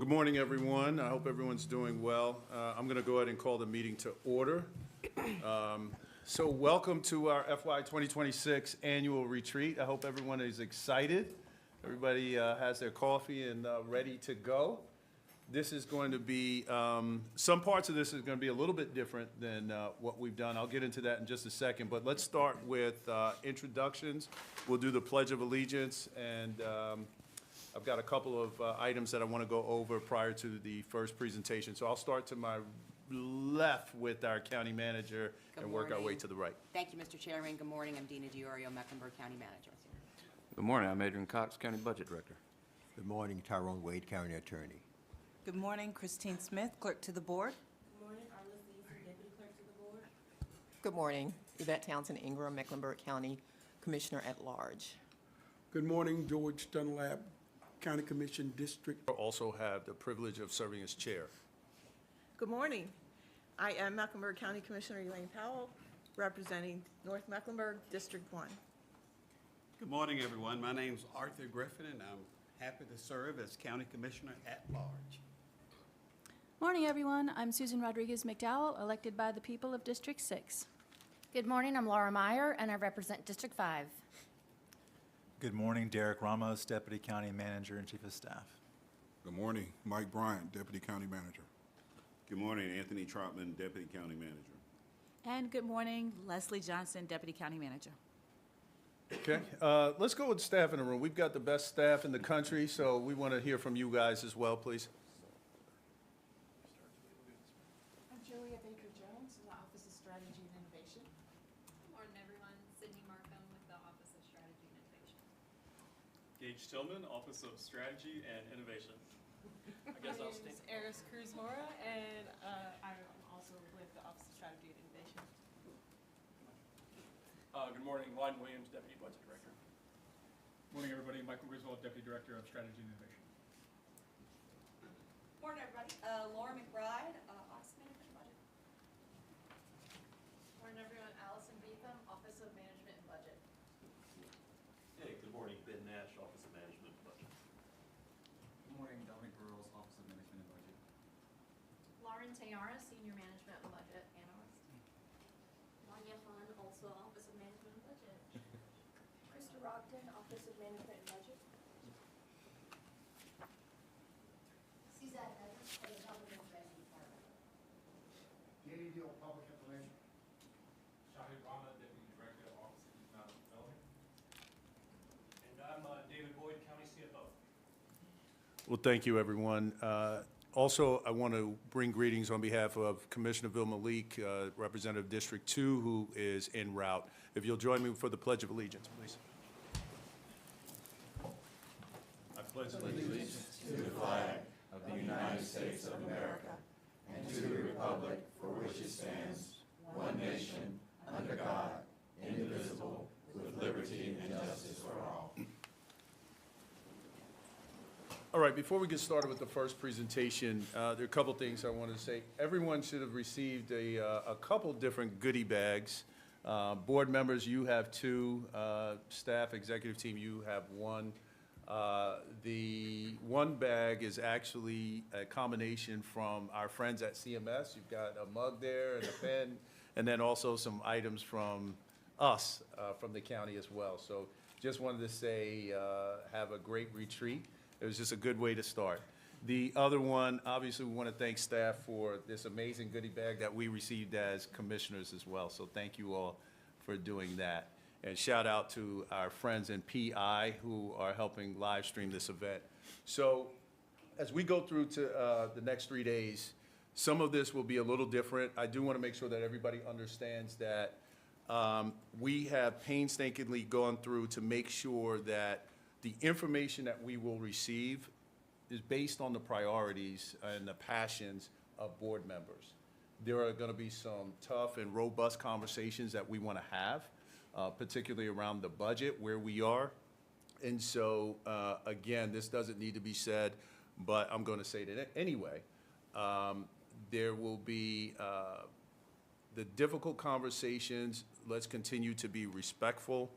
Good morning, everyone. I hope everyone's doing well. I'm going to go ahead and call the meeting to order. So welcome to our FY 2026 annual retreat. I hope everyone is excited. Everybody has their coffee and ready to go. This is going to be, some parts of this is going to be a little bit different than what we've done. I'll get into that in just a second, but let's start with introductions. We'll do the Pledge of Allegiance, and I've got a couple of items that I want to go over prior to the first presentation. So I'll start to my left with our county manager and work our way to the right. Thank you, Mr. Chairman. Good morning. I'm Dina DiOrio, Mecklenburg County Manager. Good morning. I'm Adrian Cox, County Budget Director. Good morning, Tyrone Wade, County Attorney. Good morning, Christine Smith, Clerk to the Board. Good morning, Arliss Eason, Deputy Clerk to the Board. Good morning, Yvette Townsend Ingram, Mecklenburg County Commissioner at Large. Good morning, George Dunlap, County Commission District. I also have the privilege of serving as chair. Good morning. I am Mecklenburg County Commissioner Elaine Powell, representing North Mecklenburg, District 1. Good morning, everyone. My name's Arthur Griffin, and I'm happy to serve as County Commissioner at Large. Morning, everyone. I'm Susan Rodriguez McDowell, elected by the people of District 6. Good morning. I'm Laura Meyer, and I represent District 5. Good morning, Derek Ramos, Deputy County Manager and Chief of Staff. Good morning, Mike Bryant, Deputy County Manager. Good morning, Anthony Trotman, Deputy County Manager. And good morning, Leslie Johnson, Deputy County Manager. Okay, let's go with staff in the room. We've got the best staff in the country, so we want to hear from you guys as well, please. I'm Julia Baker-Jones in the Office of Strategy and Innovation. Good morning, everyone. Sydney Markham with the Office of Strategy and Innovation. Gage Tillman, Office of Strategy and Innovation. I guess I'll stay. My name is Eris Cruz-Mora, and I'm also with the Office of Strategy and Innovation. Good morning, Lydon Williams, Deputy Budget Director. Morning, everybody. Michael Griswold, Deputy Director of Strategy and Innovation. Morning, everybody. Laura McBride, Office of Management and Budget. Morning, everyone. Allison Beetham, Office of Management and Budget. Hey, good morning. Ben Nash, Office of Management and Budget. Good morning. Dominic Burrows, Office of Management and Budget. Lauren Tayara, Senior Management and Budget Analyst. Manya Han, also Office of Management and Budget. Krista Rockton, Office of Management and Budget. Suzanne Evans, for the Public Information Department. Katie Deal, Public Information. Shahid Rama, Deputy Director, Office of Economic Development. And I'm David Boyd, County CFO. Well, thank you, everyone. Also, I want to bring greetings on behalf of Commissioner Bill Malik, Representative District 2, who is en route. If you'll join me for the Pledge of Allegiance, please. I pledge allegiance to the flag of the United States of America and to the republic for which it stands, one nation, under God, indivisible, with liberty and justice for all. All right, before we get started with the first presentation, there are a couple things I wanted to say. Everyone should have received a couple different goodie bags. Board members, you have 2. Staff, executive team, you have 1. The one bag is actually a combination from our friends at CMS. You've got a mug there and a pen, and then also some items from us, from the county as well. So just wanted to say, have a great retreat. It was just a good way to start. The other one, obviously, we want to thank staff for this amazing goodie bag that we received as commissioners as well. So thank you all for doing that. And shout out to our friends in PI who are helping live stream this event. So as we go through to the next 3 days, some of this will be a little different. I do want to make sure that everybody understands that we have painstakingly gone through to make sure that the information that we will receive is based on the priorities and the passions of board members. There are going to be some tough and robust conversations that we want to have, particularly around the budget, where we are. And so, again, this doesn't need to be said, but I'm going to say it anyway. There will be the difficult conversations. Let's continue to be respectful.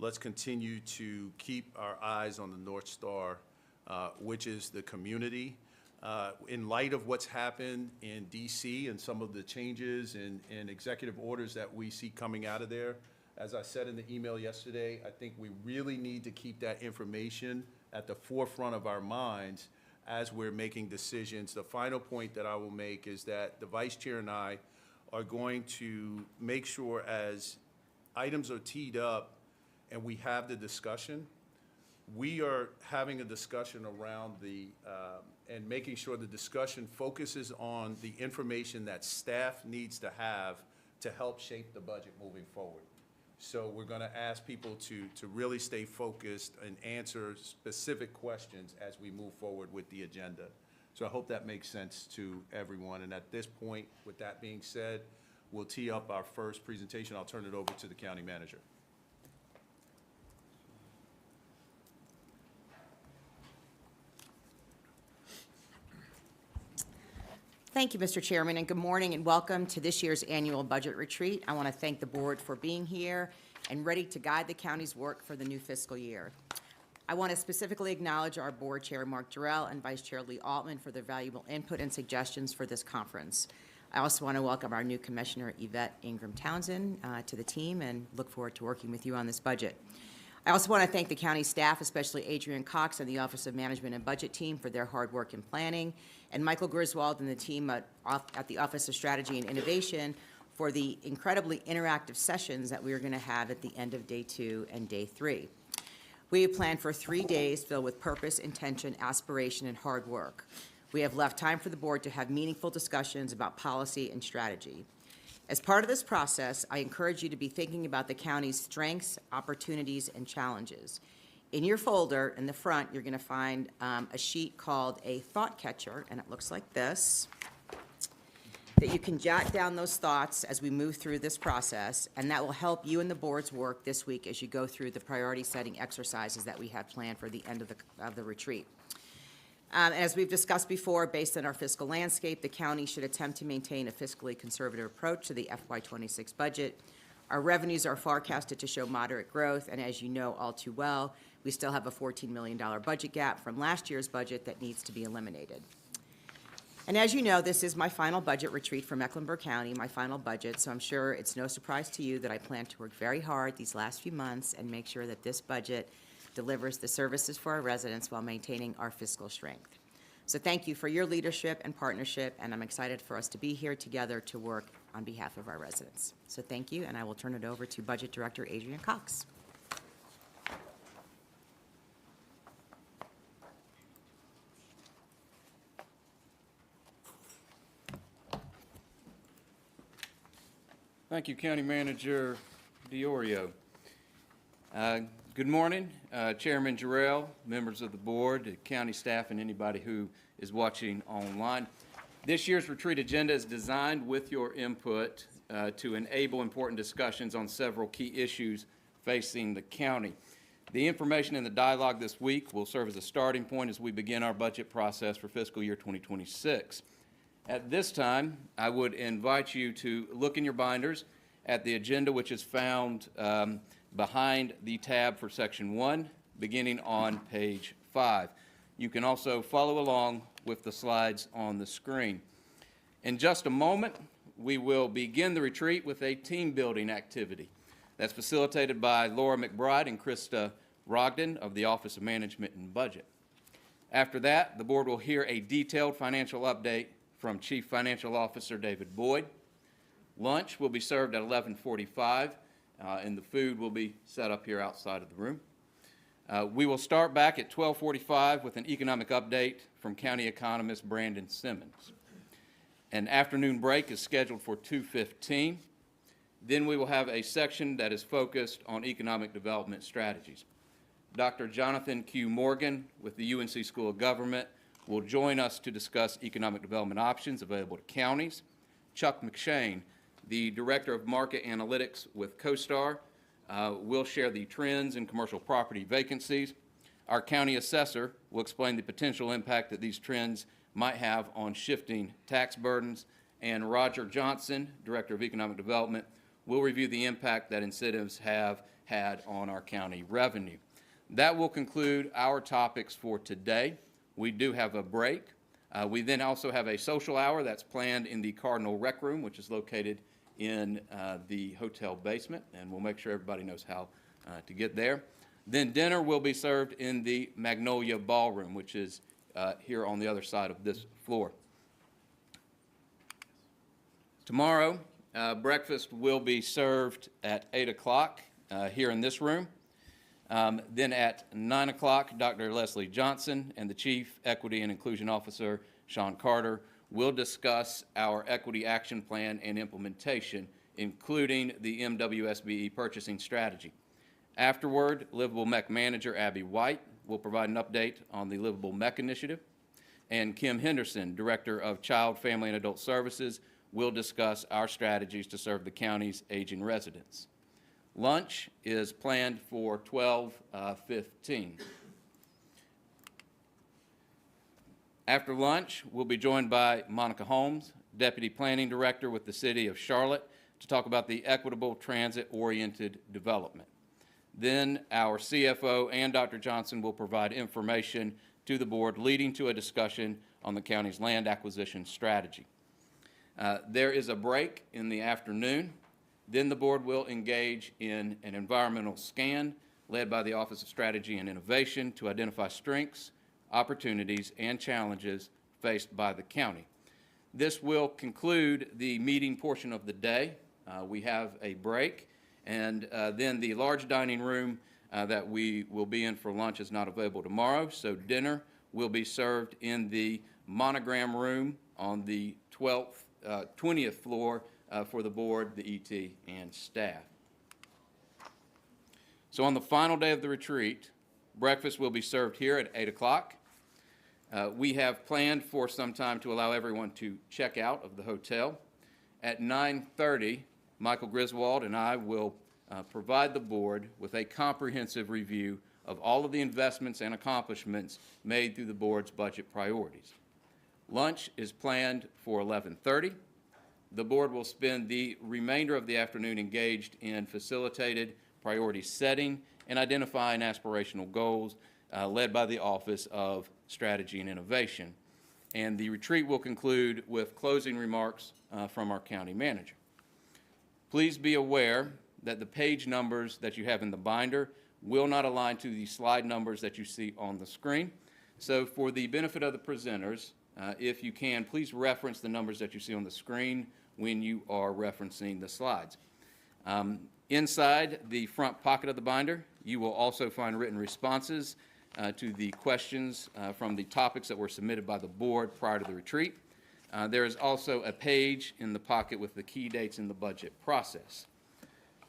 Let's continue to keep our eyes on the North Star, which is the community. In light of what's happened in DC and some of the changes in executive orders that we see coming out of there, as I said in the email yesterday, I think we really need to keep that information at the forefront of our minds as we're making decisions. The final point that I will make is that the vice chair and I are going to make sure as items are teed up and we have the discussion, we are having a discussion around and making sure the discussion focuses on the information that staff needs to have to help shape the budget moving forward. So we're going to ask people to really stay focused and answer specific questions as we move forward with the agenda. So I hope that makes sense to everyone. And at this point, with that being said, we'll tee up our first presentation. I'll turn it over to the county manager. Thank you, Mr. Chairman, and good morning and welcome to this year's annual budget retreat. I want to thank the board for being here and ready to guide the county's work for the new fiscal year. I want to specifically acknowledge our board chair, Mark Jarrell, and Vice Chair Lee Altman for their valuable input and suggestions for this conference. I also want to welcome our new Commissioner, Yvette Ingram Townsend, to the team and look forward to working with you on this budget. I also want to thank the county staff, especially Adrian Cox and the Office of Management and Budget team for their hard work in planning, and Michael Griswold and the team at the Office of Strategy and Innovation for the incredibly interactive sessions that we are going to have at the end of day 2 and day 3. We have planned for 3 days filled with purpose, intention, aspiration, and hard work. We have left time for the board to have meaningful discussions about policy and strategy. As part of this process, I encourage you to be thinking about the county's strengths, opportunities, and challenges. In your folder, in the front, you're going to find a sheet called a thought catcher, and it looks like this, that you can jot down those thoughts as we move through this process, and that will help you and the board's work this week as you go through the priority-setting exercises that we have planned for the end of the retreat. As we've discussed before, based on our fiscal landscape, the county should attempt to maintain a fiscally conservative approach to the FY26 budget. Our revenues are forecasted to show moderate growth, and as you know all too well, we still have a $14 million budget gap from last year's budget that needs to be eliminated. And as you know, this is my final budget retreat for Mecklenburg County, my final budget, so I'm sure it's no surprise to you that I plan to work very hard these last few months and make sure that this budget delivers the services for our residents while maintaining our fiscal strength. So thank you for your leadership and partnership, and I'm excited for us to be here together to work on behalf of our residents. So thank you, and I will turn it over to Budget Director Adrian Cox. Thank you, County Manager DiOrio. Good morning, Chairman Jarrell, members of the board, county staff, and anybody who is watching online. This year's retreat agenda is designed with your input to enable important discussions on several key issues facing the county. The information in the dialogue this week will serve as a starting point as we begin our budget process for fiscal year 2026. At this time, I would invite you to look in your binders at the agenda, which is found behind the tab for Section 1, beginning on page 5. You can also follow along with the slides on the screen. In just a moment, we will begin the retreat with a team-building activity that's facilitated by Laura McBride and Krista Rogden of the Office of Management and Budget. After that, the board will hear a detailed financial update from Chief Financial Officer David Boyd. Lunch will be served at 11:45. And the food will be set up here outside of the room. We will start back at 12:45 with an economic update from County Economist Brandon Simmons. An afternoon break is scheduled for 2:15. Then we will have a section that is focused on economic development strategies. Dr. Jonathan Q. Morgan with the UNC School of Government will join us to discuss economic development options available to counties. Chuck McShane, the Director of Market Analytics with CoStar, will share the trends in commercial property vacancies. Our county assessor will explain the potential impact that these trends might have on shifting tax burdens. And Roger Johnson, Director of Economic Development, will review the impact that incentives have had on our county revenue. That will conclude our topics for today. We do have a break. We then also have a social hour that's planned in the Cardinal Rec Room, which is located in the hotel basement, and we'll make sure everybody knows how to get there. Then dinner will be served in the Magnolia Ballroom, which is here on the other side of this floor. Tomorrow, breakfast will be served at 8 o'clock here in this room. Then at 9 o'clock, Dr. Leslie Johnson and the Chief Equity and Inclusion Officer, Sean Carter, will discuss our Equity Action Plan and implementation, including the MWSBE purchasing strategy. Afterward, Livable MEC Manager Abby White will provide an update on the Livable MEC initiative, and Kim Henderson, Director of Child, Family, and Adult Services, will discuss our strategies to serve the county's aging residents. Lunch is planned for 12:15. After lunch, we'll be joined by Monica Holmes, Deputy Planning Director with the City of Charlotte, to talk about the equitable transit-oriented development. Then our CFO and Dr. Johnson will provide information to the board, leading to a discussion on the county's land acquisition strategy. There is a break in the afternoon. Then the board will engage in an environmental scan led by the Office of Strategy and Innovation to identify strengths, opportunities, and challenges faced by the county. This will conclude the meeting portion of the day. We have a break, and then the large dining room that we will be in for lunch is not available tomorrow, so dinner will be served in the Monogram Room on the 20th floor for the board, the ET, and staff. So on the final day of the retreat, breakfast will be served here at 8 o'clock. We have planned for some time to allow everyone to check out of the hotel. At 9:30, Michael Griswold and I will provide the board with a comprehensive review of all of the investments and accomplishments made through the board's budget priorities. Lunch is planned for 11:30. The board will spend the remainder of the afternoon engaged in facilitated priority setting and identifying aspirational goals led by the Office of Strategy and Innovation. And the retreat will conclude with closing remarks from our county manager. Please be aware that the page numbers that you have in the binder will not align to the slide numbers that you see on the screen. So for the benefit of the presenters, if you can, please reference the numbers that you see on the screen when you are referencing the slides. Inside the front pocket of the binder, you will also find written responses to the questions from the topics that were submitted by the board prior to the retreat. There is also a page in the pocket with the key dates in the budget process.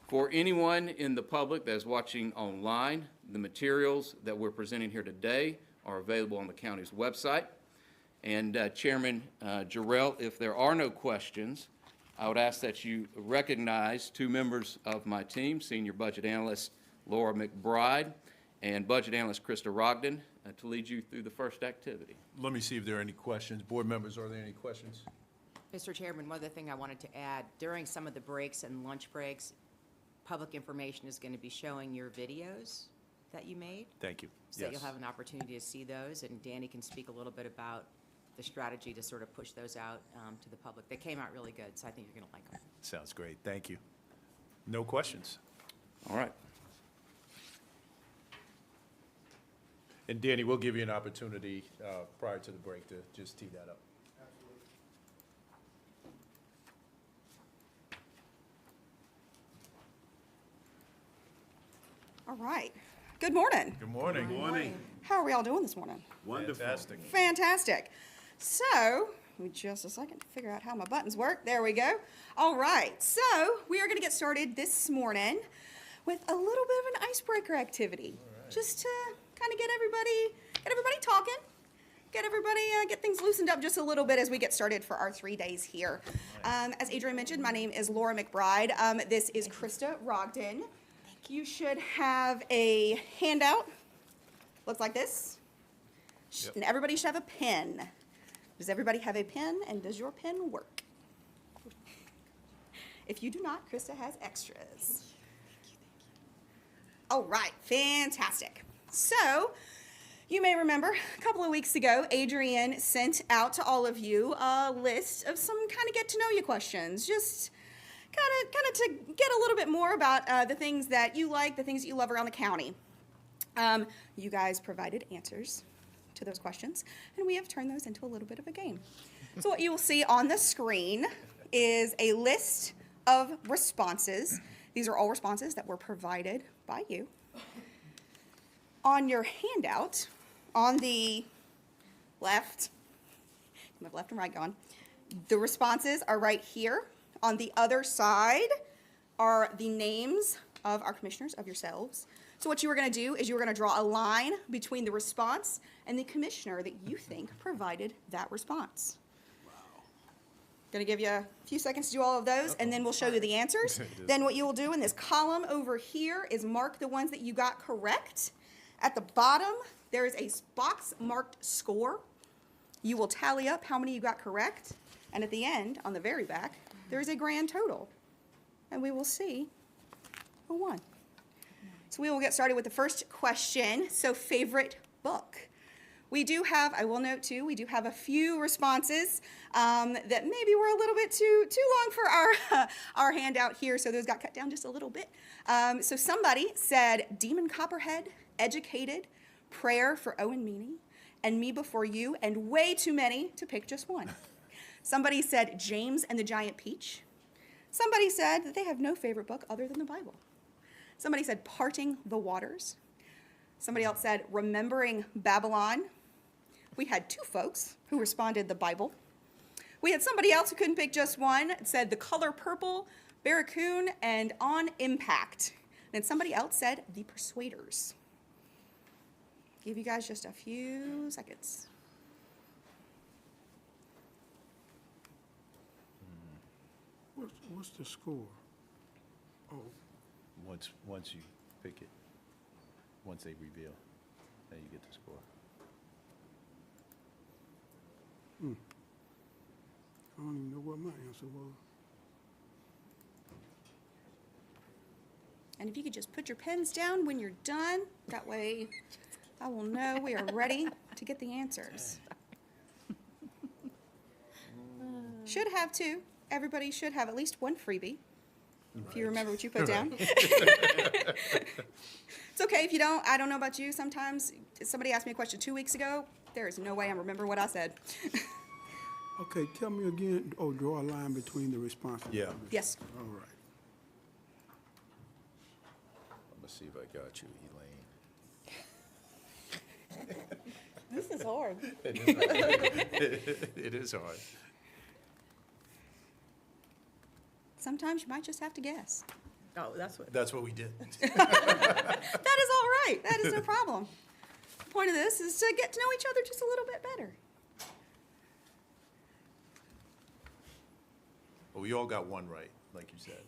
For anyone in the public that is watching online, the materials that we're presenting here today are available on the county's website. And Chairman Jarrell, if there are no questions, I would ask that you recognize two members of my team, Senior Budget Analyst Laura McBride and Budget Analyst Krista Rogden, to lead you through the first activity. Let me see if there are any questions. Board members, are there any questions? Mr. Chairman, one other thing I wanted to add, during some of the breaks and lunch breaks, public information is going to be showing your videos that you made. Thank you. So you'll have an opportunity to see those, and Danny can speak a little bit about the strategy to sort of push those out to the public. They came out really good, so I think you're going to like them. Sounds great. Thank you. No questions. All right. And Danny, we'll give you an opportunity prior to the break to just tee that up. All right. Good morning. Good morning. Good morning. How are we all doing this morning? Wonderful. Fantastic. Fantastic. So, give me just a second to figure out how my buttons work. There we go. All right. So, we are going to get started this morning with a little bit of an icebreaker activity, just to kind of get everybody talking, get things loosened up just a little bit as we get started for our 3 days here. As Adrian mentioned, my name is Laura McBride. This is Krista Rogden. You should have a handout. Looks like this. Yep. And everybody should have a pen. Does everybody have a pen, and does your pen work? If you do not, Krista has extras. All right, fantastic. So, You may remember a couple of weeks ago, Adrienne sent out to all of you a list of some kind of get-to-know-you questions, just kind of to get a little bit more about the things that you like, the things that you love around the county. You guys provided answers to those questions, and we have turned those into a little bit of a game. So what you will see on the screen is a list of responses. These are all responses that were provided by you. On your handout, on the left, you have left and right going, the responses are right here. On the other side are the names of our commissioners, of yourselves. So what you were going to do is you were going to draw a line between the response and the commissioner that you think provided that response. Going to give you a few seconds to do all of those, and then we'll show you the answers. Then what you will do in this column over here is mark the ones that you got correct. At the bottom, there is a box marked score. You will tally up how many you got correct, and at the end, on the very back, there is a grand total, and we will see who won. So we will get started with the first question. So, favorite book. We do have, I will note too, we do have a few responses that maybe were a little bit too long for our handout here, so those got cut down just a little bit. So somebody said Demon Copperhead, Educated, Prayer for Owen Meany, and Me Before You, and way too many to pick just one. Somebody said James and the Giant Peach. Somebody said that they have no favorite book other than the Bible. Somebody said Parting the Waters. Somebody else said Remembering Babylon. We had two folks who responded the Bible. We had somebody else who couldn't pick just one, said The Color Purple, Barracoon, and On Impact. And then somebody else said The Persuaders. Give you guys just a few seconds. What's the score? Oh, Once you pick it, once they reveal, then you get the score. I don't even know what my answer was. And if you could just put your pens down when you're done, that way I will know we are ready to get the answers. Should have two. Everybody should have at least one freebie, if you remember what you put down. It's okay if you don't. I don't know about you. Sometimes somebody asked me a question 2 weeks ago. There is no way I remember what I said. Okay, tell me again. Oh, draw a line between the responses. Yeah. Yes. All right. I'm gonna see if I got you, Elaine. This is hard. It is hard. Sometimes you might just have to guess. Oh, that's what. That's what we did. That is all right. That is no problem. The point of this is to get to know each other just a little bit better. Well, we all got one right, like you said.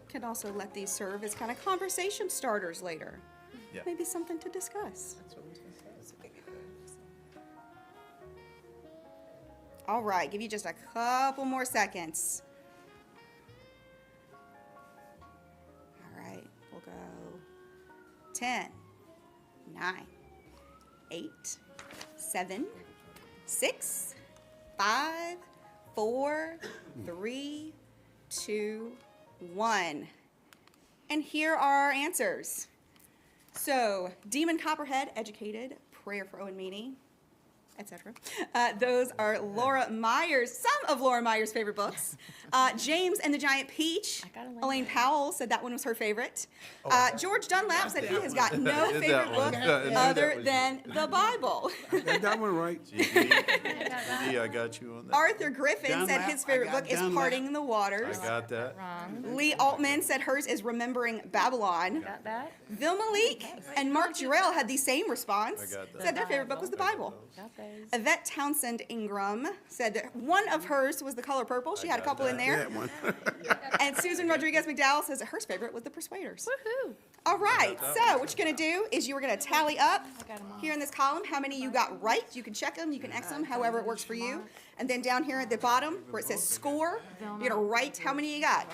Can also let these serve as kind of conversation starters later. Yeah. Maybe something to discuss. All right, give you just a couple more seconds. All right, we'll go 10, 9, 8, 7, 6, 5, 4, 3, 2, 1. And here are our answers. So, Demon Copperhead, Educated, Prayer for Owen Meany, etc. Those are Laura Myers, some of Laura Myers' favorite books. James and the Giant Peach. Elaine Powell said that one was her favorite. George Dunlap said he has got no favorite book other than the Bible. I got one right. GD, I got you on that. Arthur Griffin said his favorite book is Parting the Waters. I got that. Lee Altman said hers is Remembering Babylon. Got that? Vilma Leek and Mark Jarrell had the same response. I got that. Said their favorite book was the Bible. Got that? Yvette Townsend Ingram said that one of hers was the color purple. She had a couple in there. That one. And Susan Rodriguez McDowell says that her favorite was the Persuaders. Woohoo! All right, so what you're gonna do is you are gonna tally up here in this column how many you got right. You can check them, you can X them, however it works for you. And then down here at the bottom where it says score, you're gonna write how many you got.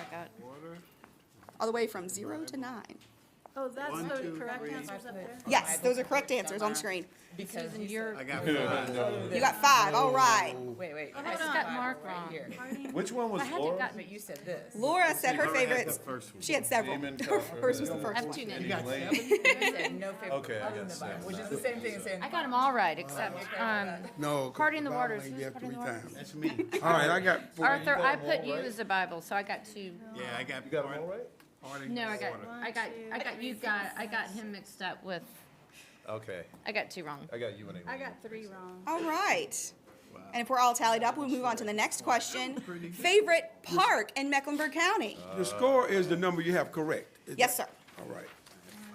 All the way from 0 to 9. Oh, that's the correct answers up there? Yes, those are correct answers on screen. Because Susan, you're. I got 5. You got 5, all right. Wait, I just got Mark wrong. Which one was I had to Laura? got- But you said this. Laura said her Laura had favorite, the first one. she had several. Damon Her Crawford. first was the I first have one. 2 names. You said no favorite Okay, I color got in the Bible, seven. which is the same thing as saying. I got them all right, except No. 'cause Party in the Bible Waters. ain't Who's there Party in 3 the Waters? times. That's me. All right, I got 4. Arthur, I put you as the Bible, so I got 2. Yeah, I got. You got them all right? No, I got him mixed up with. Okay, I got 2 wrong. I got you and Amy. I got 3 wrong. All right. And if we're all tallied up, we'll move on to the next question. Favorite park in Mecklenburg County? The score is the number you have correct. Is Yes, that- sir. All right.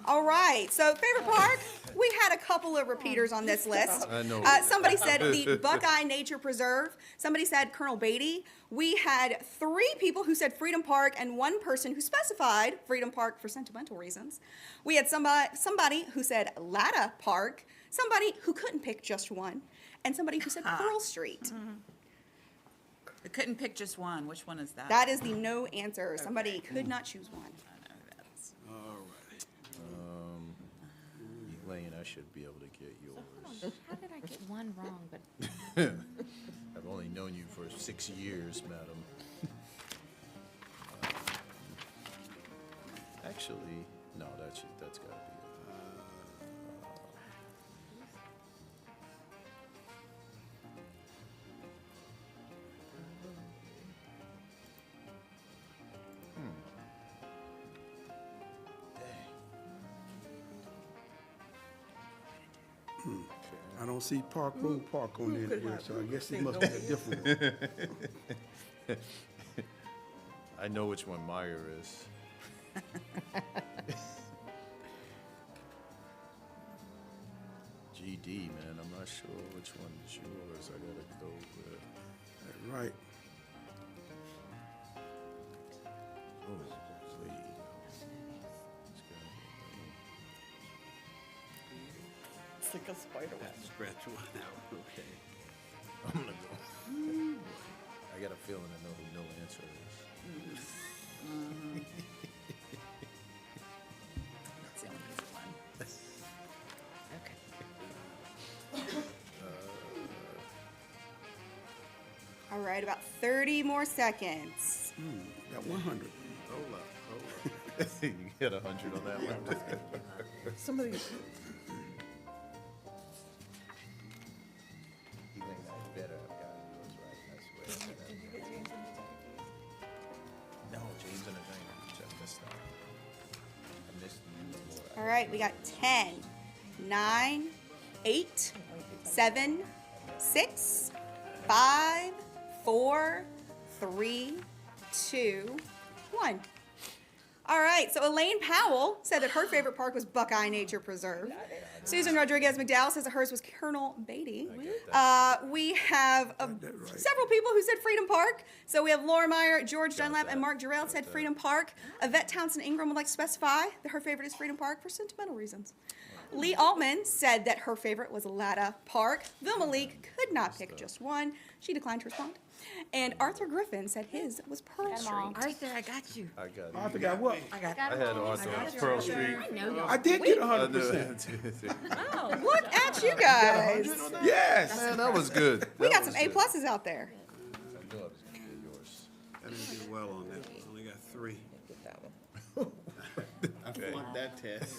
All right, so favorite park, we had a couple of repeaters on this list. I know. Somebody said the Buckeye Nature Preserve. Somebody said Colonel Beatty. We had 3 people who said Freedom Park and 1 person who specified Freedom Park for sentimental reasons. We had somebody who said Latta Park, somebody who couldn't pick just one, and somebody who said Pearl Street. I couldn't pick just one. Which one is that? That is the no answer. Somebody could not choose one. All right. Elaine, I should be able to get yours. How did I get 1 wrong? But I've only known you for 6 years, madam. Actually, no, that's gotta be it. I don't see Park Road Park on there, here, so I guess it must be a different one. I know which one Meyer is. GD, man, I'm not sure which one is yours. I gotta go with. That's right. Oh, wait. It's gotta It's like a spider web. Scratch one out, okay. I'm gonna go. I got a feeling I know who no answer is. That's the only easy one. All right, about 30 more seconds. Got 100. Hold up. You get 100 on that one. Somebody, Elaine, I better have gotten yours right, I swear. No, James and Elaine, I missed that. I missed you more. All right, we got 10, 9, 8, 7, 6, 5, 4, 3, 2, 1. All right, so Elaine Powell said that her favorite park was Buckeye Nature Preserve. Susan Rodriguez McDowell says that hers was Colonel Beatty. We have several people who said Freedom Park. So we have Laura Meyer, George Dunlap, and Mark Jarrell said Freedom Park. Yvette Townsend Ingram would like to specify that her favorite is Freedom Park for sentimental reasons. Lee Altman said that her favorite was Latta Park. Vilma Leak could not pick just one. She declined to respond. And Arthur Griffin said his was Pearl Street. Arthur, I got you. I got it. Arthur got what? I got. I had Arthur on Pearl Street. I did get 100%. Oh, look at you guys. Yes. Man, that was good. We That got was some A good. pluses out there. I knew I was gonna get yours. I didn't do well on that one. Only got 3. I flunked that test.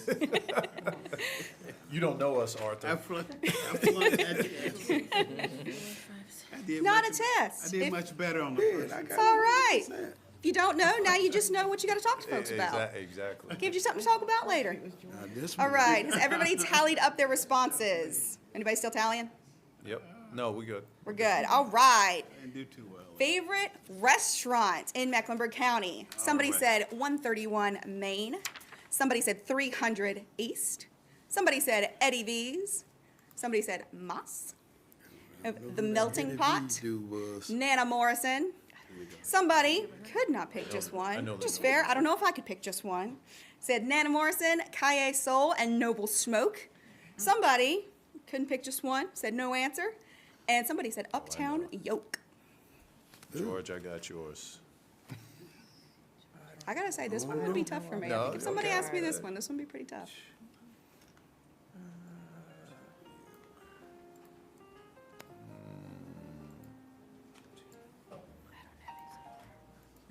You don't know us, Arthur. I flunked that test. I did Not much- a test. I did If- much better on the first. It's all right. If you don't know, now you just know what you got to talk to folks about. Exactly. Gives you something to talk about later. All right. Has everybody tallied up their responses? Anybody still tallying? Yep. No, we good. We're good. All right. I didn't do too well. Favorite restaurant in Mecklenburg County? Somebody said 131 Main. Somebody said 300 East. Somebody said Eddie V's. Somebody said Moss. of The Melting Pot, Do was, Nana Morrison. Somebody could not pick just one, which is fair. I don't know if I could pick just one. Said Nana Morrison, Kaye Soul, and Noble Smoke. Somebody couldn't pick just one, said no answer. And somebody said Uptown Yoke. George, I got yours. I gotta say, this one would be tough for me. I think if somebody asked me this one would be pretty tough.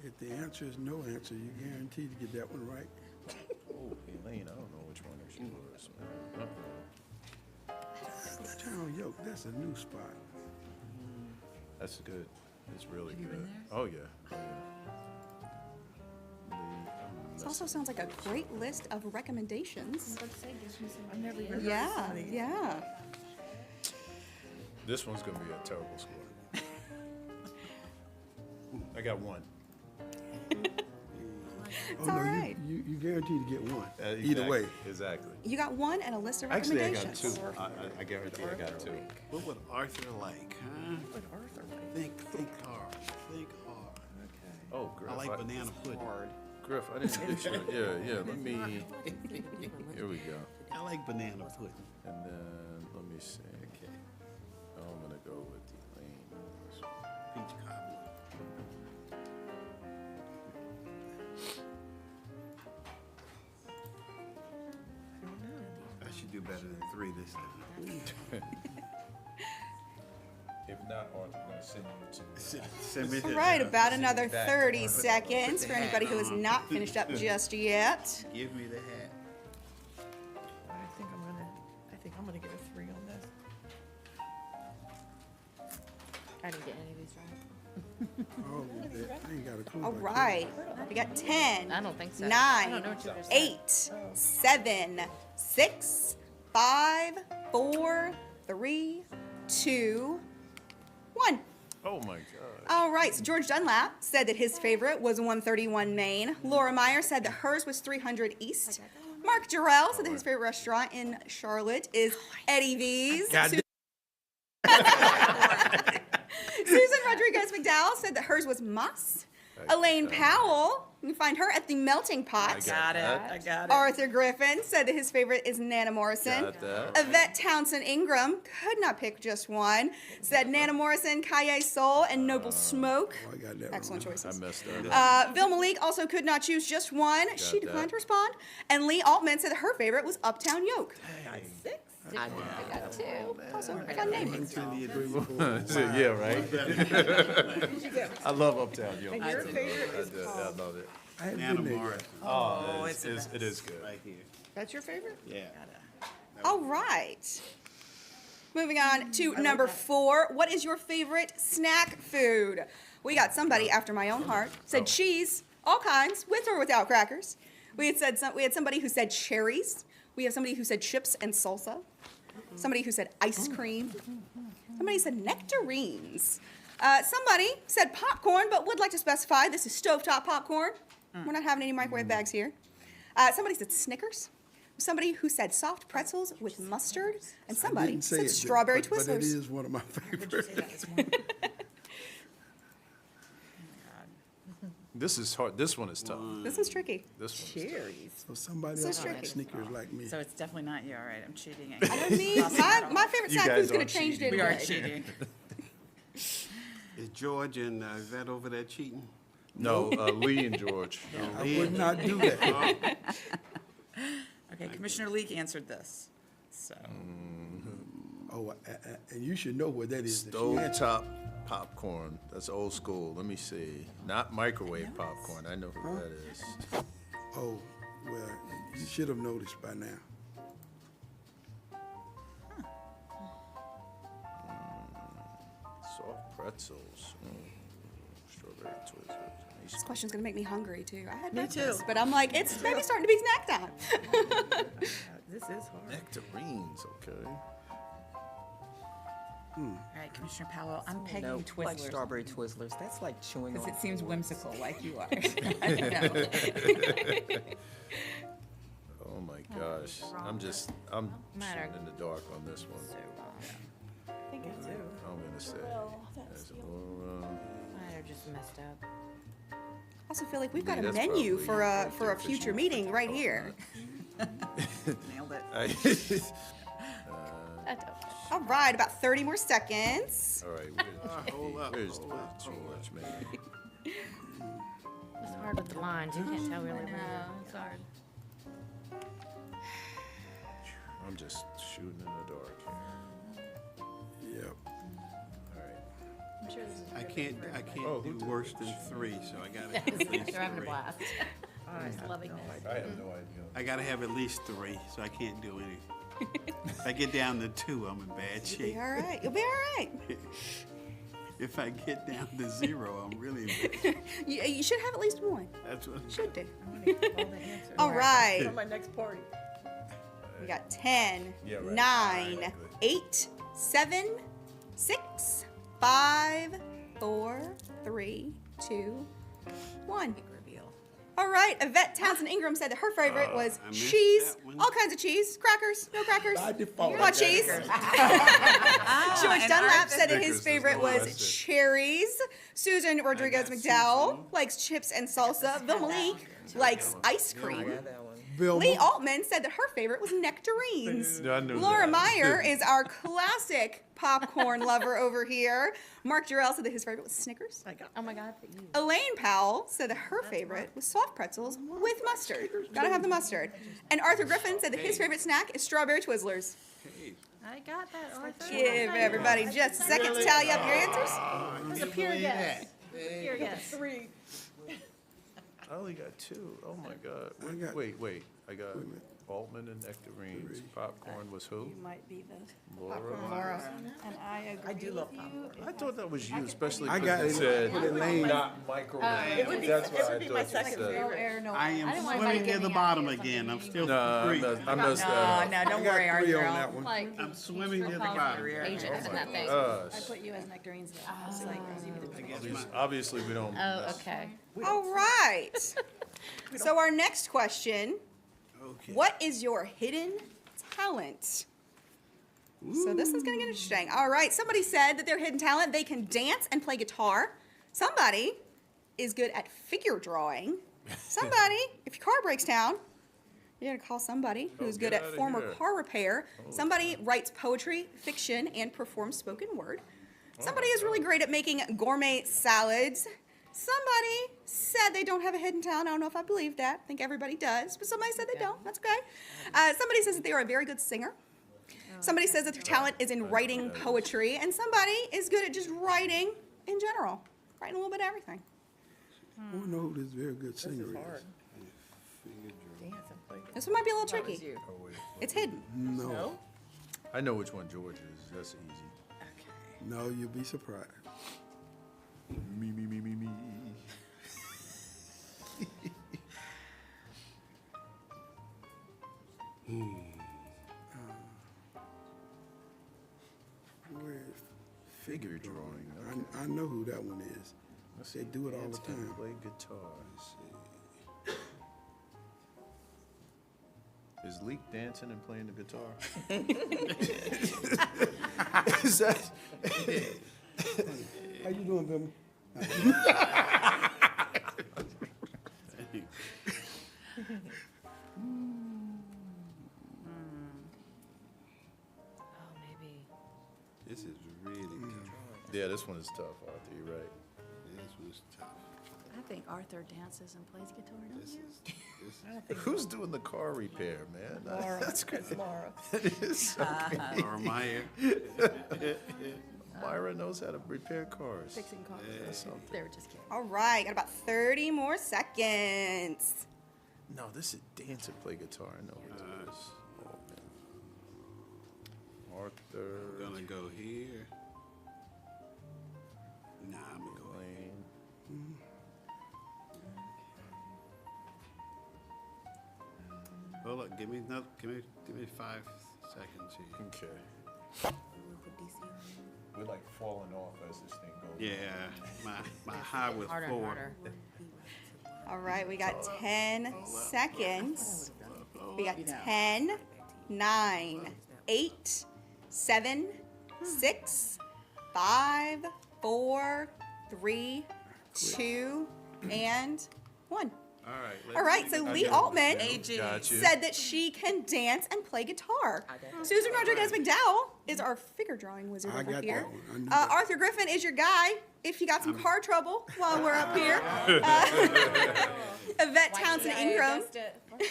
if the answer is no answer, you're guaranteed to get that one right. Oh, Elaine, I don't know which one is yours, man. Uptown Yoke, that's a new spot. That's good. It's really good. Oh, yeah. Oh, yeah. This also sounds like a great list of recommendations. I've never even heard of Yeah, some of these. yeah. This one's gonna be a terrible score. I got one. It's all right. You guaranteed to get one, either Exactly, way. Exactly. You got one and a list of Actually, I recommendations. got two. I guarantee I got two. What would Arthur like, huh? What Arthur? Think hard, think hard. Oh, Griff. I like banana pudding. Griff, I didn't get you. Yeah, let me, here we go. I like banana pudding. And then, let me see. Okay. I'm gonna go with Elaine. Peach cobbler. I should do better than 3 this time. If not, Arthur, I'm gonna send you to. Send me All the- right, about another 30 seconds for anybody who has not finished up just yet. Give me the hat. I think I'm gonna get a 3 on this. I didn't get any of these right. Oh, I ain't got a clue. All about right, we got 10, I don't think so. I don't 9, know what you just said. 8, 7, 6, 5, 4, 3, 2, 1. Oh, my God. All right, so George Dunlap said that his favorite was 131 Main. Laura Meyer said that hers was 300 East. Mark Jarrell said that his favorite restaurant in Charlotte is Eddie V's. Susan Rodriguez McDowell said that hers was Moss. Elaine Powell, you can find her at the Melting Pot. Got it, I got it. Arthur Griffin said that his favorite is Nana Morrison. Got that. Yvette Townsend Ingram could not pick just one. Said Nana Morrison, Kaye Soul, and Noble Smoke. I got that Excellent wrong. I choices. messed that up. Bill Malik also could not choose just one. She that. declined to respond. And Lee Altman said that her favorite was Uptown Yoke. I got two. Also, fun name. Yeah, right? I love Uptown Yoke. And your favorite is I called? love it. I hadn't Nana been there yet. Morrison. Oh, it is good. Right here. That's your favorite? Yeah. All right. Moving on to number 4. What is your favorite snack food? We got somebody after my own heart. Said cheese, all kinds, with or without crackers. We had somebody who said cherries. We have somebody who said chips and salsa. Somebody who said ice cream. Somebody said nectarines. Somebody said popcorn, but would like to specify this is stovetop popcorn. We're not having any microwave bags here. Somebody said Snickers. Somebody who said soft pretzels with mustard. And I somebody didn't say said it, strawberry but it Twizzlers. is one of my favorites. This is hard. This one is tough. This one's tricky. This one's tough. Cherries. So somebody So else tricky. likes Snickers like me. So it's definitely not you, all right, I'm cheating. I mean, my favorite You snack guys food's gonna are change cheating. We are anyway. cheating. Is George and Yvette over there cheating? No, Lee and George. I would not do that. Okay, Commissioner Leak answered this, so. Oh, and you should know what that is. If she answered- Stovetop popcorn. That's old school. Let me see. Not microwave popcorn. I know who that is. Oh, well, you should have noticed by now. Soft pretzels. Strawberry Twizzlers. This question's gonna make me hungry too. I had Me breakfast, too. but I'm like, it's maybe starting to be snack time. This is hard. Nectarines, okay. All right, Commissioner Powell, I'm pegging No, Twizzlers. like strawberry Twizzlers. That's like chewing on. Because it seems whimsical, like you are. Oh my gosh. I'm Matter. shooting in the dark on this one. think I do. I'm gonna say. That's Laura. Mine are just messed up. I also feel like we've got a That's menu probably for a future meeting right here. Nailed it. All right, about 30 more seconds. All right, where's George, man? It's hard with the lines. You can't tell really. It's hard. I'm just shooting in the dark here. Yep. All right. I'm sure this is. I can't Oh, who do did worse than 3, so I gotta have at least They're having a 3. blast. Just loving this. I have no idea. I gotta have at least 3, so I can't do anything. If I get down to 2, I'm in bad You'll shape. be all right. You'll be all right. If I get down to 0, I'm really in bad shape. You should have at least one. That's what Should do. All the answers. All right. For my next party. We got 10, Yeah, right. 9, All right, 8, 7, 6, 5, 4, 3, 2, 1. All right, Yvette Townsend Ingram said that her favorite was I missed cheese, that one. all kinds of cheese, crackers, no crackers. By default, What cheese? George and Dunlap said that Snickers his is favorite the was best. cherries. Susan Rodriguez got McDowell Susan. likes chips and salsa. Bill Malik likes ice cream. Vilma. Lee Altman said that her favorite was nectarines. Yeah, I knew Laura that. Meyer is our classic popcorn lover over here. Mark Jarrell said that his favorite was Snickers. Oh my God. You. Elaine Powell said that her favorite was soft pretzels with mustard. Gotta have the mustard. And Arthur Griffin said that his favorite snack is strawberry Twizzlers. Hey, I got that, Arthur. Give everybody just a second to tally up your answers. That's a pure guess. Pure guess. 3. I only got 2. Oh my God. I got- Wait. I got Wait a minute. Altman and nectarines. Popcorn was who? might be the, Laura. and I agree I do love popcorn. I thought that was you, especially I because got it it. said Put it lane. not microwave. It would be, That's what it I would be my thought you second said. favorite. no. I I didn't am want swimming anybody near the giving bottom ideas on again. I'm me. still No, 3. I messed that up. No, don't I got worry, 3 on Arthur. that one. Like, I'm swimming near the calls bottom. agents in that thing. I put you as nectarines though. It's like, I guess my, Obviously, we don't. Oh, mess. okay. All right. So our next question, okay. what is your hidden talent? So this is gonna get interesting. All right, somebody said that their hidden talent, they can dance and play guitar. Somebody is good at figure drawing. Somebody, if your car breaks down, you're gonna call somebody who's good get at outta former here. car repair. Somebody writes poetry, fiction, and performs spoken word. Somebody is really great at making gourmet salads. Somebody said they don't have a hidden talent. I don't know if I believe that. I think everybody does, but somebody said they don't. That's okay. Somebody says that they are a very good singer. Somebody says that their talent is in writing poetry, and somebody is good at just writing in general, writing a little bit of everything. I want to know who this very good singer is. Dance and play. This one might be a little That was tricky. you. It's hidden. No. I know which one George is. That's easy. No, you'll be surprised. Me. Where's Figure drawing. I know who that one is. They do it all the Dance and time. play guitar. Is Leek dancing and playing the guitar? Is that? How you doing, Vilma? Oh, maybe. This is really tough. Yeah, this one is tough, Arthur. You're right. This was tough. I think Arthur dances and plays guitar, don't This you? is Who's doing the car repair, man? Laura. That's good. It's Laura. It is so great. Laura Meyer. Myra knows how to repair cars. Fixing cars. That's something. They were just kidding. All right, got about 30 more seconds. No, this is dance and play guitar. I know what it is. Arthur. I'm gonna go here. Nah, I'm gonna go Lane. Hold up, give me 5 seconds here. Okay. We're like falling off as this thing goes. Yeah, my high was Harder and 4. harder. All right, we got 10 seconds. We got 10, 9, 8, 7, 6, 5, 4, 3, 2, and 1. All right, so Lee Altman Got you. said that she can dance and play guitar. Susan Rodriguez McDowell is our figure drawing wizard I over got here. that one. I knew that. Arthur Griffin is your guy if you got some car trouble while we're up here. Yvette Townsend Ingram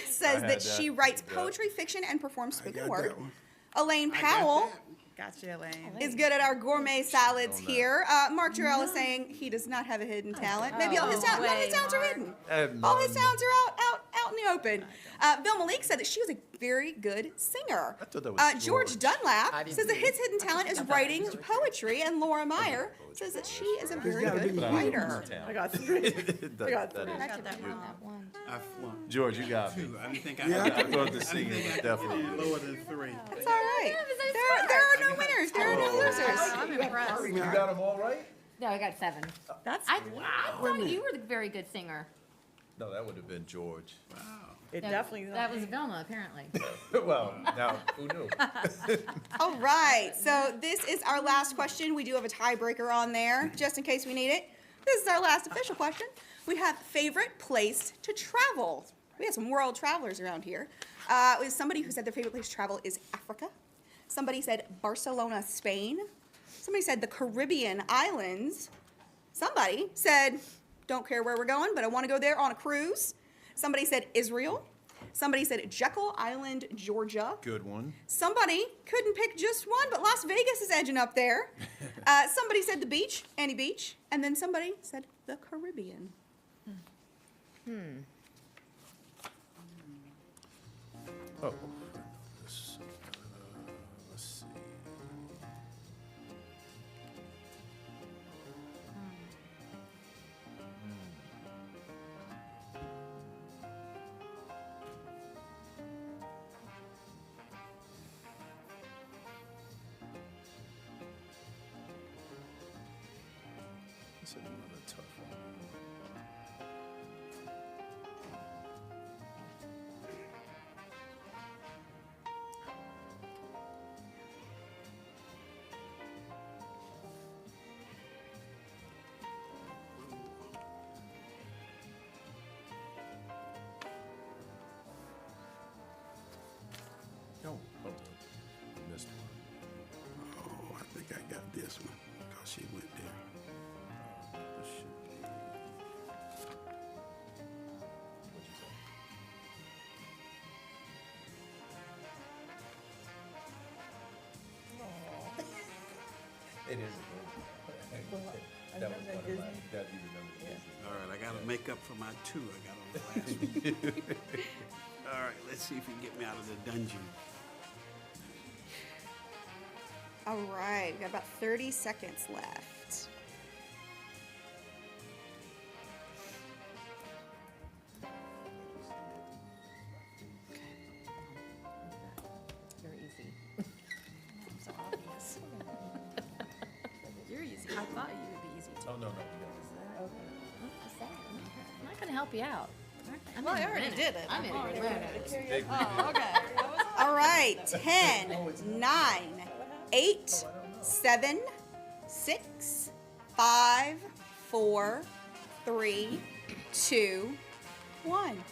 says I had that she that. writes Yeah. poetry, fiction, and performs I spoken got word. that one. Elaine Powell Gotcha, Elaine. is good at our gourmet salads here. Mark Jarrell is saying he does not have a hidden talent. Maybe all his talents, none of his talents are hidden. All his talents are out in the open. Bill Malik said that she was a very good singer. I thought that was George George. Dunlap says that his hidden talent is writing poetry, and Laura Meyer says that she is a very gotta good be writer. I got 3. I got that three. is- I flunked. George, you got me. Two. I didn't think Yeah, I I got thought the I singing didn't was think I could definitely- get lower than 3. It's all right. There are no winners. There are no losers. I'm impressed. You got them all right? No, I got 7. I thought you were the very good singer. No, that would have been George. It definitely. That was Velma, apparently. Well, now, who knew? All right, so this is our last question. We do have a tiebreaker on there, just in case we need it. This is our last official question. We have favorite place to travel. We have some world travelers around here. We have somebody who said their favorite place to travel is Africa. Somebody said Barcelona, Spain. Somebody said the Caribbean islands. Somebody said, don't care where we're going, but I want to go there on a cruise. Somebody said Israel. Somebody said Jekyll Island, Georgia. Good one. Somebody couldn't pick just one, but Las Vegas is edging up there. Somebody said the beach, Annie Beach, and then somebody said the Caribbean. Oh. Let's see. That's another tough one. No. Oh, I missed one. Oh, I think I got this one, because she went there. This should be. What'd you say? It is a good one. That was one of mine. That you remember the Disney. All right, I got to make up for my 2 I got on the last one. All right, let's see if you can get me out of the dungeon. All right, we got about 30 seconds left. Very easy. So obvious. You're easy. I thought you would be easy too. Oh, no, no. I'm not gonna help you out. I'm Well, in I a already minute. did it. I'm in a minute. Oh, okay. All right, 10, 9, 8, 7, 6, 5, 4, 3, 2, 1.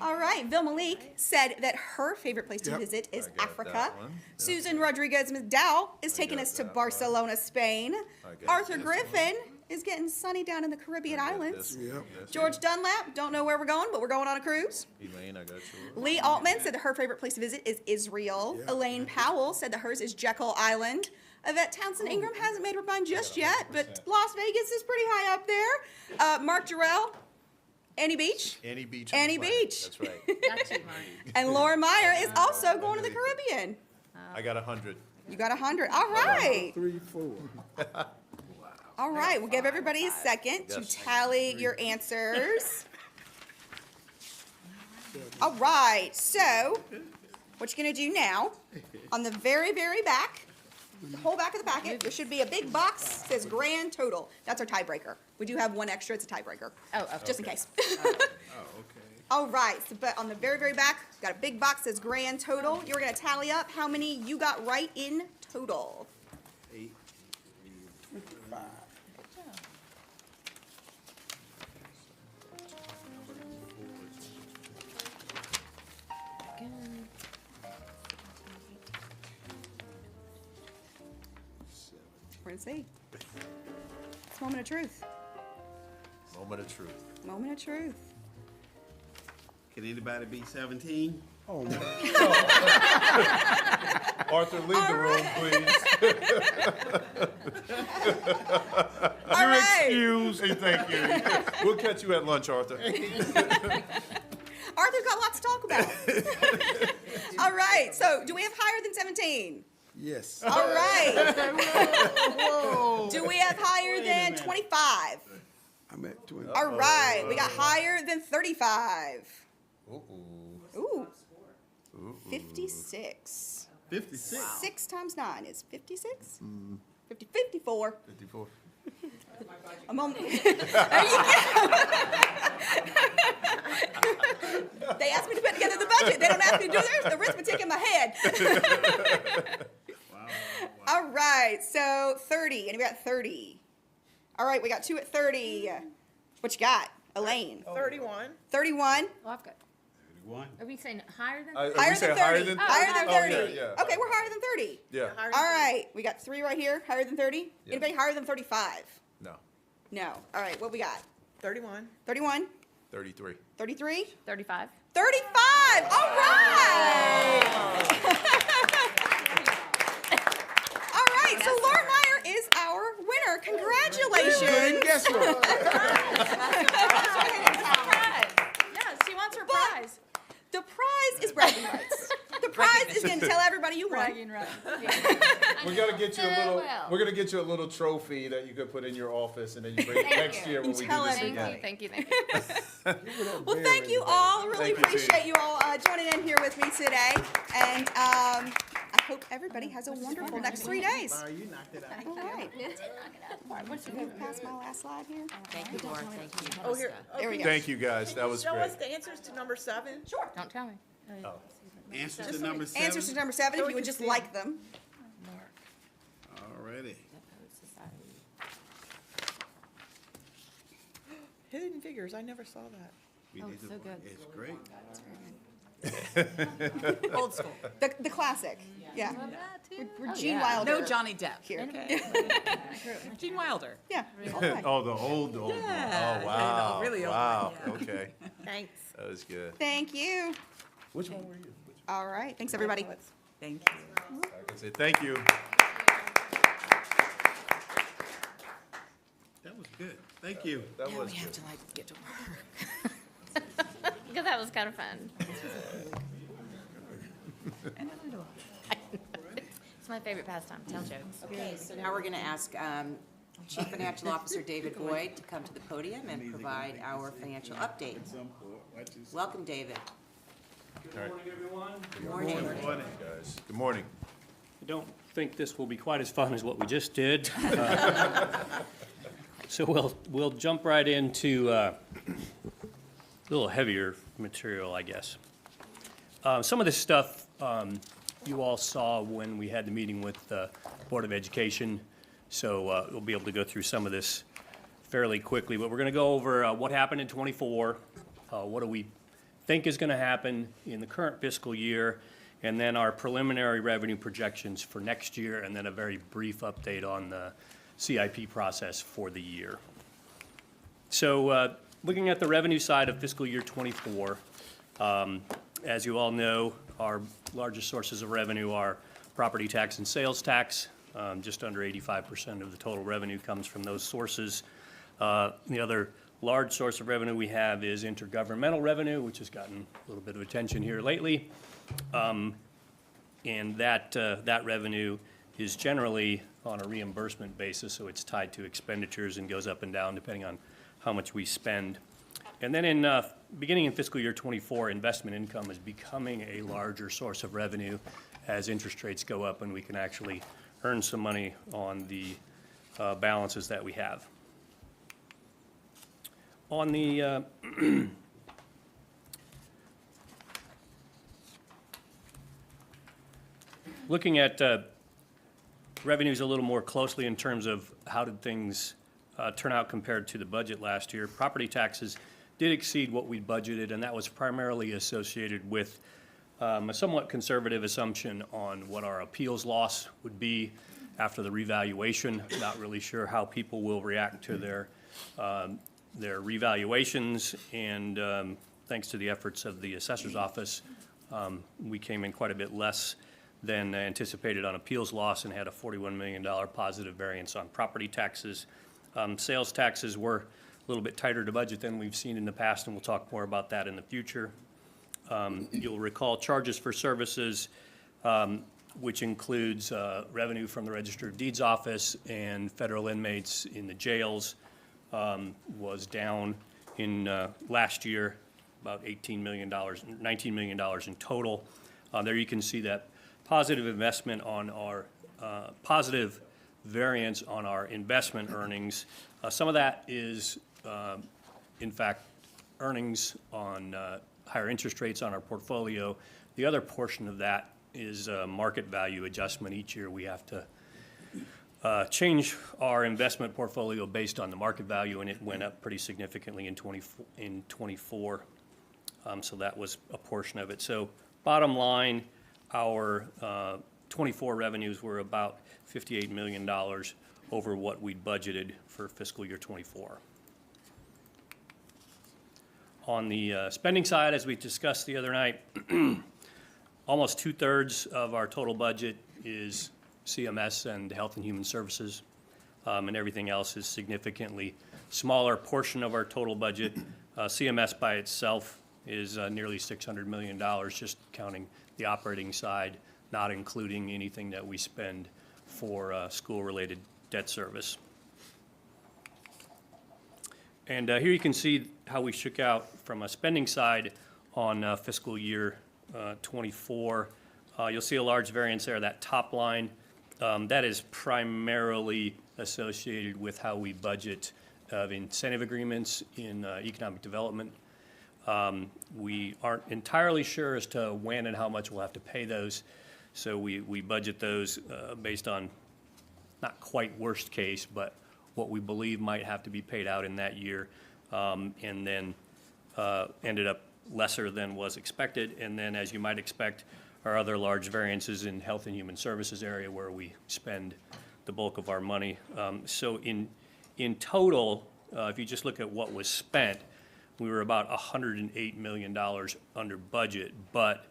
All right, Vil Malik said that her favorite place to Yep. visit is I got Africa. that one. Susan Rodriguez McDowell is taking got us to that one. Barcelona, Spain. got Arthur this Griffin is getting sunny down in the Caribbean Islands. Yep. George Dunlap, don't know where we're going, but we're going on a cruise. Elaine, I got yours. Lee Altman said that her favorite place to visit is Israel. Yeah. Elaine Powell said that hers is Jekyll Island. Yvette Townsend Ingram hasn't made her mind just yet, but Las Vegas is pretty high up there. Mark Jarrell, Annie Beach. Annie Beach. Annie was mine. Beach. That's right. Got you, Mark. And Laura Meyer is also going to the Caribbean. I got 100. You got 100. All right. 3, 4. All right. We'll give everybody a second to Yes. tally your answers. All right. So, what you're going to do now, on the very, very back, the whole back of the packet, there should be a big box that says grand total. That's our tiebreaker. We do have one extra. It's a tiebreaker. Oh, okay. Just in case. Oh, okay. All right, so, but on the very, very back, got a big box that says grand total. You're gonna tally up how many you got right in total. gonna see. It's a moment of truth. Moment of truth. Moment of truth. Can anybody be 17? Oh, man. Arthur, leave the room, please. All right. Excuse. Hey, thank you. We'll catch you at lunch, Arthur. Arthur's got lots to talk about. All right, so do we have higher than 17? Yes. All right. Do we have higher than 25? I'm at 20. All right, we got higher than 35. Ooh. 56. 56. 6 times 9 is 56? 54. 54. A moment. There you go. They asked me to put together the budget. They don't ask me to do the arithmetic in my head. All right, so 30, and we got 30. All right, we got 2 at 30. What you got, Elaine? 31. 31. Oh, I've got, 31. are we saying higher than? Higher we than saying 30. higher than- Higher than Oh, 30. yeah. Okay, we're higher than 30. Yeah. Higher All than right, we got 3 right here. Higher than 30? Yeah. Anybody higher than 35? No. No. All right, what we got? 31. 31? 33. 33? 35. 35! All right! All right, so Laura Meyer is our winner. Congratulations! Guess what? Yeah, she wants her prize. The prize is bragging rights. The prize is going to tell everybody you won. Bragging rights. We're gonna get you a little. well. We're gonna get you a little trophy that you could put in your office, and then you bring it Thank next you. year when we do Tell this Thank again. you, thank you, thank you. Well, thank you all. Really Thank you, appreciate you all joining in here with me today. And I hope everybody has a wonderful next 3 days. You knocked it out. All right. Move past my last slide here. Thank you, Laura, thank you. Oh, here. There we go. Thank you, guys. That was Show great. us the answers to number 7. Sure. Don't tell me. Answer to number 7. Answers to number 7, if you would just like them. Alrighty. Hidden Figures, I never saw that. We Oh, did so the- good. It's great. Old school. The classic. Yeah. We're Oh, Gene yeah. Wilder. No Johnny Depp. Here. Gene Wilder. Yeah. all the way. Oh, the old one. Yeah, Oh, wow. really old Wow. one, yeah. Okay. Thanks. That was good. Thank you. Which one were you? All right. Thanks, everybody. Thank you. I can say thank you. That was good. Thank you. That Now was we have good. to get to work. Because that was kind of fun. It's my favorite pastime, tell jokes. Okay, so now we're going to ask Chief Financial Officer David Boyd to come to the podium and provide our financial update. Welcome, David. Good morning, everyone. Good morning. Good morning, guys. Good morning. I don't think this will be quite as fun as what we just did. So we'll jump right into a little heavier material, I guess. Some of this stuff you all saw when we had the meeting with the Board of Education, so we'll be able to go through some of this fairly quickly. But we're going to go over what happened in '24, what do we think is going to happen in the current fiscal year, and then our preliminary revenue projections for next year, and then a very brief update on the CIP process for the year. So looking at the revenue side of fiscal year '24, as you all know, our largest sources of revenue are property tax and sales tax. Just under 85% of the total revenue comes from those sources. The other large source of revenue we have is intergovernmental revenue, which has gotten a little bit of attention here lately. And that revenue is generally on a reimbursement basis, so it's tied to expenditures and goes up and down depending on how much we spend. And then beginning in fiscal year '24, investment income is becoming a larger source of revenue as interest rates go up and we can actually earn some money on the balances that we have. On the looking at revenues a little more closely in terms of how did things turn out compared to the budget last year, property taxes did exceed what we budgeted, and that was primarily associated with a somewhat conservative assumption on what our appeals loss would be, after the revaluation. Not really sure how people will react to their revaluations, and thanks to the efforts of the assessor's office, we came in quite a bit less than anticipated on appeals loss and had a $41 million positive variance on property taxes. Sales taxes were a little bit tighter to budget than we've seen in the past, and we'll talk more about that in the future. You'll recall charges for services, which includes revenue from the Register of Deeds office and federal inmates in the jails, was down in last year about $18 million, $19 million in total. There you can see that positive investment on our positive variance on our investment earnings. Some of that is, in fact, earnings on higher interest rates on our portfolio. The other portion of that is market value adjustment. Each year we have to change our investment portfolio based on the market value, and it went up pretty significantly in 24. So that was a portion of it. So bottom line, our 24 revenues were about $58 million over what we'd budgeted for fiscal year 24. On the spending side, as we discussed the other night, almost 2/3 of our total budget is CMS and Health and Human Services, and everything else is significantly smaller portion of our total budget. CMS by itself is nearly $600 million, just counting the operating side, not including anything that we spend for school-related debt service. And here you can see how we shook out from a spending side on fiscal year 24. You'll see a large variance there, that top line. That is primarily associated with how we budget incentive agreements in economic development. We aren't entirely sure as to when and how much we'll have to pay those, so we budget those based on not quite worst case, but what we believe might have to be paid out in that year, and then ended up lesser than was expected. And then, as you might expect, our other large variances in Health and Human Services area where we spend the bulk of our money. So in total, if you just look at what was spent, we were about $108 million under budget, but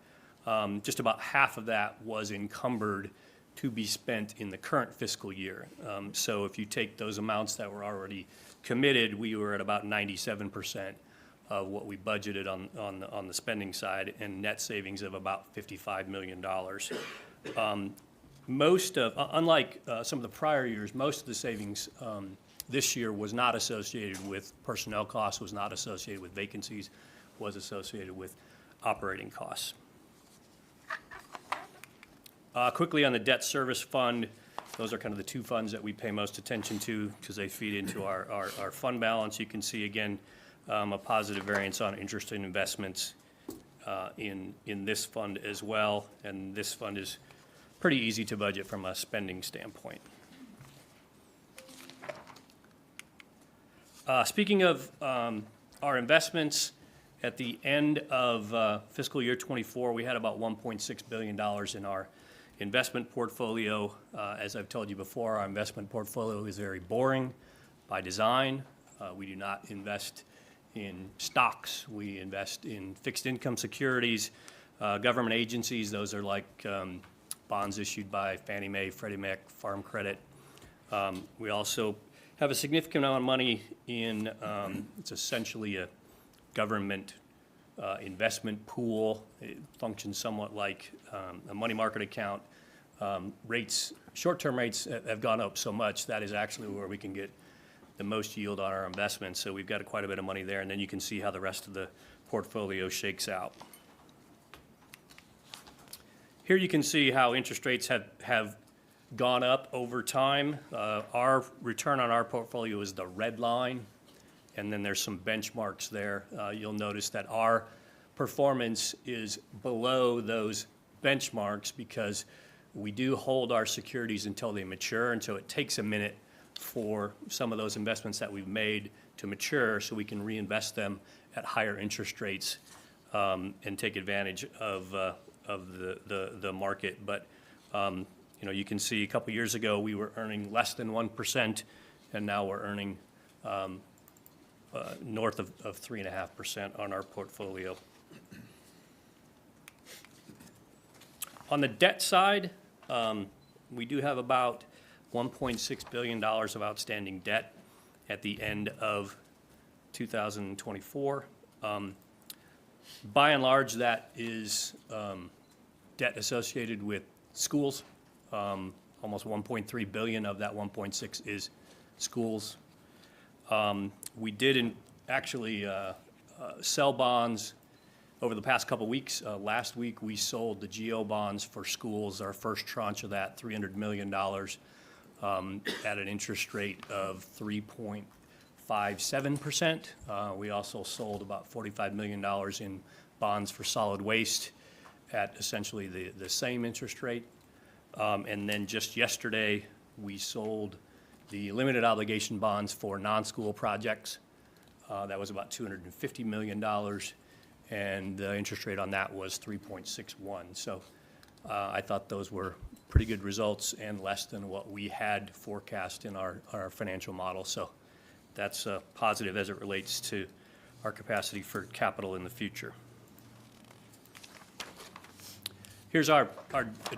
just about half of that was encumbered to be spent in the current fiscal year. So if you take those amounts that were already committed, we were at about 97% of what we budgeted on the spending side, and net savings of about $55 million. Unlike some of the prior years, most of the savings this year was not associated with personnel costs, was not associated with vacancies, was associated with operating costs. Quickly on the debt service fund, those are kind of the two funds that we pay most attention to because they feed into our fund balance. You can see again a positive variance on interest and investments in this fund as well, and this fund is pretty easy to budget from a spending standpoint. Speaking of our investments, at the end of fiscal year 24, we had about $1.6 billion in our investment portfolio. As I've told you before, our investment portfolio is very boring by design. We do not invest in stocks. We invest in fixed income securities, government agencies. Those are like bonds issued by Fannie Mae, Freddie Mac, Farm Credit. We also have a significant amount of money in, it's essentially a government investment pool. It functions somewhat like a money market account. Short-term rates have gone up so much, that is actually where we can get the most yield on our investments. So we've got quite a bit of money there, and then you can see how the rest of the portfolio shakes out. Here you can see how interest rates have gone up over time. Our return on our portfolio is the red line, and then there's some benchmarks there. You'll notice that our performance is below those benchmarks because we do hold our securities until they mature, and so it takes a minute for some of those investments that we've made to mature so we can reinvest them at higher interest rates and take advantage of the market. But You know, you can see a couple years ago, we were earning less than 1%, and now we're earning north of 3.5% on our portfolio. On the debt side, we do have about $1.6 billion of outstanding debt at the end of 2024. By and large, that is debt associated with schools. Almost 1.3 billion of that 1.6 is schools. We did actually sell bonds over the past couple weeks. Last week, we sold the GO bonds for schools, our first tranche of that, $300 million at an interest rate of 3.57%. We also sold about $45 million in bonds for solid waste at essentially the same interest rate. And then just yesterday, we sold the limited obligation bonds for non-school projects. That was about $250 million, and the interest rate on that was 3.61. So I thought those were pretty good results and less than what we had forecast in our financial model. So that's positive as it relates to our capacity for capital in the future. Here's our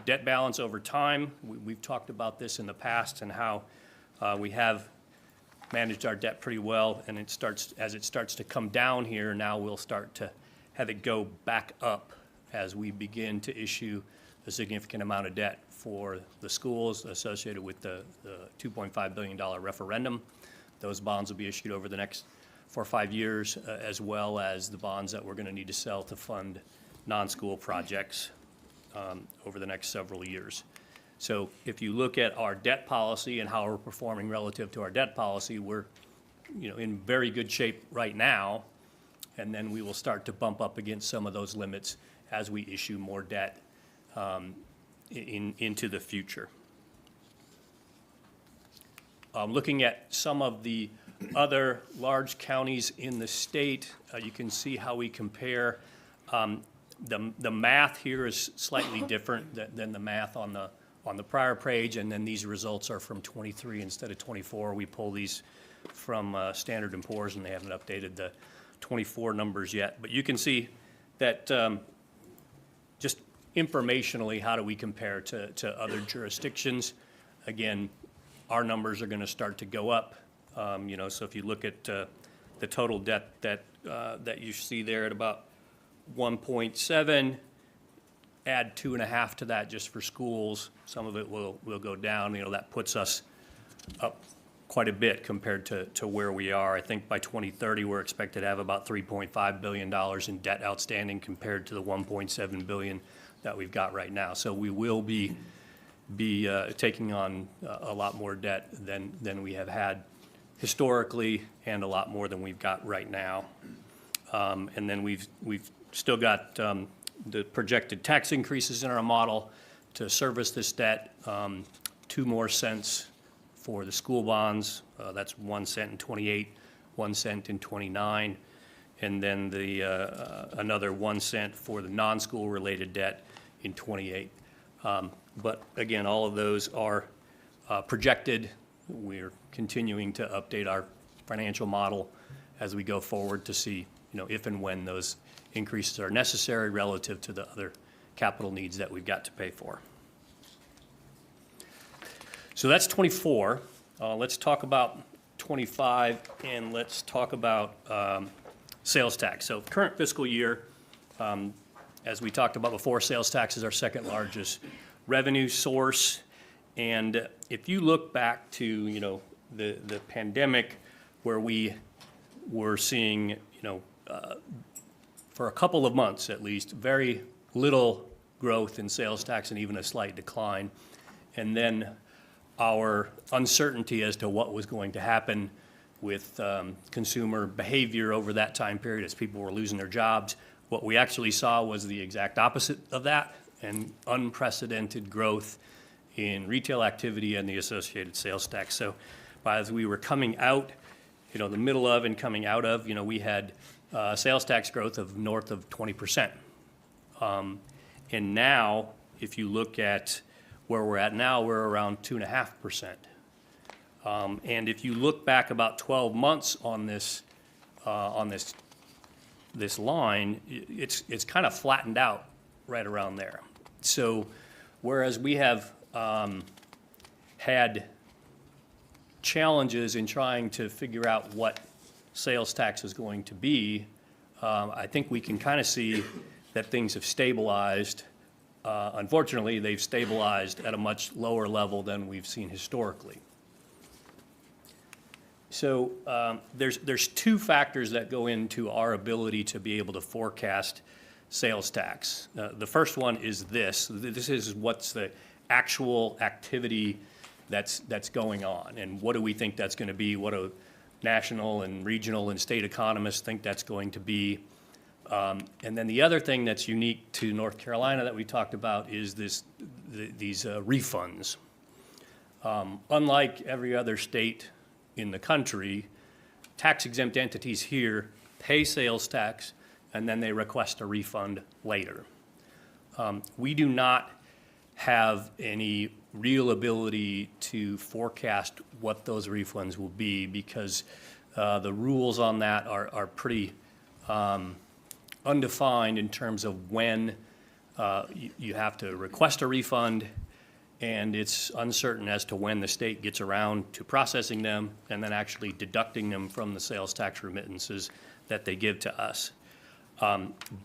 debt balance over time. We've talked about this in the past and how we have managed our debt pretty well, and as it starts to come down here, now we'll start to have it go back up as we begin to issue a significant amount of debt for the schools associated with the $2.5 billion referendum. Those bonds will be issued over the next 4 or 5 years, as well as the bonds that we're going to need to sell to fund non-school projects over the next several years. So if you look at our debt policy and how we're performing relative to our debt policy, we're in very good shape right now, and then we will start to bump up against some of those limits as we issue more debt into the future. Looking at some of the other large counties in the state, you can see how we compare. The math here is slightly different than the math on the prior page, and then these results are from 23 instead of 24. We pull these from Standard & Poor's, and they haven't updated the 24 numbers yet. But you can see that just informationally, how do we compare to other jurisdictions? Again, our numbers are going to start to go up. So if you look at the total debt that you see there at about 1.7, add 2.5 to that just for schools. Some of it will go down. That puts us up quite a bit compared to where we are. I think by 2030, we're expected to have about $3.5 billion in debt outstanding compared to the $1.7 billion that we've got right now. So we will be taking on a lot more debt than we have had historically, and a lot more than we've got right now. And then we've still got the projected tax increases in our model to service this debt. 2 more cents for the school bonds. That's 1 cent in 28, 1 cent in 29, and then another 1 cent for the non-school related debt in 28. But again, all of those are projected. We're continuing to update our financial model as we go forward to see, if and when those increases are necessary relative to the other capital needs that we've got to pay for. So that's 24. Let's talk about 25, and let's talk about sales tax. So current fiscal year, as we talked about before, sales tax is our second largest revenue source. And if you look back to, the pandemic, where we were seeing, for a couple of months at least, very little growth in sales tax and even a slight decline. And then our uncertainty as to what was going to happen with consumer behavior over that time period as people were losing their jobs. What we actually saw was the exact opposite of that, and unprecedented growth in retail activity and the associated sales tax. So as we were coming out, the middle of and coming out of, we had sales tax growth of north of 20%. And now, if you look at Where we're at now, we're around 2.5%. And if you look back about 12 months on this line, it's kind of flattened out right around there. So whereas we have had challenges in trying to figure out what sales tax is going to be, I think we can kind of see that things have stabilized. Unfortunately, they've stabilized at a much lower level than we've seen historically. So there's two factors that go into our ability to be able to forecast sales tax. The first one is this. This is what's the actual activity that's going on, and what do we think that's going to be? What do national and regional and state economists think that's going to be? And then the other thing that's unique to North Carolina that we talked about is these refunds. Unlike every other state in the country, tax-exempt entities here pay sales tax and then they request a refund later. We do not have any real ability to forecast what those refunds will be because the rules on that are pretty undefined in terms of when you have to request a refund, and it's uncertain as to when the state gets around to processing them and then actually deducting them from the sales tax remittances that they give to us.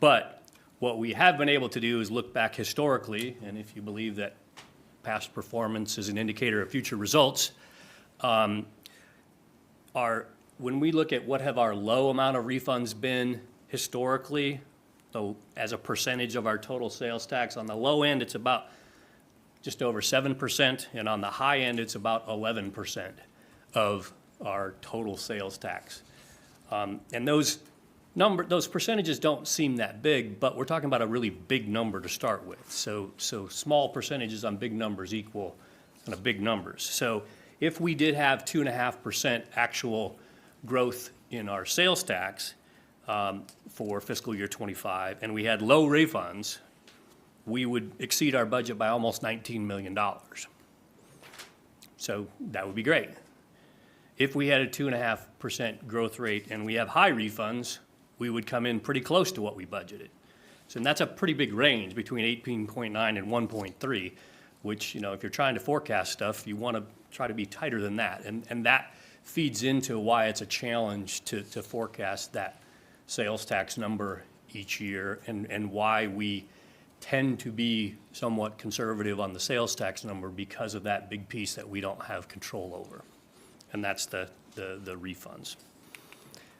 But what we have been able to do is look back historically, and if you believe that past performance is an indicator of future results, when we look at what have our low amount of refunds been historically, so as a percentage of our total sales tax, on the low end, it's about just over 7%, and on the high end, it's about 11% of our total sales tax. And those percentages don't seem that big, but we're talking about a really big number to start with. So small percentages on big numbers equal kind of big numbers. So if we did have 2.5% actual growth in our sales tax for fiscal year 25, and we had low refunds, we would exceed our budget by almost $19 million. So that would be great. If we had a 2.5% growth rate and we have high refunds, we would come in pretty close to what we budgeted. So and that's a pretty big range between 18.9 and 1.3, which, you know, if you're trying to forecast stuff, you want to try to be tighter than that. And that feeds into why it's a challenge to forecast that sales tax number each year, and why we tend to be somewhat conservative on the sales tax number because of that big piece that we don't have control over, and that's the refunds.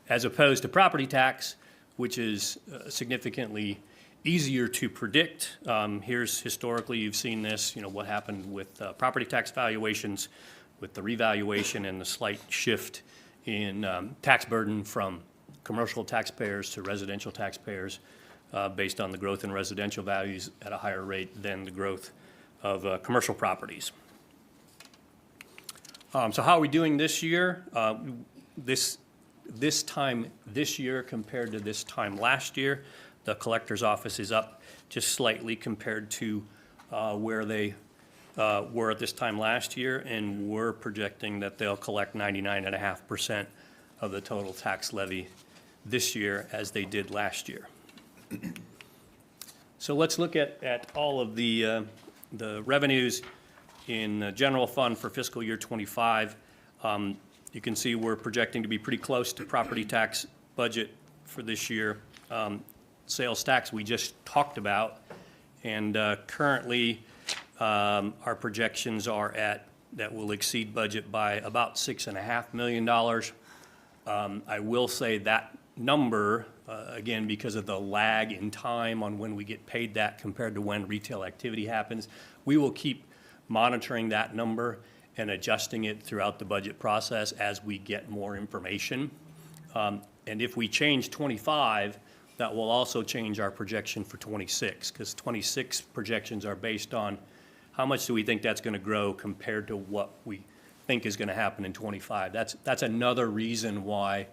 As opposed to property tax, which is significantly easier to predict. Here's historically, you've seen this, you know, what happened with property tax valuations, with the revaluation and the slight shift in tax burden from commercial taxpayers to residential taxpayers based on the growth in residential values at a higher rate than the growth of commercial properties. So how are we doing this year? This time this year compared to this time last year, the collector's office is up just slightly compared to where they were at this time last year, and we're projecting that they'll collect 99.5% of the total tax levy this year as they did last year. So let's look at all of the revenues in the general fund for fiscal year 25. You can see we're projecting to be pretty close to property tax budget for this year. Sales tax we just talked about, and currently our projections are at that will exceed budget by about $6.5 million. I will say that number, again, because of the lag in time on when we get paid that compared to when retail activity happens, we will keep monitoring that number and adjusting it throughout the budget process as we get more information. And if we change 25, that will also change our projection for 26, because 26 projections are based on how much do we think that's going to grow compared to what we think is going to happen in 25. That's another reason why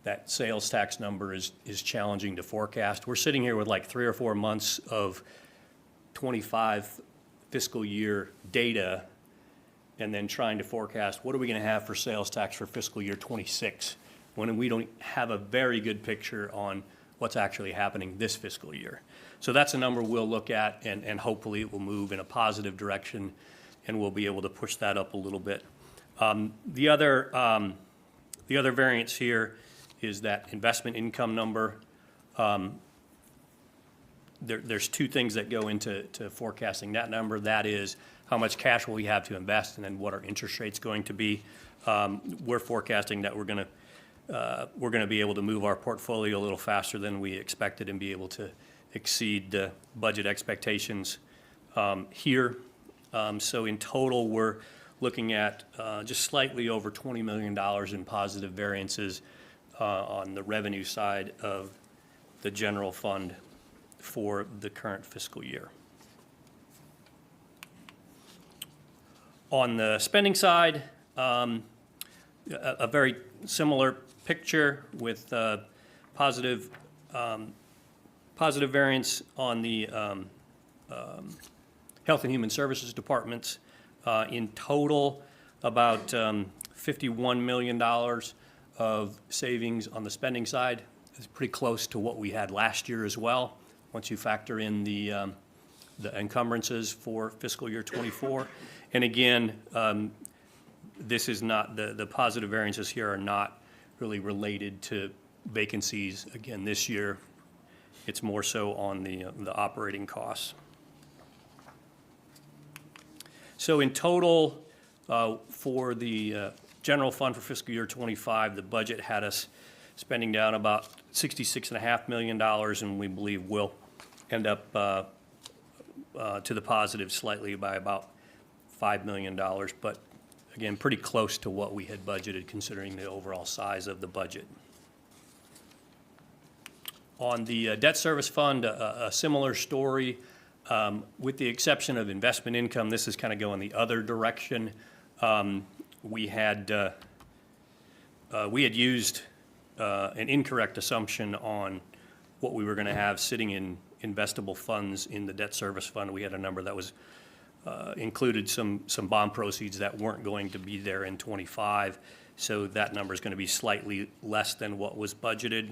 that sales tax number is challenging to forecast. We're sitting here with like 3 or 4 months of 25 fiscal year data and then trying to forecast what are we going to have for sales tax for fiscal year '26 when we don't have a very good picture on what's actually happening this fiscal year. So that's a number we'll look at, and hopefully it will move in a positive direction, and we'll be able to push that up a little bit. The other variance here is that investment income number. There's two things that go into forecasting that number. That is how much cash will we have to invest, and then what are interest rates going to be. We're forecasting that we're going to be able to move our portfolio a little faster than we expected and be able to exceed budget expectations here. So in total, we're looking at just slightly over $20 million in positive variances on the revenue side of the general fund for the current fiscal year. On the spending side, a very similar picture with positive variance on the Health and Human Services departments. In total, about $51 million of savings on the spending side. It's pretty close to what we had last year as well, once you factor in the encumbrances for fiscal year '24. And again, this is not, the positive variances here are not really related to vacancies. Again, this year, it's more so on the operating costs. So in total, for the general fund for fiscal year '25, the budget had us spending down about $66.5 million, and we believe we'll end up to the positive slightly by about $5 million. But again, pretty close to what we had budgeted considering the overall size of the budget. On the debt service fund, a similar story. With the exception of investment income, this is kind of going the other direction. We had used an incorrect assumption on what we were going to have sitting in investable funds in the debt service fund. We had a number that was included some bond proceeds that weren't going to be there in '25, so that number is going to be slightly less than what was budgeted,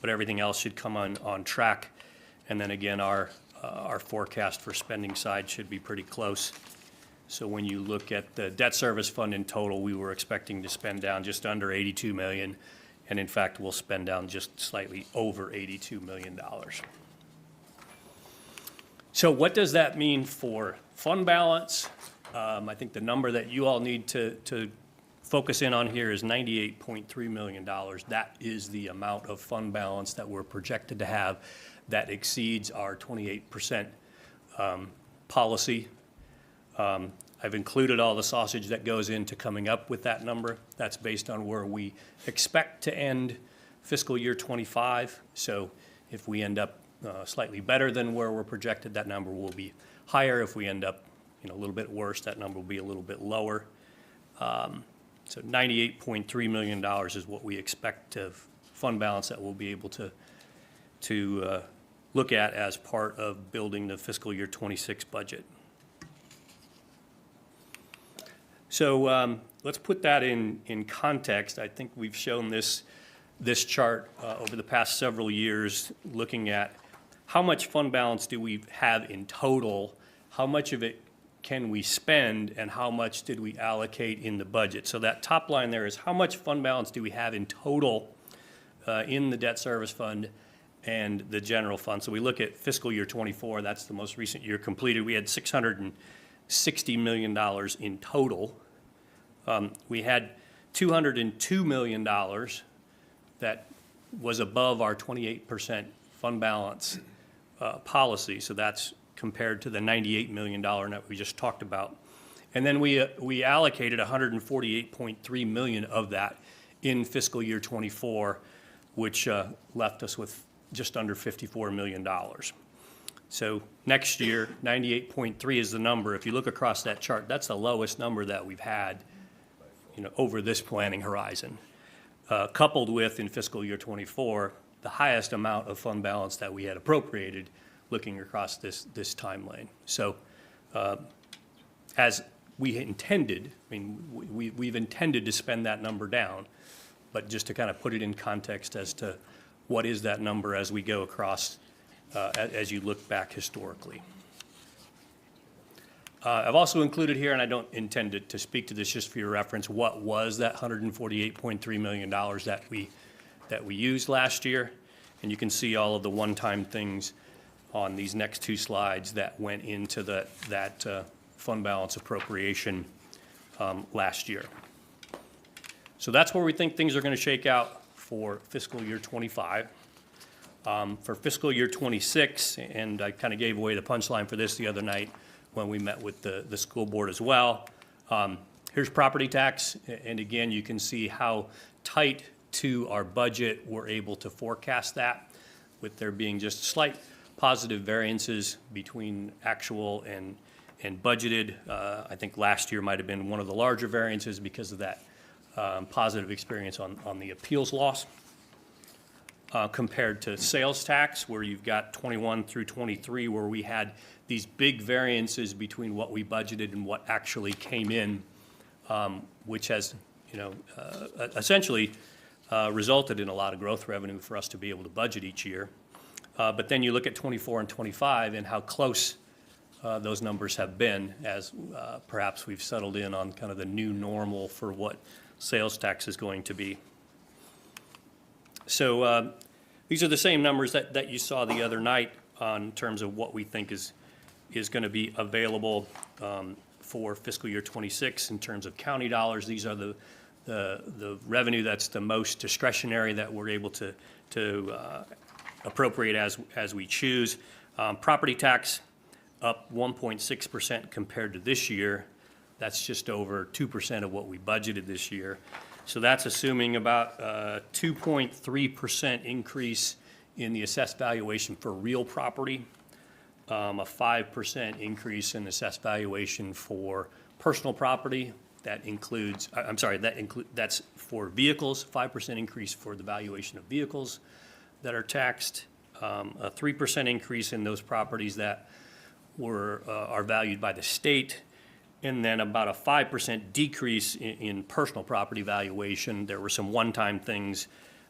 but everything else should come on track. And then again, our forecast for spending side should be pretty close. So when you look at the debt service fund in total, we were expecting to spend down just under $82 million, and in fact, we'll spend down just slightly over $82 million. So what does that mean for fund balance? I think the number that you all need to focus in on here is $98.3 million. That is the amount of fund balance that we're projected to have that exceeds our 28% policy. I've included all the sausage that goes into coming up with that number. That's based on where we expect to end fiscal year '25. So if we end up slightly better than where we're projected, that number will be higher. If we end up a little bit worse, that number will be a little bit lower. So $98.3 million is what we expect to fund balance that we'll be able to look at as part of building the fiscal year '26 budget. So let's put that in context. I think we've shown this chart over the past several years, looking at how much fund balance do we have in total, how much of it can we spend, and how much did we allocate in the budget. So that top line there is how much fund balance do we have in total in the debt service fund and the general fund. So we look at fiscal year '24, that's the most recent year completed. We had $660 million in total. We had $202 million that was above our 28% fund balance policy. So that's compared to the $98 million that we just talked about. And then we allocated $148.3 million of that in fiscal year '24, which left us with just under $54 million. So next year, 98.3 is the number. If you look across that chart, that's the lowest number that we've had, over this planning horizon. Coupled with, in fiscal year '24, the highest amount of fund balance that we had appropriated looking across this timeline. So as we intended. I mean, we've intended to spend that number down, but just to kind of put it in context as to what is that number as we go across, as you look back historically. I've also included here, and I don't intend to speak to this, just for your reference, what was that $148.3 million that we used last year. And you can see all of the one-time things on these next two slides that went into that fund balance appropriation last year. So that's where we think things are going to shake out for fiscal year -- for fiscal year '26, and I kind of gave away the punchline for this the other night when we met with the school board as well. Here's property tax, and again, you can see how tight to our budget we're able to forecast that, with there being just slight positive variances between actual and budgeted. I think last year might have been one of the larger variances because of that positive experience on the appeals loss. Compared to sales tax, where you've got 21 through 23, where we had these big variances between what we budgeted and what actually came in, which has, essentially resulted in a lot of growth revenue for us to be able to budget each year. But then you look at 24 and 25 and how close those numbers have been, as perhaps we've settled in on kind of the new normal for what sales tax is going to be. So these are the same numbers that you saw the other night in terms of what we think is going to be available for fiscal year '26 in terms of county dollars. These are the revenue that's the most discretionary that we're able to appropriate as we choose. Property tax up 1.6% compared to this year. That's just over 2% of what we budgeted this year. So that's assuming about a 2.3% increase in the assessed valuation for real property, a 5% increase in assessed valuation for personal property. That includes, that's for vehicles, 5% increase for the valuation of vehicles that are taxed, a 3% increase in those properties that are valued by the state, and then about a 5% decrease in personal property valuation. There were some one-time things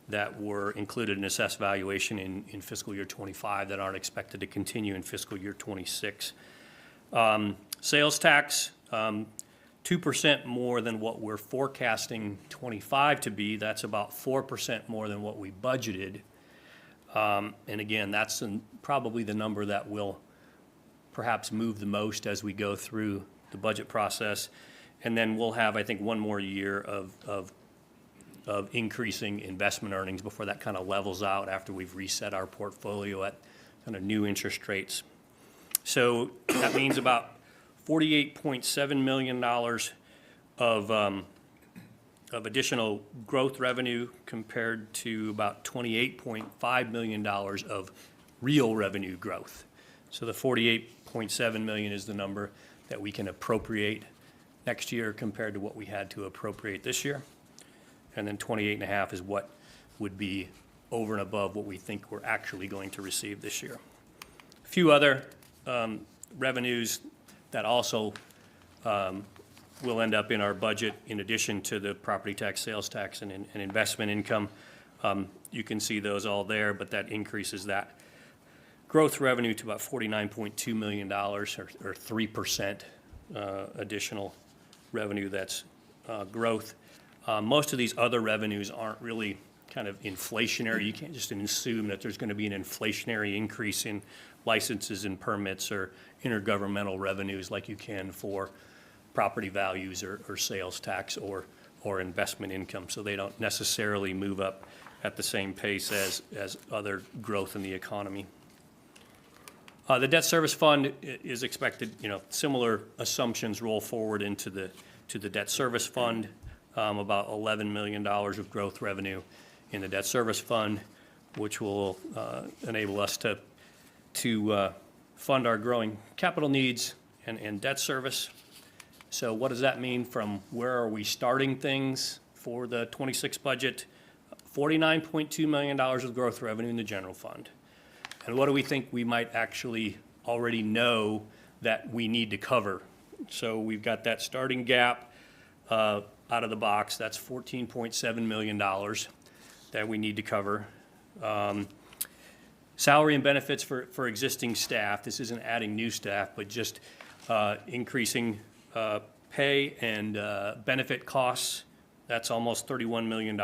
that were included in assessed valuation in fiscal year '25 that aren't expected to continue in fiscal year '26. Sales tax, 2% more than what we're forecasting '25 to be. That's about 4% more than what we budgeted. And again, that's probably the number that will perhaps move the most as we go through the budget process. And then we'll have, I think, one more year of increasing investment earnings before that kind of levels out after we've reset our portfolio at kind of new interest rates. So that means about $48.7 million of additional growth revenue compared to about $28.5 million of real revenue growth. So the $48.7 million is the number that we can appropriate next year compared to what we had to appropriate this year. And then 28.5 is what would be over and above what we think we're actually going to receive this year. A few other revenues that also will end up in our budget in addition to the property tax, sales tax, and investment income. You can see those all there, but that increases that growth revenue to about $49.2 million, or 3% additional revenue that's growth. Most of these other revenues aren't really kind of inflationary. You can't just assume that there's going to be an inflationary increase in licenses and permits or intergovernmental revenues like you can for property values or sales tax or investment income. So they don't necessarily move up at the same pace as other growth in the economy. The debt service fund is expected, similar assumptions roll forward to the debt service fund. About $11 million of growth revenue in the debt service fund, which will enable us to fund our growing capital needs and debt service. So what does that mean from where are we starting things for the '26 budget? $49.2 million of growth revenue in the general fund. And what do we think we might actually already know that we need to cover. So we've got that starting gap out of the box. That's $14.7 million that we need to cover. Salary and benefits for existing staff. This isn't adding new staff, but just increasing pay and benefit costs. That's almost $31 million.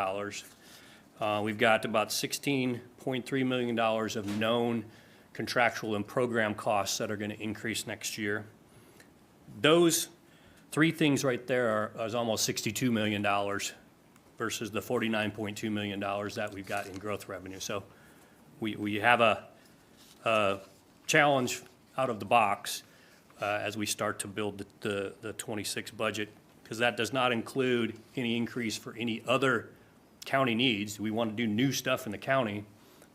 We've got about $16.3 million of known contractual and program costs that are going to increase next year. Those three things right there is almost $62 million versus the $49.2 million that we've got in growth revenue. So we have a challenge out of the box as we start to build the 26 budget, because that does not include any increase for any other county needs. We want to do new stuff in the county.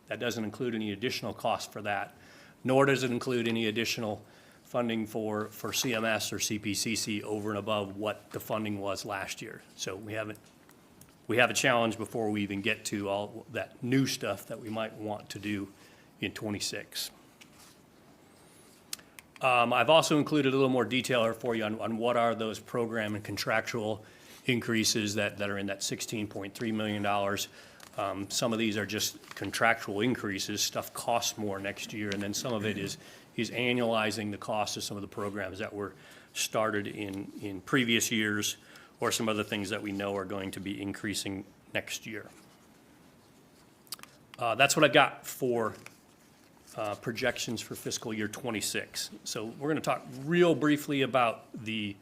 That doesn't include any additional cost for that, nor does it include any additional funding for CMS or CPCC over and above what the funding was last year. So we have a challenge before we even get to all that new stuff that we might want to do in 26. I've also included a little more detail here for you on what are those program and contractual increases that are in that $16.3 million. Some of these are just contractual increases. Stuff costs more next year, and then some of it is annualizing the cost of some of the programs that were started in previous years, or some other things that we know are going to be increasing next year. That's what I got for projections for fiscal year 26. So we're going to talk real briefly about the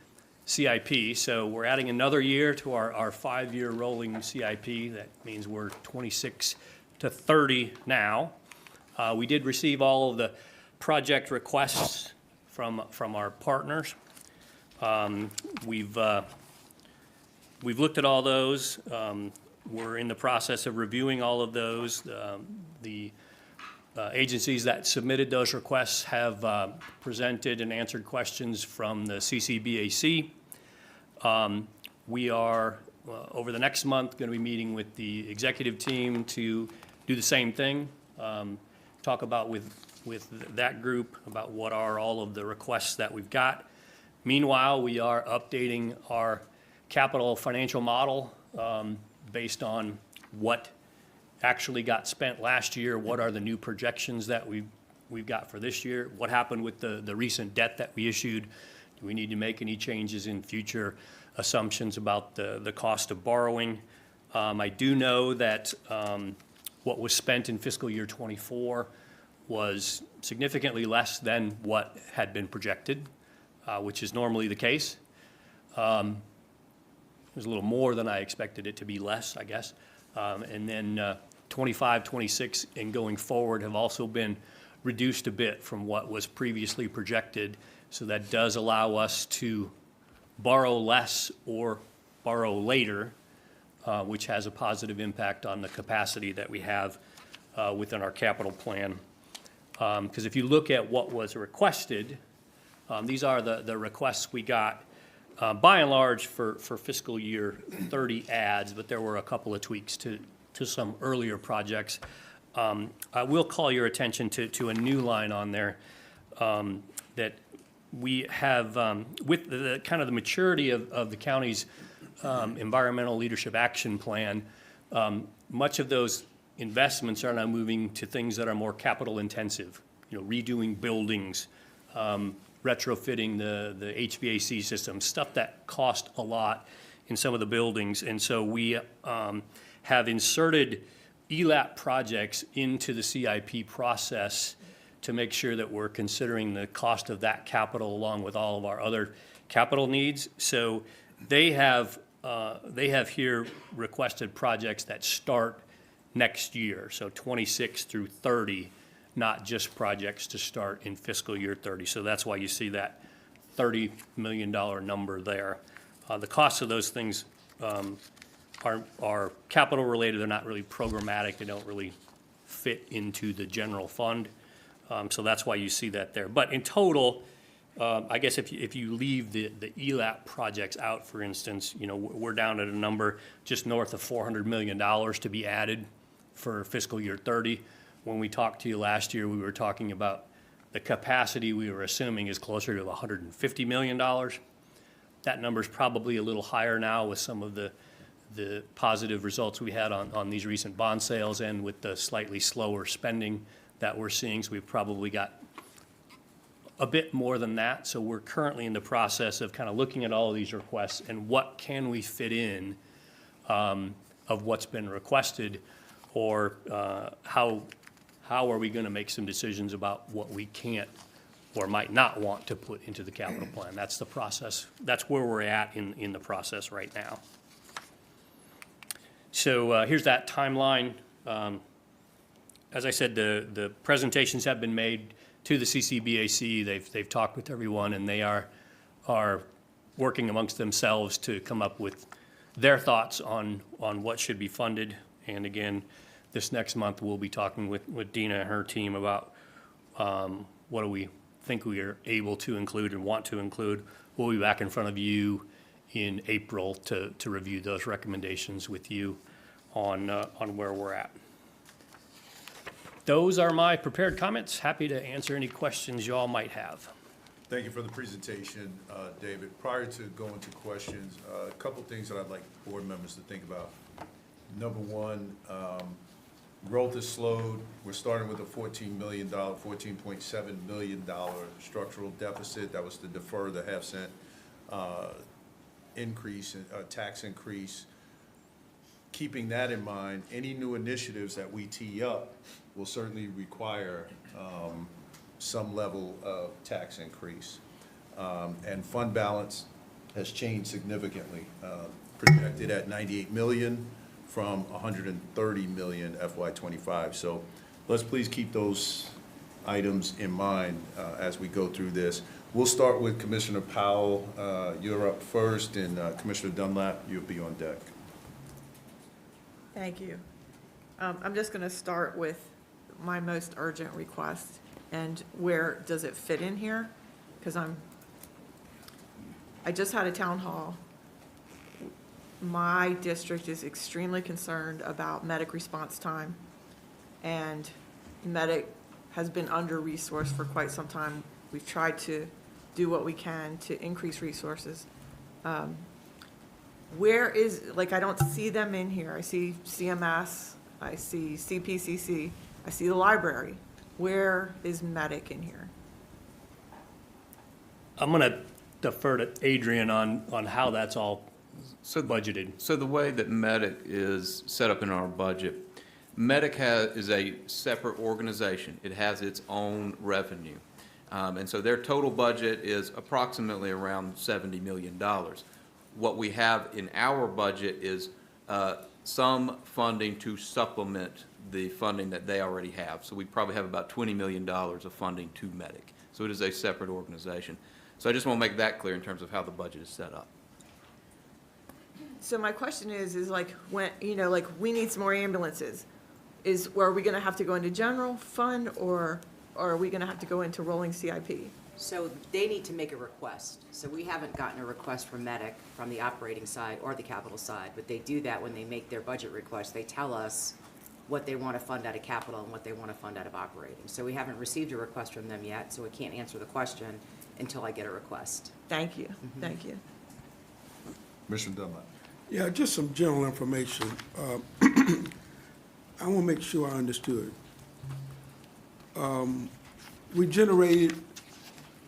CIP. So we're adding another year to our 5-year rolling CIP. That means we're 26 to 30 now. We did receive all of the project requests from our partners. We've looked at all those. We're in the process of reviewing all of those. The agencies that submitted those requests have presented and answered questions from the CCBAC. We are, over the next month, going to be meeting with the executive team to do the same thing, talk about with that group about what are all of the requests that we've got. Meanwhile, we are updating our capital financial model based on what actually got spent last year, what are the new projections that we've got for this year, what happened with the recent debt that we issued, do we need to make any changes in future assumptions about the cost of borrowing. I do know that what was spent in fiscal year 24 was significantly less than what had been projected, which is normally the case. It was a little more than I expected it to be less, I guess. And then 25, 26, and going forward have also been reduced a bit from what was previously projected. So that does allow us to borrow less or borrow later, which has a positive impact on the capacity that we have within our capital plan. Because if you look at what was requested, these are the requests we got by and large for fiscal year 30 adds, but there were a couple of tweaks to some earlier projects. I will call your attention to a new line on there that we have, with the kind of the maturity of the county's environmental leadership action plan, much of those investments are now moving to things that are more capital intensive, redoing buildings, retrofitting the HVAC system, stuff that cost a lot in some of the buildings. And so we have inserted ELAP projects into the CIP process to make sure that we're considering the cost of that capital along with all of our other capital needs. So they have here requested projects that start next year, so 26 through 30, not just projects to start in fiscal year 30. So that's why you see that $30 million number there. The costs of those things are capital related. They're not really programmatic. They don't really fit into the general fund. So that's why you see that there. But in total, I guess if you leave the ELAP projects out, for instance, we're down at a number just north of $400 million to be added for fiscal year 30. When we talked to you last year, we were talking about The capacity we were assuming is closer to $150 million. That number's probably a little higher now with some of the positive results we had on these recent bond sales and with the slightly slower spending that we're seeing. So we've probably got a bit more than that. So we're currently in the process of kind of looking at all of these requests and what can we fit in of what's been requested, or how are we going to make some decisions about what we can't or might not want to put into the capital plan. That's the process. That's where we're at in the process right now. So here's that timeline. As I said, the presentations have been made to the CCBAC. They've talked with everyone, and they are working amongst themselves to come up with their thoughts on what should be funded. And again, this next month, we'll be talking with Dina and her team about what do we think we are able to include and want to include. We'll be back in front of you in April to review those recommendations with you on where we're at. Those are my prepared comments. Happy to answer any questions you all might have. Thank you for the presentation, David. Prior to going to questions, a couple things that I'd like board members to think about. Number one, growth has slowed. We're starting with a $14.7 million structural deficit. That was to defer the half-cent increase, tax increase. Keeping that in mind, any new initiatives that we tee up will certainly require some level of tax increase. And fund balance has changed significantly, projected at 98 million from 130 million FY25. So let's please keep those items in mind as we go through this. We'll start with Commissioner Powell. You're up first, and Commissioner Dunlap, you'll be on deck. Thank you. I'm just going to start with my most urgent request, and where does it fit in here? Because I just had a town hall. My district is extremely concerned about medic response time, and medic has been under-resourced for quite some time. We've tried to do what we can to increase resources. Where is, like, I don't see them in here. I see CMS, I see CPCC, I see the library. Where is medic in here? I'm going to defer to Adrian on how that's all budgeted. So the way that medic is set up in our budget, medic is a separate organization. It has its own revenue. And so their total budget is approximately around $70 million. What we have in our budget is some funding to supplement the funding that they already have. So we probably have about $20 million of funding to medic. So it is a separate organization. So I just want to make that clear in terms of how the budget is set up. So my question is like, when, like, we need some more ambulances. Are we gonna have to go into general fund, or are we gonna have to go into rolling CIP? So they need to make a request. So we haven't gotten a request from medic from the operating side or the capital side, but they do that when they make their budget request. They tell us what they want to fund out of capital and what they want to fund out of operating. So we haven't received a request from them yet, so we can't answer the question until I get a request. Thank you, thank you. Commissioner Dunlap. Yeah, just some general information. I want to make sure I understood. We generated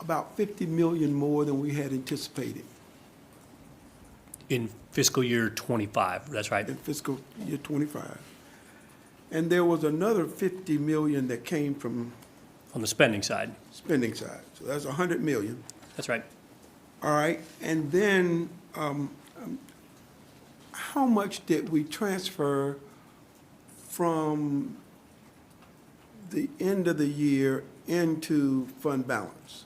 about 50 million more than we had anticipated. In fiscal year 25, that's right. In fiscal year 25. And there was another 50 million that came from on the spending side. Spending side. So that's 100 million. That's right. All right. And then how much did we transfer from the end of the year into fund balance?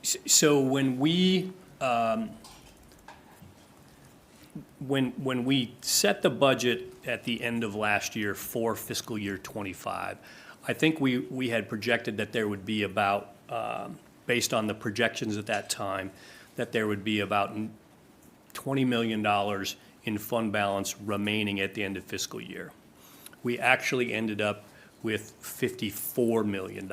So when we when we set the budget at the end of last year for fiscal year 25, I think we had projected that there would be about, based on the projections at that time, that there would be about $20 million in fund balance remaining at the end of fiscal year. We actually ended up with $54 million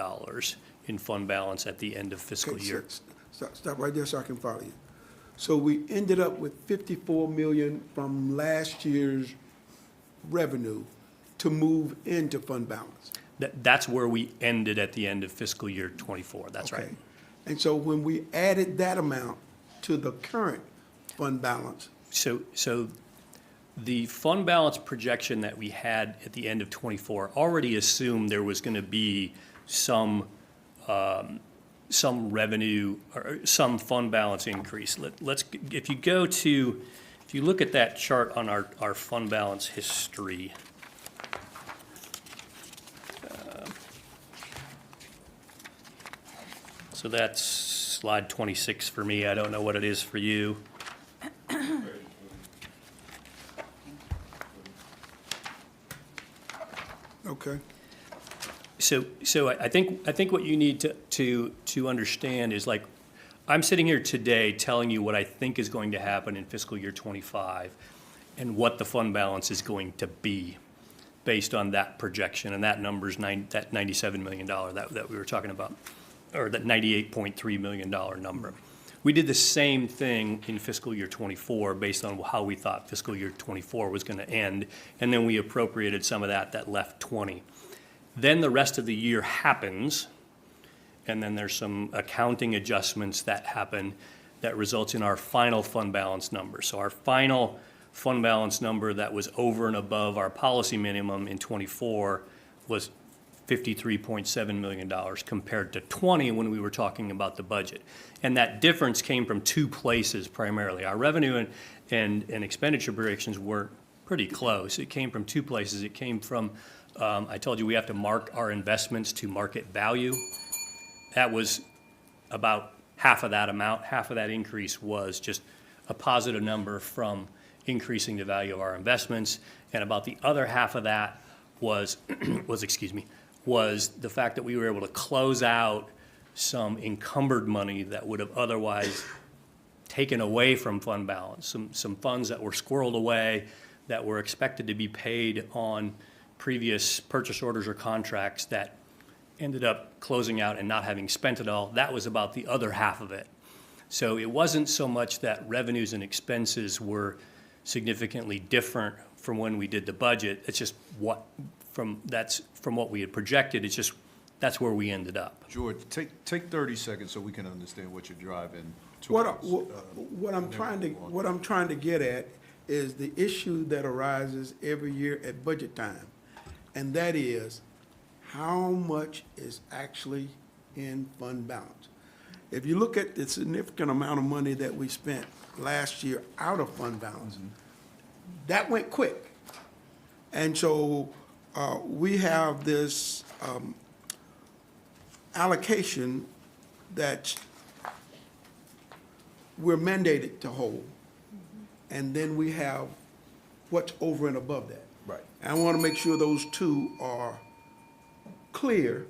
in fund balance at the end of fiscal Okay, year. Stop right there so I can follow you. So we ended up with 54 million from last year's revenue to move into fund balance. That's where we ended at the end of fiscal year '24, that's right. Okay. And so when we added that amount to the current fund balance, So the fund balance projection that we had at the end of '24 already assumed there was going to be some revenue or some fund balance increase. If you look at that chart on our fund balance history. So that's slide 26 for me. I don't know what it is for you. okay? So I think what you need to understand is, like, I'm sitting here today telling you what I think is going to happen in fiscal year '25 and what the fund balance is going to be based on that projection, and that number's that $97 million that we were talking about, or that $98.3 million number. We did the same thing in fiscal year '24 based on how we thought fiscal year '24 was going to end, and then we appropriated some of that left 20. Then the rest of the year happens, and then there's some accounting adjustments that happen that results in our final fund balance number. So our final fund balance number that was over and above our policy minimum in '24 was $53.7 million compared to 20 when we were talking about the budget. And that difference came from two places primarily. Our revenue and expenditure projections were pretty close. It came from two places. It came from, I told you we have to mark our investments to market value. That was about half of that amount. Half of that increase was just a positive number from increasing the value of our investments. And about the other half of that was the fact that we were able to close out some encumbered money that would have otherwise taken away from fund balance, some funds that were squirreled away that were expected to be paid on previous purchase orders or contracts that ended up closing out and not having spent it all. That was about the other half of it. So it wasn't so much that revenues and expenses were significantly different from when we did the budget. It's just that's from what we had projected. It's just that's where we ended up. George, take 30 seconds so we can understand what you're driving What towards. I'm trying to get at is the issue that arises every year at budget time, and that is how much is actually in fund balance. If you look at the significant amount of money that we spent last year out of fund balance, that went quick. And so we have this allocation that we're mandated to hold. And then we have what's over and above that. Right. And I want to make sure those two are clear,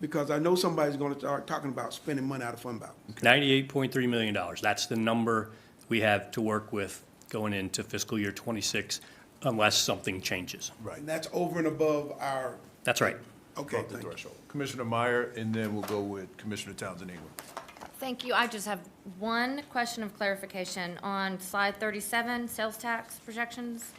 because I know somebody's going to start talking about spending money out of fund balance. $98.3 million. That's the number we have to work with going into fiscal year '26 unless something changes. Right. And that's over and above our, That's right. okay, Above the thank you. threshold. Commissioner Meyer, and then we'll go with Commissioner Townsend Ingram. Thank you. I just have one question of clarification on slide 37, sales tax projections.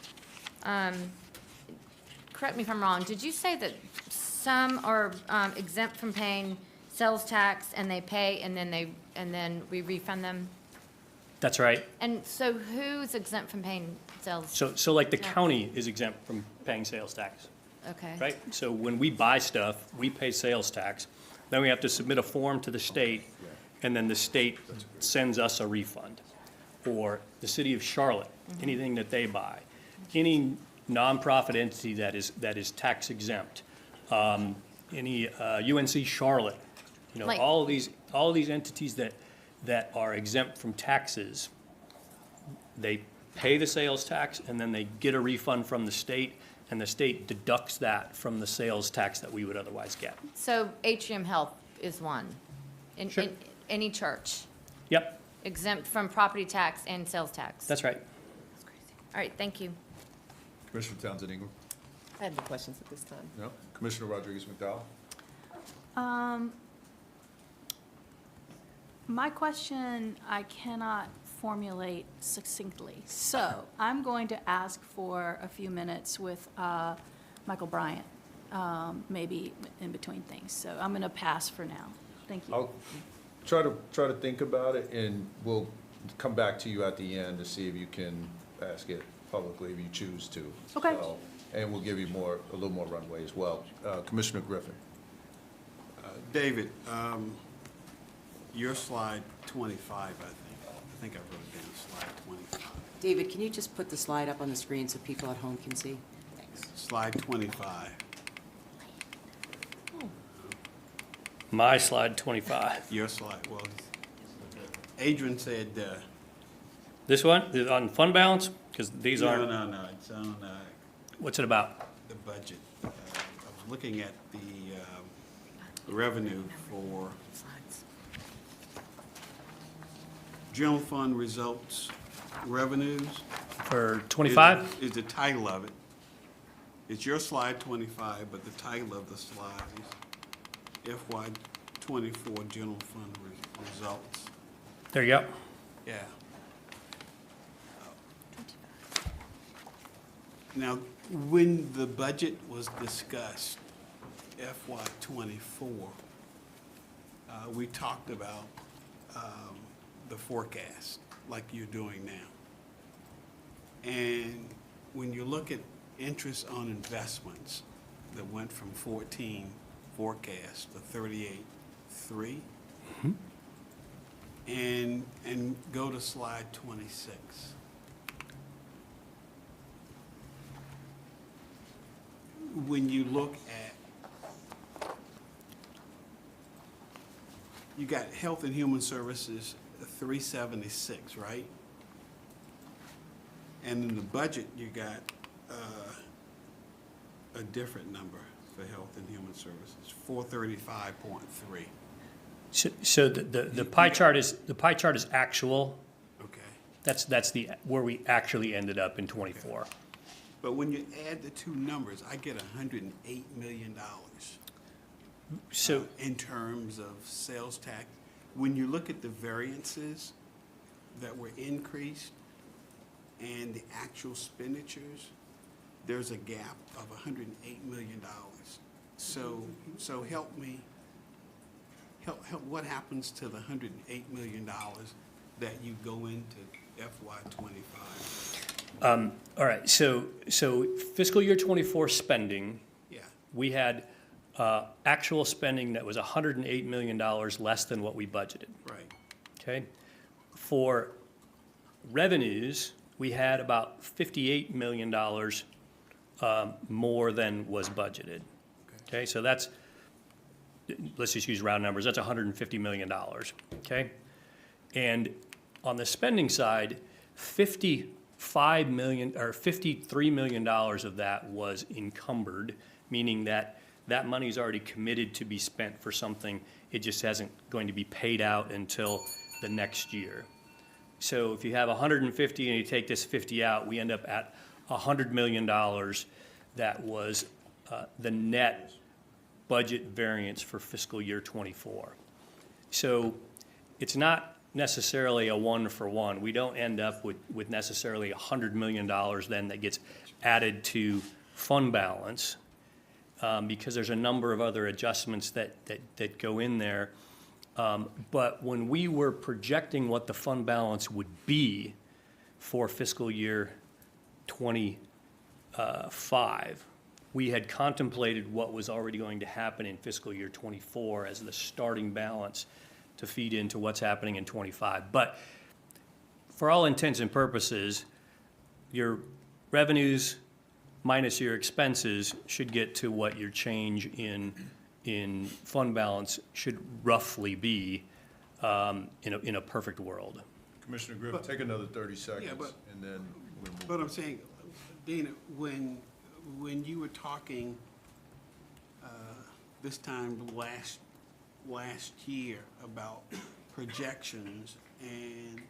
Correct me if I'm wrong. Did you say that some are exempt from paying sales tax and they pay and then we refund them? That's right. And so who's exempt from paying sales? So like the county is exempt from paying sales tax, Okay. right? So when we buy stuff, we pay sales tax. Then we have to submit a form to the state, and then the state sends us a refund. Or the city of Charlotte, anything that they buy. Any nonprofit entity that is tax exempt. Any UNC Charlotte, Like- all of these entities that are exempt from taxes, they pay the sales tax, and then they get a refund from the state, and the state deducts that from the sales tax that we would otherwise get. So Atrium Health is one. Sure. In any church, Yep, exempt from property tax and sales tax. that's right. All right, thank you. Commissioner Townsend Ingram? I have no questions at this time. No? Commissioner Rodriguez McDowell? My question I cannot formulate succinctly, so I'm going to ask for a few minutes with Michael Bryant, maybe in between things. So I'm going to pass for now. Thank you. I'll try to think about it, and we'll come back to you at the end to see if you can ask it publicly if you choose to. Okay. So, and we'll give you a little more runway as well. Commissioner Griffin. David, your slide 25, I think I wrote it down, slide 25. David, can you just put the slide up on the screen so people at home can see? Thanks. Slide 25. My slide 25. Your slide, well, Adrian said, This one, on fund balance? Because these no, aren't, no, it's on what's it about? the budget. I was looking at the revenue for general fund results, revenues. For 25? Is the title of it. It's your slide 25, but the title of the slide is FY '24 general fund results. There you go. Yeah. Now, when the budget was discussed, FY '24, we talked about the forecast, like you're doing now. And when you look at interest on investments that went from 14 forecast to 38.3, and go to slide 26. When you look at, you got Health and Human Services, 376, right? And in the budget, you got a different number for Health and Human Services, 435.3. So the pie chart is actual. Okay. That's where we actually ended up in '24. But when you add the two numbers, I get $108 million. So in terms of sales tax, when you look at the variances that were increased and the actual expenditures, there's a gap of $108 million. So help me, help, what happens to the $108 million that you go into FY '25? All right, so fiscal year '24 spending, Yeah, we had actual spending that was $108 million less than what we budgeted, right. okay? For revenues, we had about $58 million more than was budgeted, okay? So that's, let's just use round numbers, that's $150 million, okay? And on the spending side, $53 million of that was encumbered, meaning that that money is already committed to be spent for something. It just isn't going to be paid out until the next year. So if you have 150 and you take this 50 out, we end up at $100 million. That was the net budget variance for fiscal year '24. So it's not necessarily a one-for-one. We don't end up with necessarily $100 million then that gets added to fund balance, because there's a number of other adjustments that go in there. But when we were projecting what the fund balance would be for fiscal year '25, we had contemplated what was already going to happen in fiscal year '24 as the starting balance to feed into what's happening in '25. But for all intents and purposes, your revenues minus your expenses should get to what your change in fund balance should roughly be in a perfect world. Commissioner Griffin, take another 30 seconds, but- and then we'll move. But I'm saying, Dana, when you were talking this time last year about projections, and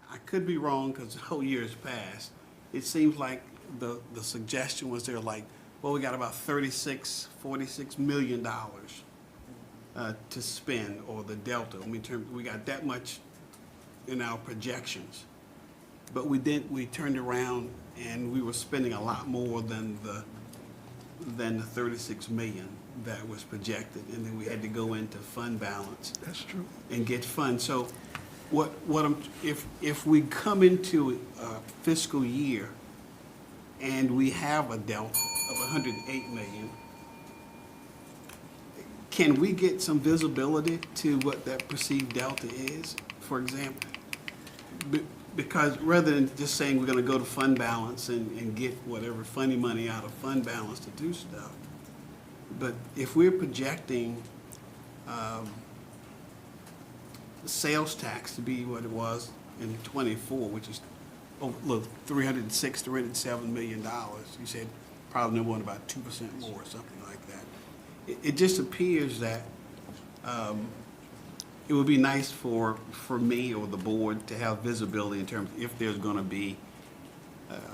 I could be wrong because the whole year has passed, it seems like the suggestion was there like, well, we got about $46 million to spend, or the delta. I mean, we got that much in our projections. But we turned around and we were spending a lot more than the 36 million that was projected, and then we had to go into fund balance. That's true. And get funds. So if we come into a fiscal year and we have a delta of 108 million, can we get some visibility to what that perceived delta is, for example? Because rather than just saying we're gonna go to fund balance and get whatever funny money out of fund balance to do stuff, but if we're projecting sales tax to be what it was in '24, which is $306, $307 million, you said probably no more than about 2% more or something like that. It just appears that it would be nice for me or the board to have visibility in terms of if there's going to be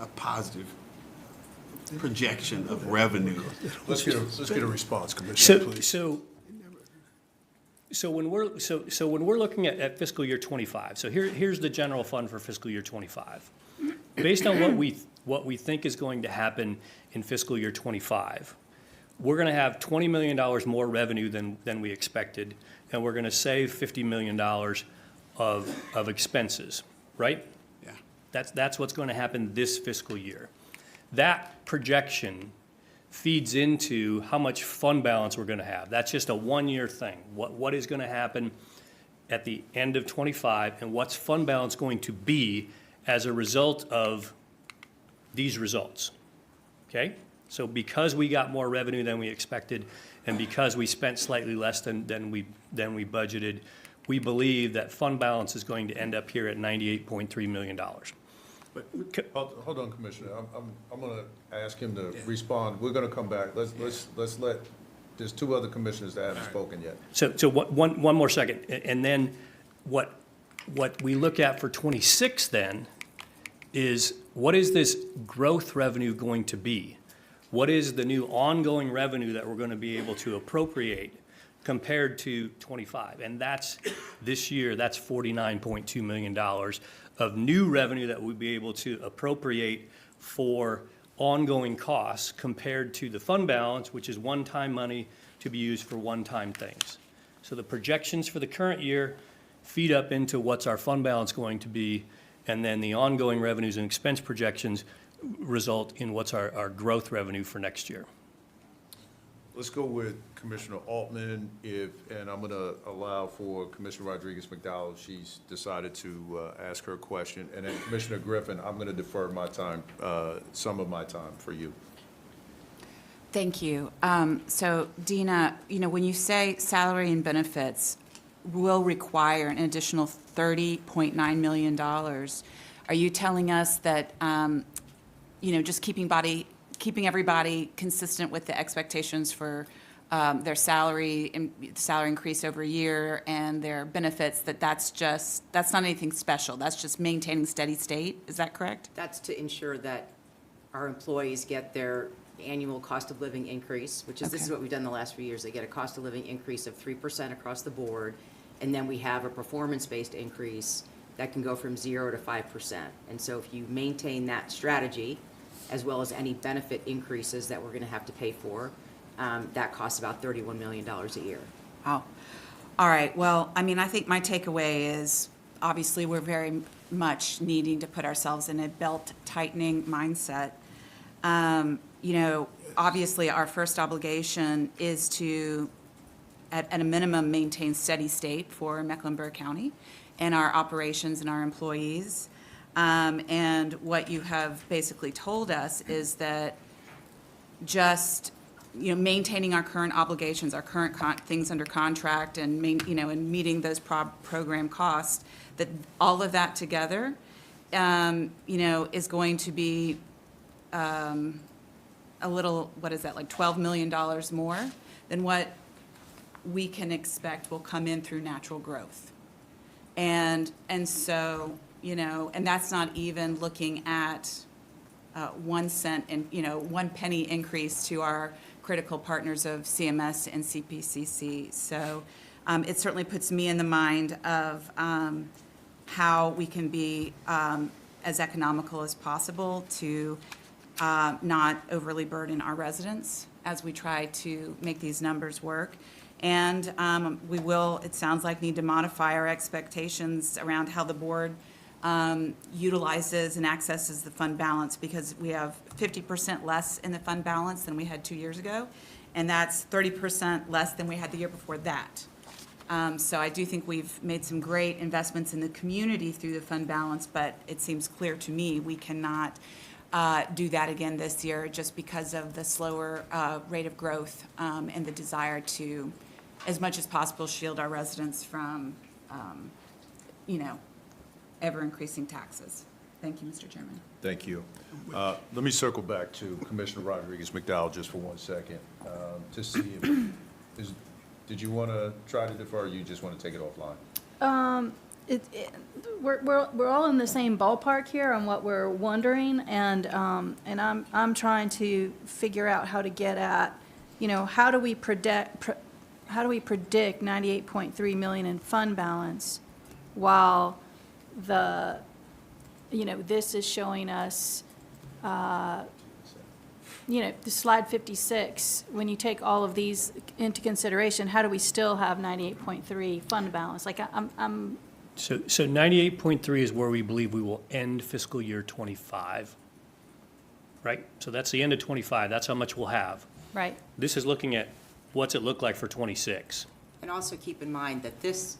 a positive projection of revenue. Let's get a response, Commissioner, please. So when we're looking at fiscal year '25, so here's the general fund for fiscal year '25. Based on what we think is going to happen in fiscal year '25, we're going to have $20 million more revenue than we expected, and we're going to save $50 million of expenses, right? Yeah. That's what's going to happen this fiscal year. That projection feeds into how much fund balance we're going to have. That's just a one-year thing. What is going to happen at the end of '25, and what's fund balance going to be as a result of these results, okay? So because we got more revenue than we expected, and because we spent slightly less than we budgeted, we believe that fund balance is going to end up here at $98.3 million. But, hold on, Commissioner, I'm gonna ask him to respond. We're gonna come back. Let's let, there's two other commissioners that haven't spoken yet. So one more second, and then what we look at for '26 then is, what is this growth revenue going to be? What is the new ongoing revenue that we're going to be able to appropriate compared to '25? And that's, this year, that's $49.2 million of new revenue that we'll be able to appropriate for ongoing costs compared to the fund balance, which is one-time money to be used for one-time things. So the projections for the current year feed up into what's our fund balance going to be, and then the ongoing revenues and expense projections result in what's our growth revenue for next year. Let's go with Commissioner Altman, and I'm gonna allow for Commissioner Rodriguez-McDowell. She's decided to ask her question. And then Commissioner Griffin, I'm gonna defer my time, some of my time for you. Thank you. So Dina, when you say salary and benefits will require an additional $30.9 million, are you telling us that, just keeping everybody consistent with the expectations for their salary increase over a year and their benefits, that's not anything special? That's just maintaining steady state? Is that correct? That's to ensure that our employees get their annual cost of living increase, which is, this is what we've done the last few years. They get a cost of living increase of 3% across the board, and then we have a performance-based increase that can go from 0 to 5%. And so if you maintain that strategy, as well as any benefit increases that we're gonna have to pay for, that costs about $31 million a year. Oh, all right. Well, I think my takeaway is, obviously, we're very much needing to put ourselves in a belt-tightening mindset. Obviously, our first obligation is to, at a minimum, maintain steady state for Mecklenburg County and our operations and our employees. And what you have basically told us is that just, maintaining our current obligations, our current things under contract, and and meeting those program costs, that all of that together, is going to be a little, what is that, like $12 million more than what we can expect will come in through natural growth. And so, and that's not even looking at 1 cent and, 1 penny increase to our critical partners of CMS and CPCC. So it certainly puts me in the mind of how we can be as economical as possible to not overly burden our residents as we try to make these numbers work. And we will, it sounds like, need to modify our expectations around how the board utilizes and accesses the fund balance, because we have 50% less in the fund balance than we had 2 years ago, and that's 30% less than we had the year before that. So I do think we've made some great investments in the community through the fund balance, but it seems clear to me we cannot do that again this year just because of the slower rate of growth and the desire to, as much as possible, shield our residents from, ever-increasing taxes. Thank you, Mr. Chairman. Thank you. Let me circle back to Commissioner Rodriguez McDowell just for 1 second to see if, did you want to try to defer, or you just want to take it offline? We're all in the same ballpark here on what we're wondering, and I'm trying to figure out how to get at, how do we predict 98.3 million in fund balance while this is showing us, the slide 56, when you take all of these into consideration, how do we still have 98.3 fund balance? Like, I'm So 98.3 is where we believe we will end fiscal year '25, right? So that's the end of '25, that's how much we'll have. right. This is looking at what's it look like for '26. And also keep in mind that this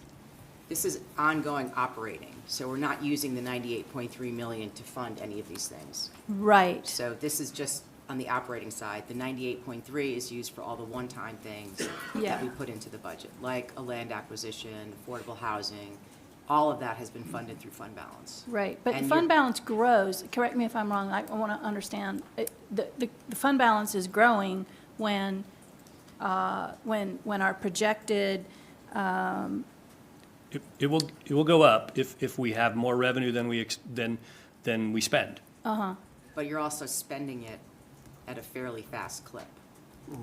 is ongoing operating, so we're not using the 98.3 million to fund any of these things. Right. So this is just on the operating side. The 98.3 is used for all the one-time things Yeah. that we put into the budget, like a land acquisition, affordable housing. All of that has been funded through fund balance. Right, but And fund you're- balance grows, correct me if I'm wrong, I want to understand, the fund balance is growing when our projected, It will go up if we have more revenue than we spend. But you're also spending it at a fairly fast clip.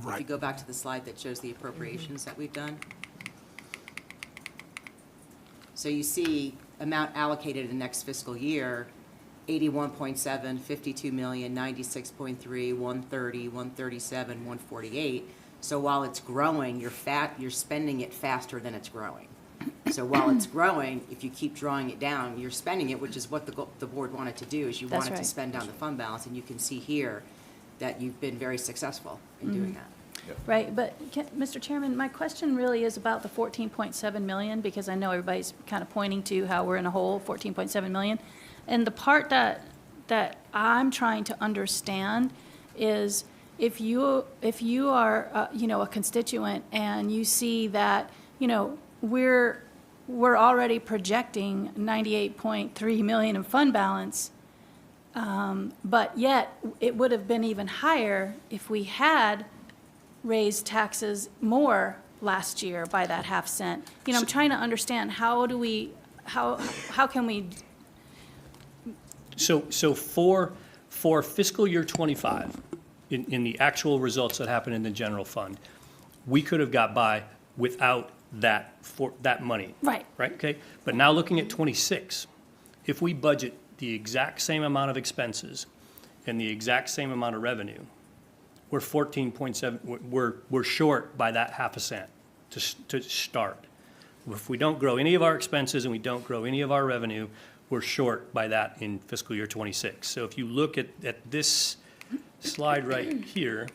If you go back to the slide that shows the appropriations that we've done. So you see amount allocated in the next fiscal year, 81.7, 52 million, 96.3, 130, 137, 148. So while it's growing, you're spending it faster than it's growing. So while it's growing, if you keep drawing it down, you're spending it, which is what the board wanted to do, is you That's wanted to right. spend down the fund balance, and you can see here that you've been very successful in doing that. right, but, Mr. Chairman, my question really is about the 14.7 million, because I know everybody's kind of pointing to how we're in a hole, 14.7 million. And the part that I'm trying to understand is if you are, a constituent and you see that, we're already projecting 98.3 million in fund balance, but yet it would have been even higher if we had raised taxes more last year by that half cent. I'm trying to understand, how can we, So for fiscal year '25, in the actual results that happened in the general fund, we could have got by without that money. Right. Right, okay? But now looking at '26, if we budget the exact same amount of expenses and the exact same amount of revenue, we're 14.7, we're short by that half a cent to start. If we don't grow any of our expenses and we don't grow any of our revenue, we're short by that in fiscal year '26. So if you look at this slide right here,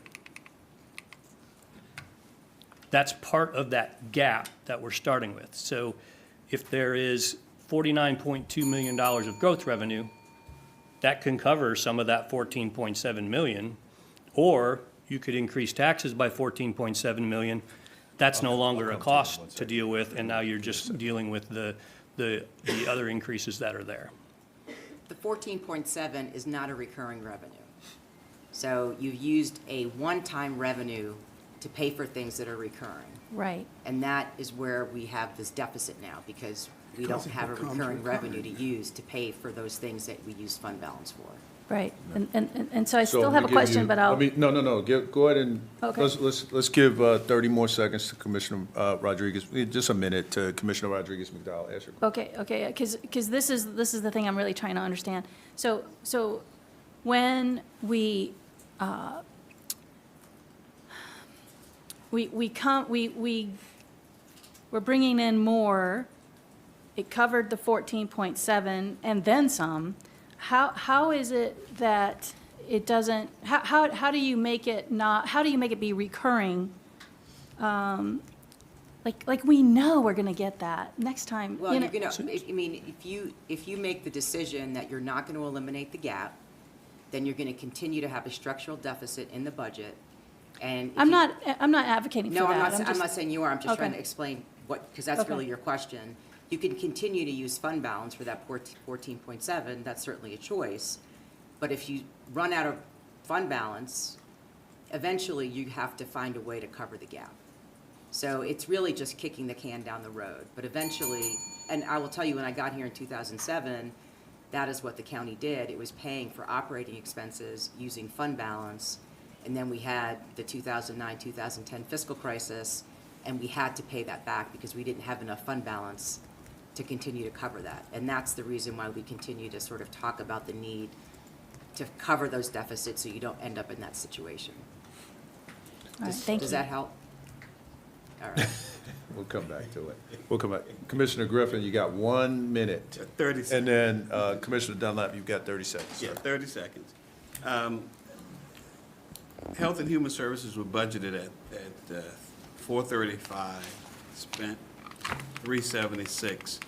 that's part of that gap that we're starting with. So if there is $49.2 million of growth revenue, that can cover some of that 14.7 million, or you could increase taxes by 14.7 million. That's no longer a cost to deal with, and now you're just dealing with the other increases that are there. The 14.7 is not a recurring revenue. So you've used a one-time revenue to pay for things that are recurring. right, And that is where we have this deficit now, because we don't have a recurring revenue to use to pay for those things that we use fund balance for. Right, and so I So still let have me a give question, you- but I'll, let me- No, go ahead and, Okay. let's give 30 more seconds to Commissioner Rodriguez, just a minute to Commissioner Rodriguez McDowell. Ask your question. okay, because this is the thing I'm really trying to understand. So when we're bringing in more, it covered the 14.7 and then some. How is it that it doesn't, how do you make it not, how do you make it be recurring? Like we know we're gonna get that next time. Well, you you're know- gonna, I mean, if you make the decision that you're not gonna eliminate the gap, then you're gonna continue to have a structural deficit in the budget, and. if I'm you- not advocating for No, that. I'm not saying you are, I'm just trying to Okay. explain what, because that's Okay. really your question. You can continue to use fund balance for that 14.7, that's certainly a choice. But if you run out of fund balance, eventually you have to find a way to cover the gap. So it's really just kicking the can down the road. But eventually, and I will tell you, when I got here in 2007, that is what the county did. It was paying for operating expenses using fund balance. And then we had the 2009, 2010 fiscal crisis, and we had to pay that back because we didn't have enough fund balance to continue to cover that. And that's the reason why we continue to sort of talk about the need to cover those deficits so you don't end up in that situation. All right, thank you. Does that help? All right. We'll come back to it. We'll come back. Commissioner Griffin, you got 1 minute. 30 seconds. And then Commissioner Dunlap, you've got 30 seconds. Yeah, sir. 30 seconds. Health and Human Services were budgeted at 435, spent 376,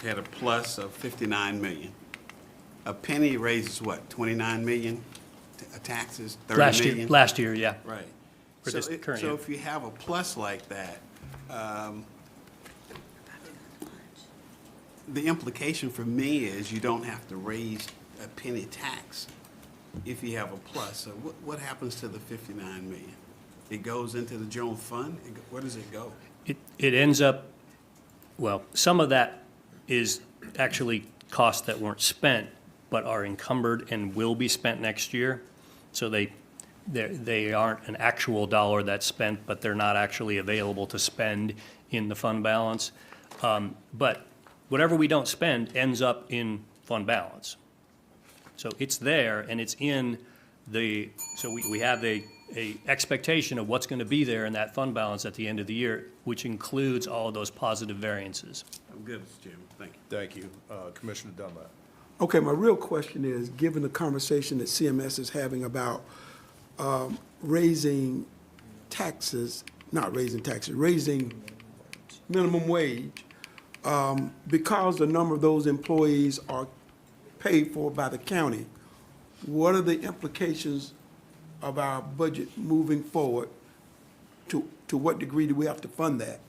had a plus of 59 million. A penny raises what, 29 million taxes, 30 million? Last year, yeah. Right. For So this current So year. if you have a plus like that, the implication for me is you don't have to raise a penny tax if you have a plus. So what happens to the 59 million? It goes into the general fund? Where does it go? It ends up, well, some of that is actually costs that weren't spent, but are encumbered and will be spent next year. So they aren't an actual dollar that's spent, but they're not actually available to spend in the fund balance. But whatever we don't spend ends up in fund balance. So it's there, and it's in the, so we have a expectation of what's going to be there in that fund balance at the end of the year, which includes all of those positive variances. I'm good, Mr. Chairman. Thank you. Thank you. Commissioner Dunlap. Okay, my real question is, given the conversation that CMS is having about raising taxes, not raising taxes, raising minimum wage, because the number of those employees are paid for by the county, what are the implications of our budget moving forward? To what degree do we have to fund that?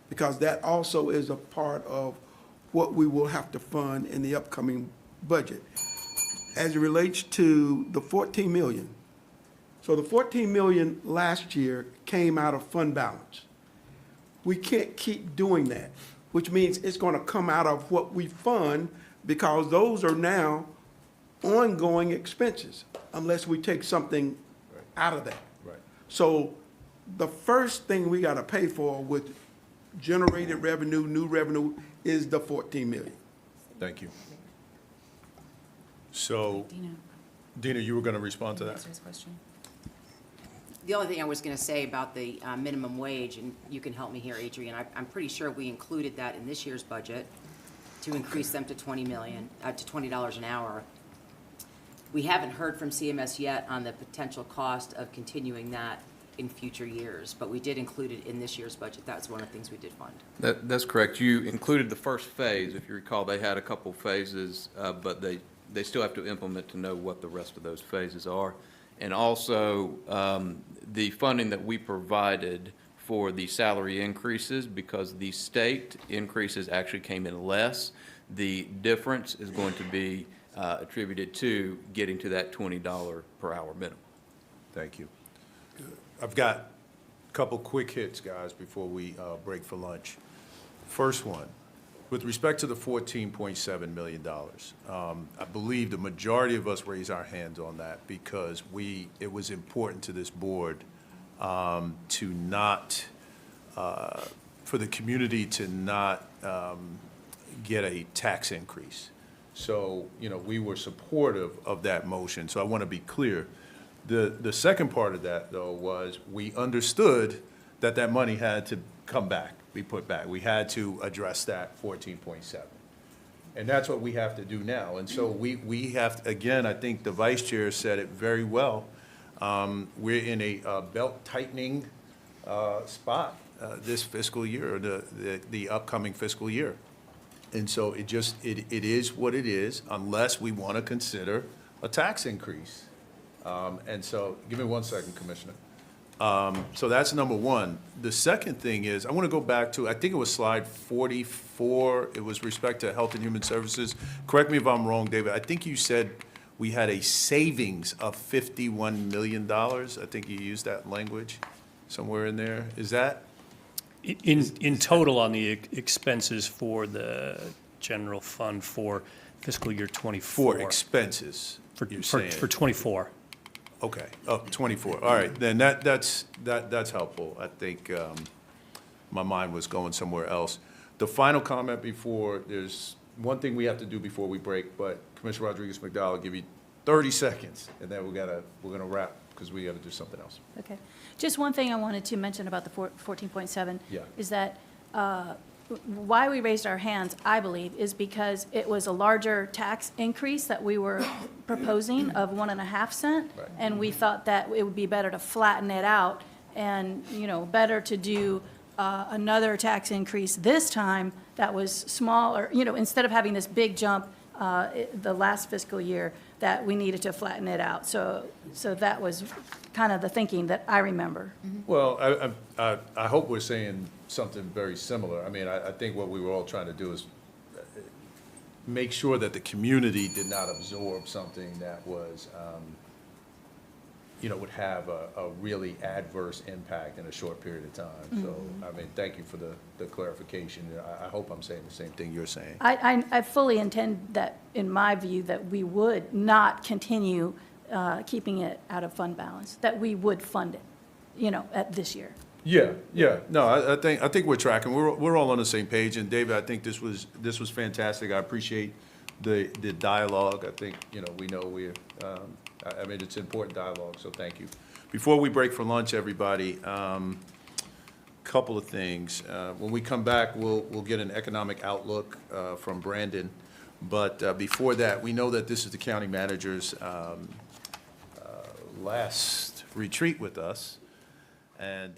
Because that also is a part of what we will have to fund in the upcoming budget. As it relates to the 14 million, so the 14 million last year came out of fund balance. We can't keep doing that, which means it's gonna come out of what we fund, because those are now ongoing expenses, unless we take something out of that. Right. So the first thing we gotta pay for with generated revenue, new revenue, is the 14 million. Thank you. So, Dina, you were going to respond to that? Answer his question. The only thing I was gonna say about the minimum wage, and you can help me here, Adrian, I'm pretty sure we included that in this year's budget to increase them to to $20 an hour. We haven't heard from CMS yet on the potential cost of continuing that in future years, but we did include it in this year's budget. That's one of the things we did fund. That's correct. You included the first phase. If you recall, they had a couple phases, but they still have to implement to know what the rest of those phases are. And also, the funding that we provided for the salary increases, because the state increases actually came in less, the difference is going to be attributed to getting to that $20 per hour minimum. Thank you. I've got a couple quick hits, guys, before we break for lunch. First one, With respect to the $14.7 million, I believe the majority of us raised our hands on that because it was important to this board to not, for the community to not get a tax increase. So, we were supportive of that motion, so I want to be clear. The second part of that, though, was we understood that that money had to come back, be put back. We had to address that 14.7. And that's what we have to do now. And so we have, again, I think the vice chair said it very well. We're in a belt tightening spot this fiscal year, the upcoming fiscal year. And so it is what it is unless we want to consider a tax increase. And so, give me 1 second, Commissioner. So that's number one. The second thing is, I want to go back to, I think it was slide 44. It was respect to Health and Human Services. Correct me if I'm wrong, David. I think you said we had a savings of $51 million. I think you used that language somewhere in there. Is that? In total on the expenses for the general fund for fiscal year '24. For expenses, you're saying? For '24. Okay, 24. All right, then that's helpful. I think my mind was going somewhere else. The final comment before, there's one thing we have to do before we break, but Commissioner Rodriguez-McDowell, I'll give you 30 seconds, and then we're gonna wrap, because we gotta do something else. Okay. Just one thing I wanted to mention about the 14.7 Yeah. is that why we raised our hands, I believe, is because it was a larger tax increase that we were proposing of 1.5 cents. Right. And we thought that it would be better to flatten it out and, better to do another tax increase this time that was smaller, instead of having this big jump the last fiscal year, that we needed to flatten it out. So that was kind of the thinking that I remember. Well, I hope we're saying something very similar. I mean, I think what we were all trying to do is make sure that the community did not absorb something that was, would have a really adverse impact in a short period of time. So, I mean, thank you for the clarification. I hope I'm saying the same thing you're saying. I fully intend that, in my view, that we would not continue keeping it out of fund balance, that we would fund it, at this year. Yeah. No, I think we're tracking. We're all on the same page. And David, I think this was fantastic. I appreciate the dialogue. I think, we know it's important dialogue, so thank you. Before we break for lunch, everybody, couple of things. When we come back, we'll get an economic outlook from Brandon. But before that, we know that this is the county manager's last retreat with us. And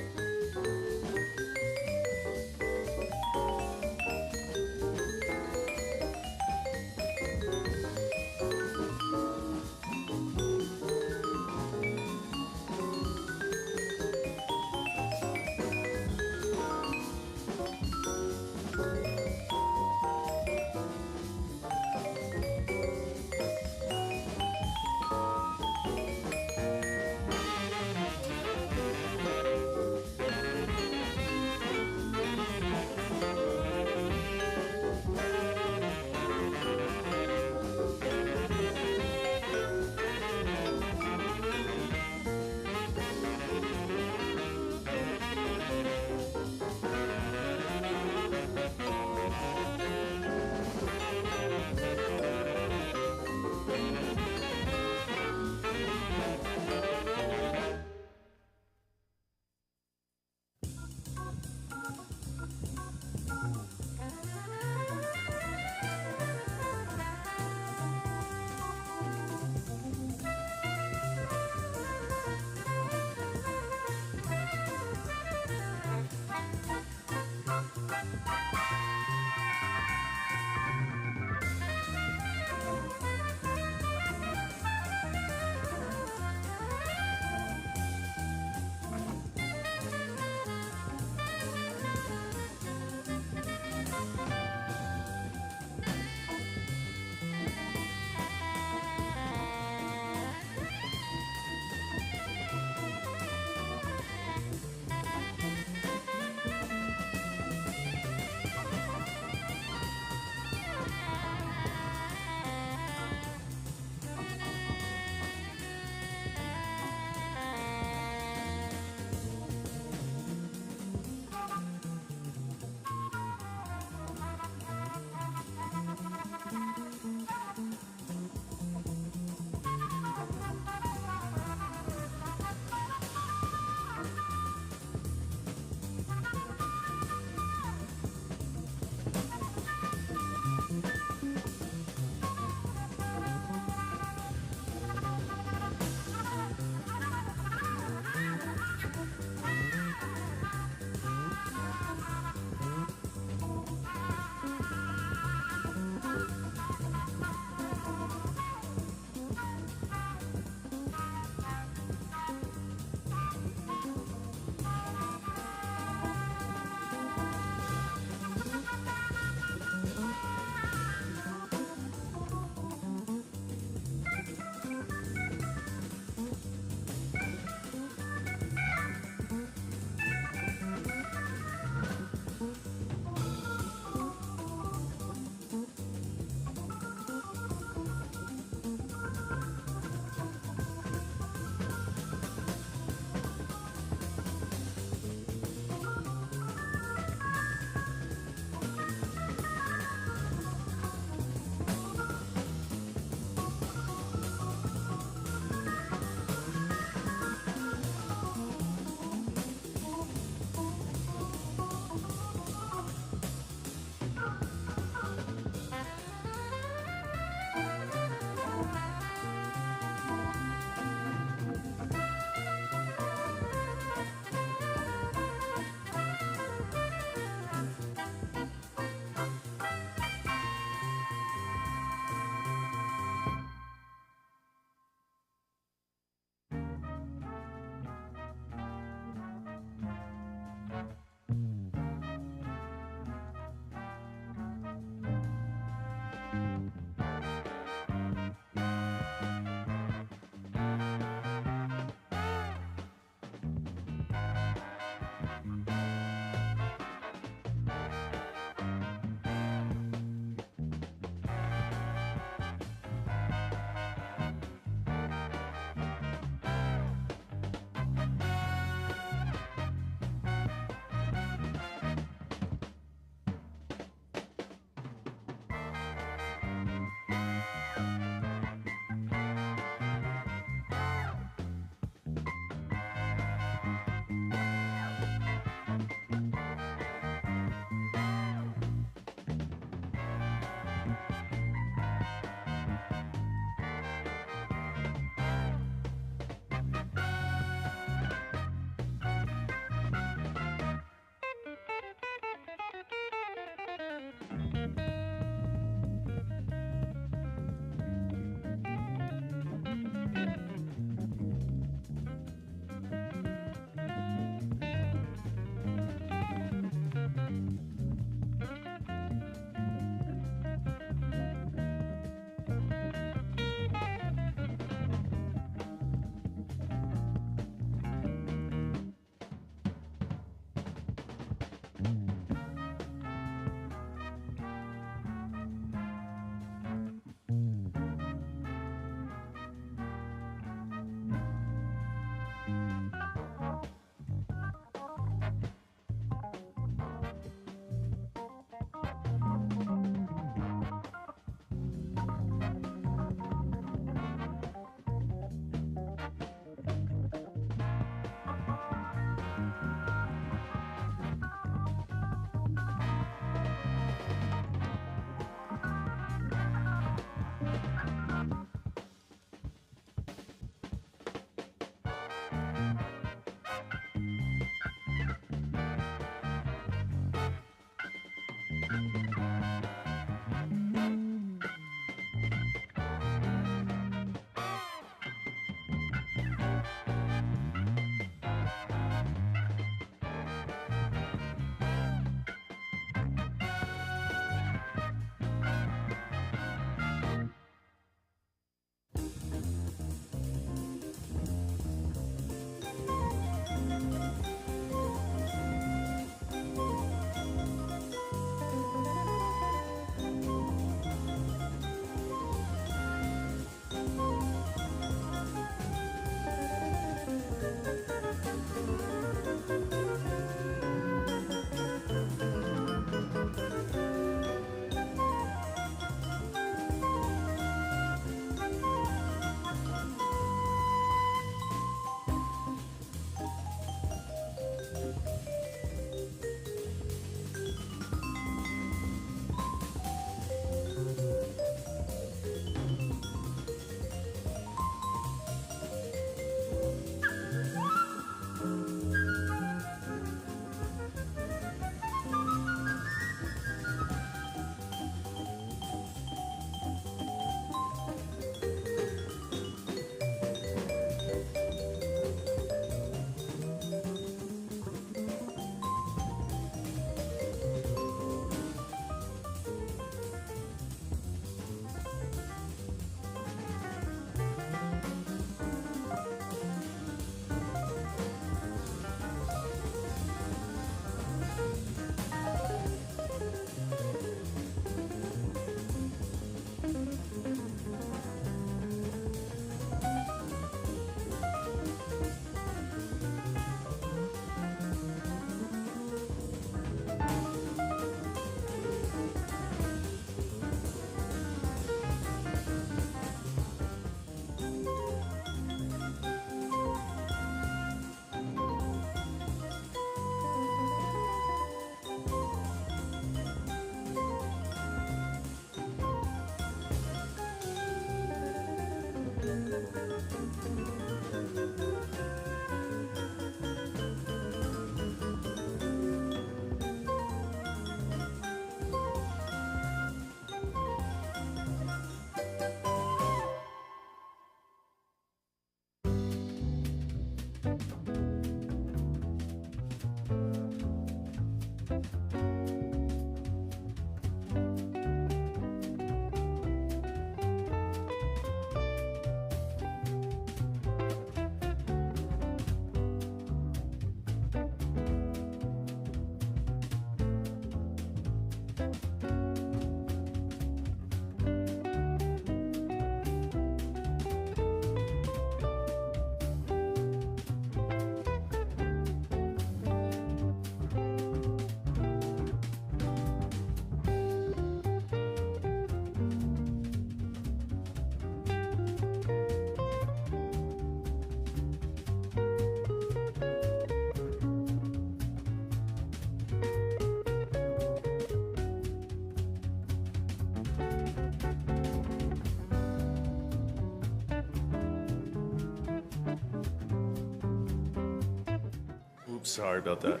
Oops, sorry about that.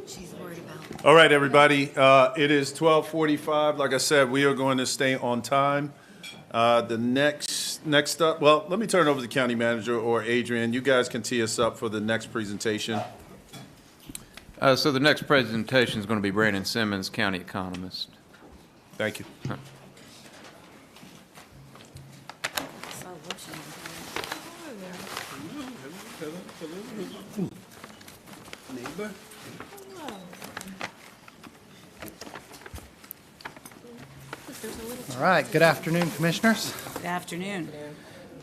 She's worried about. All right, everybody, it is 12:45. Like I said, we are going to stay on time. The next up, well, let me turn it over to the county manager or Adrian. You guys can tee us up for the next presentation. So the next presentation is going to be Brandon Simmons, county economist. Thank you. Neighbor? All right, good afternoon, Commissioners. Good afternoon.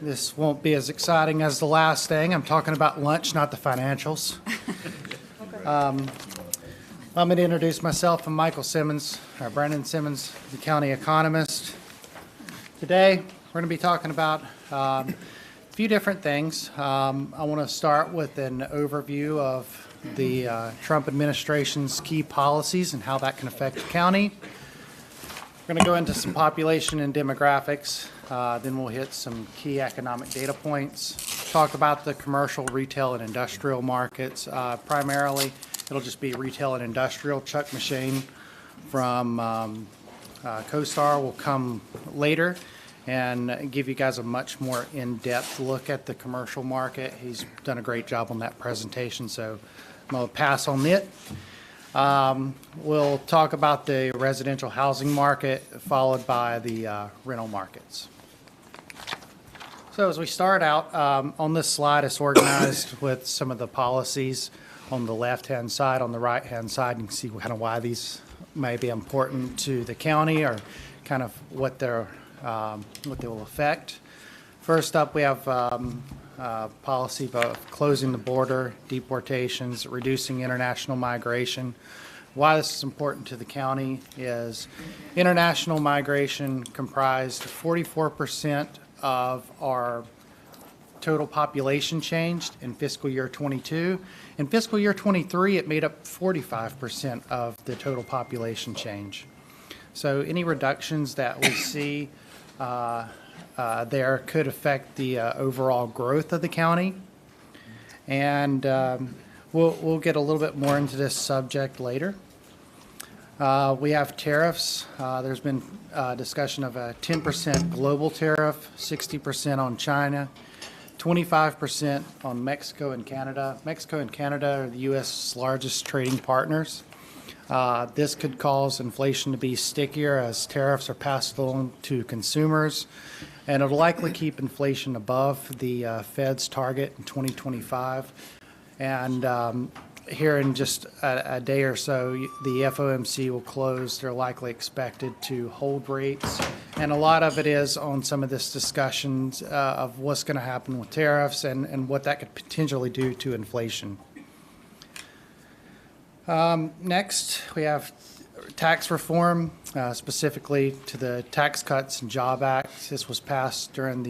This won't be as exciting as the last thing. I'm talking about lunch, not the financials. Let me introduce myself. I'm Michael Simmons, or Brandon Simmons, the county economist. Today, we're going to be talking about a few different things. I want to start with an overview of the Trump administration's key policies and how that can affect the county. We're going to go into some population and demographics. Then we'll hit some key economic data points, talk about the commercial, retail, and industrial markets. Primarily, it'll just be retail and industrial. Chuck McShane from CoStar will come later and give you guys a much more in-depth look at the commercial market. He's done a great job on that presentation, so I'm going to pass on it. We'll talk about the residential housing market, followed by the rental markets. So as we start out, on this slide, it's organized with some of the policies on the left-hand side. On the right-hand side, you can see kind of why these may be important to the county or kind of what they will affect. First up, we have policy of closing the border, deportations, reducing international migration. Why this is important to the county is international migration comprised 44% of our total population changed in fiscal year 22. In fiscal year 23, it made up 45% of the total population change. So any reductions that we see there could affect the overall growth of the county. And we'll get a little bit more into this subject later. We have tariffs. There's been discussion of a 10% global tariff, 60% on China, 25% on Mexico and Canada. Mexico and Canada are the U.S.'s largest trading partners. This could cause inflation to be stickier as tariffs are passed along to consumers, and it'll likely keep inflation above the Fed's target in 2025. And here in just a day or so, the FOMC will close. They're likely expected to hold rates. And a lot of it is on some of this discussions of what's going to happen with tariffs and what that could potentially do to inflation. Next, we have tax reform, specifically to the Tax Cuts and Job Act. This was passed during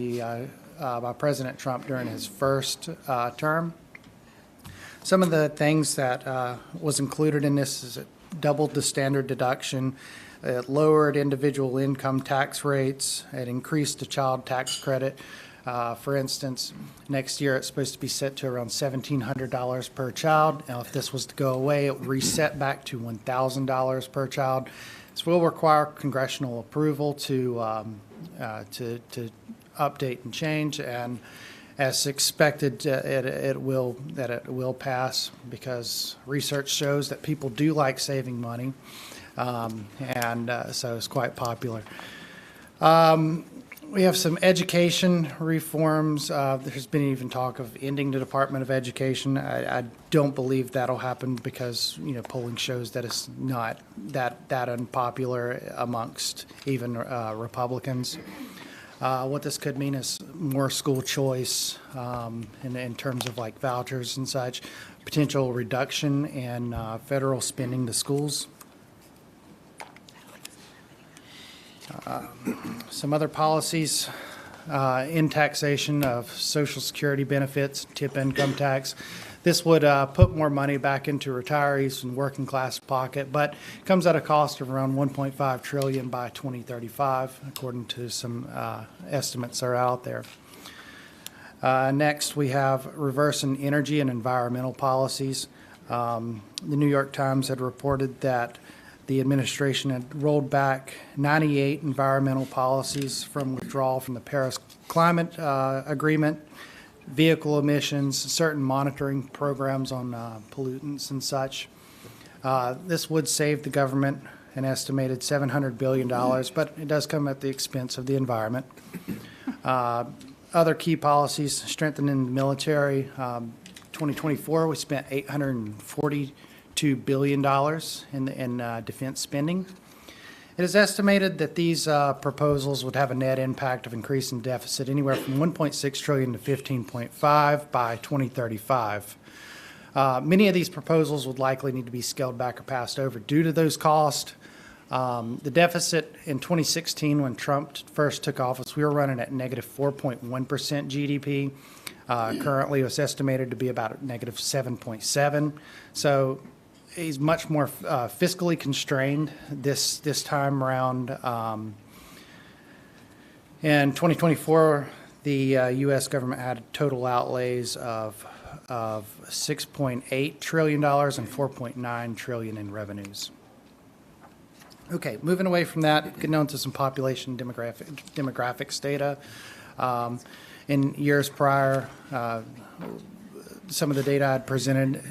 by President Trump during his first term. Some of the things that was included in this is it doubled the standard deduction, it lowered individual income tax rates, it increased the child tax credit. For instance, next year it's supposed to be set to around $1,700 per child. Now, if this was to go away, it would reset back to $1,000 per child. This will require congressional approval to update and change, and As expected, it will pass because research shows that people do like saving money, and so it's quite popular. We have some education reforms. There's been even talk of ending the Department of Education. I don't believe that'll happen because, polling shows that it's not that unpopular amongst even Republicans. What this could mean is more school choice in terms of like vouchers and such, potential reduction in federal spending to schools. Some other policies, in taxation of Social Security benefits, tip income tax. This would put more money back into retirees and working class pocket, but comes at a cost of around $1.5 trillion by 2035, according to some estimates that are out there. Next, we have reversing energy and environmental policies. The New York Times had reported that the administration had rolled back 98 environmental policies from withdrawal from the Paris Climate Agreement, vehicle emissions, certain monitoring programs on pollutants and such. This would save the government an estimated $700 billion, but it does come at the expense of the environment. Other key policies, strengthening the military. 2024, we spent $842 billion in defense spending. It is estimated that these proposals would have a net impact of increasing deficit anywhere from $1.6 trillion to $15.5 by 2035. Many of these proposals would likely need to be scaled back or passed over due to those costs. The deficit in 2016, when Trump first took office, we were running at negative 4.1% GDP. Currently, it's estimated to be about negative 7.7. So he's much more fiscally constrained this time around. In 2024, the U.S. government had total outlays of $6.8 trillion and $4.9 trillion in revenues. Okay, moving away from that, getting on to some population demographics data. In years prior, some of the data I'd presented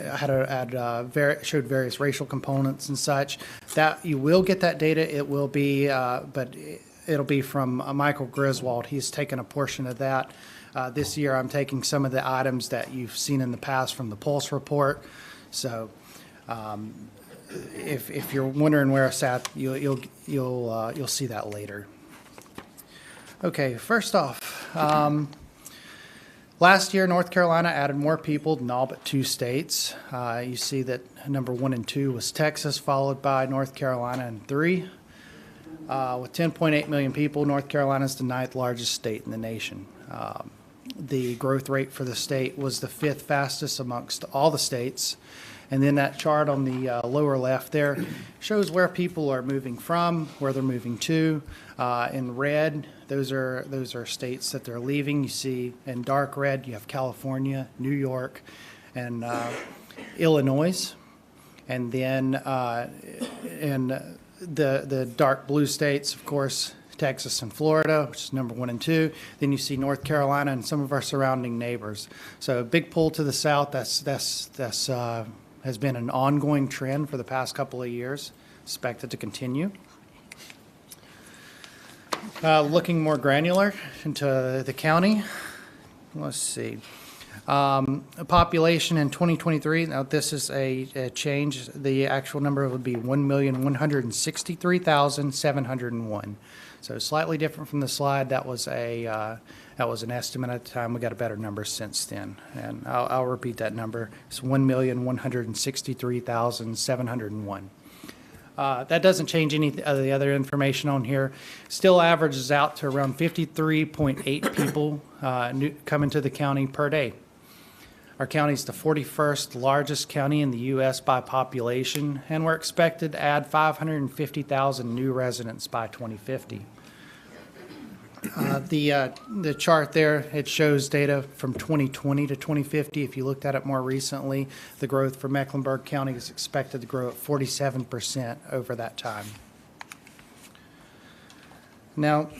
showed various racial components and such. That you will get that data. It will be, but it'll be from Michael Griswold. He's taken a portion of that. This year, I'm taking some of the items that you've seen in the past from the Pulse report. So, if you're wondering where it's at, you'll see that later. Okay, first off. Last year, North Carolina added more people than all but 2 states. You see that number 1 and 2 was Texas, followed by North Carolina and 3. With 10.8 million people, North Carolina is the 9th largest state in the nation. The growth rate for the state was the 5th fastest amongst all the states. And then that chart on the lower left there shows where people are moving from, where they're moving to. In red, those are states that they're leaving. You see in dark red, you have California, New York, and Illinois. And then in the dark blue states, of course, Texas and Florida, which is number 1 and 2. Then you see North Carolina and some of our surrounding neighbors. So a big pull to the south. That's has been an ongoing trend for the past couple of years. Expected to continue. Looking more granular into the county. Let's see. A population in 2023, now this is a change. The actual number would be 1,163,701. So slightly different from the slide. That was an estimate at the time. We got a better number since then. And I'll repeat that number. It's 1,163,701. That doesn't change any of the other information on here. Still averages out to around 53.8 people coming to the county per day. Our county is the 41st largest county in the U.S. by population, and we're expected to add 550,000 new residents by 2050. The chart there, it shows data from 2020 to 2050. If you looked at it more recently, the growth for Mecklenburg County is expected to grow at 47% over that time. Now,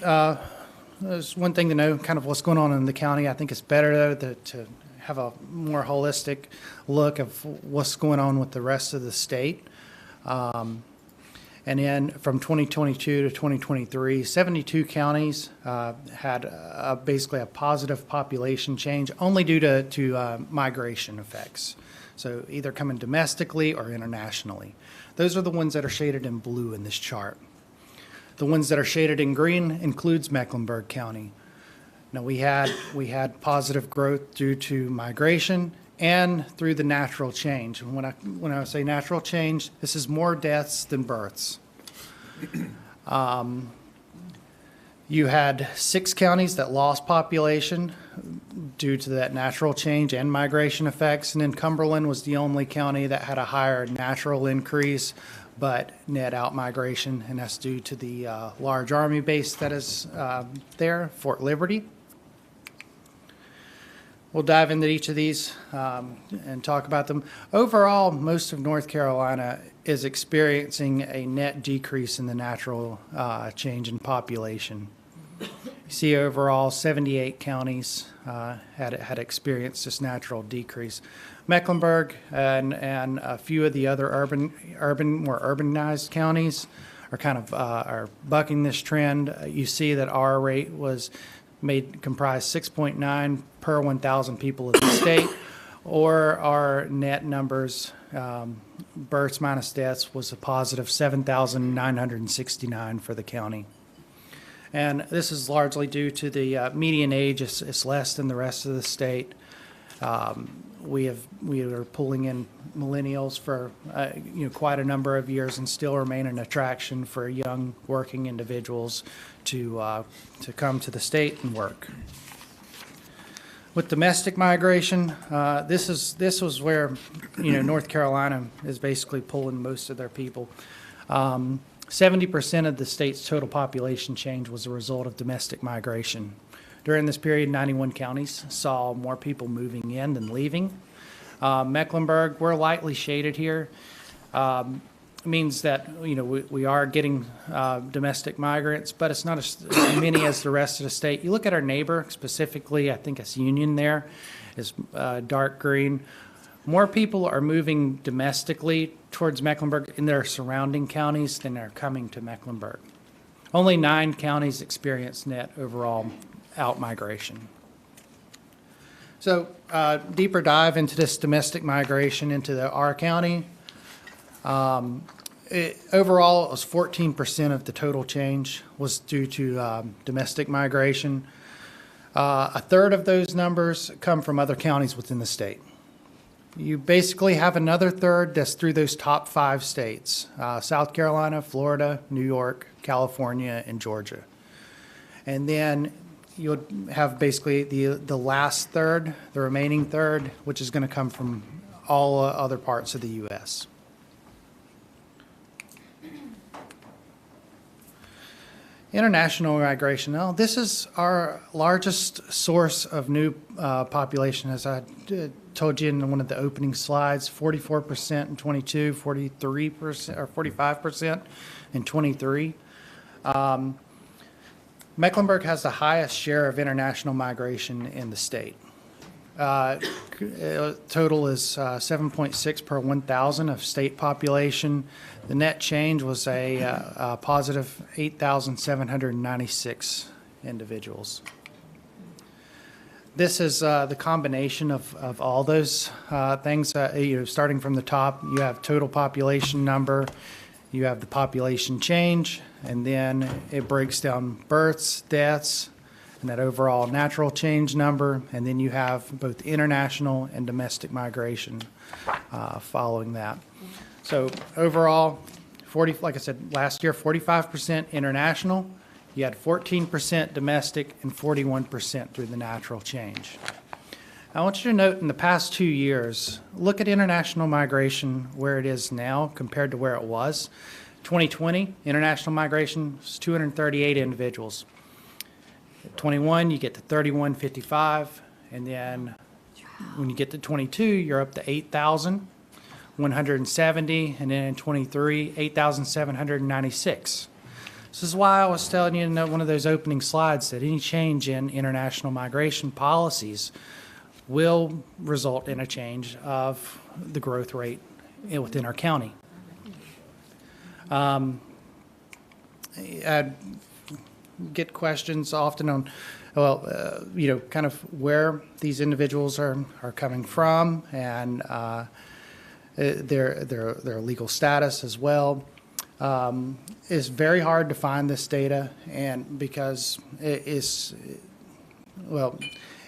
there's one thing to know, kind of what's going on in the county. I think it's better, though, to have a more holistic look of what's going on with the rest of the state. And then from 2022 to 2023, 72 counties had basically a positive population change only due to migration effects. So either coming domestically or internationally. Those are the ones that are shaded in blue in this chart. The ones that are shaded in green includes Mecklenburg County. Now, we had positive growth due to migration and through the natural change. And when I say natural change, this is more deaths than births. You had 6 counties that lost population due to that natural change and migration effects, and then Cumberland was the only county that had a higher natural increase, but net out migration, and that's due to the large Army base that is there, Fort Liberty. We'll dive into each of these and talk about them. Overall, most of North Carolina is experiencing a net decrease in the natural change in population. You see overall 78 counties had experienced this natural decrease. Mecklenburg and a few of the other more urbanized counties are kind of are bucking this trend. You see that our rate was comprised 6.9 per 1,000 people of the state, or our net numbers, births minus deaths, was a positive 7,969 for the county. And this is largely due to the median age is less than the rest of the state. We are pulling in millennials for quite a number of years and still remain an attraction for young working individuals to come to the state and work. With domestic migration, this was where North Carolina is basically pulling most of their people. 70% of the state's total population change was a result of domestic migration. During this period, 91 counties saw more people moving in than leaving. Mecklenburg, we're lightly shaded here. Means that we are getting domestic migrants, but it's not as many as the rest of the state. You look at our neighbor, specifically, I think it's Union there, is dark green. More people are moving domestically towards Mecklenburg in their surrounding counties than are coming to Mecklenburg. Only 9 counties experience net overall out-migration. So deeper dive into this domestic migration into our county. Overall, it was 14% of the total change was due to domestic migration. A third of those numbers come from other counties within the state. You basically have another third that's through those top 5 states, South Carolina, Florida, New York, California, and Georgia. And then you'll have basically the last third, the remaining third, which is going to come from all other parts of the U.S. International migration. Now, this is our largest source of new population, as I told you in one of the opening slides. 44% in 22, 43% or 45% in 23. Mecklenburg has the highest share of international migration in the state. Total is 7.6 per 1,000 of state population. The net change was a positive 8,796 individuals. This is the combination of all those things. Starting from the top, you have total population number, you have the population change, and then it breaks down births, deaths, and that overall natural change number, and then you have both international and domestic migration following that. So overall, like I said, last year, 45% international. You had 14% domestic and 41% through the natural change. I want you to note in the past 2 years, look at international migration where it is now compared to where it was. 2020, international migration was 238 individuals. 21, you get to 3155, and then when you get to 22, you're up to 8,170, and then in 23, 8,796. This is why I was telling you in one of those opening slides that any change in international migration policies will result in a change of the growth rate within our county. I get questions often on, kind of where these individuals are coming from and their legal status as well. It's very hard to find this data, and because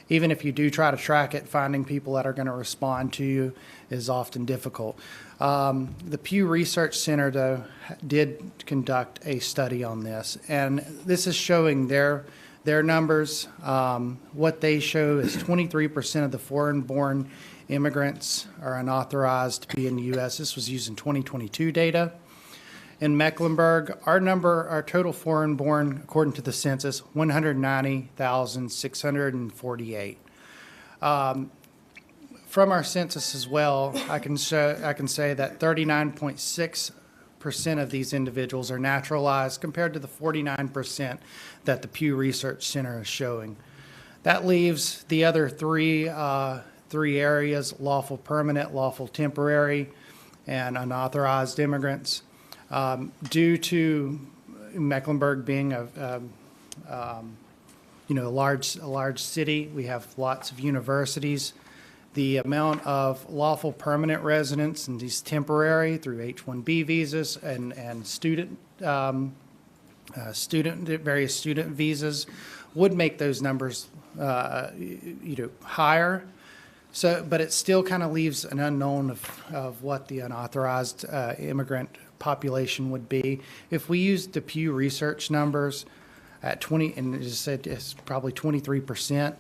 even if you do try to track it, finding people that are going to respond to you is often difficult. The Pew Research Center, though, did conduct a study on this, and this is showing their numbers. What they show is 23% of the foreign-born immigrants are unauthorized to be in the U.S. This was using 2022 data. In Mecklenburg, our total foreign-born, according to the census, 190,648. From our census as well, I can say that 39.6% of these individuals are naturalized, compared to the 49% that the Pew Research Center is showing. That leaves the other three areas: lawful permanent, lawful temporary, and unauthorized immigrants. Due to Mecklenburg being a large city, we have lots of universities. The amount of lawful permanent residents and these temporary through H-1B visas and various student visas would make those numbers higher. So, but it still kind of leaves an unknown of what the unauthorized immigrant population would be. If we use the Pew Research numbers at 20, and it just said it's probably 23%,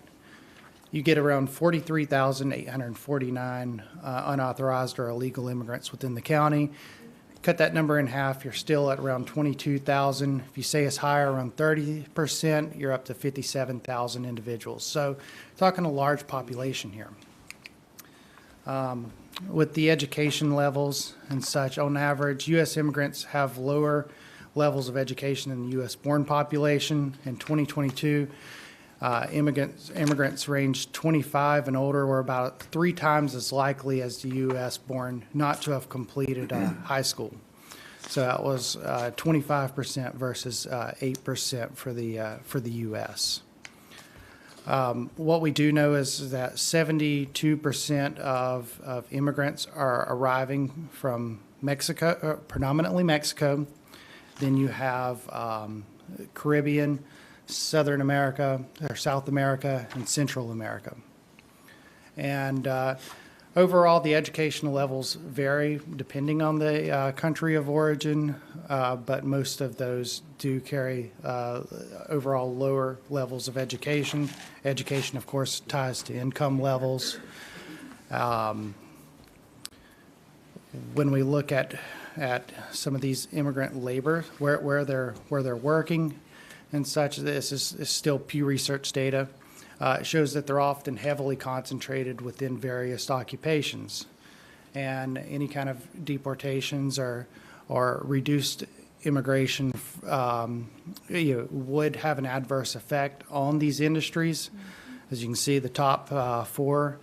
you get around 43,849 unauthorized or illegal immigrants within the county. Cut that number in half, you're still at around 22,000. If you say it's higher, around 30%, you're up to 57,000 individuals. So talking a large population here. With the education levels and such, on average, U.S. immigrants have lower levels of education than the U.S. born population. In 2022, immigrants ranged 25 and older were about 3 times as likely as the U.S. born not to have completed high school. So that was 25% versus 8% for the U.S. What we do know is that 72% of immigrants are arriving from Mexico, predominantly Mexico. Then you have Caribbean, Southern America, or South America, and Central America. And overall, the educational levels vary depending on the country of origin, but most of those do carry overall lower levels of education. Education, of course, ties to income levels. When we look at some of these immigrant labor, where they're working and such, this is still Pew Research data. It shows that they're often heavily concentrated within various occupations, and any kind of deportations or reduced immigration would have an adverse effect on these industries. As you can see, the top 4: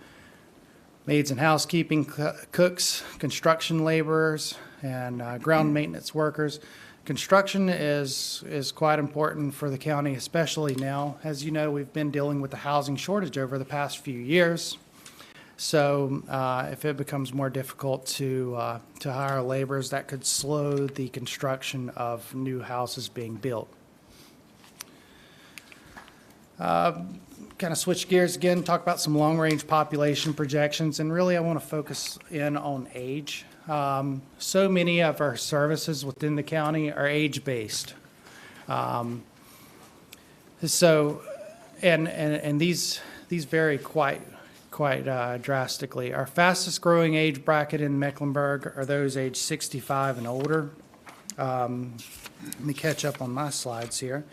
maids and housekeeping, cooks, construction laborers, and ground maintenance workers. Construction is quite important for the county, especially now. As you know, we've been dealing with the housing shortage over the past few years. So if it becomes more difficult to hire laborers, that could slow the construction of new houses being built. Kind of switch gears again, talk about some long-range population projections, and really I want to focus in on age. So many of our services within the county are age-based. So, and these vary quite drastically. Our fastest growing age bracket in Mecklenburg are those aged 65 and older. Let me catch up on my slides here.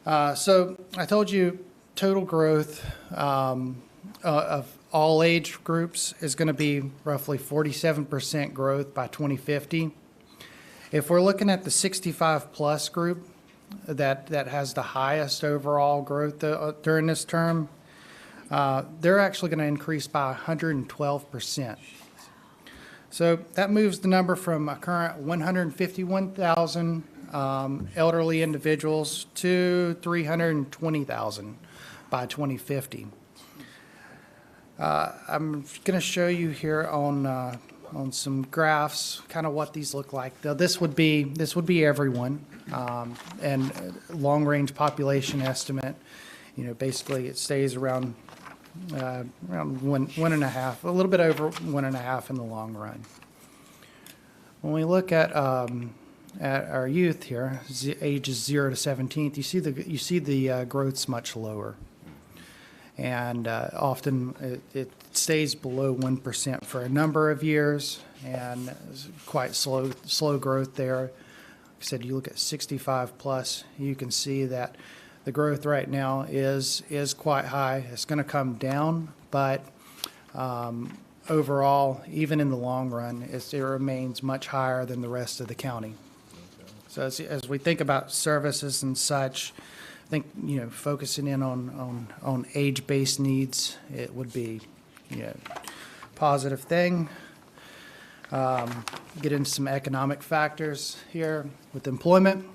So I told you total growth of all age groups is going to be roughly 47% growth by 2050. If we're looking at the 65-plus group, that has the highest overall growth during this term, they're actually going to increase by 112%. So that moves the number from a current 151,000 elderly individuals to 320,000 by 2050. I'm going to show you here on some graphs, kind of what these look like. Now, this would be everyone, and long-range population estimate. Basically, it stays around one and a half, a little bit over 1.5 in the long run. When we look at our youth here, ages 0 to 17, you see the growth's much lower, and often it stays below 1% for a number of years, and quite slow growth there. Like I said, you look at 65 plus, you can see that the growth right now is quite high. It's going to come down, but overall, even in the long run, it remains much higher than the rest of the county. So as we think about services and such, I think, focusing in on age-based needs, it would be, positive thing. Get into some economic factors here with employment.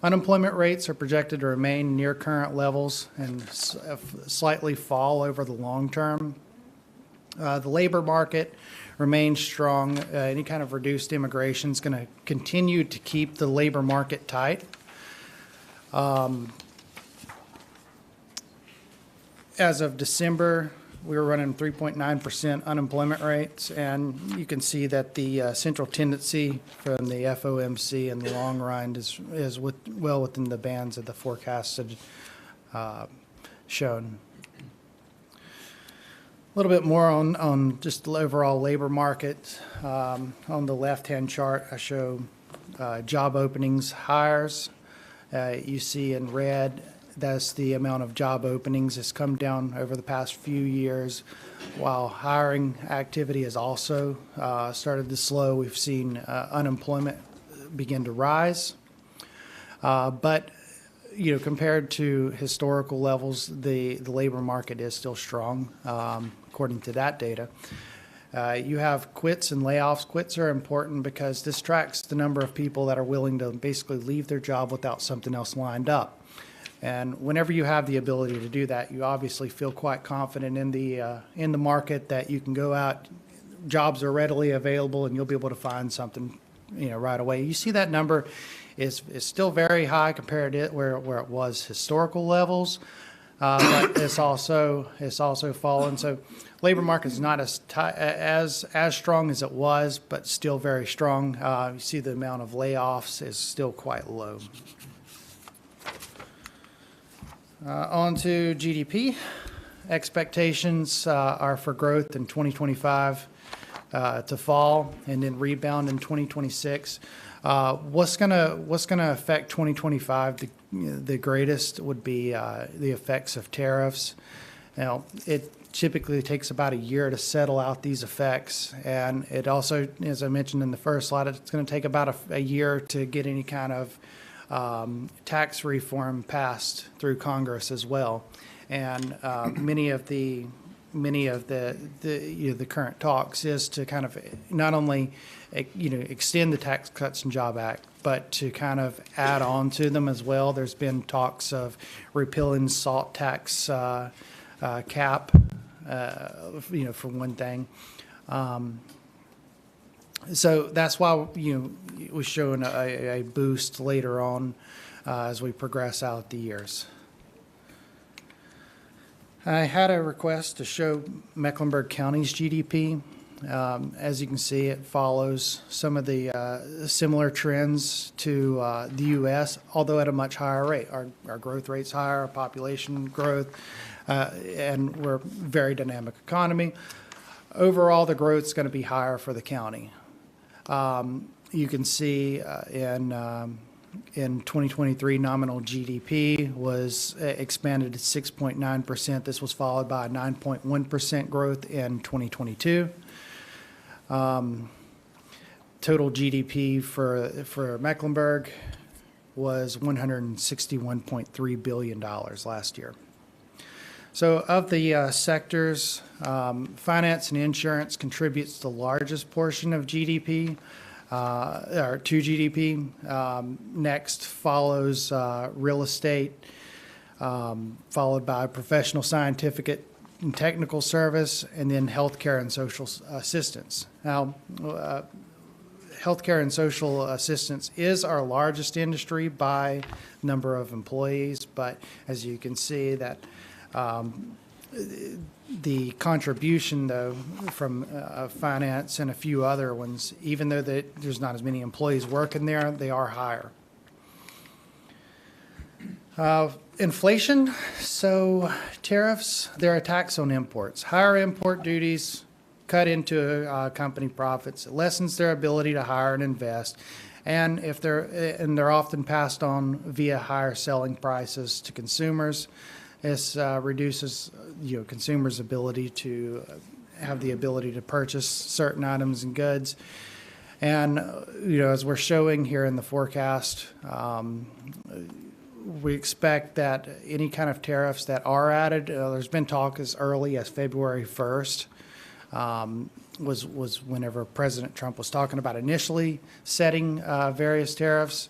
Unemployment rates are projected to remain near current levels and slightly fall over the long term. The labor market remains strong. Any kind of reduced immigration is going to continue to keep the labor market tight. As of December, we were running 3.9% unemployment rates, and you can see that the central tendency from the FOMC in the long run is well within the bands of the forecasted shown. A little bit more on just the overall labor market. On the left-hand chart, I show job openings, hires. You see in red, that's the amount of job openings that's come down over the past few years. While hiring activity has also started to slow, we've seen unemployment begin to rise. But compared to historical levels, the labor market is still strong, according to that data. You have quits and layoffs. Quits are important because this tracks the number of people that are willing to basically leave their job without something else lined up. And whenever you have the ability to do that, you obviously feel quite confident in the market that you can go out, jobs are readily available, and you'll be able to find something, right away. You see that number is still very high compared to where it was historical levels, but it's also fallen. So labor market is not as strong as it was, but still very strong. You see the amount of layoffs is still quite low. On to GDP. Expectations are for growth in 2025 to fall and then rebound in 2026. What's gonna affect 2025 the greatest would be the effects of tariffs. Now, it typically takes about a year to settle out these effects, and it also, as I mentioned in the first slide, it's going to take about a year to get any kind of tax reform passed through Congress as well, and many of the current talks is to kind of not only extend the Tax Cuts and Job Act, but to kind of add on to them as well. There's been talks of repealing salt tax cap, for one thing. So that's why we're showing a boost later on as we progress out the years. I had a request to show Mecklenburg County's GDP. As you can see, it follows some of the similar trends to the U.S., although at a much higher rate. Our growth rate's higher, our population growth, and we're a very dynamic economy. Overall, the growth's going to be higher for the county. You can see in 2023, nominal GDP was expanded to 6.9%. This was followed by a 9.1% growth in 2022. To total GDP for Mecklenburg was $161.3 billion last year. So of the sectors, finance and insurance contributes the largest portion of GDP, or to GDP. Next follows real estate, followed by professional, scientific, and technical service, and then healthcare and social assistance. Now, healthcare and social assistance is our largest industry by number of employees, but as you can see that the contribution, though, from finance and a few other ones, even though there's not as many employees working there, they are higher. Inflation, so tariffs, they're a tax on imports. Higher import duties cut into company profits. It lessens their ability to hire and invest. And they're often passed on via higher selling prices to consumers. This reduces consumers' ability to have the ability to purchase certain items and goods. And as we're showing here in the forecast, we expect that any kind of tariffs that are added, there's been talk as early as February 1st, was whenever President Trump was talking about initially setting various tariffs.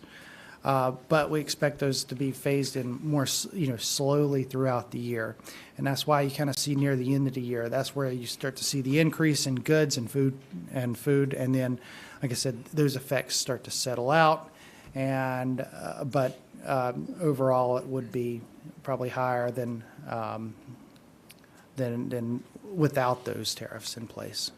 But we expect those to be phased in more, slowly throughout the year. And that's why you kind of see near the end of the year, that's where you start to see the increase in goods and food. And then, like I said, those effects start to settle out. And, but overall, it would be probably higher than without those tariffs in place.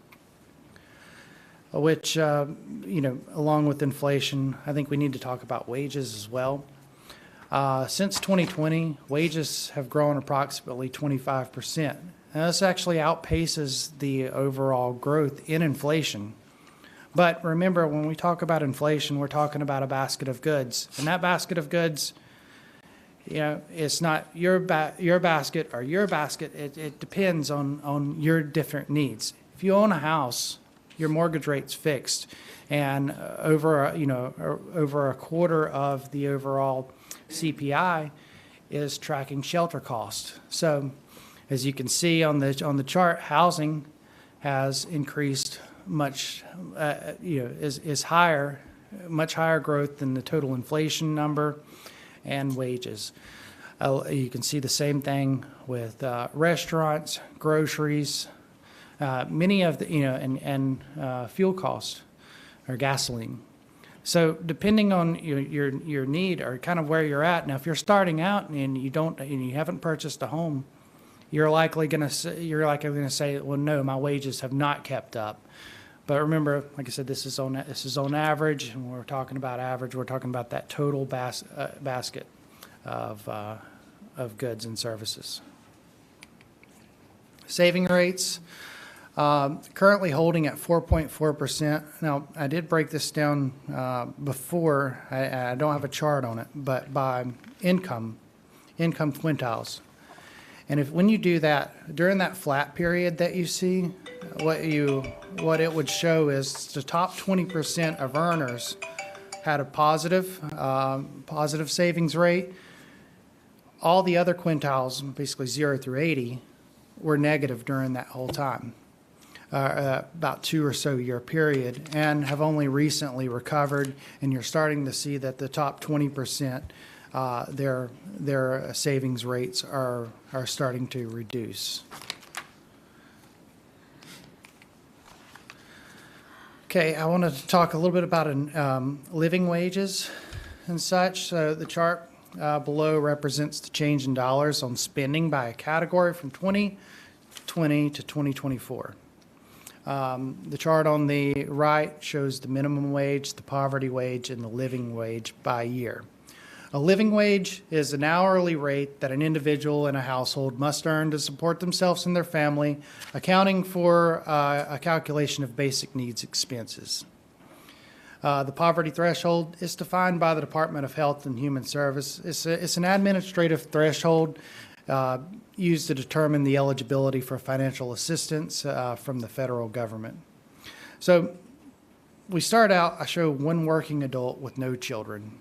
Which, along with inflation, I think we need to talk about wages as well. Since 2020, wages have grown approximately 25%. And this actually outpaces the overall growth in inflation. But remember, when we talk about inflation, we're talking about a basket of goods. And that basket of goods, it's not your basket or your basket. It depends on your different needs. If you own a house, your mortgage rate's fixed, and over a quarter of the overall CPI is tracking shelter costs. So, as you can see on the chart, housing has increased much, is higher, much higher growth than the total inflation number, and wages. You can see the same thing with restaurants, groceries. Many of the, and fuel costs or gasoline. So depending on your need or kind of where you're at. Now, if you're starting out and you haven't purchased a home, you're likely going to say, well, no, my wages have not kept up. But remember, like I said, this is on average, and when we're talking about average, we're talking about that total basket of goods and services. Saving rates. Currently holding at 4.4%. Now, I did break this down before. I don't have a chart on it, but by income quintiles. And when you do that, during that flat period that you see, what it would show is the top 20% of earners had a positive savings rate. All the other quintiles, basically 0 through 80, were negative during that whole time. About 2 or so year period, and have only recently recovered, and you're starting to see that the top 20%, their savings rates are starting to reduce. Okay, I wanted to talk a little bit about living wages and such. So the chart below represents the change in dollars on spending by a category from 2020 to 2024. The chart on the right shows the minimum wage, the poverty wage, and the living wage by year. A living wage is an hourly rate that an individual in a household must earn to support themselves and their family, accounting for a calculation of basic needs expenses. The poverty threshold is defined by the Department of Health and Human Services. It's an administrative threshold used to determine the eligibility for financial assistance from the federal government. So we start out, I show one working adult with no children.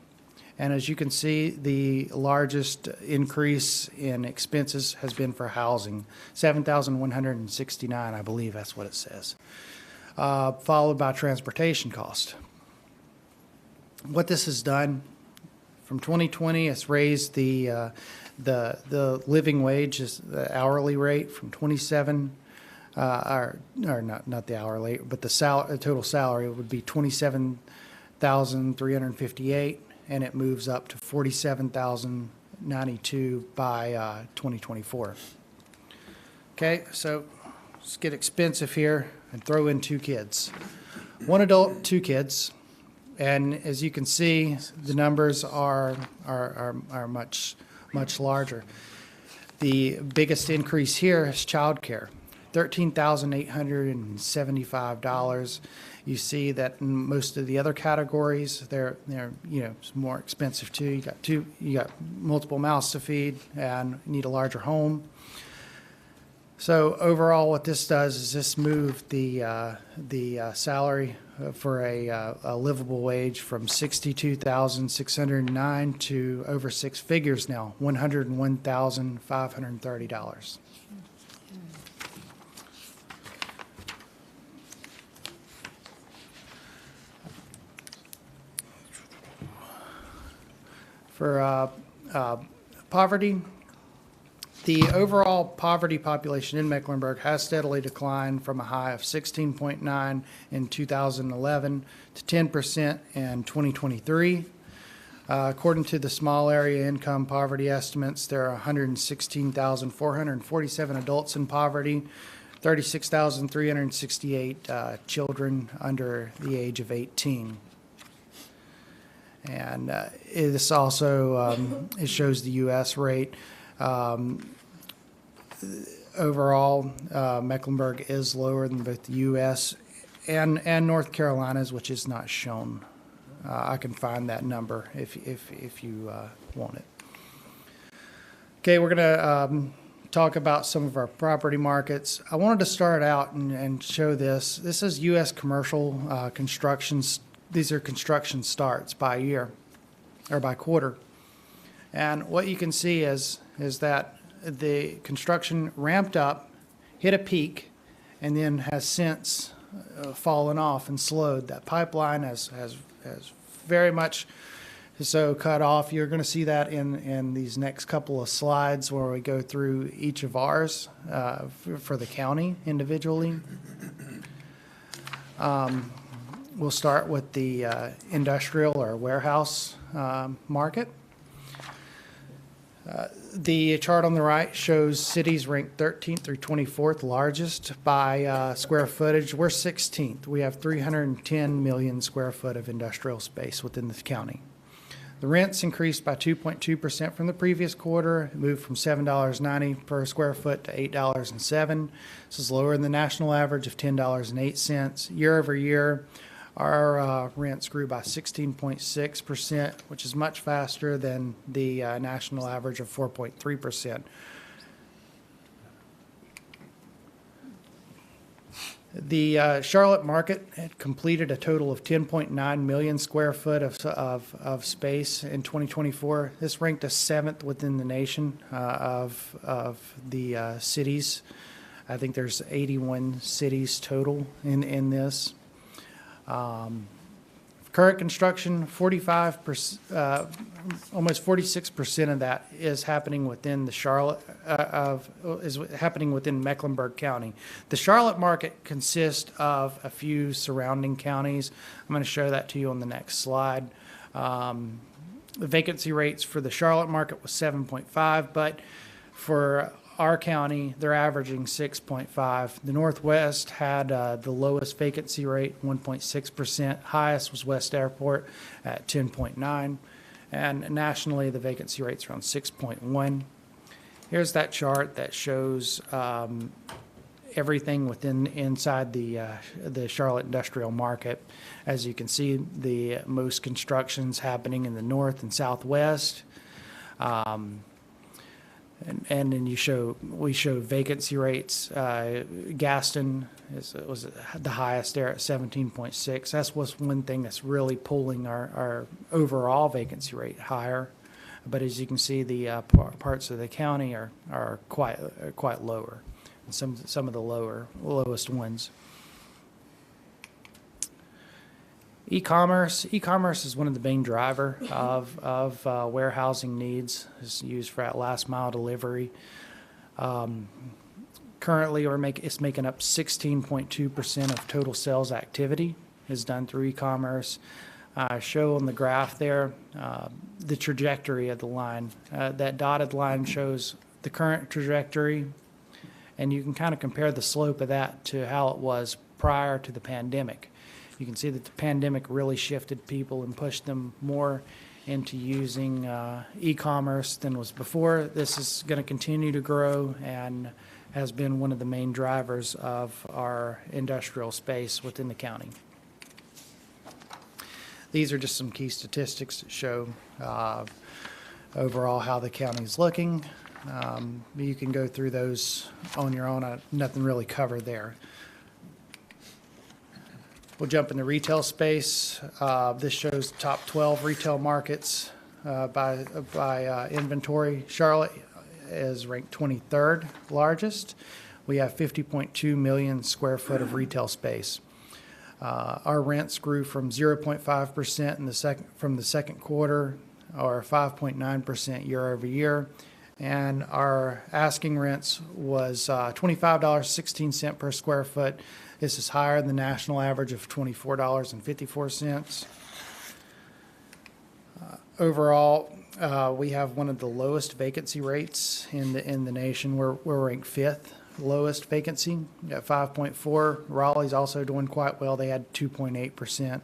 And as you can see, the largest increase in expenses has been for housing, $7,169, I believe that's what it says, followed by transportation cost. What this has done, from 2020, it's raised the living wage, the hourly rate from 27, or not the hourly, but the total salary would be 27,358. And it moves up to 47,092 by 2024. Okay, so let's get expensive here and throw in 2 kids. 1 adult, 2 kids, and as you can see, the numbers are much larger. The biggest increase here is childcare, $13,875. You see that in most of the other categories, they're more expensive too. You got multiple mouths to feed and need a larger home. So overall, what this does is this move the salary for a livable wage from $62,609 to over 6 figures now, $101,530. For poverty, the overall poverty population in Mecklenburg has steadily declined from a high of 16.9 in 2011 to 10% in 2023. According to the small area income poverty estimates, there are 116,447 adults in poverty, 36,368 children under the age of 18. And this also, it shows the U.S. rate. Overall, Mecklenburg is lower than both the U.S. and North Carolina's, which is not shown. I can find that number if you want it. Okay, we're going to talk about some of our property markets. I wanted to start out and show this. This is U.S. commercial construction. These are construction starts by year or by quarter. And what you can see is that the construction ramped up, hit a peak, and then has since fallen off and slowed. That pipeline has very much so cut off. You're going to see that in these next couple of slides where we go through each of ours for the county individually. We'll start with the industrial or warehouse market. The chart on the right shows cities ranked 13th through 24th largest by square footage. We're 16th. We have 310 million square foot of industrial space within the county. The rents increased by 2.2% from the previous quarter. It moved from $7.90 per square foot to $8.07. This is lower than the national average of $10.08. Year over year, our rents grew by 16.6%, which is much faster than the national average of 4.3%. The Charlotte market had completed a total of 10.9 million square foot of space in 2024. This ranked us 7th within the nation of the cities. I think there's 81 cities total in this. Current construction, 45%, almost 46% of that is happening within the Charlotte is happening within Mecklenburg County. The Charlotte market consists of a few surrounding counties. I'm going to show that to you on the next slide. The vacancy rates for the Charlotte market was 7.5, but for our county, they're averaging 6.5. The Northwest had the lowest vacancy rate, 1.6%. Highest was West Airport at 10.9. And nationally, the vacancy rate's around 6.1. Here's that chart that shows everything inside the Charlotte industrial market. As you can see, the most construction's happening in the north and southwest. And then we show vacancy rates. Gaston was the highest there at 17.6. That's what's one thing that's really pulling our overall vacancy rate higher. But as you can see, the parts of the county are quite lower, and some of the lowest ones. E-commerce is one of the main driver of warehousing needs. It's used for that last mile delivery. Currently, it's making up 16.2% of total sales activity is done through e-commerce. Show on the graph there the trajectory of the line. That dotted line shows the current trajectory, and you can kind of compare the slope of that to how it was prior to the pandemic. You can see that the pandemic really shifted people and pushed them more into using e-commerce than was before. This is going to continue to grow and has been one of the main drivers of our industrial space within the county. These are just some key statistics that show overall how the county is looking. You can go through those on your own. Nothing really covered there. We'll jump in the retail space. This shows the top 12 retail markets by inventory. Charlotte is ranked 23rd largest. We have 50.2 million square foot of retail space. Our rents grew from 0.5% from the second quarter, or 5.9% year over year. And our asking rents was $25.16 per square foot. This is higher than the national average of $24.54. Overall, we have one of the lowest vacancy rates in the nation. We're ranked 5th lowest vacancy at 5.4. Raleigh's also doing quite well. They had 2.8%.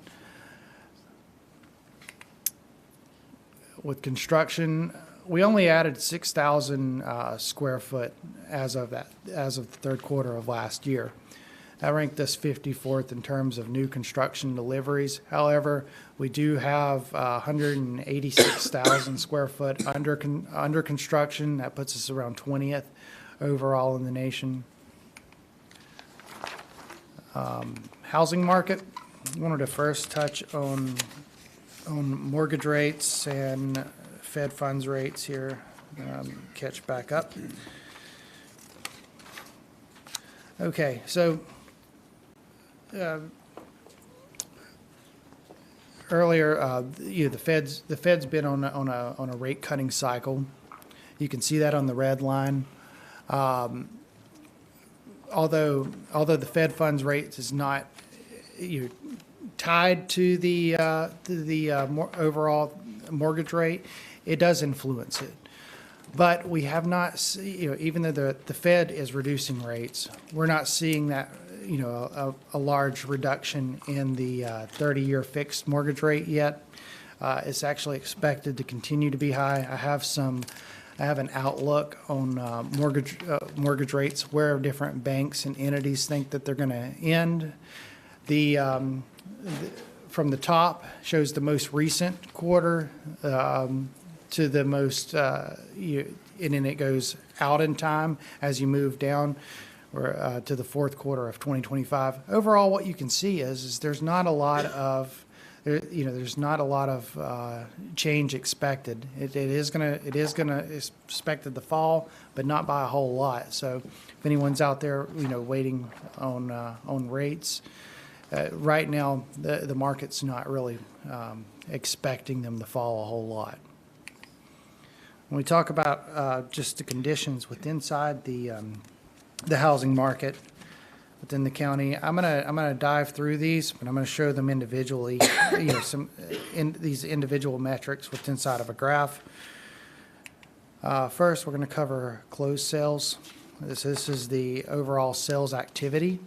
With construction, we only added 6,000 square foot as of the third quarter of last year. That ranked us 54th in terms of new construction deliveries. However, we do have 186,000 square foot under construction. That puts us around 20th overall in the nation. Housing market. I wanted to first touch on mortgage rates and Fed funds rates here. Catch back up. Okay, so earlier, the Fed's been on a rate cutting cycle. You can see that on the red line. Although the Fed funds rate is not tied to the overall mortgage rate, it does influence it. But we have not, even though the Fed is reducing rates, we're not seeing that, a large reduction in the 30-year fixed mortgage rate yet. It's actually expected to continue to be high. I have an outlook on mortgage rates, where different banks and entities think that they're going to end. From the top shows the most recent quarter to the most, and then it goes out in time as you move down to the fourth quarter of 2025. Overall, what you can see is there's not a lot of change expected. It is expected to fall, but not by a whole lot. So if anyone's out there, waiting on rates, right now the market's not really expecting them to fall a whole lot. When we talk about just the conditions inside the housing market within the county, I'm gonna dive through these, but I'm gonna show them individually. These individual metrics inside of a graph. First, we're gonna cover closed sales. This is the overall sales activity.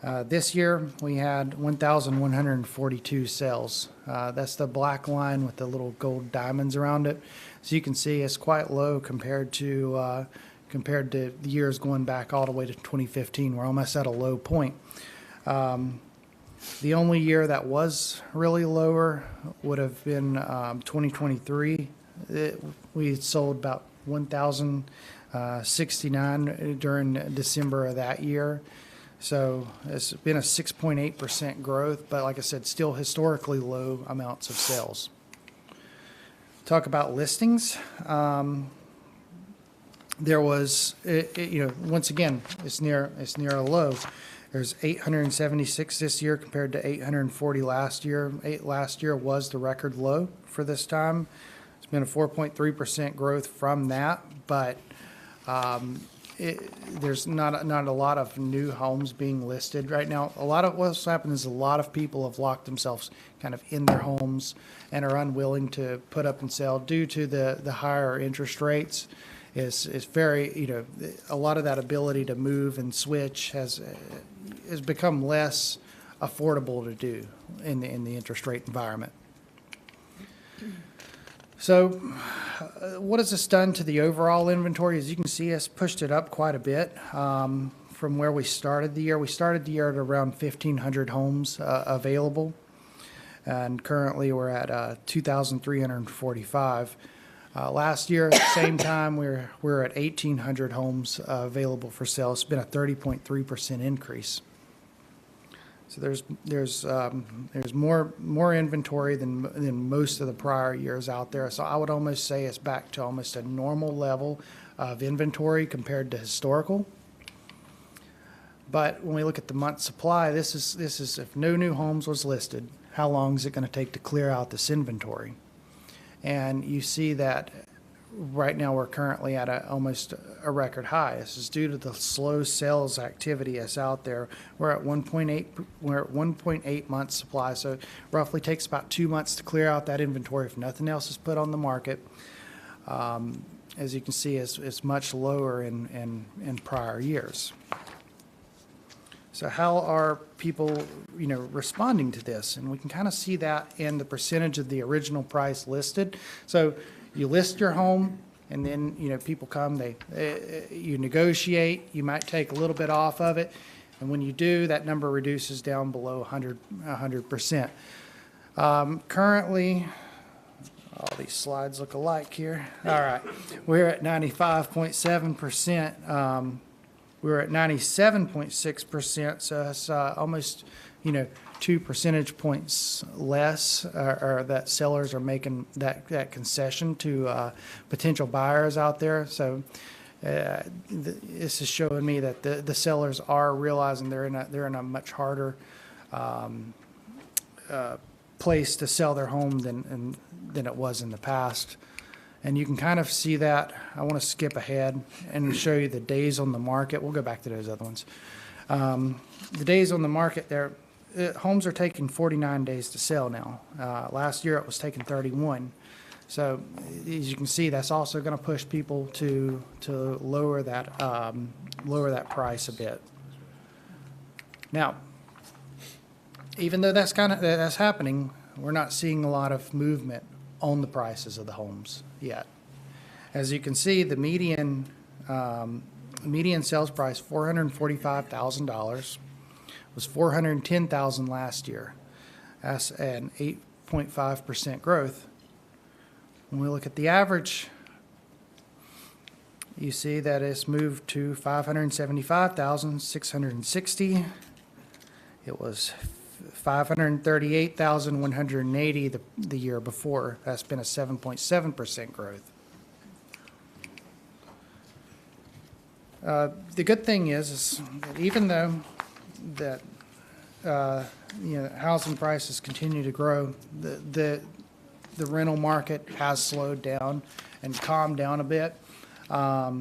This year we had 1,142 sales. That's the black line with the little gold diamonds around it. So you can see it's quite low compared to the years going back all the way to 2015. We're almost at a low point. The only year that was really lower would have been 2023. We sold about 1,069 during December of that year. So it's been a 6.8% growth, but like I said, still historically low amounts of sales. Talk about listings. There was, once again, it's near a low. There's 876 this year compared to 840 last year. Last year was the record low for this time. It's been a 4.3% growth from that, but there's not a lot of new homes being listed right now. A lot of what's happened is a lot of people have locked themselves kind of in their homes and are unwilling to put up and sell due to the higher interest rates. Is very, a lot of that ability to move and switch has become less affordable to do in the interest rate environment. So what has this done to the overall inventory? As you can see, it's pushed it up quite a bit from where we started the year. We started the year at around 1,500 homes available, and currently we're at 2,345. Last year, at the same time, we were at 1,800 homes available for sale. It's been a 30.3% increase. So there's more inventory than most of the prior years out there. So I would almost say it's back to almost a normal level of inventory compared to historical. But when we look at the month supply, this is if no new homes was listed, how long is it going to take to clear out this inventory? And you see that right now we're currently at almost a record high. This is due to the slow sales activity that's out there. We're at 1.8 months supply, so it roughly takes about 2 months to clear out that inventory if nothing else is put on the market. As you can see, it's much lower in prior years. So how are people, responding to this? And we can kind of see that in the percentage of the original price listed. So you list your home, and then, people come, you negotiate, you might take a little bit off of it, and when you do, that number reduces down below 100%. Currently, all these slides look alike here. All right, we're at 95.7%. We're at 97.6%, so it's almost, 2 percentage points less, or that sellers are making that concession to potential buyers out there. So this is showing me that the sellers are realizing they're in a much harder place to sell their home than it was in the past. And you can kind of see that. I want to skip ahead and show you the days on the market. We'll go back to those other ones. The days on the market, homes are taking 49 days to sell now. Last year it was taking 31. So as you can see, that's also going to push people to lower that price a bit. Now, even though that's happening, we're not seeing a lot of movement on the prices of the homes yet. As you can see, the median sales price, $445,000, was $410,000 last year. That's an 8.5% growth. When we look at the average, you see that it's moved to $575,660. It was $538,180 the year before. That's been a 7.7% growth. The good thing is that even though that housing prices continue to grow, the rental market has slowed down and calmed down a bit. I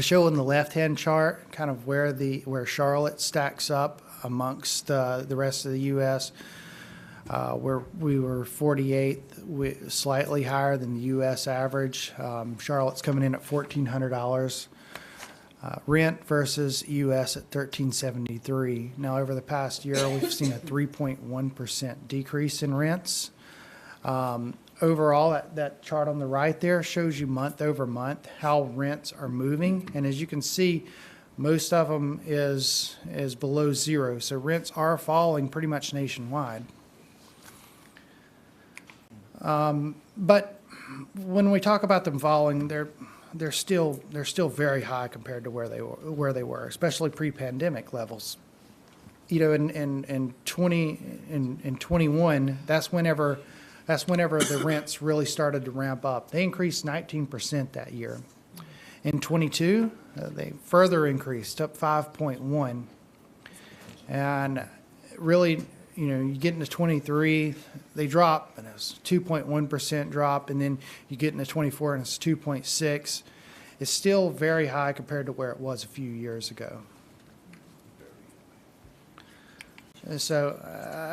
show in the left-hand chart kind of where Charlotte stacks up amongst the rest of the U.S. Where we were 48th, slightly higher than the U.S. average. Charlotte's coming in at $1,400. Rent versus U.S. at $1,373. Now, over the past year, we've seen a 3.1% decrease in rents. Overall, that chart on the right there shows you month over month how rents are moving. And as you can see, most of them is below zero. So rents are falling pretty much nationwide. But when we talk about them falling, they're still very high compared to where they were, especially pre-pandemic levels. You know, in 21, that's whenever the rents really started to ramp up. They increased 19% that year. In 22, they further increased, up 5.1. And really, you know, you get into 23, they drop, and it's 2.1% drop, and then you get into 24, and it's 2.6. It's still very high compared to where it was a few years ago. So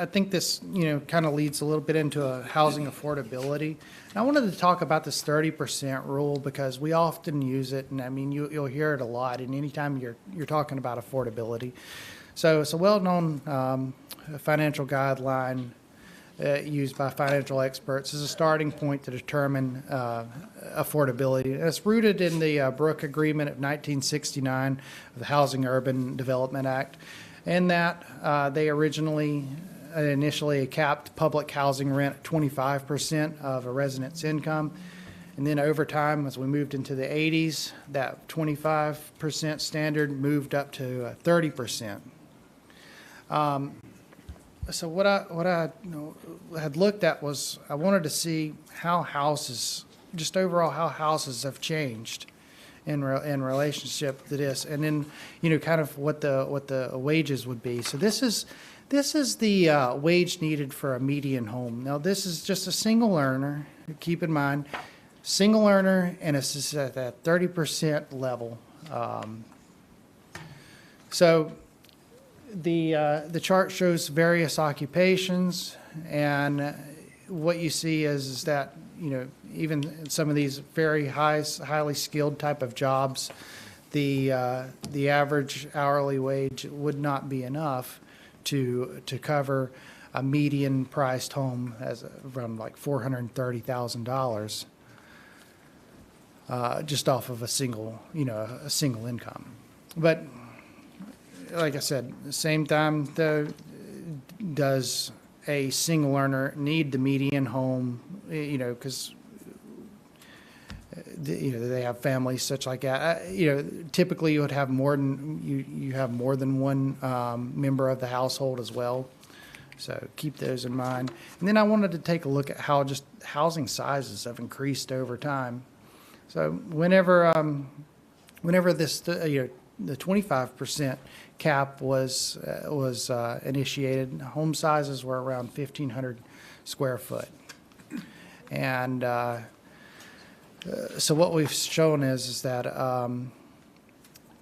I think this, you know, kind of leads a little bit into a housing affordability. And I wanted to talk about this 30% rule because we often use it, and I mean, you'll hear it a lot, and anytime you're talking about affordability. So it's a well-known financial guideline used by financial experts as a starting point to determine affordability. And it's rooted in the Brooke Agreement of 1969 of the Housing Urban Development Act. In that, they initially capped public housing rent at 25% of a resident's income. And then over time, as we moved into the 80s, that 25% standard moved up to 30%. So what I had looked at was I wanted to see how houses, just overall how houses have changed in relationship to this, and then, you know, kind of what the wages would be. So this is the wage needed for a median home. Now this is just a single earner. Keep in mind, single earner, and it's at that 30% level. So the chart shows various occupations, and what you see is that, you know, even in some of these very highly skilled type of jobs, the average hourly wage would not be enough to cover a median priced home as around like $430,000 just off of a single income. But like I said, at the same time, does a single earner need the median home, you know, because they have families such like that. You know, typically you would have more than you have more than one member of the household as well. So keep those in mind. And then I wanted to take a look at how just housing sizes have increased over time. So whenever this the 25% cap was initiated, home sizes were around 1,500 square foot. And so what we've shown is that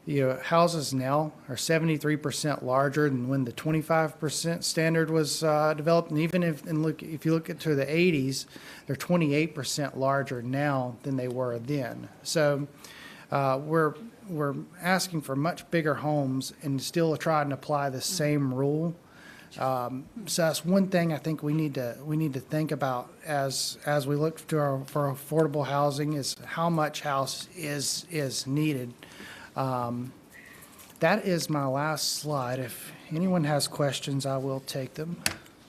you know, houses now are 73% larger than when the 25% standard was developed, and even if you look into the 80s, they're 28% larger now than they were then. So we're asking for much bigger homes and still trying to apply the same rule. So that's one thing I think we need to think about as we look for affordable housing is how much house is needed. That is my last slide. If anyone has questions, I will take them.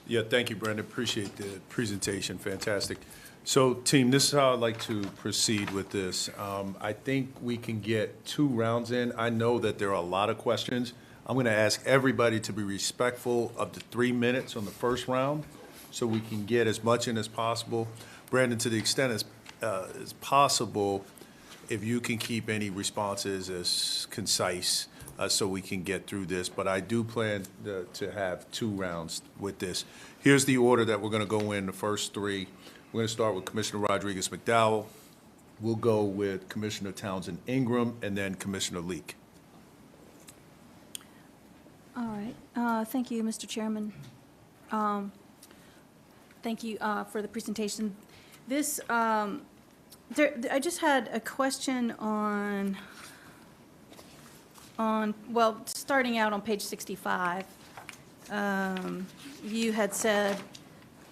Yeah, thank you, Brandon. Appreciate the presentation. Fantastic. So, team, this is how I'd like to proceed with this. I think we can get 2 rounds in. I know that there are a lot of questions. I'm going to ask everybody to be respectful of the 3 minutes on the first round so we can get as much in as possible. Brandon, to the extent as possible, if you can keep any responses as concise so we can get through this. But I do plan to have 2 rounds with this. Here's the order that we're going to go in, the first 3. We're going to start with Commissioner Rodriguez McDowell. We'll go with Commissioner Townsend Ingram, and then Commissioner Leek. All right. Thank you, Mr. Chairman. Thank you for the presentation. This, I just had a question on, well, starting out on page 65. You had said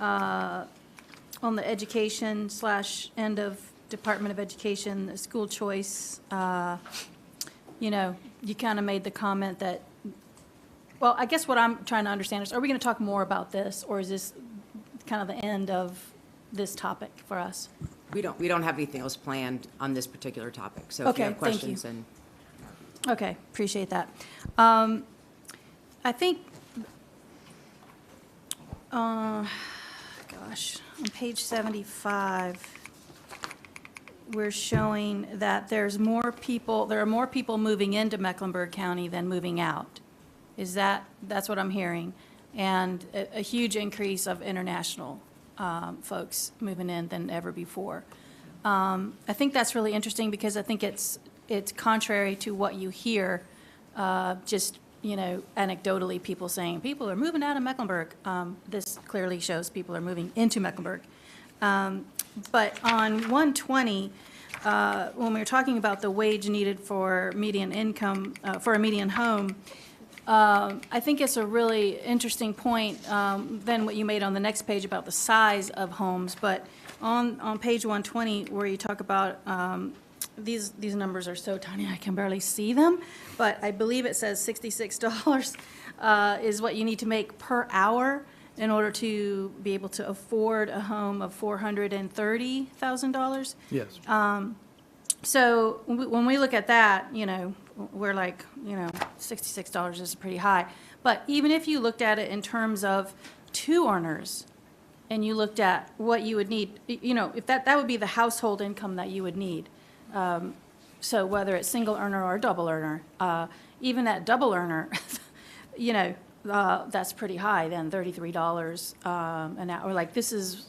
on the education / end of Department of Education, the school choice, you know, you kind of made the comment that, well, I guess what I'm trying to understand is, are we going to talk more about this, or is this kind of the end of this topic for us? We don't have anything else planned on this particular topic, so if you Okay, have thank you. questions and. Okay, appreciate that. I think, gosh, on page 75, we're showing that there are more people moving into Mecklenburg County than moving out. That's what I'm hearing? And a huge increase of international folks moving in than ever before. I think that's really interesting because I think it's contrary to what you hear, just, anecdotally, people saying, people are moving out of Mecklenburg. This clearly shows people are moving into Mecklenburg. But on 120, when we were talking about the wage needed for median income, for a median home, I think it's a really interesting point than what you made on the next page about the size of homes. But on page 120, where you talk about, these numbers are so tiny I can barely see them, but I believe it says $66 is what you need to make per hour in order to be able to afford a home of $430,000. Yes. So when we look at that, we're like, $66 is pretty high. But even if you looked at it in terms of two earners, and you looked at what you would need, if that would be the household income that you would need. So whether it's single earner or double earner, even that double earner, that's pretty high then, $33 an hour. Like, this is,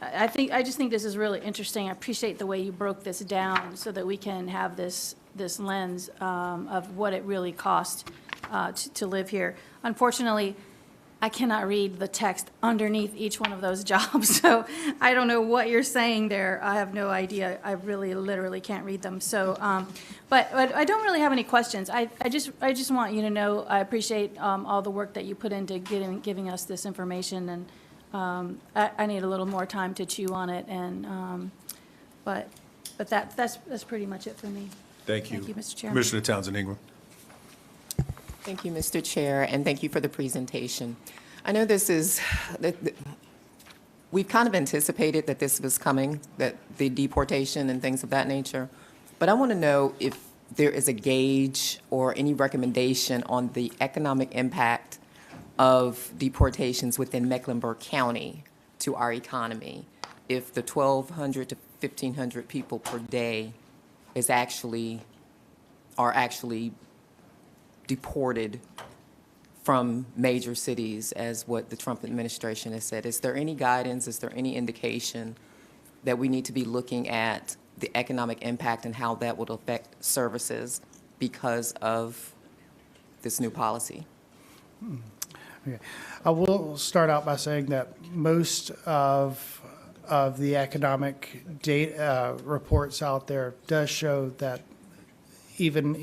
I just think this is really interesting. I appreciate the way you broke this down so that we can have this lens of what it really costs to live here. Unfortunately, I cannot read the text underneath each one of those jobs, so I don't know what you're saying there. I have no idea. I really, literally can't read them. So, but I don't really have any questions. I just want you to know I appreciate all the work that you put into giving us this information, and I need a little more time to chew on it. And but that's pretty much it for me. Thank you. Thank you, Mr. Chairman. Commissioner Townsend Ingram. Thank you, Mr. Chair, and thank you for the presentation. I know we've kind of anticipated that this was coming, that the deportation and things of that nature, but I want to know if there is a gauge or any recommendation on the economic impact of deportations within Mecklenburg County to our economy. If the 1,200 to 1,500 people per day are actually deported from major cities, as what the Trump administration has said. Is there any guidance, is there any indication that we need to be looking at the economic impact and how that would affect services because of this new policy? Okay. I will start out by saying that most of the economic data reports out there does show that even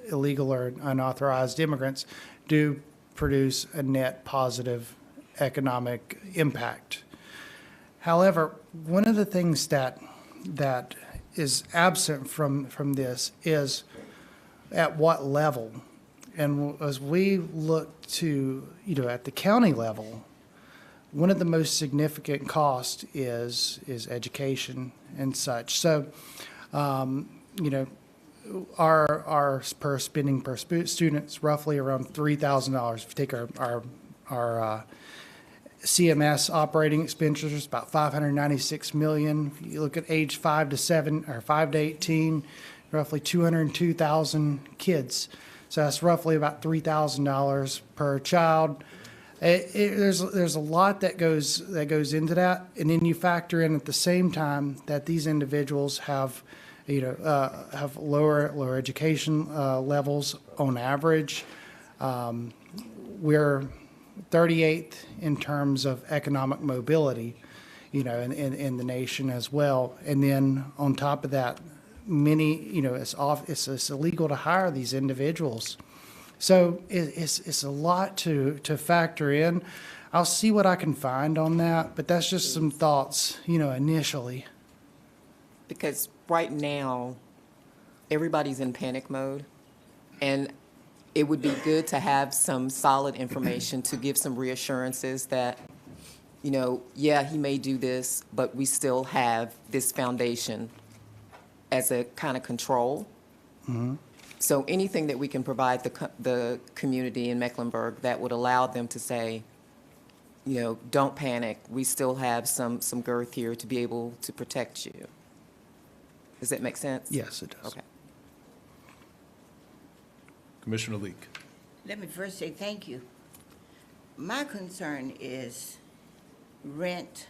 illegal or unauthorized immigrants do produce a net positive economic impact. However, one of the things that is absent from this is at what level. And as we look to, at the county level, one of the most significant costs is education and such. So, our spending per student is roughly around $3,000. If you take our CMS operating expenditures, about $596 million. If you look at age 5 to 18, roughly 202,000 kids. So that's roughly about $3,000 per child. There's a lot that goes into that, and then you factor in at the same time that these individuals have lower education levels on average. We're 38th in terms of economic mobility, in the nation as well. And then on top of that, many, it's illegal to hire these individuals. So it's a lot to factor in. I'll see what I can find on that, but that's just some thoughts, initially. Because right now, everybody's in panic mode, and it would be good to have some solid information to give some reassurances that you know, yeah, he may do this, but we still have this foundation as a kind of control. So anything that we can provide the community in Mecklenburg that would allow them to say, you know, don't panic, we still have some girth here to be able to protect you. Does that make sense? Yes, it does. Okay. Commissioner Leek. Let me first say thank you. My concern is rent,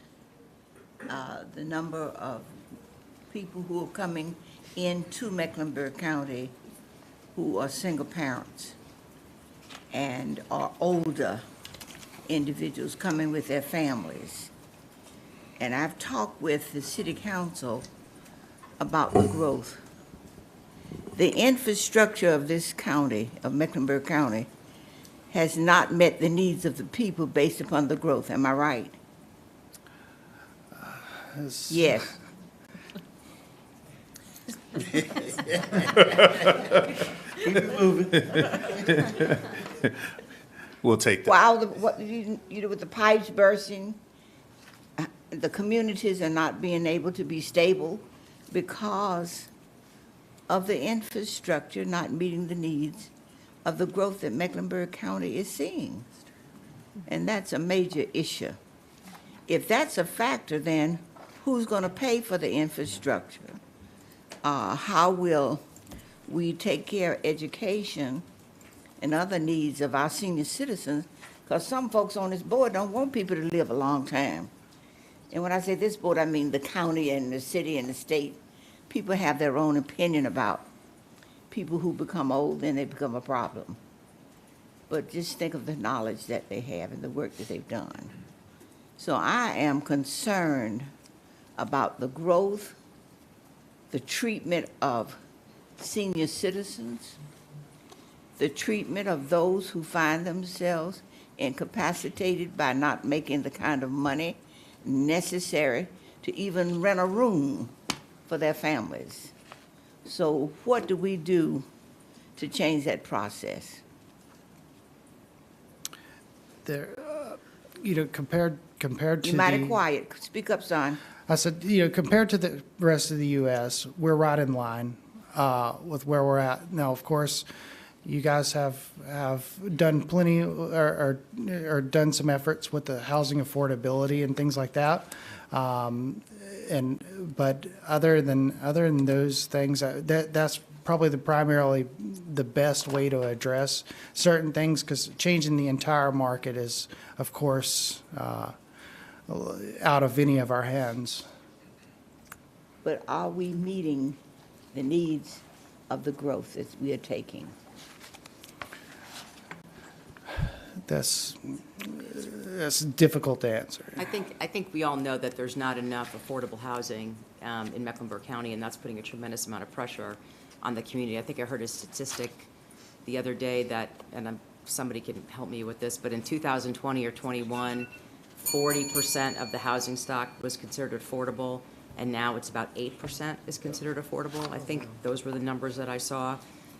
the number of people who are coming into Mecklenburg County who are single parents and are older individuals coming with their families. And I've talked with the city council about the growth. The infrastructure of this county, of Mecklenburg County, has not met the needs of the people based upon the growth. Am I right? Yes. We'll take that. While what you know, with the pipes bursting, the communities are not being able to be stable because of the infrastructure not meeting the needs of the growth that Mecklenburg County is seeing. And that's a major issue. If that's a factor, then who's going to pay for the infrastructure? How will we take care of education and other needs of our senior citizens? Because some folks on this board don't want people to live a long time. And when I say this board, I mean the county and the city and the state. People have their own opinion about people who become old and they become a problem. But just think of the knowledge that they have and the work that they've done. So I am concerned about the growth, the treatment of senior citizens, the treatment of those who find themselves incapacitated by not making the kind of money necessary to even rent a room for their families. So what do we do to change that process? There, you know, compared to You're mighty quiet. Speak up, son. I said, you know, compared to the rest of the U.S., we're right in line with where we're at. Now, of course, you guys have done plenty or done some efforts with the housing affordability and things like that. But other than those things, that's probably primarily the best way to address certain things, because changing the entire market is, of course, out of any of our hands. But are we meeting the needs of the growth that we are taking? That's difficult to answer. I think we all know that there's not enough affordable housing in Mecklenburg County, and that's putting a tremendous amount of pressure on the community. I think I heard a statistic the other day that, and somebody can help me with this, but in 2020 or 21, 40% of the housing stock was considered affordable, and now it's about 8% is considered affordable. I think those were the numbers that I saw.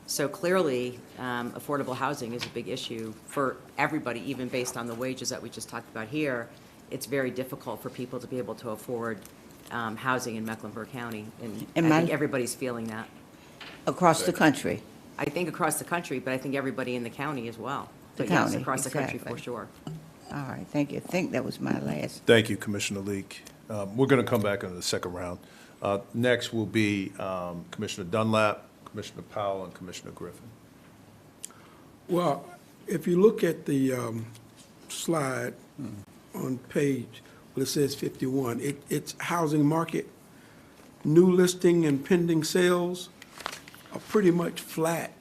So clearly, affordable housing is a big issue for everybody, even based on the wages that we just talked about here. It's very difficult for people to be able to afford housing in Mecklenburg County, and I think everybody's feeling that. Across the country? I think across the country, but I think everybody in the county as well. The But yes, county, across the country for exactly. sure. All right, thank you. I think that was my last. Thank you, Commissioner Leek. We're going to come back in the second round. Next will be Commissioner Dunlap, Commissioner Powell, and Commissioner Griffin. Well, if you look at the slide on page, where it says 51, it's housing market. New listing and pending sales are pretty much flat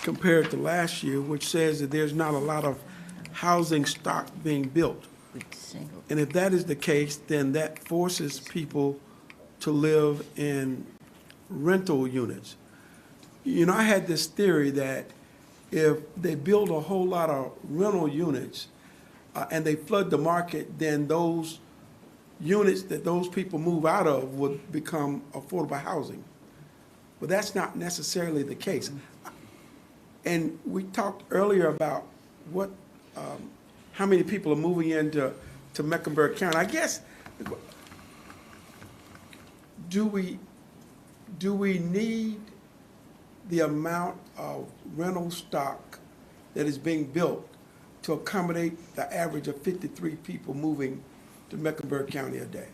compared to last year, which says that there's not a lot of housing stock being built. And if that is the case, then that forces people to live in rental units. You know, I had this theory that if they build a whole lot of rental units and they flood the market, then those units that those people move out of would become affordable housing. But that's not necessarily the case. And we talked earlier about what how many people are moving into Mecklenburg County. I guess, do we need the amount of rental stock that is being built to accommodate the average of 53 people moving to Mecklenburg County a day?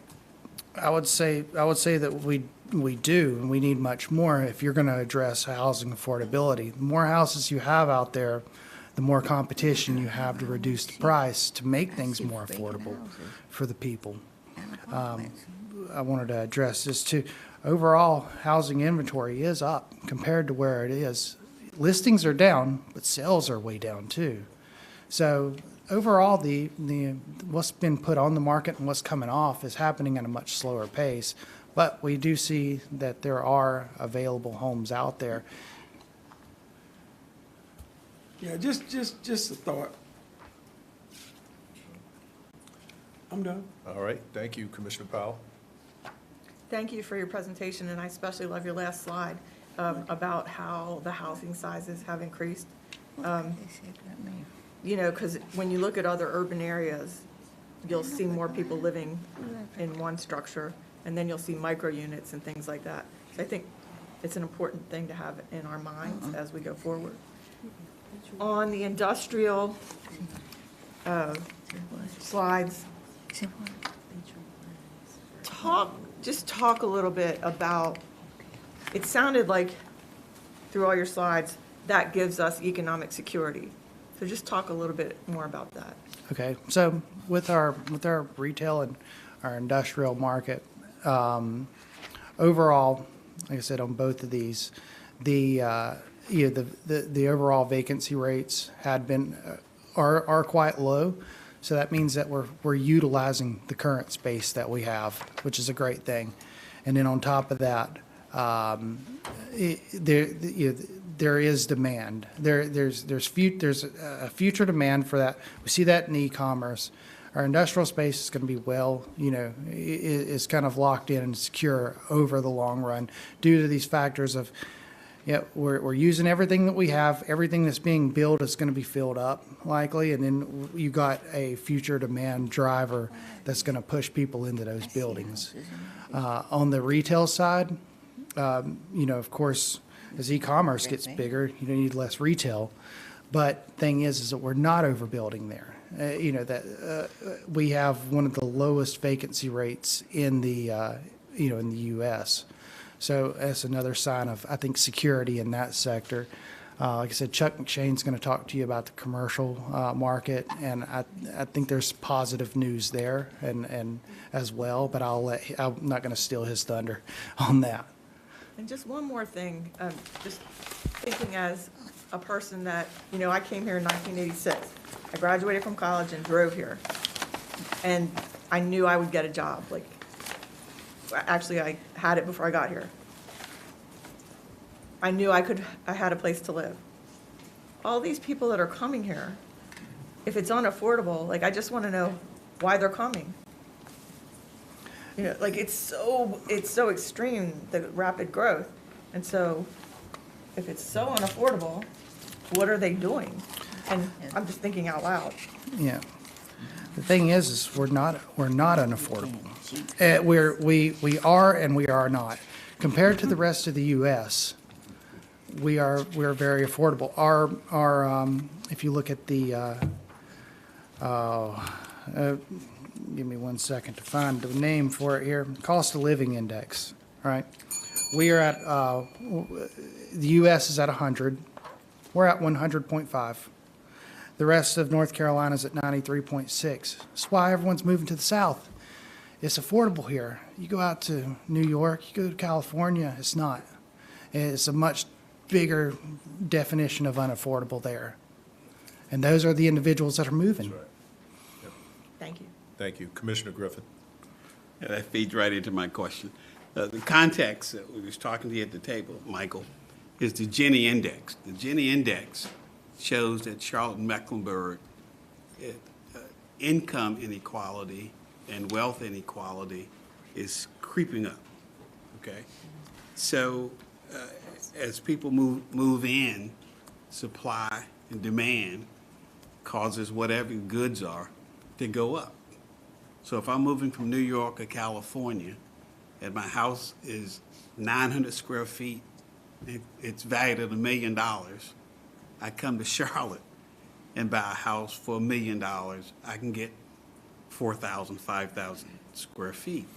I would say that we do, and we need much more if you're going to address housing affordability. The more houses you have out there, the more competition you have to reduce the price to make things more affordable for the people. I wanted to address this too. Overall, housing inventory is up compared to where it is. Listings are down, but sales are way down too. So overall, the what's been put on the market and what's coming off is happening at a much slower pace. But we do see that there are available homes out there. Yeah, just a thought. I'm done. All right, thank you, Commissioner Powell. Thank you for your presentation, and I especially love your last slide about how the housing sizes have increased. You know, because when you look at other urban areas, you'll see more people living in one structure, and then you'll see micro units and things like that. So I think it's an important thing to have in our minds as we go forward. On the industrial slides, just talk a little bit about, it sounded like through all your slides, that gives us economic security. So just talk a little bit more about that. Okay, so with our retail and our industrial market, overall, like I said, on both of these, the overall vacancy rates had been are quite low. So that means that we're utilizing the current space that we have, which is a great thing. And then on top of that, there is demand. There's a future demand for that. We see that in e-commerce. Our industrial space is going to be is kind of locked in and secure over the long run due to these factors of, we're using everything that we have. Everything that's being built is going to be filled up likely, and then you got a future demand driver that's going to push people into those buildings. On the retail side, of course, as e-commerce gets bigger, you need less retail. But thing is that we're not overbuilding there. We have one of the lowest vacancy rates in the in the U.S. So that's another sign of, I think, security in that sector. Like I said, Chuck McShane's going to talk to you about the commercial market, and I think there's positive news there and as well. But I'm not going to steal his thunder on that. And just one more thing, just thinking as a person that, I came here in 1986. I graduated from college and drove here. And I knew I would get a job. Actually, I had it before I got here. I knew I had a place to live. All these people that are coming here, if it's unaffordable, I just want to know why they're coming. It's so extreme, the rapid growth. And so if it's so unaffordable, what are they doing? And I'm just thinking out loud. Yeah. The thing is we're not unaffordable. We are and we are not. Compared to the rest of the U.S., we're very affordable. Our if you look at the give me 1 second to find the name for it here. Cost of living index, right? We are at the U.S. is at 100. We're at 100.5. The rest of North Carolina is at 93.6. That's why everyone's moving to the South. It's affordable here. You go out to New York, you go to California, it's not. It's a much bigger definition of unaffordable there. And those are the individuals that are moving. That's right. Yep. Thank you. Thank you. Commissioner Griffin. Yeah, that feeds right into my question. The context that we was talking to you at the table, Michael, is the Gini Index. The Gini Index shows that Charlotte-Mecklenburg income inequality and wealth inequality is creeping up, okay? So as people move in, supply and demand causes whatever goods are to go up. So if I'm moving from New York or California, and my house is 900 square feet, it's valued at $1 million, I come to Charlotte and buy a house for $1 million, I can get 4,000, 5,000 square feet.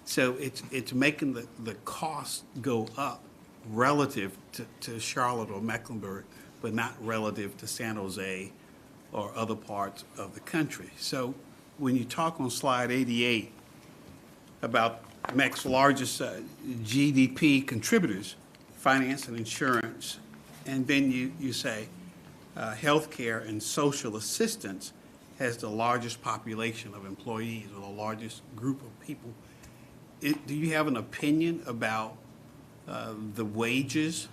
So it's making the cost go up relative to Charlotte or Mecklenburg, but not relative to San Jose or other parts of the country. So when you talk on slide 88 about MEC's largest GDP contributors, finance and insurance, and then you say healthcare and social assistance has the largest population of employees or the largest group of people. Do you have an opinion about the wages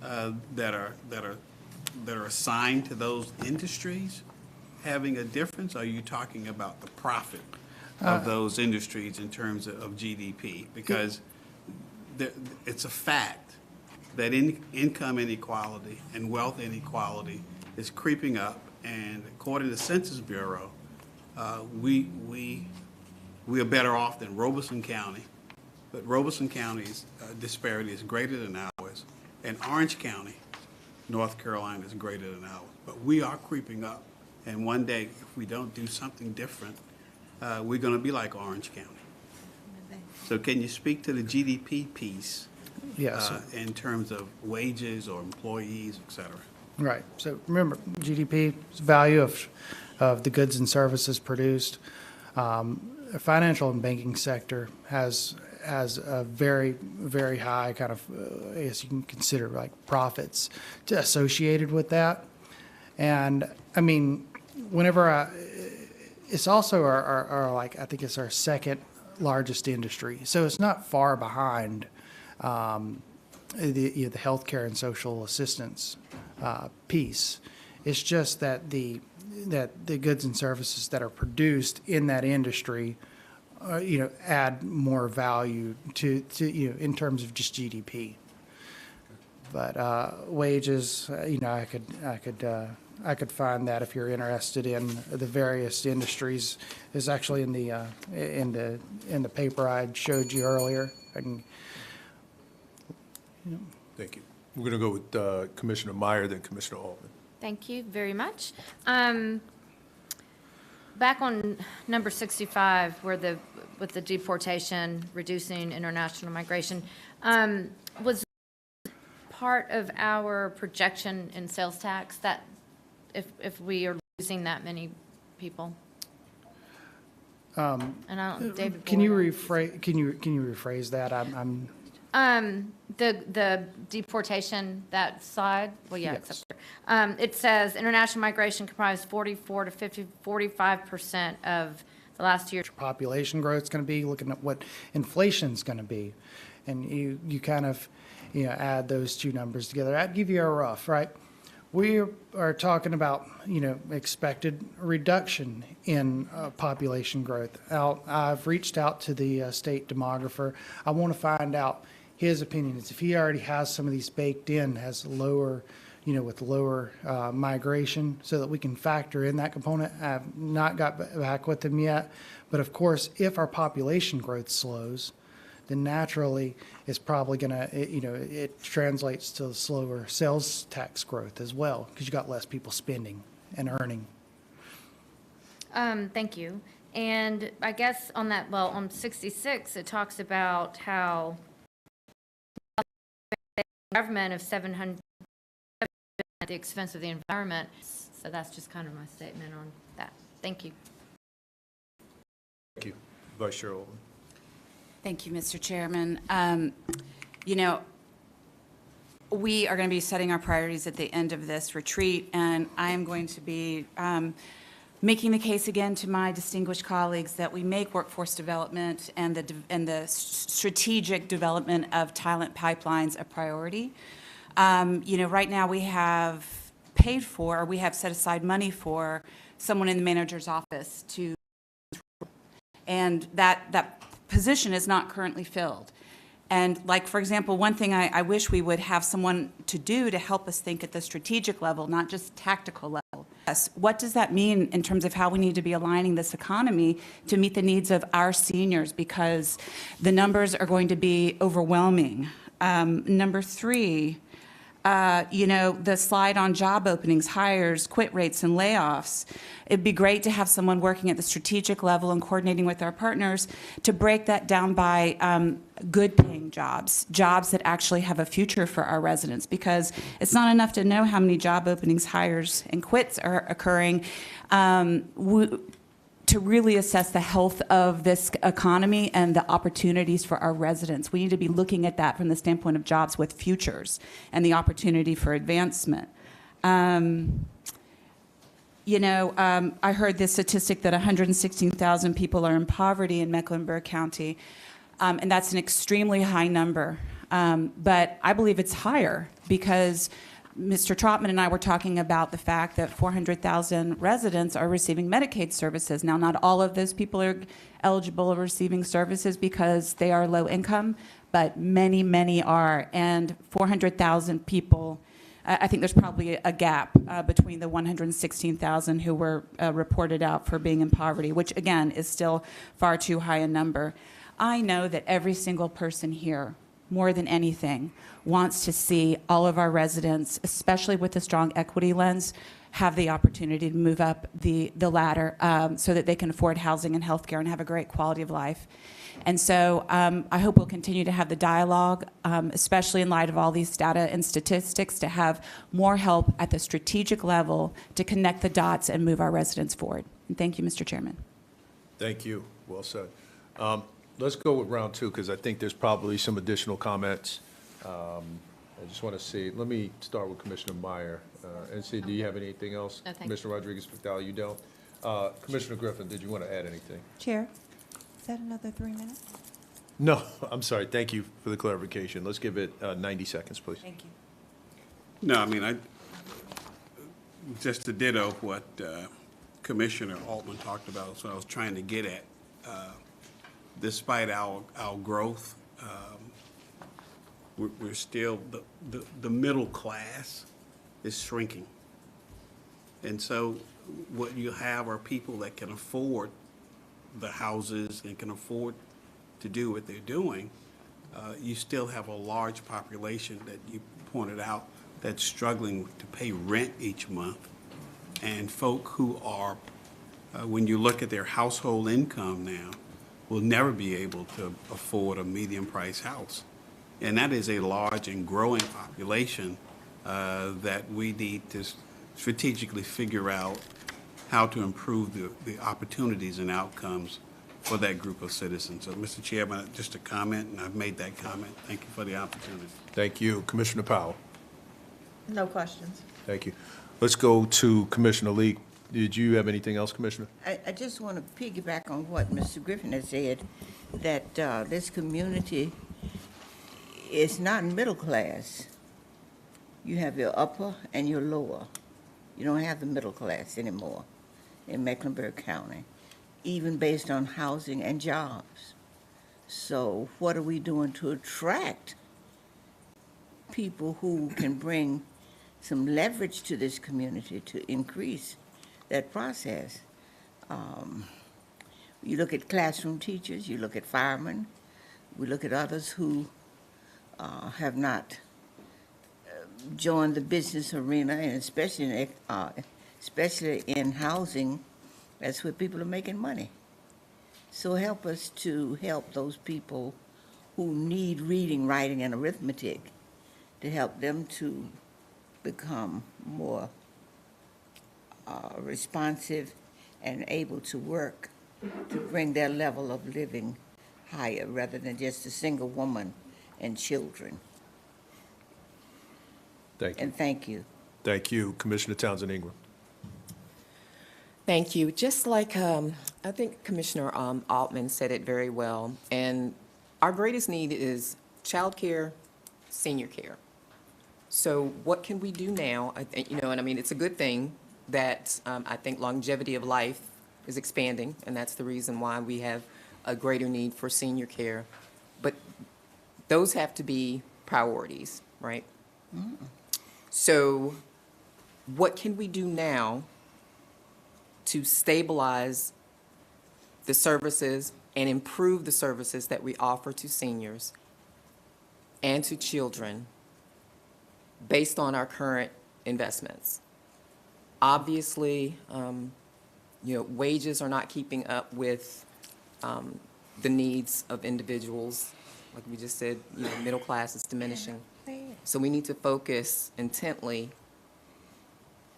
that are assigned to those industries having a difference? Are you talking about the profit of those industries in terms of GDP? Because it's a fact that income inequality and wealth inequality is creeping up, and according to the Census Bureau, we are better off than Robeson County, but Robeson County's disparity is greater than ours, and Orange County, North Carolina, is greater than ours. But we are creeping up, and one day, if we don't do something different, we're going to be like Orange County. So can you speak to the GDP piece? Yes. In terms of wages or employees, et cetera? Right. So remember, GDP is the value of the goods and services produced. The financial and banking sector has a very, very high kind of, I guess you can consider like profits associated with that. And I mean, it's also our like, I think it's our second largest industry. So it's not far behind the healthcare and social assistance piece. It's just that the goods and services that are produced in that industry, add more value to in terms of just GDP. But wages, I could find that if you're interested in the various industries. Is actually in the paper I showed you earlier. Thank you. We're going to go with Commissioner Meyer, then Commissioner Altman. Thank you very much. Back on number 65, with the deportation, reducing international migration, was part of our projection in sales tax that if we are losing that many people? And David, can you rephrase that? The deportation, that slide, well, yeah, Yes. it's up there. It says international migration comprised 45% of the last year's Population growth is going to be, looking at what inflation's going to be. And you kind of, add those two numbers together. I'd give you a rough, right? We are talking about, expected reduction in population growth. I've reached out to the state demographer. I want to find out his opinion. Is if he already has some of these baked in, has lower, with lower migration, so that we can factor in that component. I've not got back with him yet. But of course, if our population growth slows, then naturally it's probably going to, it translates to slower sales tax growth as well, because you got less people spending and earning. Thank you. And I guess on that, well, on 66, it talks about how government of 700 at the expense of the environment. So that's just kind of my statement on that. Thank you. Thank you. Vice Chair Altman. Thank you, Mr. Chairman. We are going to be setting our priorities at the end of this retreat, and I am going to be making the case again to my distinguished colleagues that we make workforce development and the strategic development of talent pipelines a priority. Right now we have paid for, or we have set aside money for someone in the manager's office to, and that position is not currently filled. And like, for example, one thing I wish we would have someone to do to help us think at the strategic level, not just tactical level, Yes, what does that mean in terms of how we need to be aligning this economy to meet the needs of our seniors? Because the numbers are going to be overwhelming. Number three, the slide on job openings, hires, quit rates, and layoffs. It'd be great to have someone working at the strategic level and coordinating with our partners to break that down by good-paying jobs, jobs that actually have a future for our residents, because it's not enough to know how many job openings, hires, and quits are occurring. To really assess the health of this economy and the opportunities for our residents. We need to be looking at that from the standpoint of jobs with futures and the opportunity for advancement. I heard this statistic that 116,000 people are in poverty in Mecklenburg County, and that's an extremely high number. But I believe it's higher because Mr. Trotman and I were talking about the fact that 400,000 residents are receiving Medicaid services. Now, not all of those people are eligible for receiving services because they are low income, but many, many are. And 400,000 people, I think there's probably a gap between the 116,000 who were reported out for being in poverty, which again is still far too high a number. I know that every single person here, more than anything, wants to see all of our residents, especially with a strong equity lens, have the opportunity to move up the ladder so that they can afford housing and healthcare and have a great quality of life. And so I hope we'll continue to have the dialogue, especially in light of all these data and statistics, to have more help at the strategic level to connect the dots and move our residents forward. And thank you, Mr. Chairman. Thank you. Well said. Let's go with round two, because I think there's probably some additional comments. I just want to see, let me start with Commissioner Meyer. And see, do you have anything else? No, thank you. Commissioner Rodriguez-Spitaler, you don't? Commissioner Griffin, did you want to add anything? Chair, is that another 3 minutes? No, I'm sorry. Thank you for the clarification. Let's give it 90 seconds, please. Thank you. No, I mean, just to ditto what Commissioner Altman talked about, so I was trying to get at. Despite our growth, we're still, the middle class is shrinking. And so what you have are people that can afford the houses and can afford to do what they're doing. You still have a large population that you pointed out that's struggling to pay rent each month. And folk who are, when you look at their household income now, will never be able to afford a medium-price house. And that is a large and growing population that we need to strategically figure out how to improve the opportunities and outcomes for that group of citizens. So, Mr. Chairman, just a comment, and I've made that comment. Thank you for the opportunity. Thank you. Commissioner Powell. No questions. Thank you. Let's go to Commissioner Lee. Did you have anything else, Commissioner? I just want to piggyback on what Mr. Griffin has said, that this community is not middle class. You have your upper and your lower. You don't have the middle class anymore in Mecklenburg County, even based on housing and jobs. So what are we doing to attract people who can bring some leverage to this community to increase that process? You look at classroom teachers, you look at firemen, we look at others who have not joined the business arena, and especially in housing, that's where people are making money. So help us to help those people who need reading, writing, and arithmetic, to help them to become more responsive and able to work to bring their level of living higher, rather than just a single woman and children. Thank you. And thank you. Thank you. Commissioner Townsend Ingram. Thank you. Just like, I think Commissioner Altman said it very well, and our greatest need is childcare, senior care. So what can we do now? And I mean, it's a good thing that I think longevity of life is expanding, and that's the reason why we have a greater need for senior care. But those have to be priorities, right? So what can we do now to stabilize the services and improve the services that we offer to seniors and to children based on our current investments. Obviously, wages are not keeping up with the needs of individuals. Like we just said, middle class is diminishing. So we need to focus intently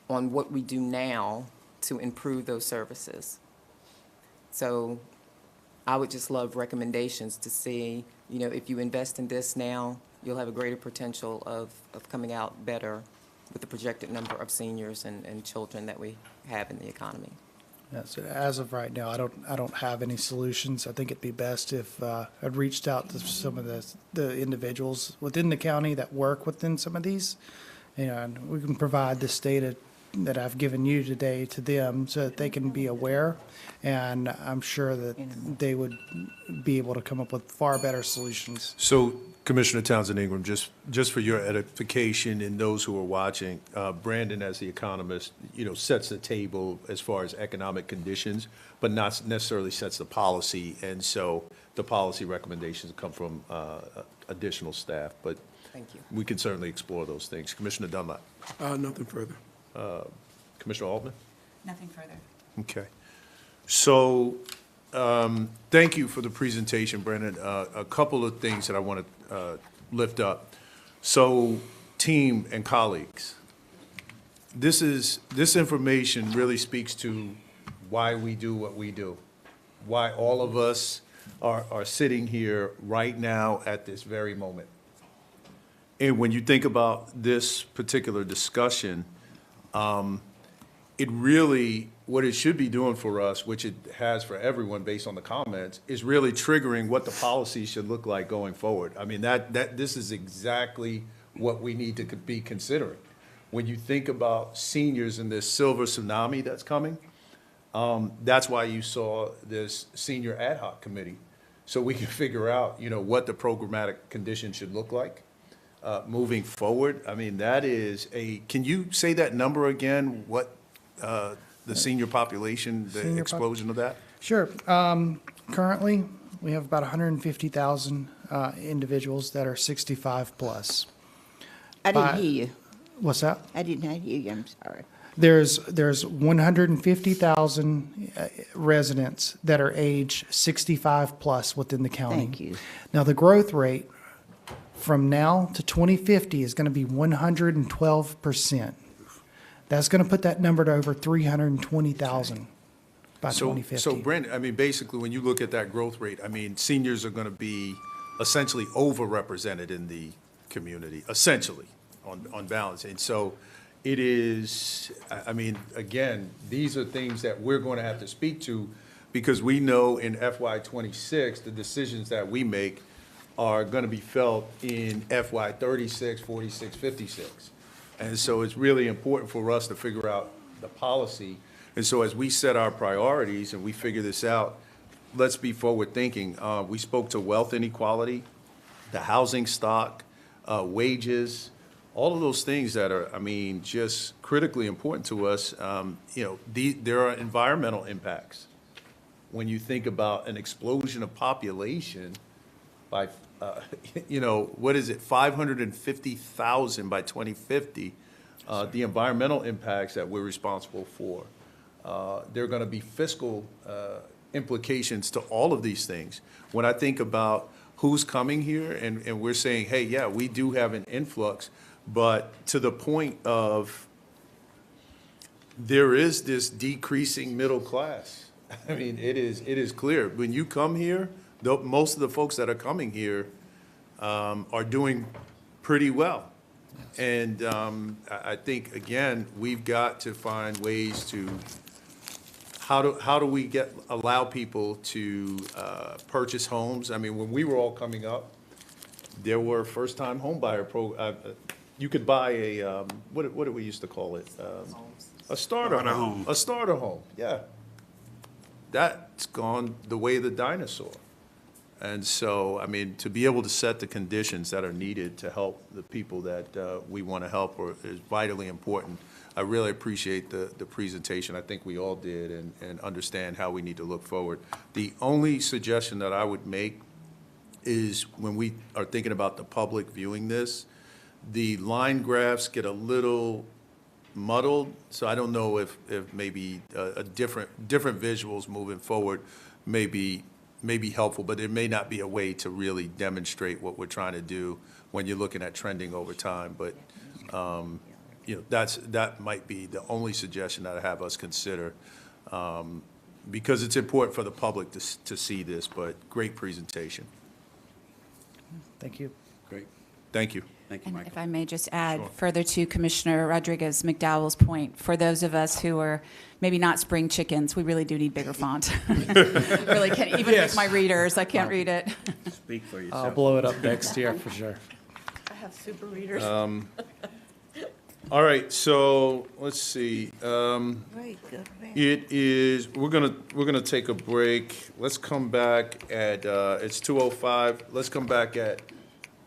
on what we do now to improve those services. So I would just love recommendations to see, if you invest in this now, you'll have a greater potential of coming out better with the projected number of seniors and children that we have in the economy. Yes, as of right now, I don't have any solutions. I think it'd be best if I'd reached out to some of the individuals within the county that work within some of these, and we can provide this data that I've given you today to them so that they can be aware, and I'm sure that they would be able to come up with far better solutions. So Commissioner Townsend Ingram, just for your edification and those who are watching, Brandon, as the economist, sets the table as far as economic conditions, but not necessarily sets the policy. And so the policy recommendations come from additional staff, but Thank you. we can certainly explore those things. Commissioner Dunlap. Nothing further. Commissioner Altman? Nothing further. Okay. So, thank you for the presentation, Brendan. A couple of things that I want to lift up. So, team and colleagues, this information really speaks to why we do what we do, why all of us are sitting here right now at this very moment. And when you think about this particular discussion, it really, what it should be doing for us, which it has for everyone based on the comments, is really triggering what the policy should look like going forward. I mean, this is exactly what we need to be considering. When you think about seniors and this silver tsunami that's coming, that's why you saw this senior ad hoc committee, so we can figure out, what the programmatic condition should look like. Moving forward, I mean, can you say that number again, what the senior population, the explosion of that? Sure. Currently, we have about 150,000 individuals that are 65 plus. I didn't hear you. What's that? I did not hear you, I'm sorry. There's 150,000 residents that are age 65 plus within the county. Thank you. Now, the growth rate from now to 2050 is going to be 112%. That's going to put that number to over 320,000 by 2050. So Brandon, I mean, basically, when you look at that growth rate, I mean, seniors are going to be essentially overrepresented in the community, essentially, on balance. And so it is, I mean, again, these are things that we're going to have to speak to, because we know in FY '26, the decisions that we make are going to be felt in FY '36, '46, '56. And so it's really important for us to figure out the policy. And so as we set our priorities and we figure this out, let's be forward-thinking. We spoke to wealth inequality, the housing stock, wages, all of those things that are, I mean, just critically important to us. There are environmental impacts. When you think about an explosion of population by, what is it, 550,000 by 2050, the environmental impacts that we're responsible for. There are going to be fiscal implications to all of these things. When I think about who's coming here, and we're saying, hey, yeah, we do have an influx, but to the point of there is this decreasing middle class. I mean, it is clear. When you come here, most of the folks that are coming here are doing pretty well. And I think, again, we've got to find ways to, how do we allow people to purchase homes? I mean, when we were all coming up, there were first-time homebuyer you could buy a, what do we used to call it? A starter home. A starter home, yeah. That's gone the way of the dinosaur. And so, I mean, to be able to set the conditions that are needed to help the people that we want to help is vitally important. I really appreciate the presentation. I think we all did, and understand how we need to look forward. The only suggestion that I would make is when we are thinking about the public viewing this, the line graphs get a little muddled, so I don't know if maybe a different visuals moving forward may be helpful, but there may not be a way to really demonstrate what we're trying to do when you're looking at trending over time. But, you know, that might be the only suggestion that I have us consider, because it's important for the public to see this, but great presentation. Thank you. Great. Thank you. Thank you, And Michael. if I may just add Sure. further to Commissioner Rodriguez McDowell's point, for those of us who are maybe not spring chickens, we really do need bigger font. Really can't, even Yes. with my readers, I can't read it. Speak for I'll yourself. blow it up next year for sure. I have super readers. All right, so let's see. Very good. It is, we're gonna take a break. Let's come back at, it's 2:05. Let's come back at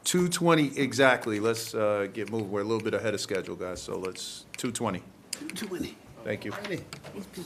2:20 exactly. Let's get moving. We're a little bit ahead of schedule, guys, so let's, 2:20. 220. Thank you. These people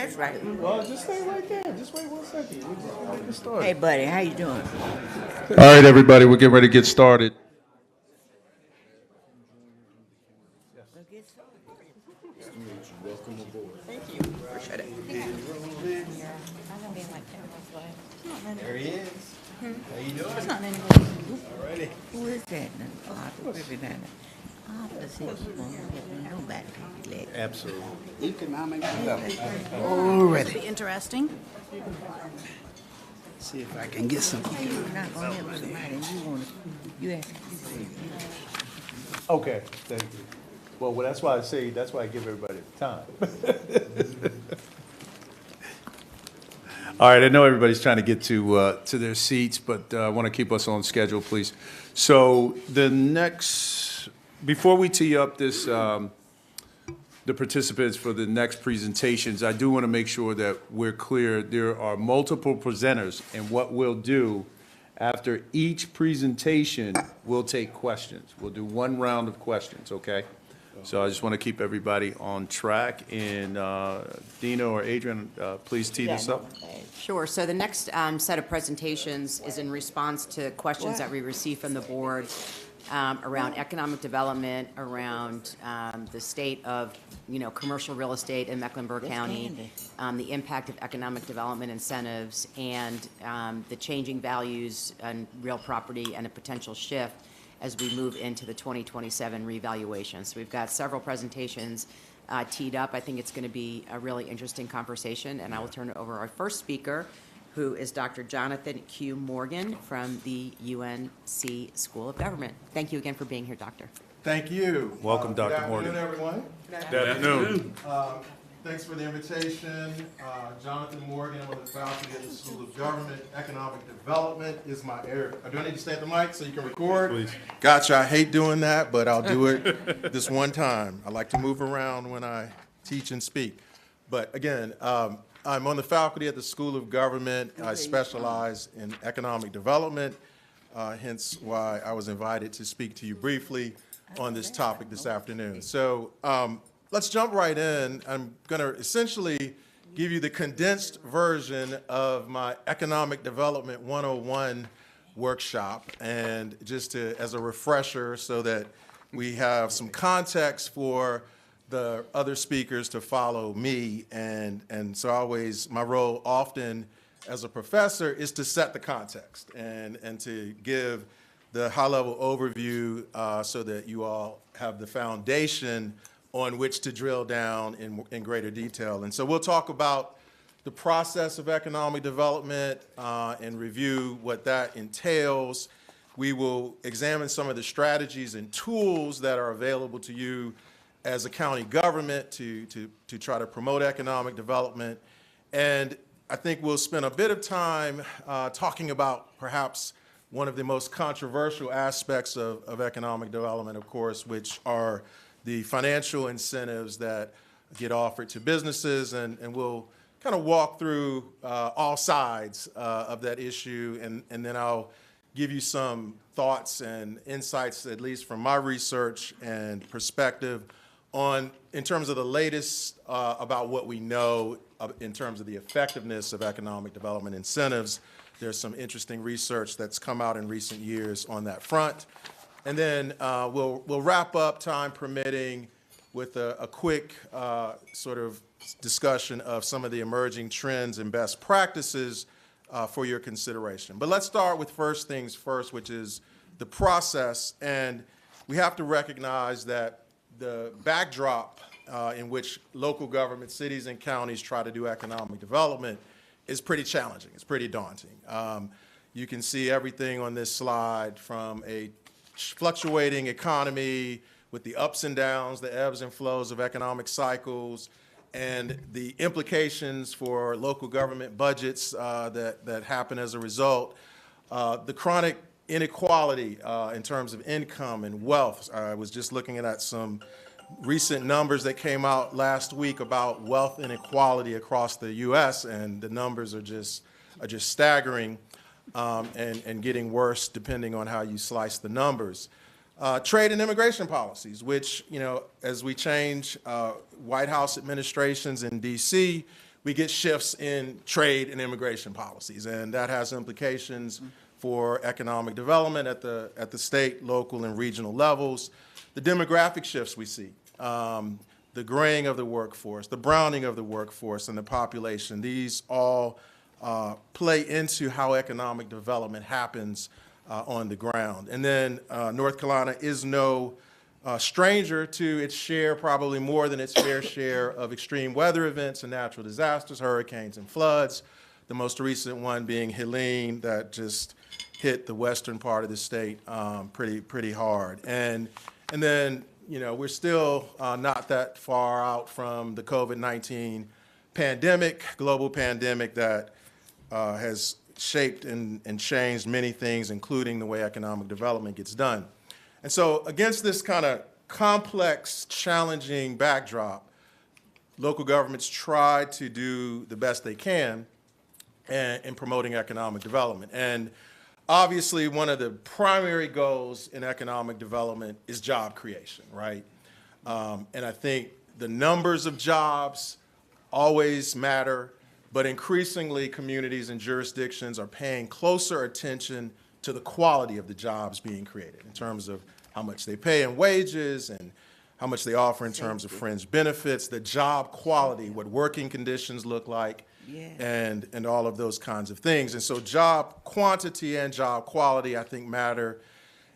That's right. Well, just stay right there. Just wait 1 second. We're just gonna get started. Hey, buddy, how you doing? All right, everybody, we're getting ready to get started. There he is. How you doing? It's not anywhere. Alrighty. Who is that? Let's see. Nobody. Absolutely. Economic Already. Be interesting. See if I can get some. You're not gonna help somebody and you ask. Okay, thank you. Well, that's why I give everybody the time. All right, I know everybody's trying to get to their seats, but I want to keep us on schedule, please. So before we tee up the participants for the next presentations, I do want to make sure that we're clear. There are multiple presenters, and what we'll do after each presentation, we'll take questions. We'll do one round of questions, okay? So I just want to keep everybody on track. And Dina or Adrian, please tee this up. Sure. So the next set of presentations is in response to questions that we received from the board around economic development, around the state of, commercial real estate in Mecklenburg County, the impact of economic development incentives, and the changing values on real property and a potential shift as we move into the 2027 revaluation. So we've got several presentations teed up. I think it's going to be a really interesting conversation, and I will turn it over to our first speaker, who is Dr. Jonathan Q. Morgan from the UNC School of Government. Thank you again for being here, Doctor. Thank you. Welcome, Dr. Morgan. Good afternoon, everyone. Good afternoon. Thanks for the invitation. Jonathan Morgan, I'm on the faculty at the School of Government. Economic Development is my area. Do I need to stay at the mic so you can record? Please. Gotcha. I hate doing that, but I'll do it this one time. I like to move around when I teach and speak. But again, I'm on the faculty at the School of Government. I specialize in economic development, hence why I was invited to speak to you briefly on this topic this afternoon. So let's jump right in. I'm going to essentially give you the condensed version of my Economic Development 101 workshop, and just as a refresher so that we have some context for the other speakers to follow me. And so always, my role often as a professor is to set the context and to give the high-level overview so that you all have the foundation on which to drill down in greater detail. And so we'll talk about the process of economic development and review what that entails. We will examine some of the strategies and tools that are available to you as a county government to try to promote economic development. And I think we'll spend a bit of time talking about perhaps one of the most controversial aspects of economic development, of course, which are the financial incentives that get offered to businesses. And we'll kind of walk through all sides of that issue, and then I'll give you some thoughts and insights, at least from my research and perspective, in terms of the latest about what we know in terms of the effectiveness of economic development incentives. There's some interesting research that's come out in recent years on that front. And then we'll wrap up, time permitting, with a quick sort of discussion of some of the emerging trends and best practices for your consideration. But let's start with first things first, which is the process. And we have to recognize that the backdrop in which local government, cities and counties try to do economic development is pretty challenging. It's pretty daunting. You can see everything on this slide from a fluctuating economy with the ups and downs, the ebbs and flows of economic cycles, and the implications for local government budgets that happen as a result. The chronic inequality in terms of income and wealth. I was just looking at some recent numbers that came out last week about wealth inequality across the U.S., and the numbers are just staggering and getting worse depending on how you slice the numbers. Trade and immigration policies, which, as we change White House administrations in D.C., we get shifts in trade and immigration policies, and that has implications for economic development at the state, local, and regional levels. The demographic shifts we see, the graying of the workforce, the browning of the workforce and the population, these all play into how economic development happens on the ground. And then North Carolina is no stranger to its share, probably more than its fair share, of extreme weather events and natural disasters, hurricanes and floods, the most recent one being Helene that just hit the western part of the state pretty hard. And then, you know, we're still not that far out from the COVID-19 pandemic, global pandemic that has shaped and changed many things, including the way economic development gets done. And so against this kind of complex, challenging backdrop, local governments try to do the best they can in promoting economic development. And obviously, one of the primary goals in economic development is job creation, right? And I think the numbers of jobs always matter, but increasingly communities and jurisdictions are paying closer attention to the quality of the jobs being created in terms of how much they pay in wages and how much they offer in terms of fringe benefits, the job quality, what working conditions look like, and all of those kinds of things. And so job quantity and job quality, I think, matter.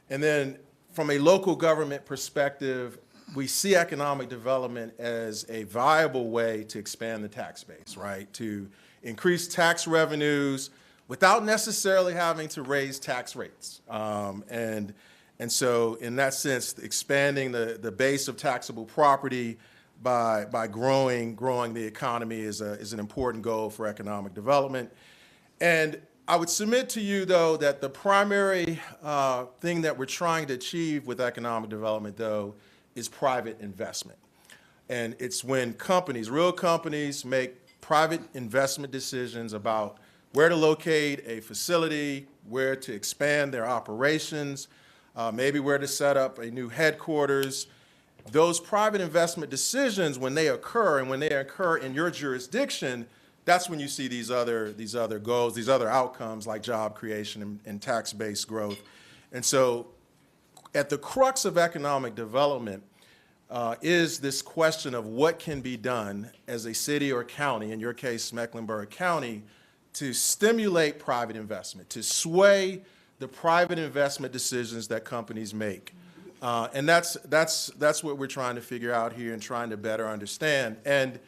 And then from a local government perspective, we see economic development as a viable way to expand the tax base, right? To increase tax revenues without necessarily having to raise tax rates. And so in that sense, expanding the base of taxable property by growing the economy is an important goal for economic development. And I would submit to you, though, that the primary thing that we're trying to achieve with economic development, though, is private investment. And it's when companies, real companies, make private investment decisions about where to locate a facility, where to expand their operations, maybe where to set up a new headquarters. Those private investment decisions, when they occur, and when they occur in your jurisdiction, that's when you see these other goals, these other outcomes like job creation and tax-based growth. And so at the crux of economic development is this question of what can be done as a city or county, in your case, Mecklenburg County, to stimulate private investment, to sway the private investment decisions that companies make. And that's what we're trying to figure out here and trying to better understand. And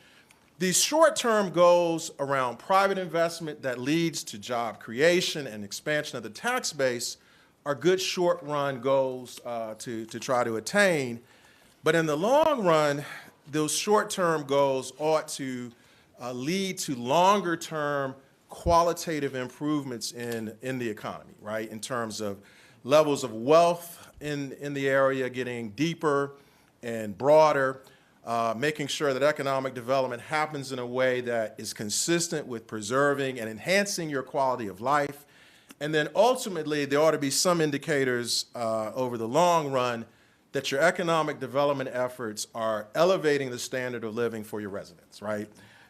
these short-term goals around private investment that leads to job creation and expansion of the tax base are good short-run goals to try to attain. But in the long run, those short-term goals ought to lead to longer-term qualitative improvements in the economy, right? In terms of levels of wealth in the area getting deeper and broader, making sure that economic development happens in a way that is consistent with preserving and enhancing your quality of life. And then ultimately, there ought to be some indicators over the long run that your economic development efforts are elevating the standard of living for your residents, right?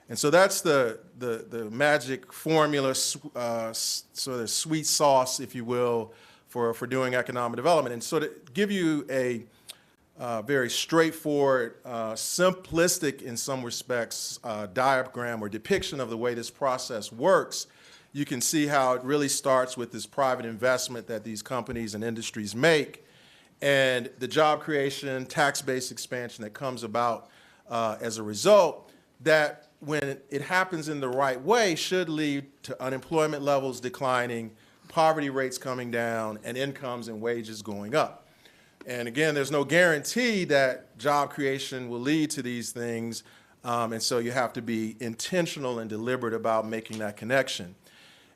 And so that's the magic formula, sort of sweet sauce, if you will, for doing economic development. And so to give you a very straightforward, simplistic in some respects, diagram or depiction of the way this process works, you can see how it really starts with this private investment that these companies and industries make, and the job creation, tax-based expansion that comes about as a result, that when it happens in the right way should lead to unemployment levels declining, poverty rates coming down, and incomes and wages going up. And again, there's no guarantee that job creation will lead to these things, and so you have to be intentional and deliberate about making that connection.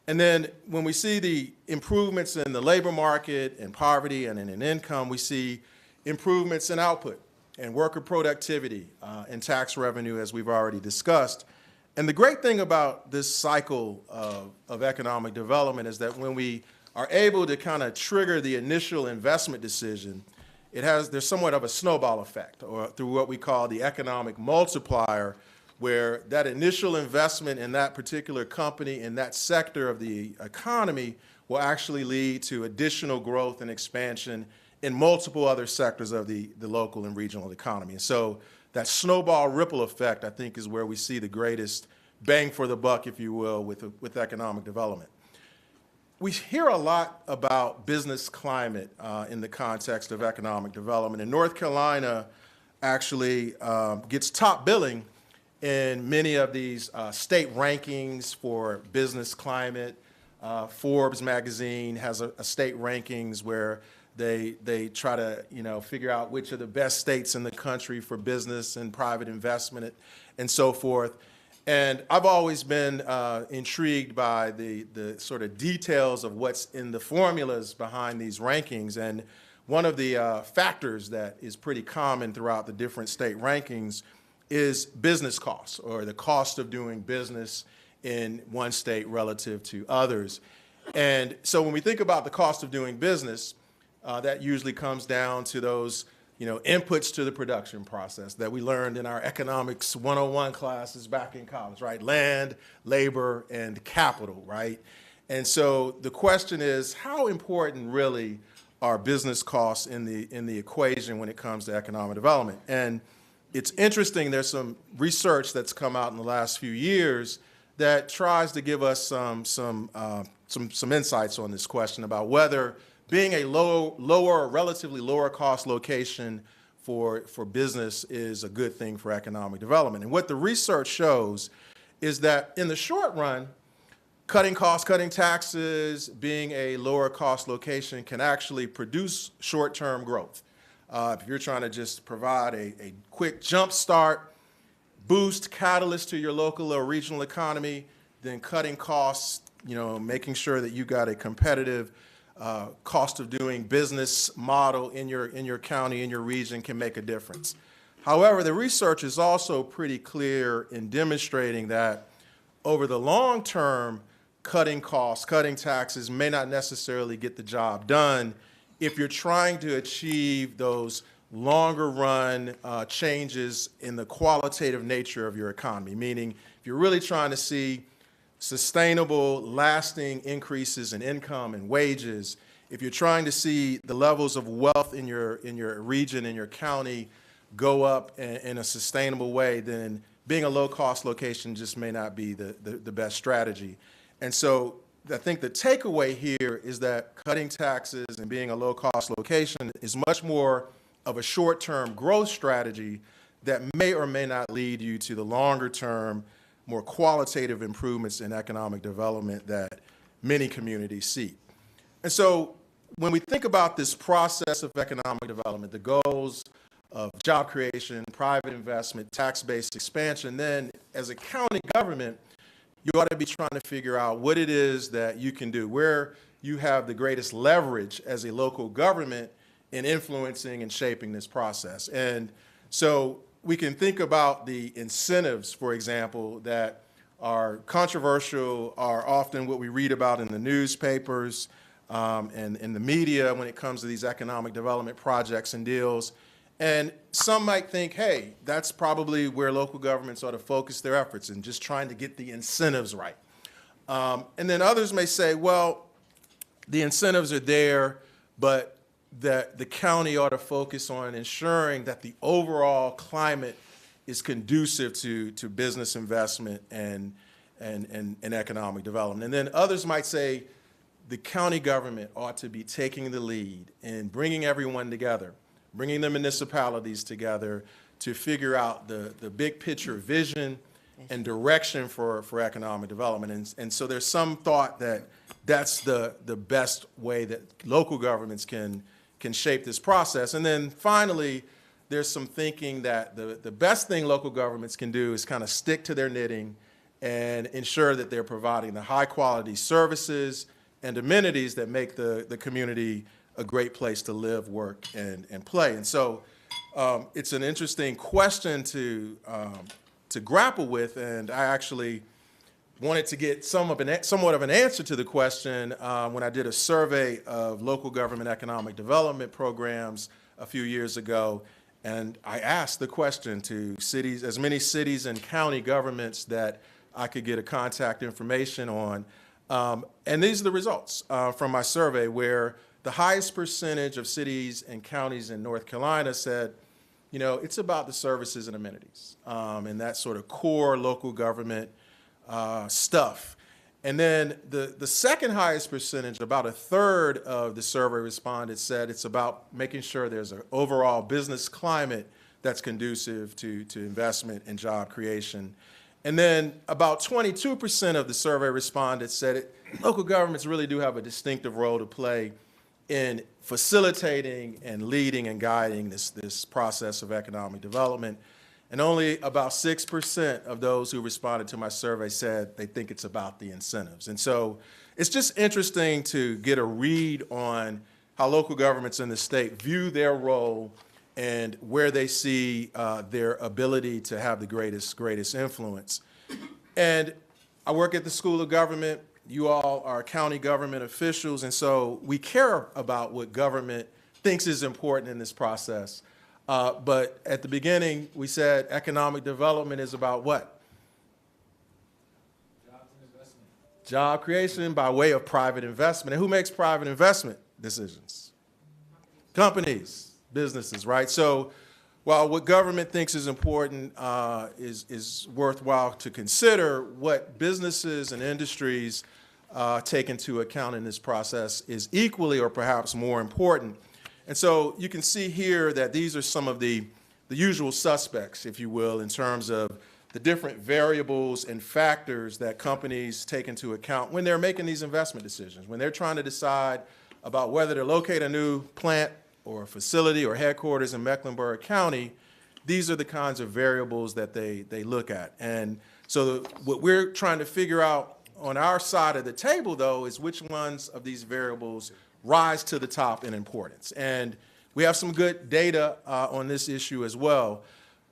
And then when we see the improvements in the labor market and poverty and in income, we see improvements in output and worker productivity and tax revenue, as we've already discussed. And the great thing about this cycle of economic development is that when we are able to kind of trigger the initial investment decision, there's somewhat of a snowball effect, or through what we call the economic multiplier, where that initial investment in that particular company in that sector of the economy will actually lead to additional growth and expansion in multiple other sectors of the local and regional economy. And so that snowball ripple effect, I think, is where we see the greatest bang for the buck, if you will, with economic development. We hear a lot about business climate in the context of economic development, and North Carolina actually gets top billing in many of these state rankings for business climate. Forbes magazine has a state rankings where they try to, figure out which are the best states in the country for business and private investment and so forth. And I've always been intrigued by the sort of details of what's in the formulas behind these rankings. And one of the factors that is pretty common throughout the different state rankings is business costs, or the cost of doing business in one state relative to others. And so when we think about the cost of doing business, that usually comes down to those inputs to the production process that we learned in our economics 101 classes back in college, right? Land, labor, and capital, right? And so the question is, how important really are business costs in the equation when it comes to economic development? And it's interesting, there's some research that's come out in the last few years that tries to give us some insights on this question about whether being a relatively lower cost location for business is a good thing for economic development. And what the research shows is that in the short run, cutting costs, cutting taxes, being a lower cost location can actually produce short-term growth. If you're trying to just provide a quick jump start, boost, catalyst to your local or regional economy, then cutting costs, making sure that you got a competitive cost of doing business model in your county, in your region, can make a difference. However, the research is also pretty clear in demonstrating that over the long term, cutting costs, cutting taxes may not necessarily get the job done if you're trying to achieve those longer run changes in the qualitative nature of your economy. Meaning, if you're really trying to see sustainable, lasting increases in income and wages, if you're trying to see the levels of wealth in your region, in your county, go up in a sustainable way, then being a low-cost location just may not be the best strategy. And so I think the takeaway here is that cutting taxes and being a low-cost location is much more of a short-term growth strategy that may or may not lead you to the longer-term, more qualitative improvements in economic development that many communities seek. And so when we think about this process of economic development, the goals of job creation, private investment, tax-based expansion, then as a county government, you ought to be trying to figure out what it is that you can do, where you have the greatest leverage as a local government in influencing and shaping this process. And so we can think about the incentives, for example, that are controversial, are often what we read about in the newspapers and in the media when it comes to these economic development projects and deals. And some might think, hey, that's probably where local governments ought to focus their efforts in, just trying to get the incentives right. And then others may say, well, the incentives are there, but that the county ought to focus on ensuring that the overall climate is conducive to business investment and economic development. And then others might say the county government ought to be taking the lead in bringing everyone together, bringing the municipalities together to figure out the big picture vision and direction for economic development. And so there's some thought that that's the best way that local governments can shape this process. And then finally, there's some thinking that the best thing local governments can do is kind of stick to their knitting and ensure that they're providing the high quality services and amenities that make the community a great place to live, work, and play. And so it's an interesting question to grapple with, and I actually wanted to get somewhat of an answer to the question when I did a survey of local government economic development programs a few years ago. And I asked the question to cities, as many cities and county governments that I could get a contact information on. And these are the results from my survey, where the highest percentage of cities and counties in North Carolina said, you know, it's about the services and amenities and that sort of core local government stuff. And then the second highest percentage, about a third of the survey respondents said it's about making sure there's an overall business climate that's conducive to investment and job creation. And then about 22% of the survey respondents said local governments really do have a distinctive role to play in facilitating and leading and guiding this process of economic development. And only about 6% of those who responded to my survey said they think it's about the incentives. And so it's just interesting to get a read on how local governments in the state view their role and where they see their ability to have the greatest influence. And I work at the School of Government. You all are county government officials, and so we care about what government thinks is important in this process. But at the beginning, we said economic development is about what? Jobs and investment. Job creation by way of private investment. And who makes private investment decisions? Companies, businesses, right? So while what government thinks is important is worthwhile to consider, what businesses and industries take into account in this process is equally or perhaps more important. And so you can see here that these are some of the usual suspects, if you will, in terms of the different variables and factors that companies take into account when they're making these investment decisions, when they're trying to decide about whether to locate a new plant or a facility or headquarters in Mecklenburg County. These are the kinds of variables that they look at. And so what we're trying to figure out on our side of the table, though, is which ones of these variables rise to the top in importance. And we have some good data on this issue as well.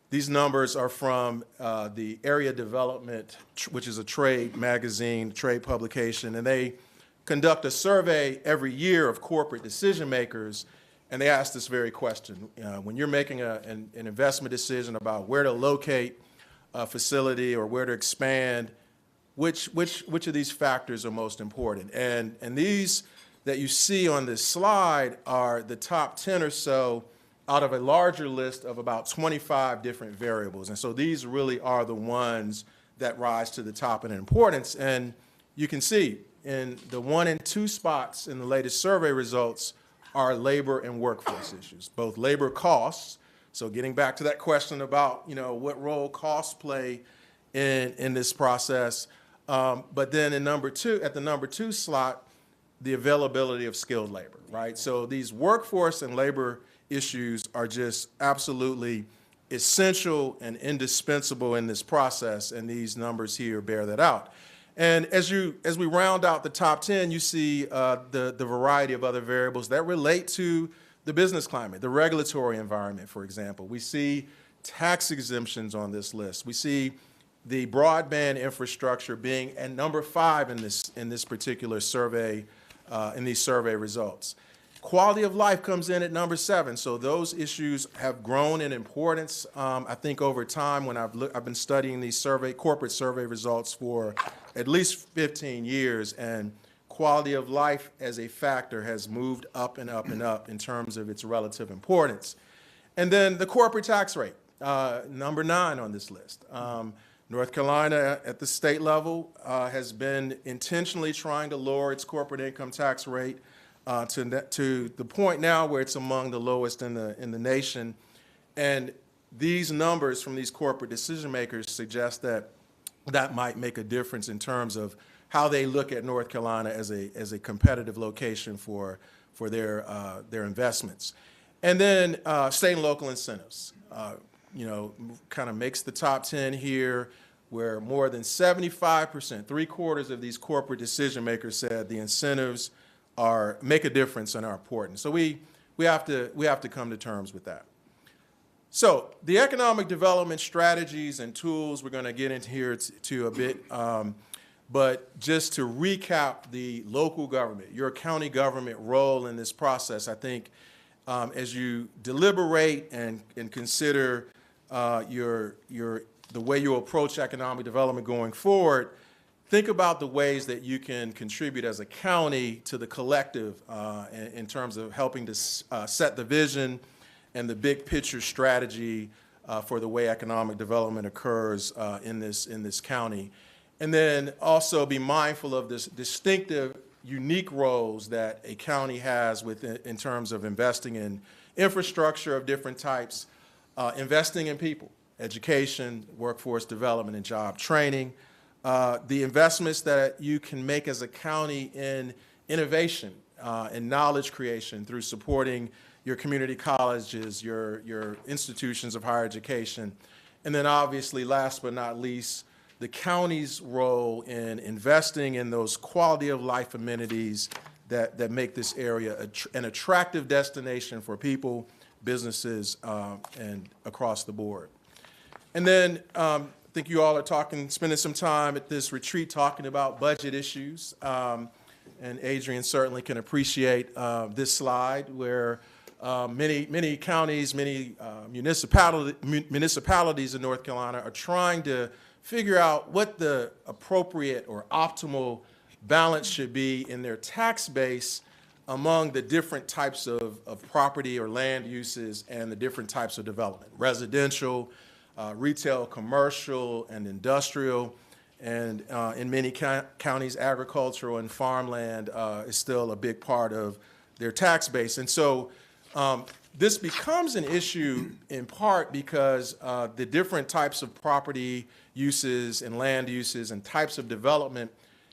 These numbers are from the Area Development, which is a trade magazine, trade publication, and they conduct a survey every year of corporate decision makers, and they ask this very question. When you're making an investment decision about where to locate a facility or where to expand, which of these factors are most important? And these that you see on this slide are the top 10 or so out of a larger list of about 25 different variables. And so these really are the ones that rise to the top in importance. And you can see in the 1 and 2 spots in the latest survey results are labor and workforce issues, both labor costs. So getting back to that question about, you know, what role costs play in this process. But then in at the number 2 slot, the availability of skilled labor, right? So these workforce and labor issues are just absolutely essential and indispensable in this process, and these numbers here bear that out. And as we round out the top 10, you see the variety of other variables that relate to the business climate, the regulatory environment, for example. We see tax exemptions on this list. We see the broadband infrastructure being at number 5 in this particular survey, in these survey results. Quality of life comes in at number 7. So those issues have grown in importance, I think, over time. When I've been studying these corporate survey results for at least 15 years, and quality of life as a factor has moved up and up and up in terms of its relative importance. And then the corporate tax rate, number 9 on this list. North Carolina at the state level has been intentionally trying to lower its corporate income tax rate to the point now where it's among the lowest in the nation. And these numbers from these corporate decision makers suggest that might make a difference in terms of how they look at North Carolina as a competitive location for their investments. And then state and local incentives, kind of makes the top 10 here, where more than 75%, 3/4 of these corporate decision makers said the incentives make a difference and are important. So we have to come to terms with that. So the economic development strategies and tools we're going to get into here to a bit, but just to recap the local government, your county government role in this process, I think as you deliberate and consider the way you approach economic development going forward, think about the ways that you can contribute as a county to the collective in terms of helping to set the vision and the big picture strategy for the way economic development occurs in this county. And then also be mindful of this distinctive, unique roles that a county has in terms of investing in infrastructure of different types, investing in people, education, workforce development, and job training, the investments that you can make as a county in innovation and knowledge creation through supporting your community colleges, your institutions of higher education, and then obviously, last but not least, the county's role in investing in those quality of life amenities that make this area an attractive destination for people, businesses, and across the board. And then I think you all are spending some time at this retreat talking about budget issues. And Adrian certainly can appreciate this slide where many counties, many municipalities in North Carolina are trying to figure out what the appropriate or optimal balance should be in their tax base among the different types of property or land uses and the different types of development, residential, retail, commercial, and industrial. And in many counties, agricultural and farmland is still a big part of their tax base. And so this becomes an issue in part because the different types of property uses and land uses and types of development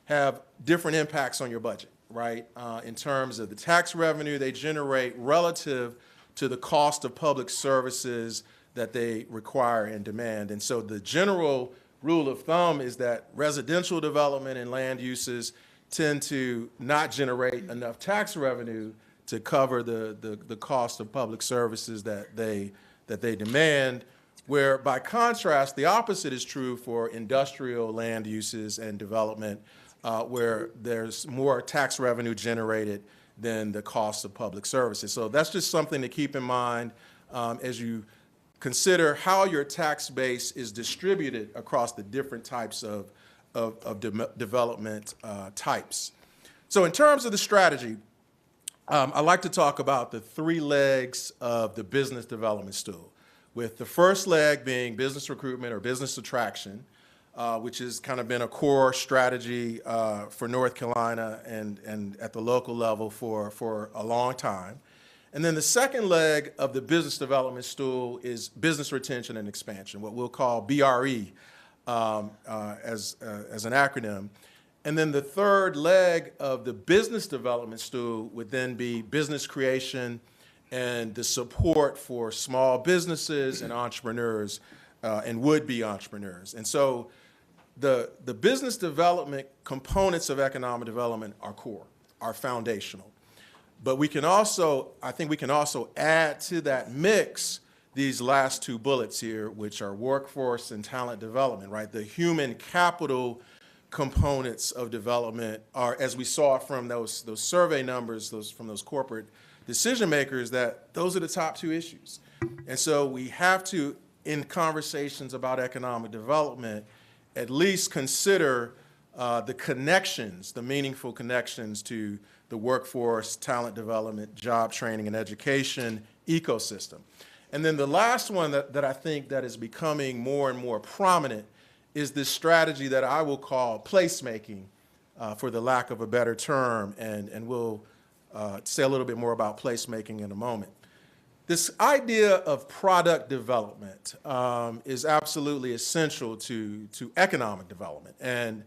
have different impacts on your budget, right? In terms of the tax revenue they generate relative to the cost of public services that they require and demand. And so the general rule of thumb is that residential development and land uses tend to not generate enough tax revenue to cover the cost of public services that they demand, where by contrast, the opposite is true for industrial land uses and development, where there's more tax revenue generated than the cost of public services. So that's just something to keep in mind as you consider how your tax base is distributed across the different types of development types. So in terms of the strategy, I like to talk about the three legs of the business development stool, with the first leg being business recruitment or business attraction, which has kind of been a core strategy for North Carolina and at the local level for a long time. And then the second leg of the business development stool is business retention and expansion, what we'll call BRE as an acronym. And then the third leg of the business development stool would then be business creation and the support for small businesses and entrepreneurs and would-be entrepreneurs. And so the business development components of economic development are core, are foundational. But we can also, I think we can also add to that mix these last two bullets here, which are workforce and talent development, right? The human capital components of development are, as we saw from those survey numbers, from those corporate decision makers, that those are the top two issues. And so we have to, in conversations about economic development, at least consider the connections, the meaningful connections to the workforce, talent development, job training, and education ecosystem. And then the last one that I think that is becoming more and more prominent is this strategy that I will call placemaking, for the lack of a better term, and we'll say a little bit more about placemaking in a moment. This idea of product development is absolutely essential to economic development. And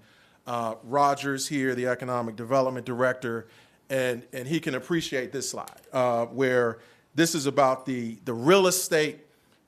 Roger's here, the economic development director, and he can appreciate this slide, where this is about the real estate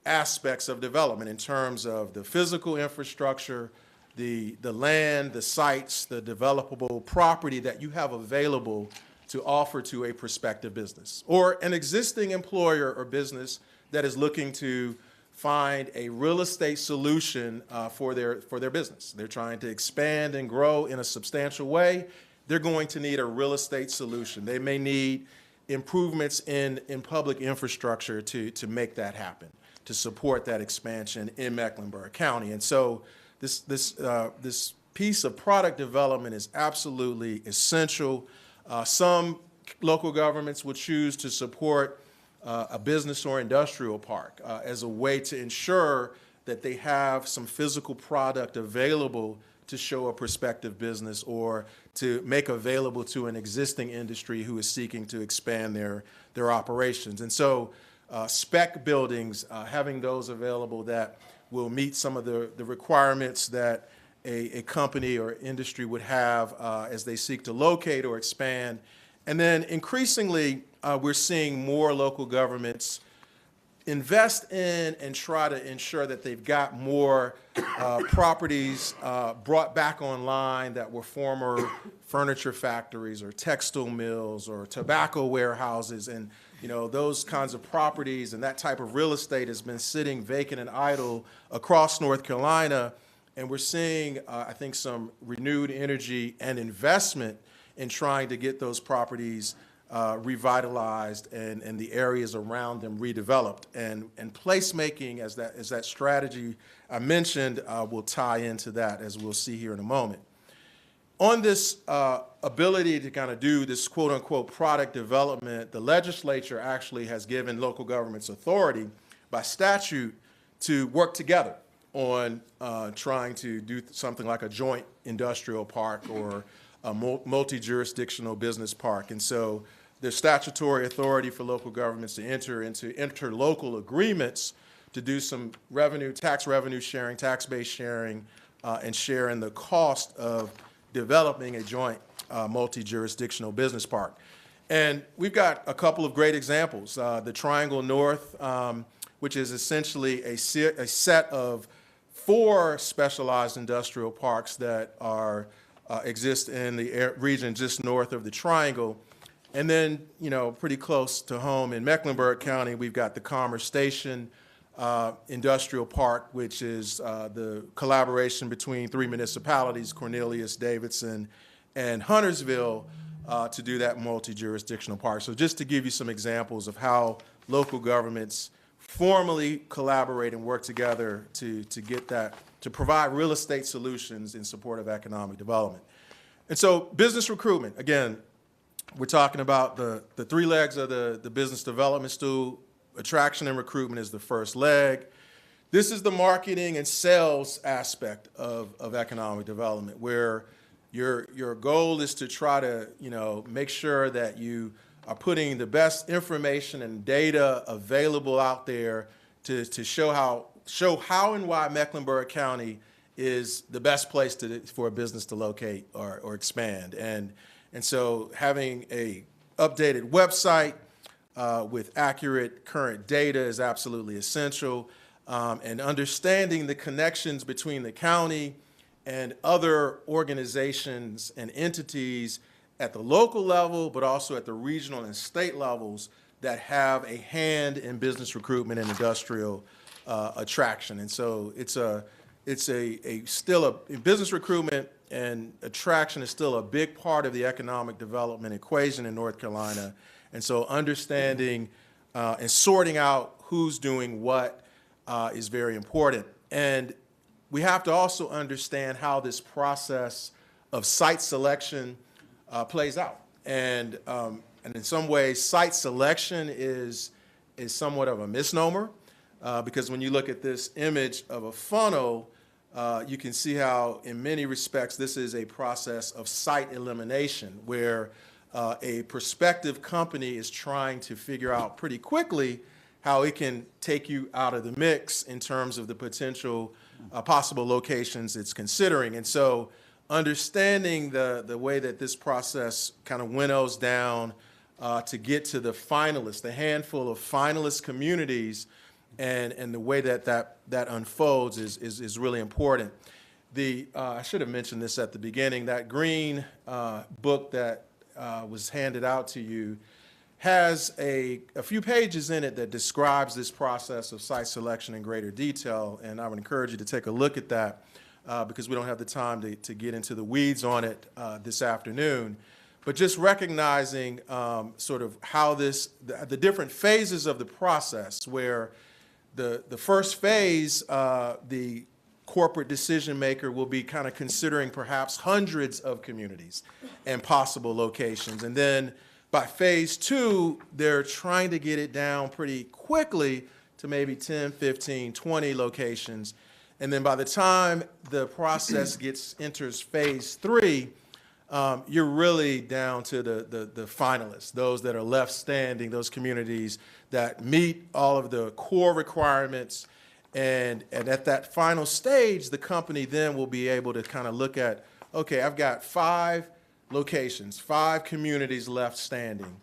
aspects of development in terms of the physical infrastructure, the land, the sites, the developable property that you have available to offer to a prospective business or an existing employer or business that is looking to find a real estate solution for their business. They're trying to expand and grow in a substantial way. They're going to need a real estate solution. They may need improvements in public infrastructure to make that happen, to support that expansion in Mecklenburg County. And so this piece of product development is absolutely essential. Some local governments would choose to support a business or industrial park as a way to ensure that they have some physical product available to show a prospective business or to make available to an existing industry who is seeking to expand their operations. And so spec buildings, having those available that will meet some of the requirements that a company or industry would have as they seek to locate or expand. And then increasingly, we're seeing more local governments invest in and try to ensure that they've got more properties brought back online that were former furniture factories or textile mills or tobacco warehouses. And those kinds of properties and that type of real estate has been sitting vacant and idle across North Carolina. And we're seeing, I think, some renewed energy and investment in trying to get those properties revitalized and the areas around them redeveloped. And placemaking, as that strategy I mentioned, will tie into that, as we'll see here in a moment. On this ability to kind of do this quote-unquote product development, the legislature actually has given local governments authority by statute to work together on trying to do something like a joint industrial park or a multi-jurisdictional business park. And so there's statutory authority for local governments to enter into interlocal agreements to do some tax revenue sharing, tax-based sharing, and share in the cost of developing a joint multi-jurisdictional business park. And we've got a couple of great examples. The Triangle North, which is essentially a set of 4 specialized industrial parks that exist in the region just north of the Triangle. And then, pretty close to home in Mecklenburg County, we've got the Commerce Station Industrial Park, which is the collaboration between 3 municipalities, Cornelius, Davidson, and Huntersville, to do that multi-jurisdictional park. So just to give you some examples of how local governments formally collaborate and work together to get that, to provide real estate solutions in support of economic development. And so business recruitment, again, we're talking about the 3 legs of the business development stool. Attraction and recruitment is the first leg. This is the marketing and sales aspect of economic development, where your goal is to try to make sure that you are putting the best information and data available out there to show how and why Mecklenburg County is the best place for a business to locate or expand. And so having a updated website with accurate current data is absolutely essential. And understanding the connections between the county and other organizations and entities at the local level, but also at the regional and state levels that have a hand in business recruitment and industrial attraction. And so business recruitment and attraction is still a big part of the economic development equation in North Carolina. And so understanding and sorting out who's doing what is very important. And we have to also understand how this process of site selection plays out. And in some ways, site selection is somewhat of a misnomer because when you look at this image of a funnel, you can see how, in many respects, this is a process of site elimination, where a prospective company is trying to figure out pretty quickly how it can take you out of the mix in terms of the potential possible locations it's considering. And so understanding the way that this process kind of winnows down to get to the finalists, the handful of finalist communities, and the way that unfolds is really important. I should have mentioned this at the beginning. That green book that was handed out to you has a few pages in it that describes this process of site selection in greater detail, and I would encourage you to take a look at that because we don't have the time to get into the weeds on it this afternoon. but just recognizing sort of how the different phases of the process, where the first phase, the corporate decision maker will be kind of considering perhaps hundreds of communities and possible locations. And then by phase 2, they're trying to get it down pretty quickly to maybe 10, 15, 20 locations. And then by the time the process enters phase 3, you're really down to the finalists, those that are left standing, those communities that meet all of the core requirements. And at that final stage, the company then will be able to kind of look at, okay, I've got 5 locations, 5 communities left standing.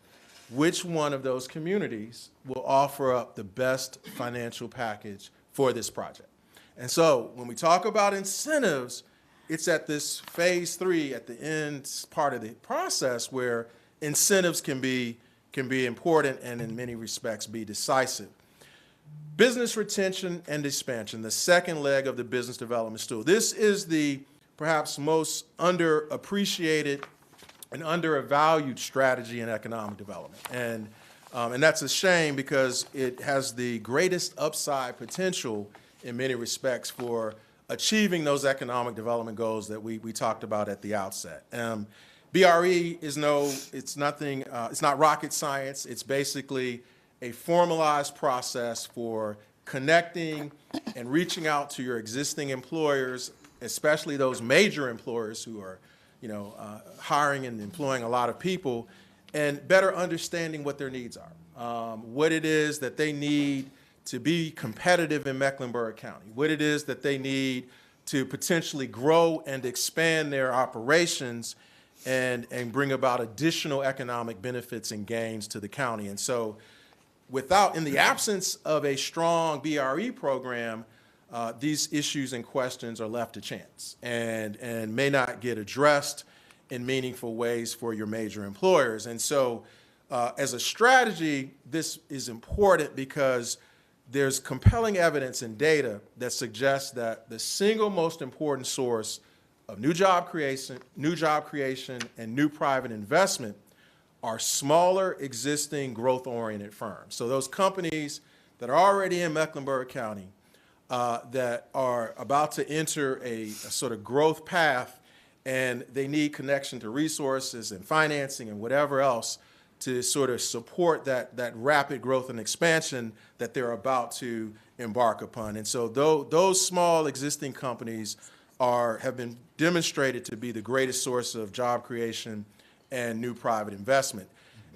Which one of those communities will offer up the best financial package for this project? And so when we talk about incentives, it's at this phase 3, at the end part of the process, where incentives can be important and in many respects be decisive. Business retention and expansion, the second leg of the business development stool. This is the perhaps most underappreciated and undervalued strategy in economic development. And that's a shame, because it has the greatest upside potential in many respects for achieving those economic development goals that we talked about at the outset. BRE is it's not rocket science. It's basically a formalized process for connecting and reaching out to your existing employers, especially those major employers who are, hiring and employing a lot of people, and better understanding what their needs are, what it is that they need to be competitive in Mecklenburg County, what it is that they need to potentially grow and expand their operations and bring about additional economic benefits and gains to the county. And so in the absence of a strong BRE program, these issues and questions are left to chance and may not get addressed in meaningful ways for your major employers. And so as a strategy, this is important because there's compelling evidence and data that suggests that the single most important source of new job creation, and new private investment are smaller, existing, growth-oriented firms. So those companies that are already in Mecklenburg County that are about to enter a sort of growth path, and they need connection to resources and financing and whatever else to sort of support that rapid growth and expansion that they're about to embark upon. And so those small existing companies have been demonstrated to be the greatest source of job creation and new private investment.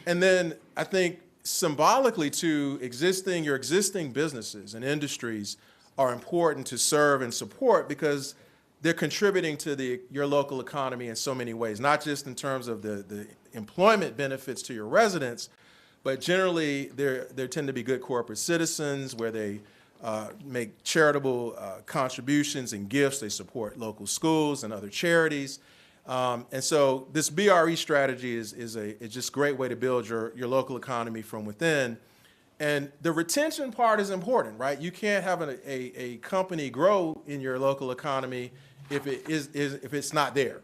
And then I think symbolically too, your existing businesses and industries are important to serve and support because they're contributing to your local economy in so many ways, not just in terms of the employment benefits to your residents, but generally they tend to be good corporate citizens where they make charitable contributions and gifts. They support local schools and other charities. And so this BRE strategy is just a great way to build your local economy from within. And the retention part is important, right? You can't have a company grow in your local economy if it's not there.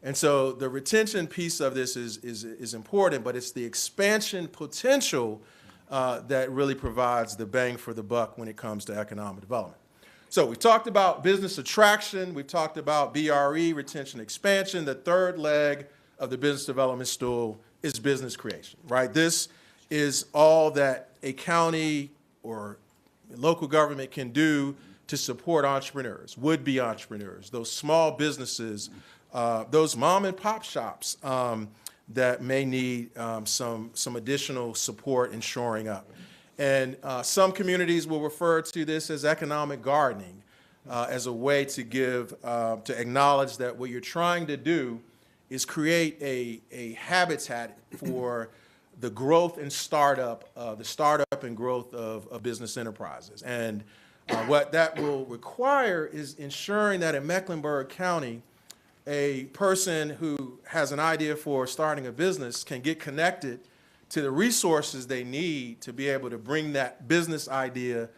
And so the retention piece of this is important, but it's the expansion potential that really provides the bang for the buck when it comes to economic development. So we've talked about business attraction, we've talked about BRE, retention expansion. The third leg of the business development stool is business creation, right? This is all that a county or local government can do to support entrepreneurs, would-be entrepreneurs, those small businesses, those mom and pop shops that may need some additional support in shoring up. And some communities will refer to this as economic gardening, as a way to acknowledge that what you're trying to do is create a habitat for the growth and startup and growth of business enterprises. And what that will require is ensuring that in Mecklenburg County, a person who has an idea for starting a business can get connected to the resources they need to be able to bring that business idea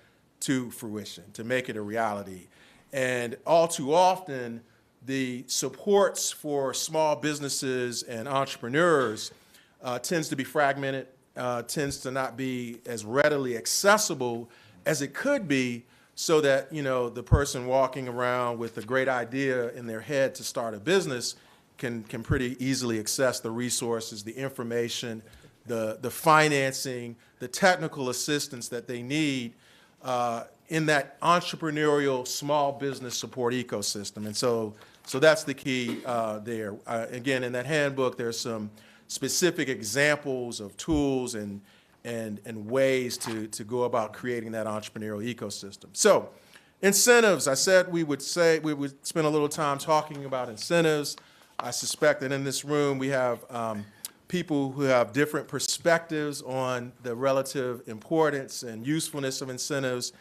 to fruition, to make it a reality. And all too often, the supports for small businesses and entrepreneurs tends to be fragmented, tends to not be as readily accessible as it could be, so that, you know, the person walking around with a great idea in their head to start a business can pretty easily access the resources, the information, the financing, the technical assistance that they need in that entrepreneurial small business support ecosystem. And so that's the key there. Again, in that handbook, there's some specific examples of tools and ways to go about creating that entrepreneurial ecosystem. So incentives, I said we would spend a little time talking about incentives. I suspect that in this room we have people who have different perspectives on the relative importance and usefulness of incentives.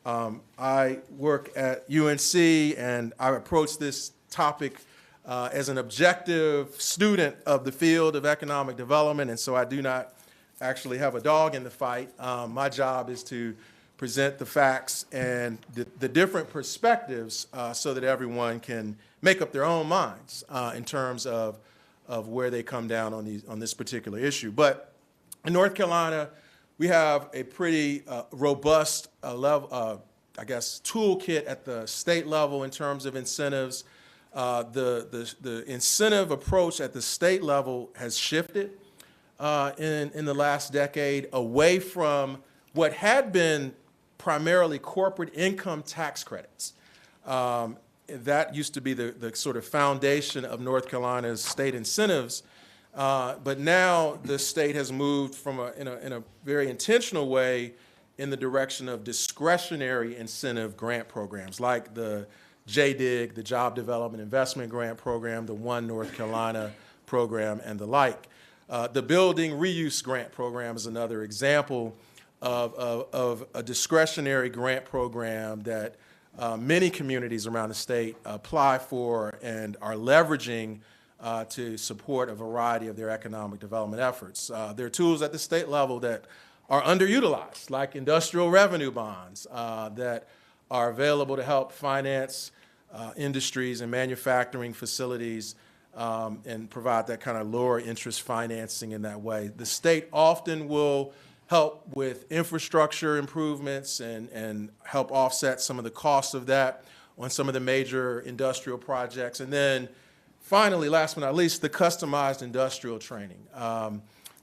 I work at UNC, and I approach this topic as an objective student of the field of economic development, and so I do not actually have a dog in the fight. My job is to present the facts and the different perspectives so that everyone can make up their own minds in terms of where they come down on this particular issue. But in North Carolina, we have a pretty robust toolkit at the state level in terms of incentives. The incentive approach at the state level has shifted in the last decade away from what had been primarily corporate income tax credits. That used to be the sort of foundation of North Carolina's state incentives. But now the state has moved from in a very intentional way in the direction of discretionary incentive grant programs like the JDIG, the Job Development Investment Grant Program, the One North Carolina program, and the like. The Building Reuse Grant Program is another example of a discretionary grant program that many communities around the state apply for and are leveraging to support a variety of their economic development efforts. There are tools at the state level that are underutilized, like industrial revenue bonds that are available to help finance industries and manufacturing facilities and provide that kind of lower interest financing in that way. The state often will help with infrastructure improvements and help offset some of the costs of that on some of the major industrial projects. And then finally, last but not least, the customized industrial training.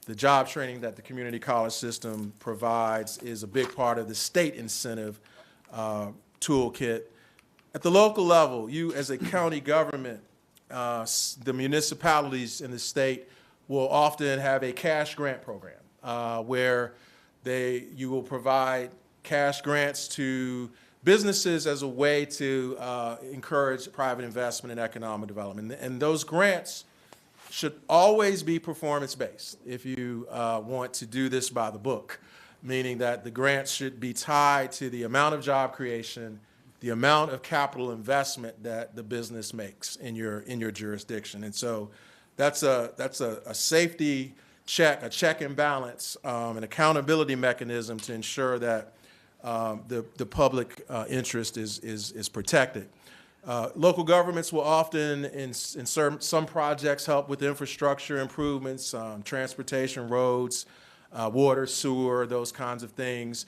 The job training that the community college system provides is a big part of the state incentive toolkit. At the local level, you as a county government, the municipalities in the state will often have a cash grant program where you will provide cash grants to businesses as a way to encourage private investment and economic development. And those grants should always be performance-based if you want to do this by the book, meaning that the grants should be tied to the amount of job creation, the amount of capital investment that the business makes in your jurisdiction. And so that's a safety check, a check and balance, an accountability mechanism to ensure that the public interest is protected. Local governments will often, in some projects, help with infrastructure improvements, transportation, roads, water, sewer, those kinds of things.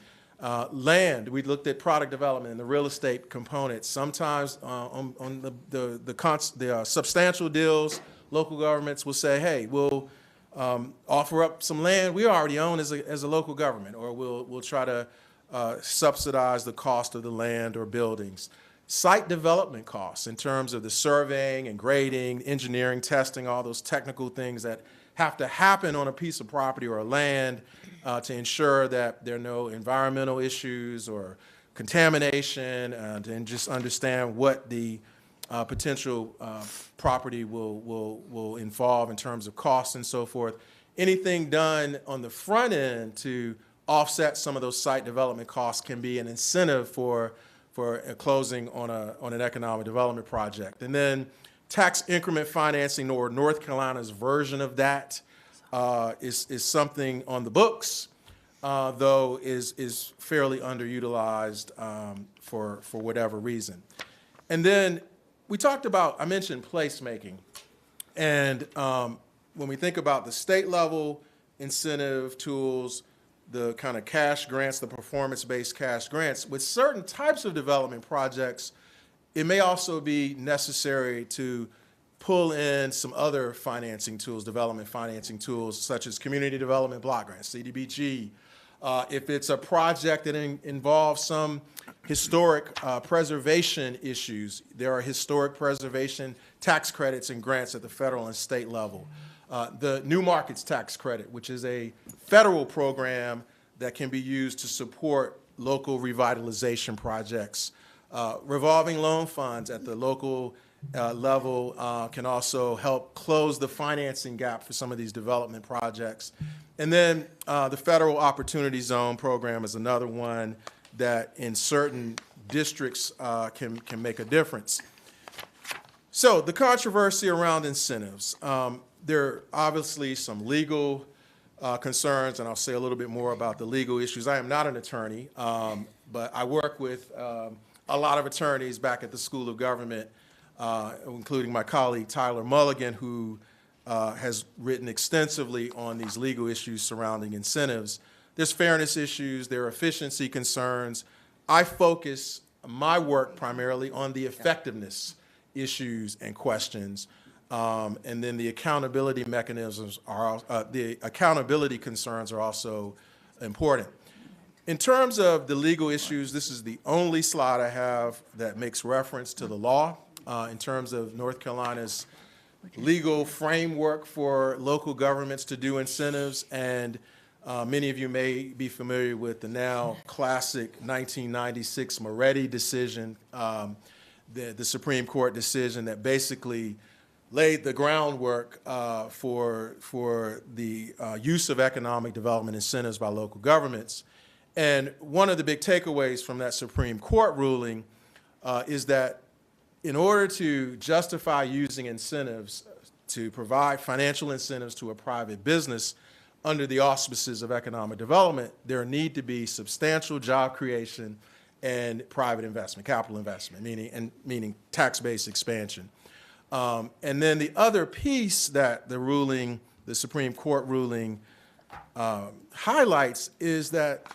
Land, we looked at product development and the real estate components. Sometimes on the substantial deals, local governments will say, hey, we'll offer up some land we already own as a local government, or we'll try to subsidize the cost of the land or buildings. Site development costs in terms of the surveying and grading, engineering, testing, all those technical things that have to happen on a piece of property or land to ensure that there are no environmental issues or contamination, and just understand what the potential property will involve in terms of costs and so forth. Anything done on the front end to offset some of those site development costs can be an incentive for a closing on an economic development project. And then tax increment financing, or North Carolina's version of that, is something on the books, though is fairly underutilized for whatever reason. And then we talked about, I mentioned placemaking. And when we think about the state level incentive tools, the kind of cash grants, the performance-based cash grants, with certain types of development projects, it may also be necessary to pull in some other financing tools, development financing tools, such as community development block grants, CDBG. If it's a project that involves some historic preservation issues, there are historic preservation tax credits and grants at the federal and state level. The New Markets Tax Credit, which is a federal program that can be used to support local revitalization projects. Revolving loan funds at the local level can also help close the financing gap for some of these development projects. And then the Federal Opportunity Zone program is another one that in certain districts can make a difference. So the controversy around incentives. There are obviously some legal concerns, and I'll say a little bit more about the legal issues. I am not an attorney, but I work with a lot of attorneys back at the School of Government, including my colleague Tyler Mulligan, who has written extensively on these legal issues surrounding incentives. There's fairness issues, there are efficiency concerns. I focus my work primarily on the effectiveness issues and questions. And then the accountability mechanisms are, the accountability concerns are also important. In terms of the legal issues, this is the only slide I have that makes reference to the law in terms of North Carolina's legal framework for local governments to do incentives. And many of you may be familiar with the now classic 1996 Moretti decision, the Supreme Court decision that basically laid the groundwork for the use of economic development incentives by local governments. And one of the big takeaways from that Supreme Court ruling is that in order to justify using incentives to provide financial incentives to a private business under the auspices of economic development, there need to be substantial job creation and private investment, capital investment, meaning tax-based expansion. And then the other piece that the Supreme Court ruling highlights is that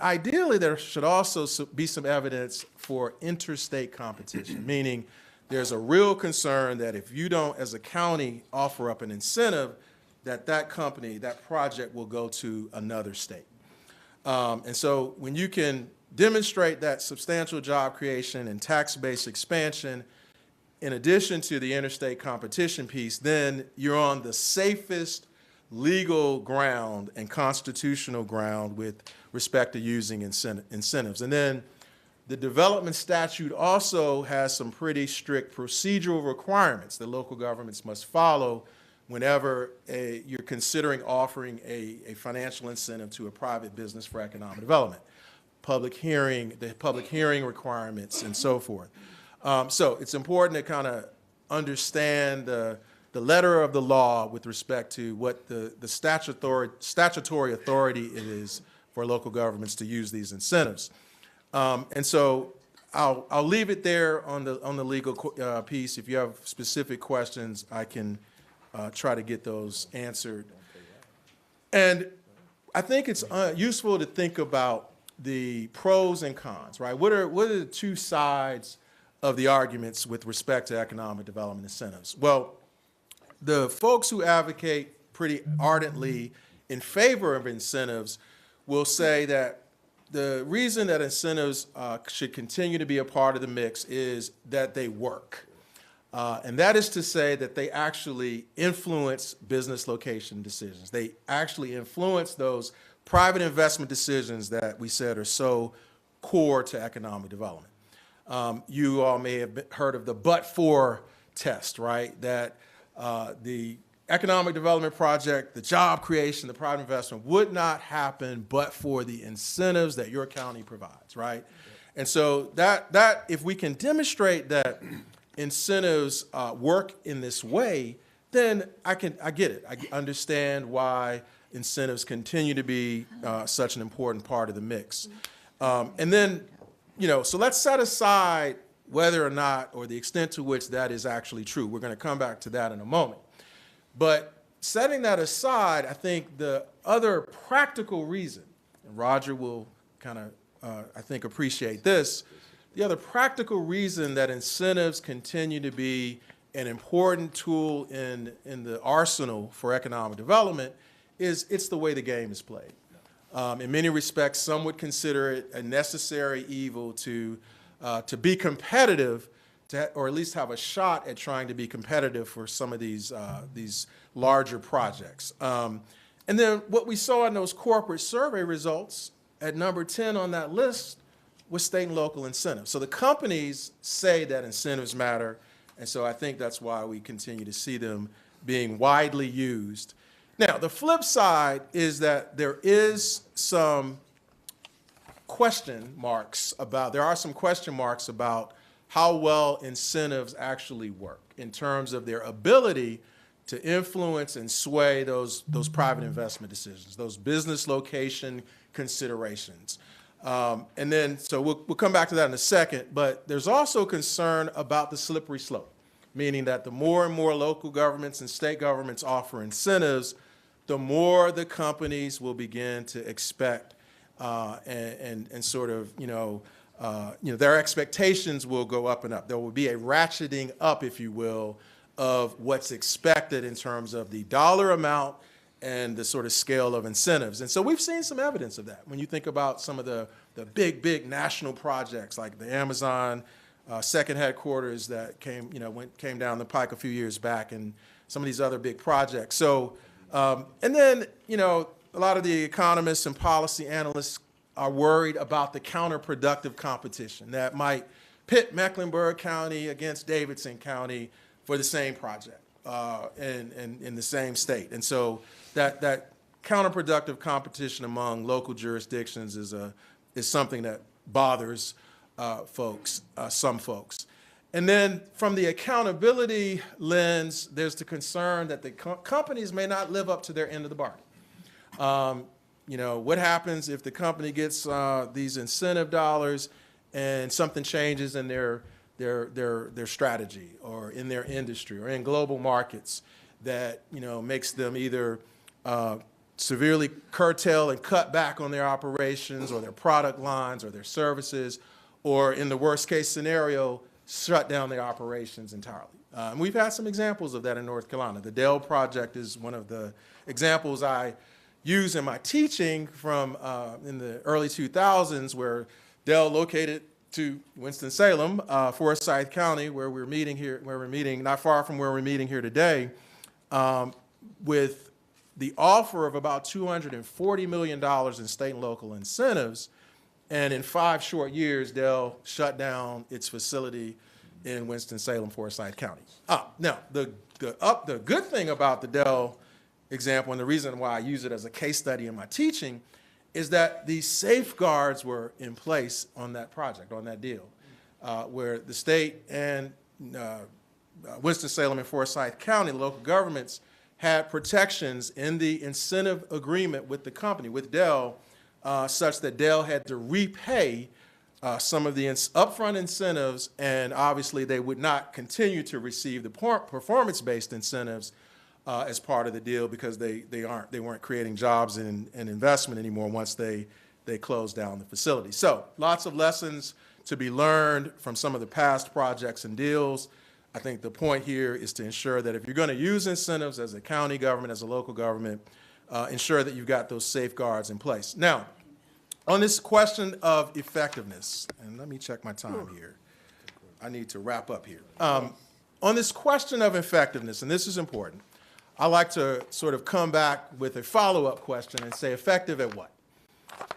ideally there should also be some evidence for interstate competition, meaning there's a real concern that if you don't, as a county, offer up an incentive, that company, that project will go to another state. And so when you can demonstrate that substantial job creation and tax-based expansion, in addition to the interstate competition piece, then you're on the safest legal ground and constitutional ground with respect to using incentives. And then the development statute also has some pretty strict procedural requirements that local governments must follow whenever you're considering offering a financial incentive to a private business for economic development. The public hearing requirements and so forth. So it's important to kind of understand the letter of the law with respect to what the statutory authority it is for local governments to use these incentives. And so I'll leave it there on the legal piece. If you have specific questions, I can try to get those answered. And I think it's useful to think about the pros and cons, right? What are the two sides of the arguments with respect to economic development incentives? Well, the folks who advocate pretty ardently in favor of incentives will say that the reason that incentives should continue to be a part of the mix is that they work. And that is to say that they actually influence business location decisions. They actually influence those private investment decisions that we said are so core to economic development. You all may have heard of the but-for test, right? That the economic development project, the job creation, the private investment would not happen but for the incentives that your county provides, right? And so that if we can demonstrate that incentives work in this way, then I get it. I understand why incentives continue to be such an important part of the mix. And then, so let's set aside whether or not, or the extent to which that is actually true. We're going to come back to that in a moment. But setting that aside, I think the other practical reason, and Roger will kind of, I think, appreciate this, the other practical reason that incentives continue to be an important tool in the arsenal for economic development is it's the way the game is played. In many respects, some would consider it a necessary evil to be competitive, or at least have a shot at trying to be competitive for some of these larger projects. And then what we saw in those corporate survey results at number 10 on that list was state and local incentives. So the companies say that incentives matter, and so I think that's why we continue to see them being widely used. Now, the flip side is that there are some question marks about how well incentives actually work in terms of their ability to influence and sway those private investment decisions, those business location considerations. And then, so we'll come back to that in a second, but there's also concern about the slippery slope, meaning that the more and more local governments and state governments offer incentives, the more the companies will begin to expect and sort of, their expectations will go up and up. There will be a ratcheting up, if you will, of what's expected in terms of the dollar amount and the sort of scale of incentives. And so we've seen some evidence of that. When you think about some of the big national projects like the Amazon second headquarters that came down the pike a few years back, and some of these other big projects. So, and then, a lot of the economists and policy analysts are worried about the counterproductive competition that might pit Mecklenburg County against Davidson County for the same project in the same state. And so that counterproductive competition among local jurisdictions is something that bothers some folks. And then from the accountability lens, there's the concern that the companies may not live up to their end of the bargain. What happens if the company gets these incentive dollars and something changes in their strategy or in their industry or in global markets that makes them either severely curtail and cut back on their operations or their product lines or their services, or in the worst case scenario, shut down their operations entirely. And we've had some examples of that in North Carolina. The Dell project is one of the examples I use in my teaching from in the early 2000s, where Dell located to Winston-Salem, Forsyth County, where we're meeting not far from where we're meeting here today, with the offer of about $240 million in state and local incentives. And in 5 short years, Dell shut down its facility in Winston-Salem, Forsyth County. Now, the good thing about the Dell example, and the reason why I use it as a case study in my teaching, is that these safeguards were in place on that project, on that deal, where the state and Winston-Salem and Forsyth County local governments had protections in the incentive agreement with the company, with Dell, such that Dell had to repay some of the upfront incentives, and obviously they would not continue to receive the performance-based incentives as part of the deal, because they weren't creating jobs and investment anymore once they closed down the facility. So lots of lessons to be learned from some of the past projects and deals. I think the point here is to ensure that if you're going to use incentives as a county government, as a local government, ensure that you've got those safeguards in place. Now, on this question of effectiveness, and let me check my time here. I need to wrap up here. On this question of effectiveness, and this is important, I like to sort of come back with a follow-up question and say, effective at what?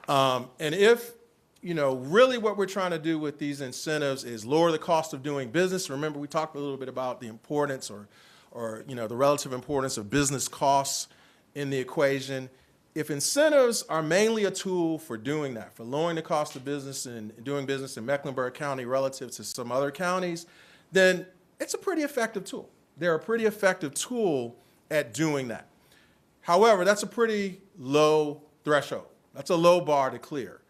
And if, really what we're trying to do with these incentives is lower the cost of doing business. Remember, we talked a little bit about the importance or the relative importance of business costs in the equation. If incentives are mainly a tool for doing that, for lowering the cost of business and doing business in Mecklenburg County relative to some other counties, then it's a pretty effective tool. They're a pretty effective tool at doing that. However, that's a pretty low threshold. That's a low bar to clear.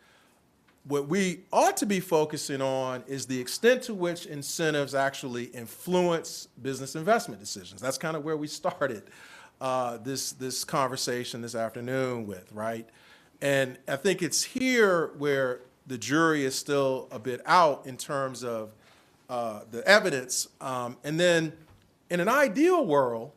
what we ought to be focusing on is the extent to which incentives actually influence business investment decisions. That's kind of where we started this conversation this afternoon with, right? And I think it's here where the jury is still a bit out in terms of the evidence. And then in an ideal world,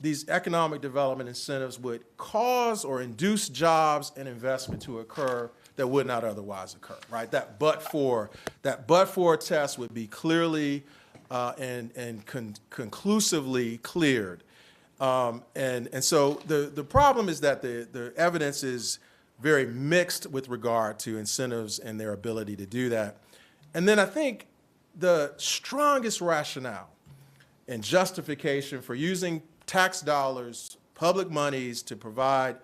these economic development incentives would cause or induce jobs and investment to occur that would not otherwise occur, right? That but for test would be clearly and conclusively cleared. And so the problem is that the evidence is very mixed with regard to incentives and their ability to do that. And then I think the strongest rationale and justification for using tax dollars, public monies to provide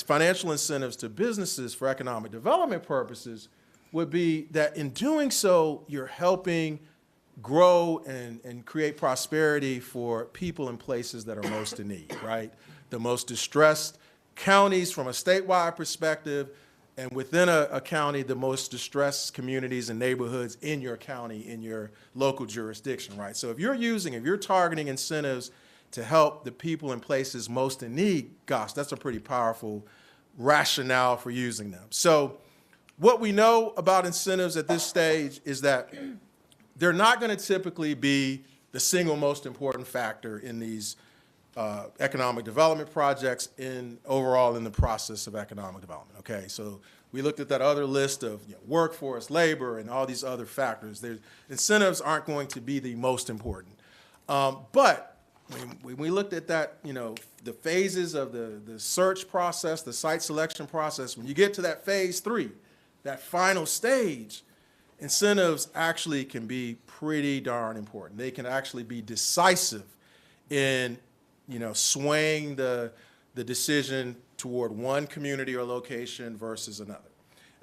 financial incentives to businesses for economic development purposes would be that in doing so, you're helping grow and create prosperity for people in places that are most in need, right? The most distressed counties from a statewide perspective, and within a county, the most distressed communities and neighborhoods in your county, in your local jurisdiction, right? So if you're targeting incentives to help the people in places most in need, gosh, that's a pretty powerful rationale for using them. So what we know about incentives at this stage is that they're not going to typically be the single most important factor in these economic development projects overall in the process of economic development, okay? So we looked at that other list of workforce, labor, and all these other factors. Incentives aren't going to be the most important. But when we looked at that, the phases of the search process, the site selection process, when you get to that phase 3, that final stage, incentives actually can be pretty darn important. They can actually be decisive in, swaying the decision toward one community or location versus another.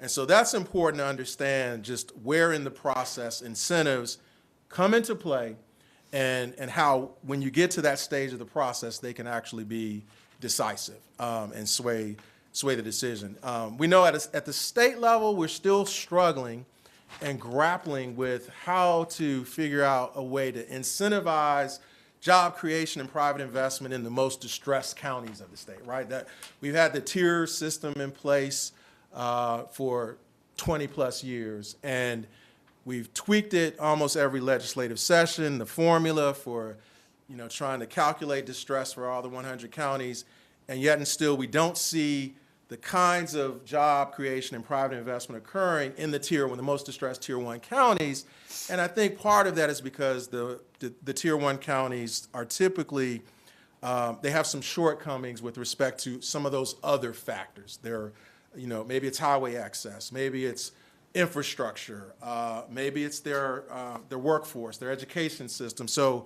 And so that's important to understand just where in the process incentives come into play and how when you get to that stage of the process, they can actually be decisive and sway the decision. We know at the state level, we're still struggling and grappling with how to figure out a way to incentivize job creation and private investment in the most distressed counties of the state, right? That we've had the tier system in place for 20 plus years, and we've tweaked it almost every legislative session, the formula for, trying to calculate distress for all the 100 counties, and yet and still we don't see the kinds of job creation and private investment occurring in the most distressed Tier 1 counties. And I think part of that is because the Tier 1 counties are typically, they have some shortcomings with respect to some of those other factors. Maybe it's highway access, maybe it's infrastructure, maybe it's their workforce, their education system. So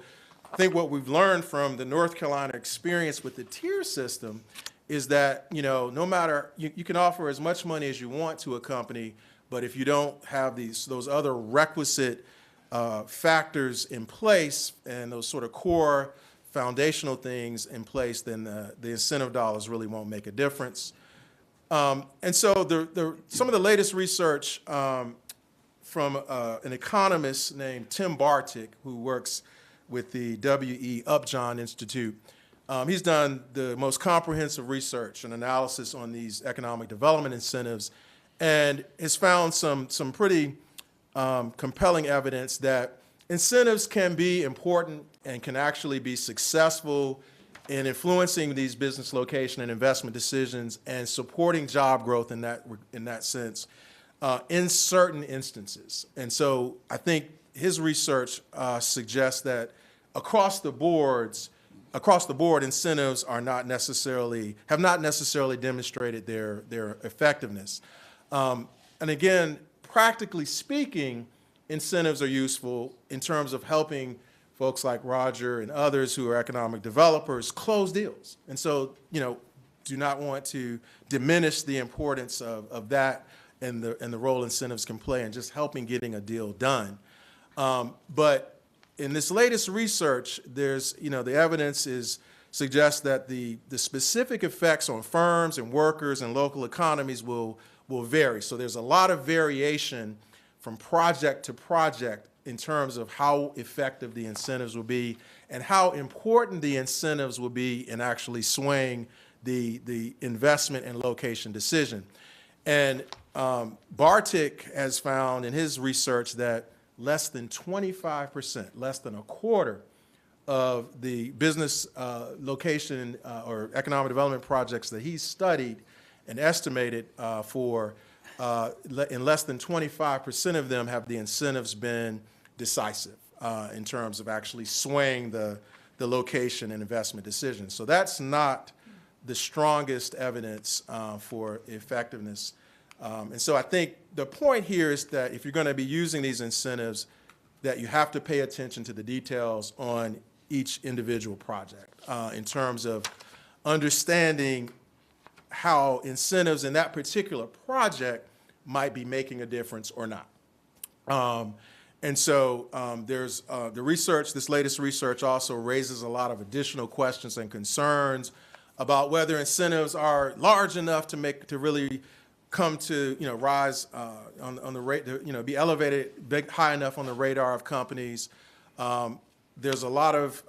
I think what we've learned from the North Carolina experience with the tier system is that, no matter, you can offer as much money as you want to a company, but if you don't have those other requisite factors in place and those sort of core foundational things in place, then the incentive dollars really won't make a difference. And so some of the latest research from an economist named Tim Bartik, who works with the W.E. Upjohn Institute, he's done the most comprehensive research and analysis on these economic development incentives and has found some pretty compelling evidence that incentives can be important and can actually be successful in influencing these business location and investment decisions and supporting job growth in that sense in certain instances. And so I think his research suggests that across the board, incentives have not necessarily demonstrated their effectiveness. And again, practically speaking, incentives are useful in terms of helping folks like Roger and others who are economic developers close deals. And so, do not want to diminish the importance of that and the role incentives can play in just helping getting a deal done. But in this latest research, there's, the evidence suggests that the specific effects on firms and workers and local economies will will vary. So there's a lot of variation from project to project in terms of how effective the incentives will be and how important the incentives will be in actually swaying the investment and location decision. And Bartik has found in his research that less than 25%, less than a quarter of the business location or economic development projects that he's studied and estimated in less than 25% of them have the incentives been decisive in terms of actually swaying the location and investment decisions. So that's not the strongest evidence for effectiveness. And so I think the point here is that if you're going to be using these incentives, that you have to pay attention to the details on each individual project in terms of understanding how incentives in that particular project might be making a difference or not. And so there's the research, this latest research also raises a lot of additional questions and concerns about whether incentives are large enough to really come to, rise on the rate, be elevated high enough on the radar of companies. There's a lot of,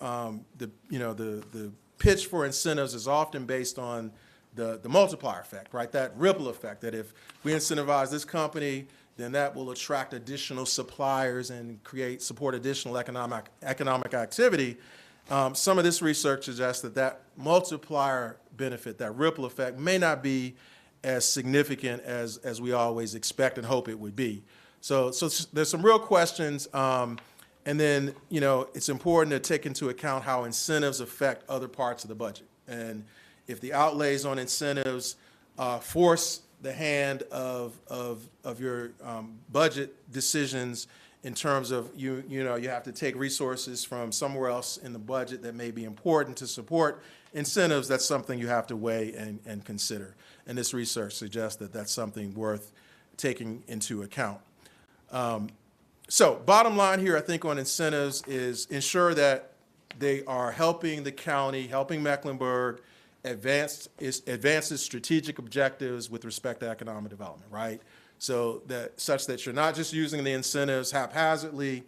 the pitch for incentives is often based on the multiplier effect, right? That ripple effect, that if we incentivize this company, then that will attract additional suppliers and support additional economic activity. Some of this research suggests that multiplier benefit, that ripple effect, may not be as significant as we always expect and hope it would be. So there's some real questions. And then, it's important to take into account how incentives affect other parts of the budget. And if the outlays on incentives force the hand of your budget decisions in terms of you have to take resources from somewhere else in the budget that may be important to support incentives, that's something you have to weigh and consider. And this research suggests that that's something worth taking into account. So bottom line here, I think, on incentives is ensure that they are helping the county, helping Mecklenburg advance its strategic objectives with respect to economic development, right? So such that you're not just using the incentives haphazardly,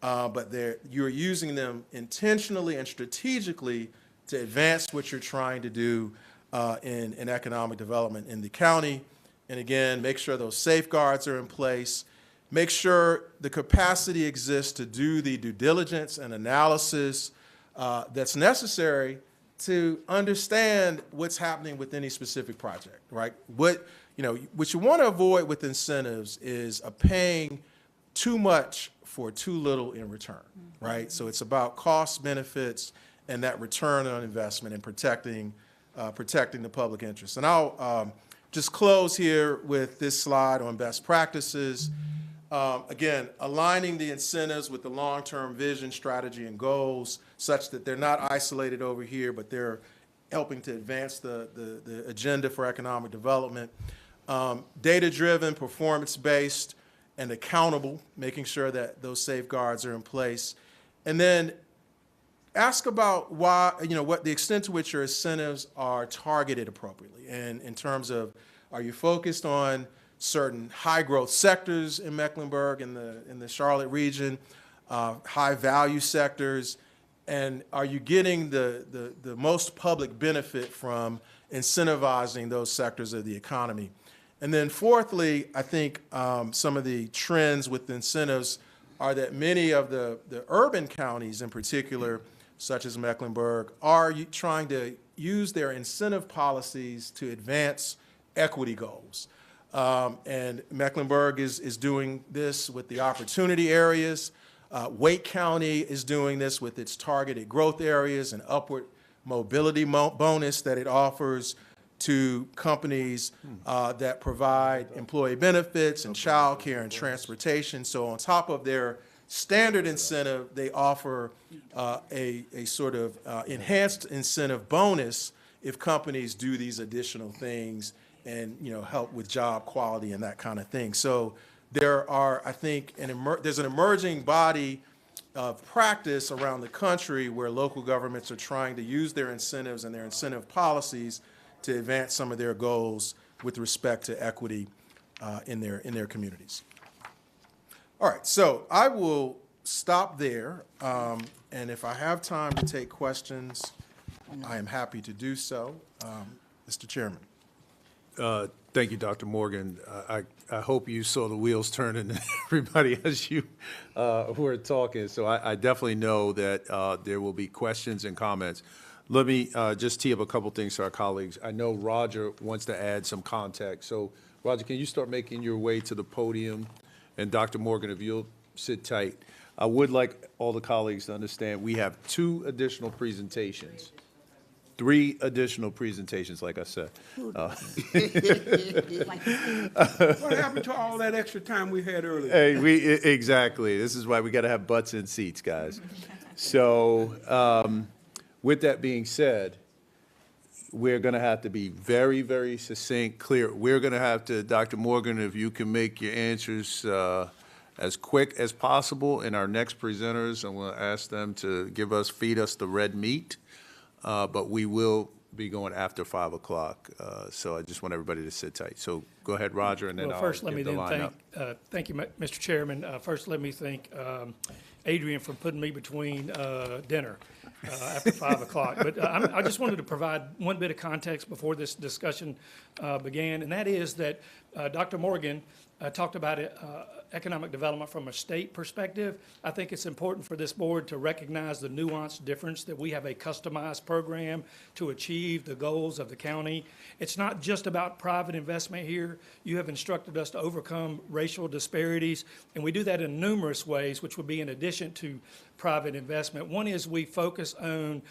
but you're using them intentionally and strategically to advance what you're trying to do in economic development in the county. And again, make sure those safeguards are in place. Make sure the capacity exists to do the due diligence and analysis that's necessary to understand what's happening with any specific project, right? What you want to avoid with incentives is paying too much for too little in return, right? So it's about cost benefits and that return on investment and protecting the public interest. And I'll just close here with this slide on best practices. Again, aligning the incentives with the long-term vision, strategy, and goals such that they're not isolated over here, but they're helping to advance the agenda for economic development. Data-driven, performance-based, and accountable, making sure that those safeguards are in place. And then ask about why, what the extent to which your incentives are targeted appropriately. And in terms of, are you focused on certain high-growth sectors in Mecklenburg, in the Charlotte region, high-value sectors, and are you getting the most public benefit from incentivizing those sectors of the economy? And then fourthly, I think some of the trends with incentives are that many of the urban counties in particular, such as Mecklenburg, are trying to use their incentive policies to advance equity goals. And Mecklenburg is doing this with the opportunity areas. Wake County is doing this with its targeted growth areas and upward mobility bonus that it offers to companies that provide employee benefits and childcare and transportation. So on top of their standard incentive, they offer a sort of enhanced incentive bonus if companies do these additional things and help with job quality and that kind of thing. So there are, I think, there's an emerging body of practice around the country where local governments are trying to use their incentives and their incentive policies to advance some of their goals with respect to equity in their communities. All right, so I will stop there, and if I have time to take questions, I am happy to do so. Mr. Chairman. Thank you, Dr. Morgan. I hope you saw the wheels turning, everybody, as you were talking. So I definitely know that there will be questions and comments. Let me just tee up a couple things to our colleagues. I know Roger wants to add some context. So, Roger, can you start making your way to the podium? And Dr. Morgan, if you'll sit tight. I would like all the colleagues to understand we have 2 additional presentations. 3 additional presentations, like I said. What happened to all that extra time we had earlier? Hey, exactly. This is why we got to have butts in seats, guys. So, with that being said, we're going to have to be very, very succinct, clear. We're going to have to, Dr. Morgan, if you can make your answers as quick as possible. And our next presenters, I'm going to ask them to feed us the red meat. But we will be going after 5 o'clock. So I just want everybody to sit tight. So go ahead, Roger, and then Well, I'll first, let me give the then lineup. thank you, Mr. Chairman. First, let me thank Adrian for putting me between dinner after 5 o'clock. But I just wanted to provide one bit of context before this discussion began, and that is that Dr. Morgan talked about economic development from a state perspective. I think it's important for this board to recognize the nuanced difference that we have a customized program to achieve the goals of the county. It's not just about private investment here. You have instructed us to overcome racial disparities, and we do that in numerous ways, which would be in addition to private investment. One is we focus on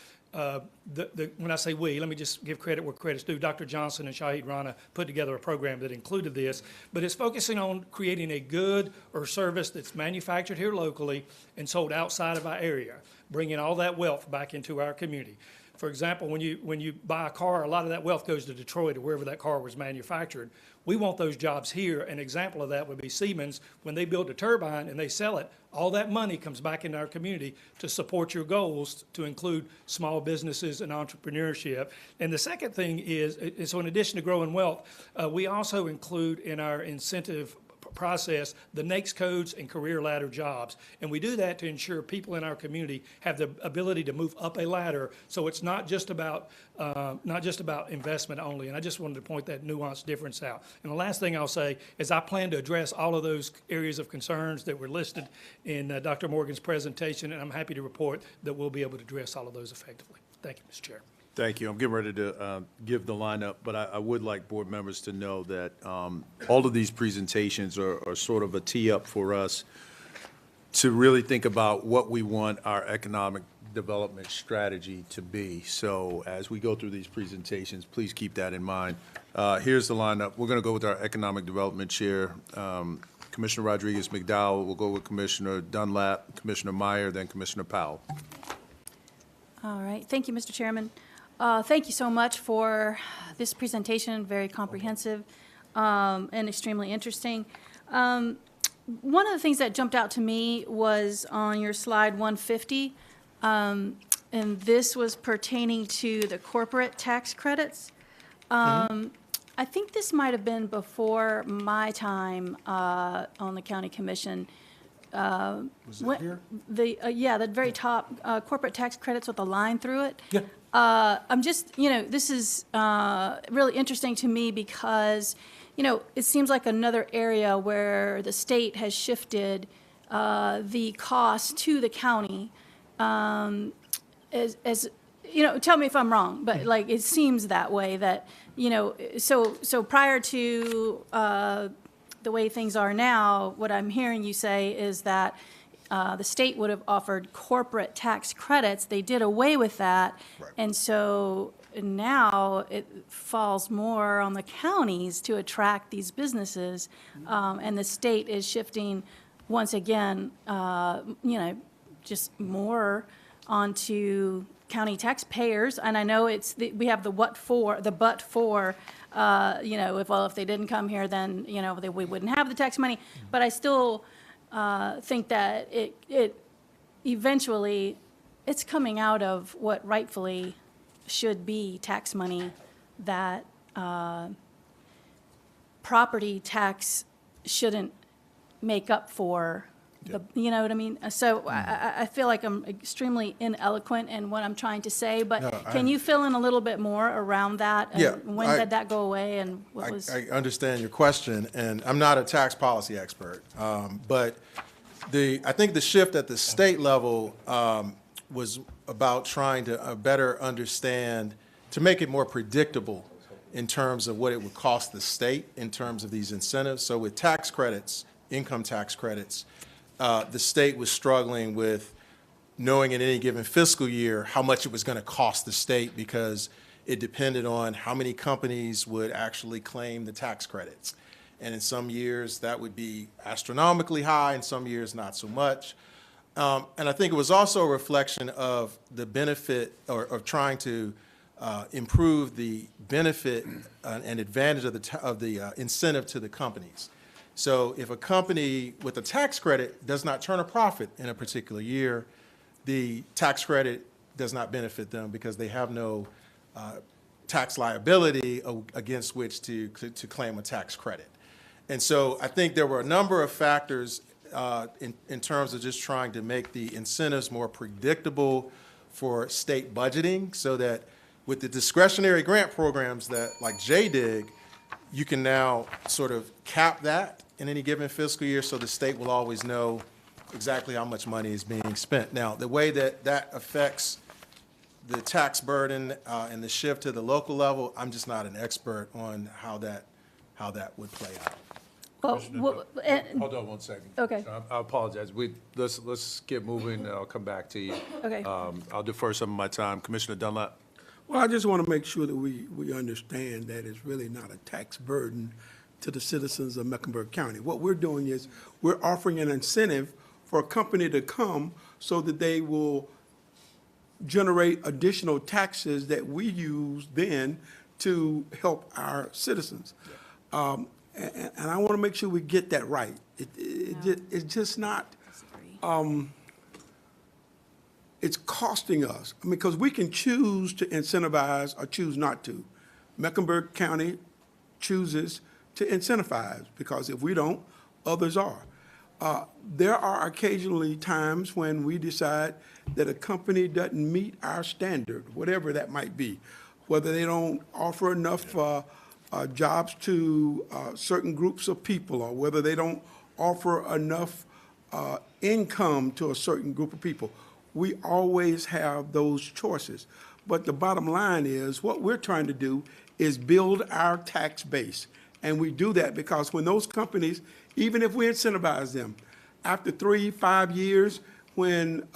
when I say we, let me just give credit where credit's due. Dr. Johnson and Shahid Rana put together a program that included this, but it's focusing on creating a good or service that's manufactured here locally and sold outside of our area, bringing all that wealth back into our community. For example, when you buy a car, a lot of that wealth goes to Detroit or wherever that car was manufactured. We want those jobs here. An example of that would be Siemens. When they build a turbine and they sell it, all that money comes back into our community to support your goals, to include small businesses and entrepreneurship. And the second thing is so in addition to growing wealth, we also include in our incentive process the NAICS codes and career ladder jobs. And we do that to ensure people in our community have the ability to move up a ladder. So it's not just about investment only. And I just wanted to point that nuanced difference out. And the last thing I'll say is I plan to address all of those areas of concerns that were listed in Dr. Morgan's presentation, and I'm happy to report that we'll be able to address all of those effectively. Thank you, Mr. Chair. Thank you. I'm getting ready to give the lineup, but I would like board members to know that all of these presentations are sort of a tee-up for us to really think about what we want our economic development strategy to be. So as we go through these presentations, please keep that in mind. Here's the lineup. We're going to go with our Economic Development Chair, Commissioner Rodriguez McDowell. We'll go with Commissioner Dunlap, Commissioner Meyer, then Commissioner Powell. All right. Thank you, Mr. Chairman. Thank you so much for this presentation, very comprehensive and extremely interesting. One of the things that jumped out to me was on your slide 150, and this was pertaining to the corporate tax credits. I think this might have been before my time on the county commission. Was it here? Yeah, the very top, corporate tax credits with a line through it. Yeah. I'm just, this is really interesting to me because, it seems like another area where the state has shifted the cost to the county as tell me if I'm wrong, but like it seems that way that, so prior to the way things are now, what I'm hearing you say is that the state would have offered corporate tax credits. They did away with that. Right. And so now it falls more on the counties to attract these businesses. And the state is shifting once again, just more onto county taxpayers. And I know we have the but for, if they didn't come here, then, we wouldn't have the tax money. But I still think that it eventually, it's coming out of what rightfully should be tax money that property tax shouldn't make up for the, you know what I mean? So I feel like I'm extremely ineloquent in what I'm trying to say, but No, can you fill in a little bit more around that? And Yeah, when did that go away and what was? I understand your question, and I'm not a tax policy expert, but I think the shift at the state level was about trying to better understand, to make it more predictable in terms of what it would cost the state in terms of these incentives. So with tax credits, income tax credits, the state was struggling with knowing in any given fiscal year how much it was going to cost the state because it depended on how many companies would actually claim the tax credits. And in some years, that would be astronomically high, in some years, not so much. And I think it was also a reflection of the benefit, or of trying to improve the benefit and advantage of the incentive to the companies. So if a company with a tax credit does not turn a profit in a particular year, the tax credit does not benefit them because they have no tax liability against which to claim a tax credit. And so I think there were a number of factors in terms of just trying to make the incentives more predictable for state budgeting, so that with the discretionary grant programs that, like JDIG, you can now sort of cap that in any given fiscal year, so the state will always know exactly how much money is being spent. Now, the way that that affects the tax burden and the shift to the local level, I'm just not an expert on how that would play out. Well, Hold on one second. Okay. I apologize. Let's get moving, and I'll come back to you. Okay. I'll defer some of my time. Commissioner Dunlap? Well, I just want to make sure that we understand that it's really not a tax burden to the citizens of Mecklenburg County. What we're doing is we're offering an incentive for a company to come so that they will generate additional taxes that we use then to help our citizens. And I want to make sure we get that right. It's just not, it's costing us. I mean, because we can choose to incentivize or choose not to. Mecklenburg County chooses to incentivize, because if we don't, others are. There are occasionally times when we decide that a company doesn't meet our standard, whatever that might be, whether they don't offer enough jobs to certain groups of people, or whether they don't offer enough income to a certain group of people. We always have those choices. But the bottom line is, what we're trying to do is build our tax base. And we do that because when those companies, even if we incentivize them, after 3-5 years, when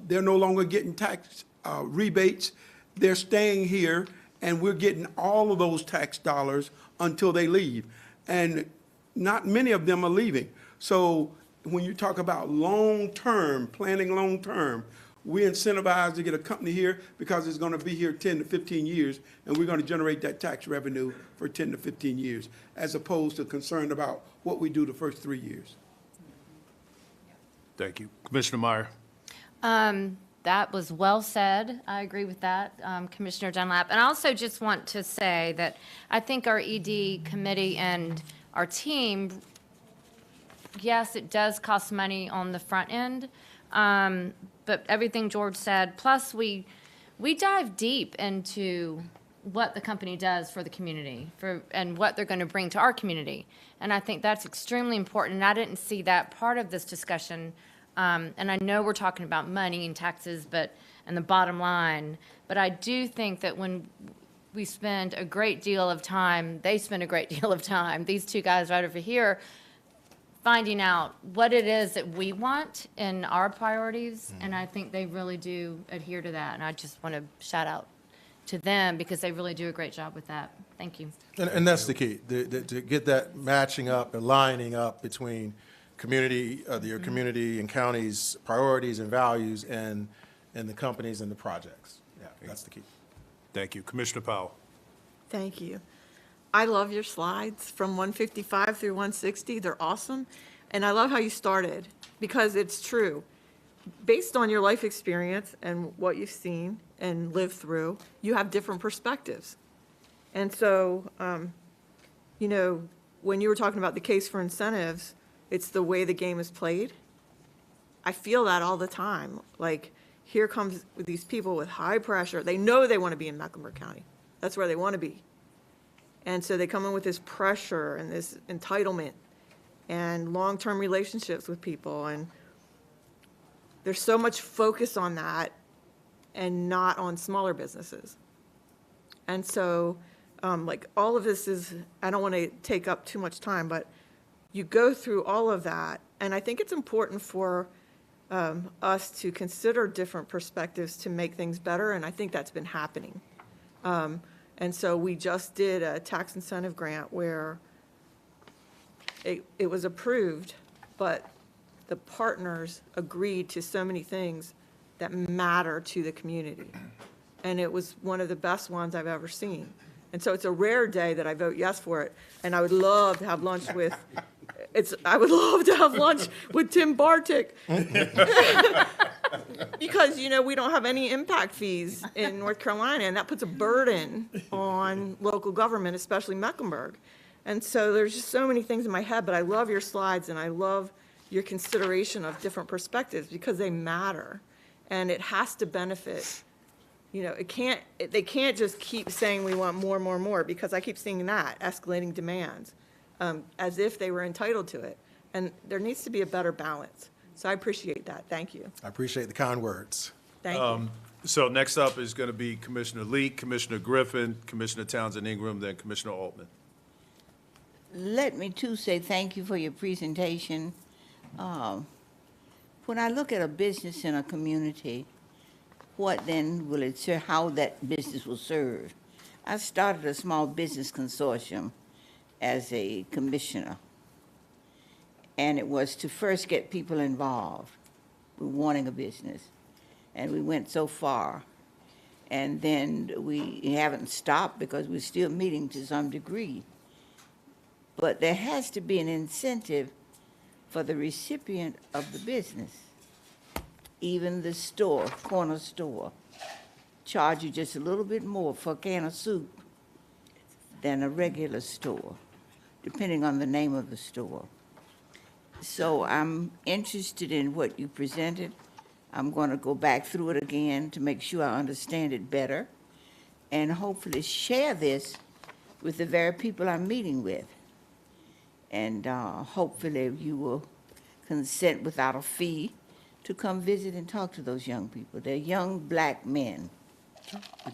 they're no longer getting tax rebates, they're staying here, and we're getting all of those tax dollars until they leave. And not many of them are leaving. So when you talk about long-term, planning long-term, we incentivize to get a company here because it's going to be here 10 to 15 years, and we're going to generate that tax revenue for 10 to 15 years, as opposed to concerned about what we do the first 3 years. Thank you. Commissioner Meyer? That was well said. I agree with that, Commissioner Dunlap. And I also just want to say that I think our ED committee and our team, yes, it does cost money on the front end, but everything George said, plus we dive deep into what the company does for the community and what they're going to bring to our community. And I think that's extremely important. And I didn't see that part of this discussion. And I know we're talking about money and taxes and the bottom line, but I do think that when we spend a great deal of time, they spend a great deal of time, these two guys right over here, finding out what it is that we want in our priorities, and I think they really do adhere to that. And I just want to shout out to them because they really do a great job with that. Thank you. And that's the key, to get that matching up and lining up between community, your community and county's priorities and values and the companies and the projects. Yeah, that's the key. Thank you. Commissioner Powell? Thank you. I love your slides from 155 through 160. They're awesome. And I love how you started, because it's true. Based on your life experience and what you've seen and lived through, you have different perspectives. And so, when you were talking about the case for incentives, it's the way the game is played. I feel that all the time. Like, here comes these people with high pressure. They know they want to be in Mecklenburg County. That's where they want to be. And so they come in with this pressure and this entitlement and long-term relationships with people. And there's so much focus on that and not on smaller businesses. And so, like, all of this is, I don't want to take up too much time, but you go through all of that. And I think it's important for us to consider different perspectives to make things better. And I think that's been happening. And so we just did a tax incentive grant where it was approved, but the partners agreed to so many things that matter to the community. And it was one of the best ones I've ever seen. And so it's a rare day that I vote yes for it. And I would love to have lunch with, Tim Bartik. Because, you know, we don't have any impact fees in North Carolina, and that puts a burden on local government, especially Mecklenburg. And so there's just so many things in my head, but I love your slides, and I love your consideration of different perspectives because they matter. And it has to benefit, you know, they can't just keep saying we want more, more, more, because I keep seeing that, escalating demands, as if they were entitled to it. And there needs to be a better balance. So I appreciate that. Thank you. I appreciate the kind words. Thank you. So next up is going to be Commissioner Leek, Commissioner Griffin, Commissioner Townsend Ingram, then Commissioner Altman. Let me too say thank you for your presentation. When I look at a business in a community, what then will it serve, how that business will serve? I started a small business consortium as a commissioner, and it was to first get people involved with wanting a business, and we went so far. And then we haven't stopped because we're still meeting to some degree. But there has to be an incentive for the recipient of the business. Even the store, corner store, charge you just a little bit more for a can of soup than a regular store, depending on the name of the store. So I'm interested in what you presented. I'm going to go back through it again to make sure I understand it better and hopefully share this with the very people I'm meeting with. And hopefully you will consent without a fee to come visit and talk to those young people. They're young black men. We're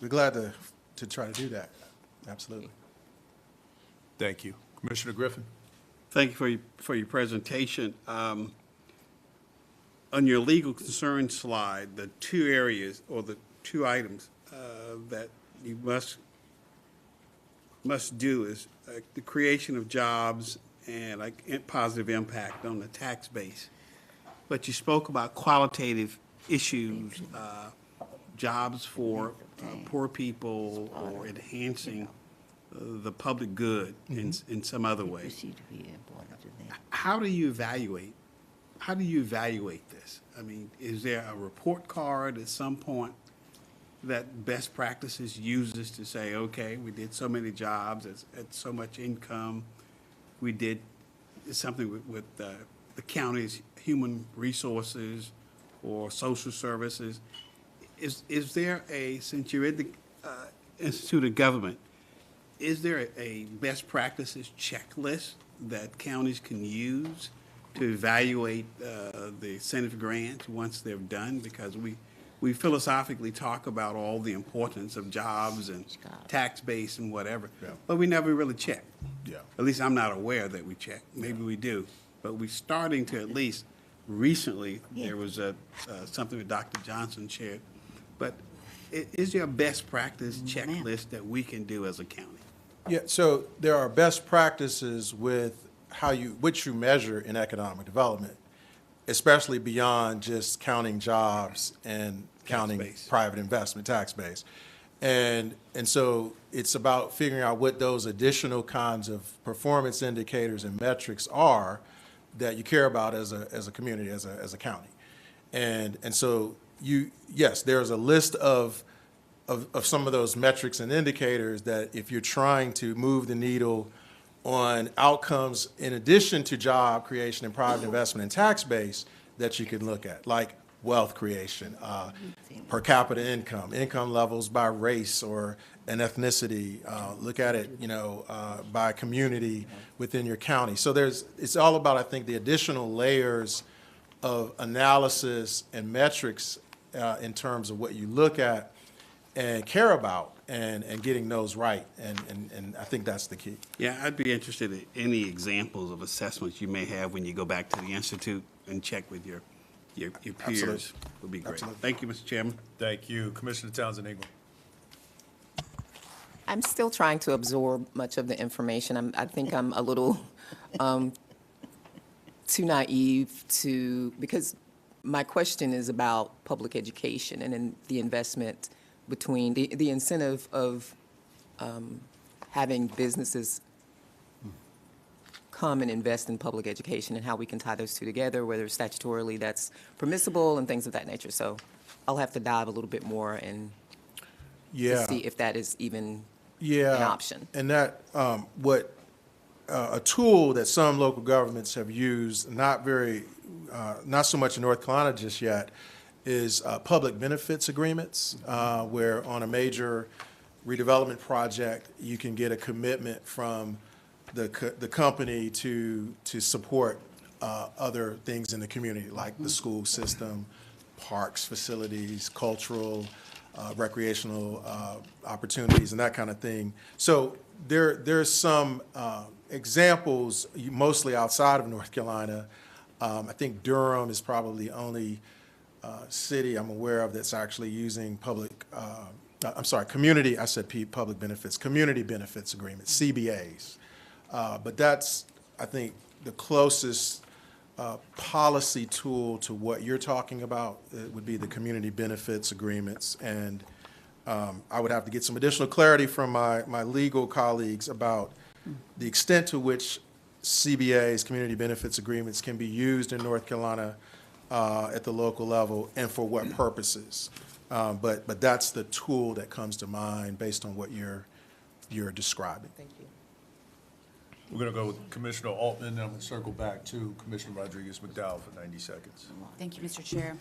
glad to try to do that. Absolutely. Thank you. Commissioner Griffin. Thank you for your presentation. On your legal concern slide, the two areas or the two items that you must do is the creation of jobs and positive impact on the tax base. But you spoke about qualitative issues, jobs for poor people or enhancing the public good in some other way. How do you evaluate this? I mean, is there a report card at some point that best practices uses to say, okay, we did so many jobs at so much income, we did something with the county's human resources or social services? Is there since you're in the Institute of Government, is there a best practices checklist that counties can use to evaluate the incentive grants once they're done? Because we philosophically talk about all the importance of jobs and tax base and whatever, but we never really check. Yeah. At least I'm not aware that we check. Maybe we do, but we're starting to, at least recently, there was something that Dr. Johnson shared. But is there a best practice checklist that we can do as a county? Yeah, so there are best practices with which you measure in economic development, especially beyond just counting jobs and counting private investment, tax base. And so it's about figuring out what those additional kinds of performance indicators and metrics are that you care about as a community, as a county. And so yes, there's a list of some of those metrics and indicators that if you're trying to move the needle on outcomes in addition to job creation and private investment and tax base that you can look at, like wealth creation, per capita income, income levels by race or an ethnicity, look at it, by community within your county. So it's all about, I think, the additional layers of analysis and metrics in terms of what you look at and care about and getting those right. And I think that's the key. Yeah, I'd be interested in any examples of assessments you may have when you go back to the Institute and check with your peers. Absolutely. Would be great. Absolutely. Thank you, Mr. Chairman. Thank you. Commissioner Townsend Ingram. I'm still trying to absorb much of the information. I think I'm a little too naive because my question is about public education and then the investment between the incentive of having businesses come and invest in public education and how we can tie those two together, whether statutorily that's permissible and things of that nature. So I'll have to dive a little bit more and to see if that is even an option. And that, a tool that some local governments have used, not so much in North Carolina just yet, is public benefits agreements, where on a major redevelopment project, you can get a commitment from the company to support other things in the community, like the school system, parks, facilities, cultural, recreational opportunities, and that kind of thing. So there's some examples, mostly outside of North Carolina. I think Durham is probably the only city I'm aware of that's actually using community benefits, community benefits agreements, CBAs. But that's, I think, the closest policy tool to what you're talking about. It would be the community benefits agreements. And I would have to get some additional clarity from my legal colleagues about the extent to which CBAs, community benefits agreements, can be used in North Carolina at the local level and for what purposes. But that's the tool that comes to mind based on what you're describing. Thank you. We're going to go with Commissioner Altman, and I'm going to circle back to Commissioner Rodriguez-McDowell for 90 seconds. Thank you, Mr. Chair.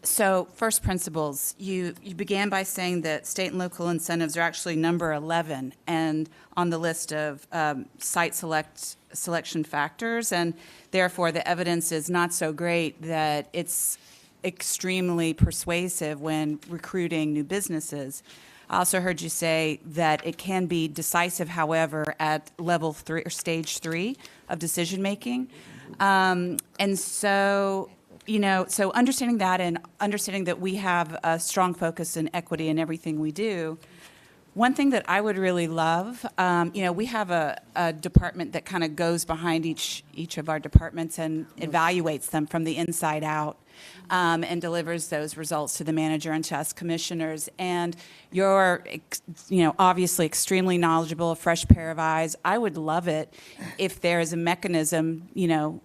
So first principles, you began by saying that state and local incentives are actually number 11 and on the list of site selection factors, and therefore the evidence is not so great that it's extremely persuasive when recruiting new businesses. I also heard you say that it can be decisive, however, at level 3 or stage 3 of decision making. And so, so understanding that and understanding that we have a strong focus in equity in everything we do, one thing that I would really love, we have a department that kind of goes behind each of our departments and evaluates them from the inside out. And delivers those results to the manager and to us commissioners. And you're, obviously extremely knowledgeable, a fresh pair of eyes. I would love it if there is a mechanism,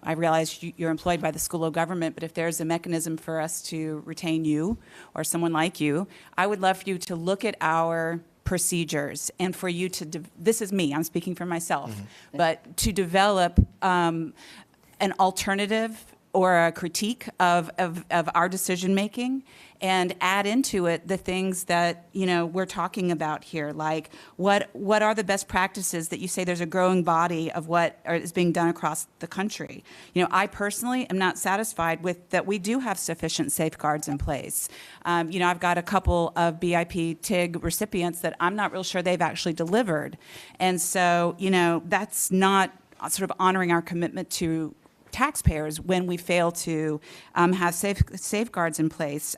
I realize you're employed by the School of Government, but if there's a mechanism for us to retain you or someone like you, I would love for you to look at our procedures and for you to, this is me, I'm speaking for myself, but to develop an alternative or a critique of our decision-making and add into it the things that, we're talking about here, like what are the best practices that you say there's a growing body of what is being done across the country. I personally am not satisfied with that we do have sufficient safeguards in place. I've got a couple of BIP TIG recipients that I'm not real sure they've actually delivered. And so, that's not sort of honoring our commitment to taxpayers when we fail to have safeguards in place.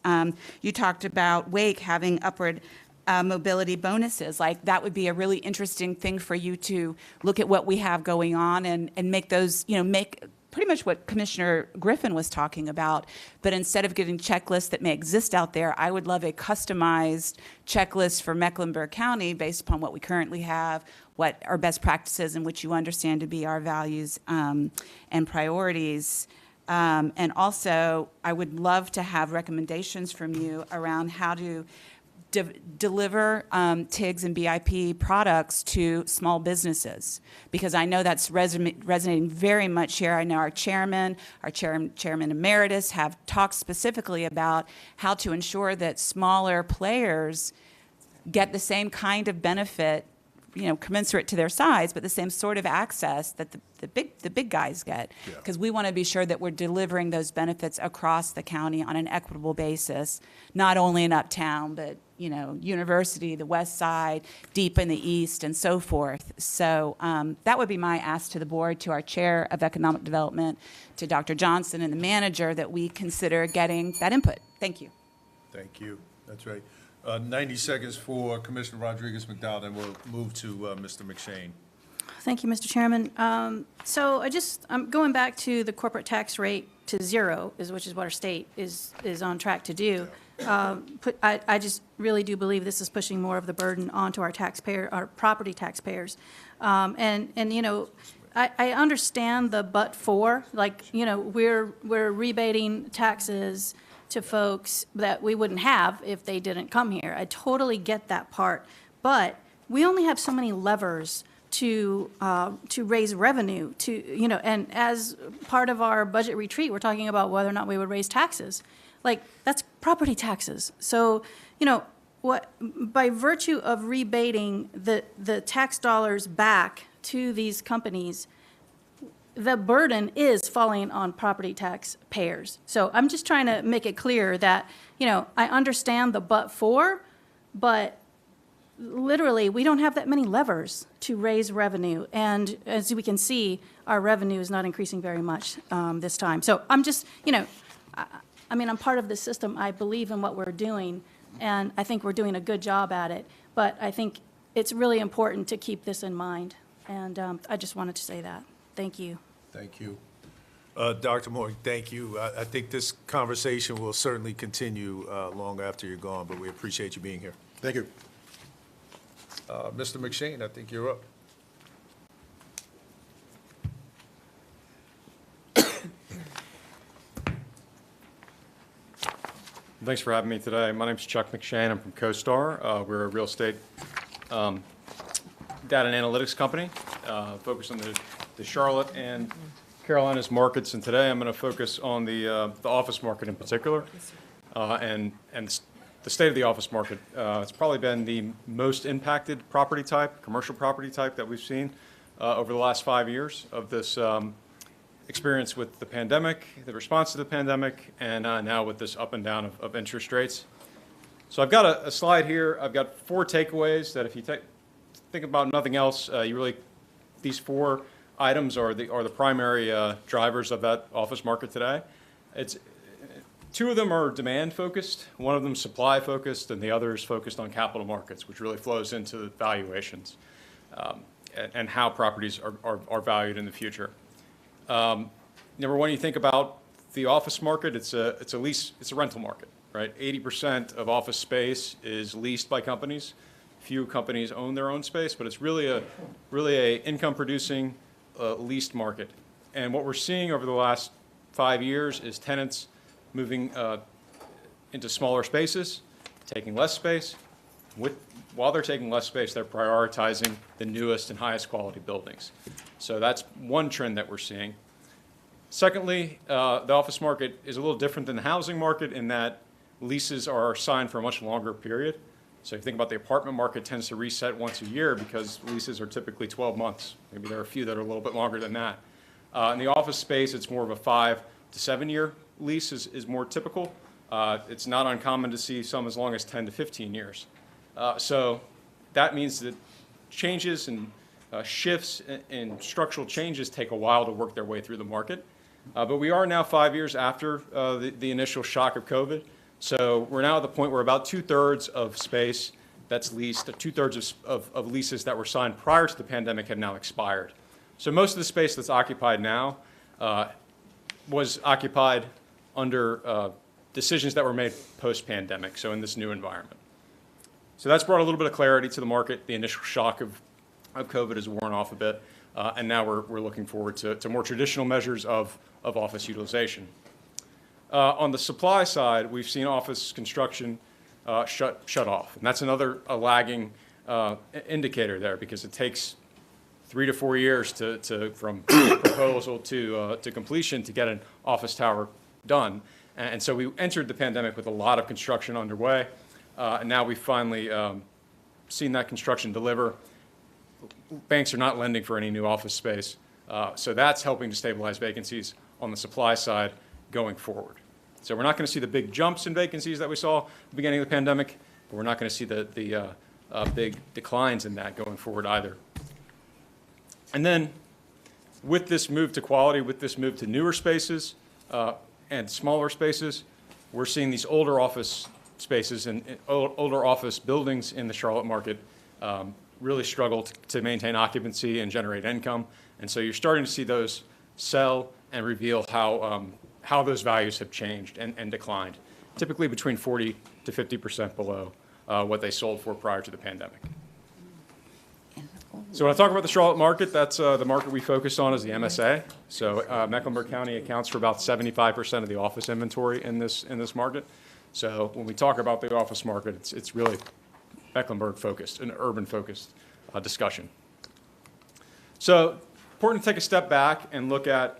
You talked about Wake having upward mobility bonuses. Like, that would be a really interesting thing for you to look at what we have going on and make those, make pretty much what Commissioner Griffin was talking about. But instead of getting checklists that may exist out there, I would love a customized checklist for Mecklenburg County based upon what we currently have, what are best practices and which you understand to be our values and priorities. And also, I would love to have recommendations from you around how to deliver TIGs and BIP products to small businesses, because I know that's resonating very much here. I know our chairman emeritus have talked specifically about how to ensure that smaller players get the same kind of benefit, commensurate to their size, but the same sort of access that the big guys get. Because we want to be sure that we're delivering those benefits across the county on an equitable basis, not only in Uptown, but, University, the West Side, deep in the East, and so forth. So that would be my ask to the board, to our Chair of Economic Development, to Dr. Johnson and the manager, that we consider getting that input. Thank you. Thank you. That's right. 90 seconds for Commissioner Rodriguez-McDowell, and we'll move to Mr. McShane. Thank you, Mr. Chairman. So I'm going back to the corporate tax rate to 0, which is what our state is on track to do. I just really do believe this is pushing more of the burden onto our property taxpayers. I understand the but for, we're rebating taxes to folks that we wouldn't have if they didn't come here. I totally get that part, but we only have so many levers to raise revenue, and as part of our budget retreat, we're talking about whether or not we would raise taxes. That's property taxes. So, by virtue of rebating the tax dollars back to these companies, the burden is falling on property tax payers. So I'm just trying to make it clear that, I understand the but for, but literally, we don't have that many levers to raise revenue. And as we can see, our revenue is not increasing very much this time. So I'm just, I'm part of this system. I believe in what we're doing, and I think we're doing a good job at it. But I think it's really important to keep this in mind. And I just wanted to say that. Thank you. Thank you. Dr. Moore, thank you. I think this conversation will certainly continue long after you're gone, but we appreciate you being here. Thank you. Mr. McShane, I think you're up. Thanks for having me today. My name's Chuck McShane. I'm from CoStar. We're a real estate data and analytics company focused on the Charlotte and Carolinas markets. And today I'm going to focus on the office market in particular and the state of the office market. It's probably been the most impacted property type, commercial property type, that we've seen over the last 5 years of this experience with the pandemic, the response to the pandemic, and now with this up and down of interest rates. So I've got a slide here. I've got 4 takeaways that if you think about nothing else, these 4 items are the primary drivers of that office market today. 2 of them are demand focused, 1 of them supply focused, and the other is focused on capital markets, which really flows into the valuations and how properties are valued in the future. Number 1, you think about the office market, it's a rental market, right? 80% of office space is leased by companies. Few companies own their own space, but it's really a income producing leased market. And what we're seeing over the last 5 years is tenants moving into smaller spaces, taking less space. While they're taking less space, they're prioritizing the newest and highest quality buildings. So that's one trend that we're seeing. Secondly, the office market is a little different than the housing market in that leases are signed for a much longer period. So if you think about the apartment market, tends to reset once a year because leases are typically 12 months. Maybe there are a few that are a little bit longer than that. In the office space, it's more of a 5 to 7 year lease is more typical. It's not uncommon to see some as long as 10 to 15 years. So that means that changes and shifts and structural changes take a while to work their way through the market. But we are now 5 years after the initial shock of COVID. So we're now at the point where about 2/3 of space that's leased, 2/3 of leases that were signed prior to the pandemic have now expired. So most of the space that's occupied now was occupied under decisions that were made post-pandemic, so in this new environment. So that's brought a little bit of clarity to the market. The initial shock of COVID has worn off a bit, and now we're looking forward to more traditional measures of office utilization. On the supply side, we've seen office construction shut off. And that's another lagging indicator there, because it takes 3 to 4 years from proposal to completion to get an office tower done. And so we entered the pandemic with a lot of construction underway, and now we've finally seen that construction deliver. Banks are not lending for any new office space, so that's helping to stabilize vacancies on the supply side going forward. So we're not going to see the big jumps in vacancies that we saw at the beginning of the pandemic, but we're not going to see the big declines in that going forward either. And then with this move to quality, with this move to newer spaces and smaller spaces, we're seeing these older office spaces and older office buildings in the Charlotte market really struggle to maintain occupancy and generate income. And so you're starting to see those sell and reveal how those values have changed and declined, typically between 40 to 50% below what they sold for prior to the pandemic. So when I talk about the Charlotte market, that's the market we focus on is the MSA. So Mecklenburg County accounts for about 75% of the office inventory in this market. So when we talk about the office market, it's really Mecklenburg focused, an urban focused discussion. So important to take a step back and look at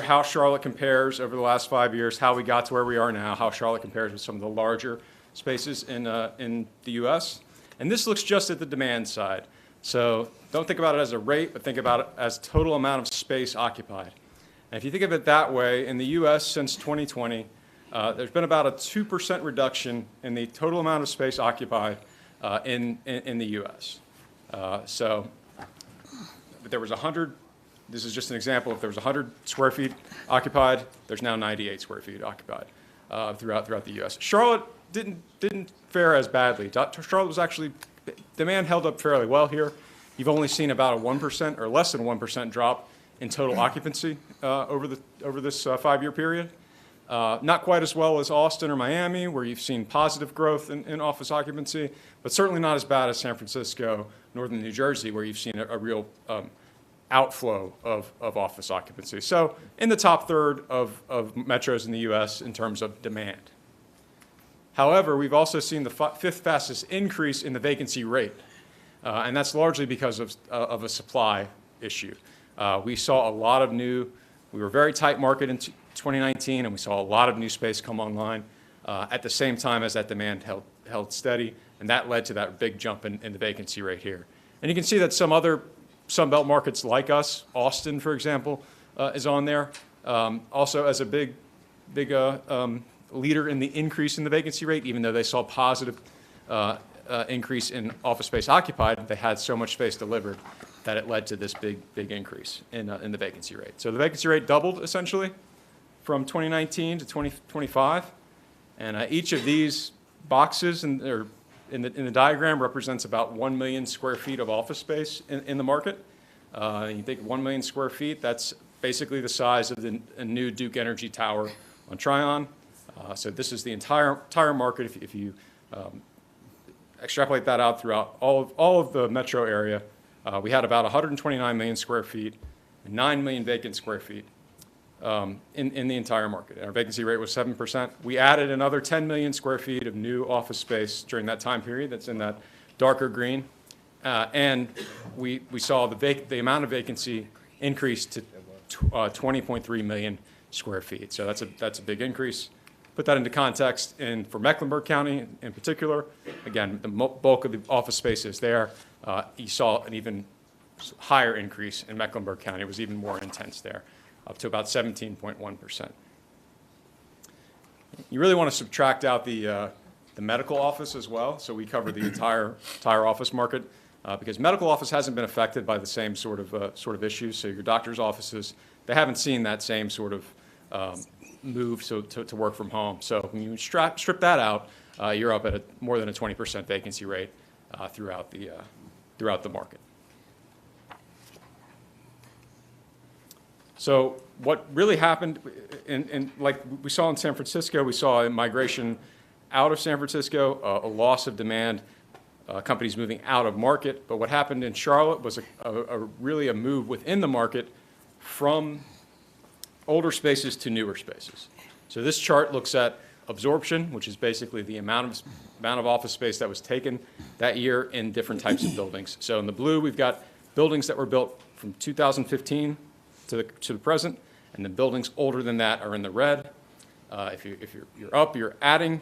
how Charlotte compares over the last 5 years, how we got to where we are now, how Charlotte compares with some of the larger spaces in the U.S. And this looks just at the demand side. So don't think about it as a rate, but think about it as total amount of space occupied. And if you think of it that way, in the U.S. since 2020, there's been about a 2% reduction in the total amount of space occupied in the U.S. So if there was 100, this is just an example, if there was 100 square feet occupied, there's now 98 square feet occupied throughout the U.S. Charlotte didn't fare as badly. Charlotte was actually, demand held up fairly well here. You've only seen about a 1% or less than 1% drop in total occupancy over this 5-year period. Not quite as well as Austin or Miami, where you've seen positive growth in office occupancy, but certainly not as bad as San Francisco, northern New Jersey, where you've seen a real outflow of office occupancy. So in the top third of metros in the U.S. in terms of demand. However, we've also seen the fifth fastest increase in the vacancy rate, and that's largely because of a supply issue. We saw a lot of we were a very tight market in 2019, and we saw a lot of new space come online at the same time as that demand held steady, and that led to that big jump in the vacancy rate here. And you can see that some other Sunbelt markets like us, Austin, for example, is on there, also as a big leader in the increase in the vacancy rate. Even though they saw positive increase in office space occupied, they had so much space delivered that it led to this big increase in the vacancy rate. So the vacancy rate doubled essentially from 2019 to 2025, and each of these boxes in the diagram represents about 1 million square feet of office space in the market. You think 1 million square feet, that's basically the size of a new Duke Energy tower on Tryon. So this is the entire market. If you extrapolate that out throughout all of the metro area, we had about 129 million square feet and 9 million vacant square feet in the entire market. And our vacancy rate was 7%. We added another 10 million square feet of new office space during that time period. That's in that darker green. And we saw the amount of vacancy increase to 20.3 million square feet. So that's a big increase. Put that into context, and for Mecklenburg County in particular, again, the bulk of the office space is there. You saw an even higher increase in Mecklenburg County. It was even more intense there, up to about 17.1%. You really want to subtract out the medical office as well. So we cover the entire office market because medical office hasn't been affected by the same sort of issues. So your doctor's offices, they haven't seen that same sort of move to work from home. So when you strip that out, you're up at more than a 20% vacancy rate throughout the market. So what really happened, like we saw in San Francisco, we saw a migration out of San Francisco, a loss of demand, companies moving out of market. But what happened in Charlotte was really a move within the market from older spaces to newer spaces. So this chart looks at absorption, which is basically the amount of office space that was taken that year in different types of buildings. So in the blue, we've got buildings that were built from 2015 to the present, and the buildings older than that are in the red. If you're up, you're adding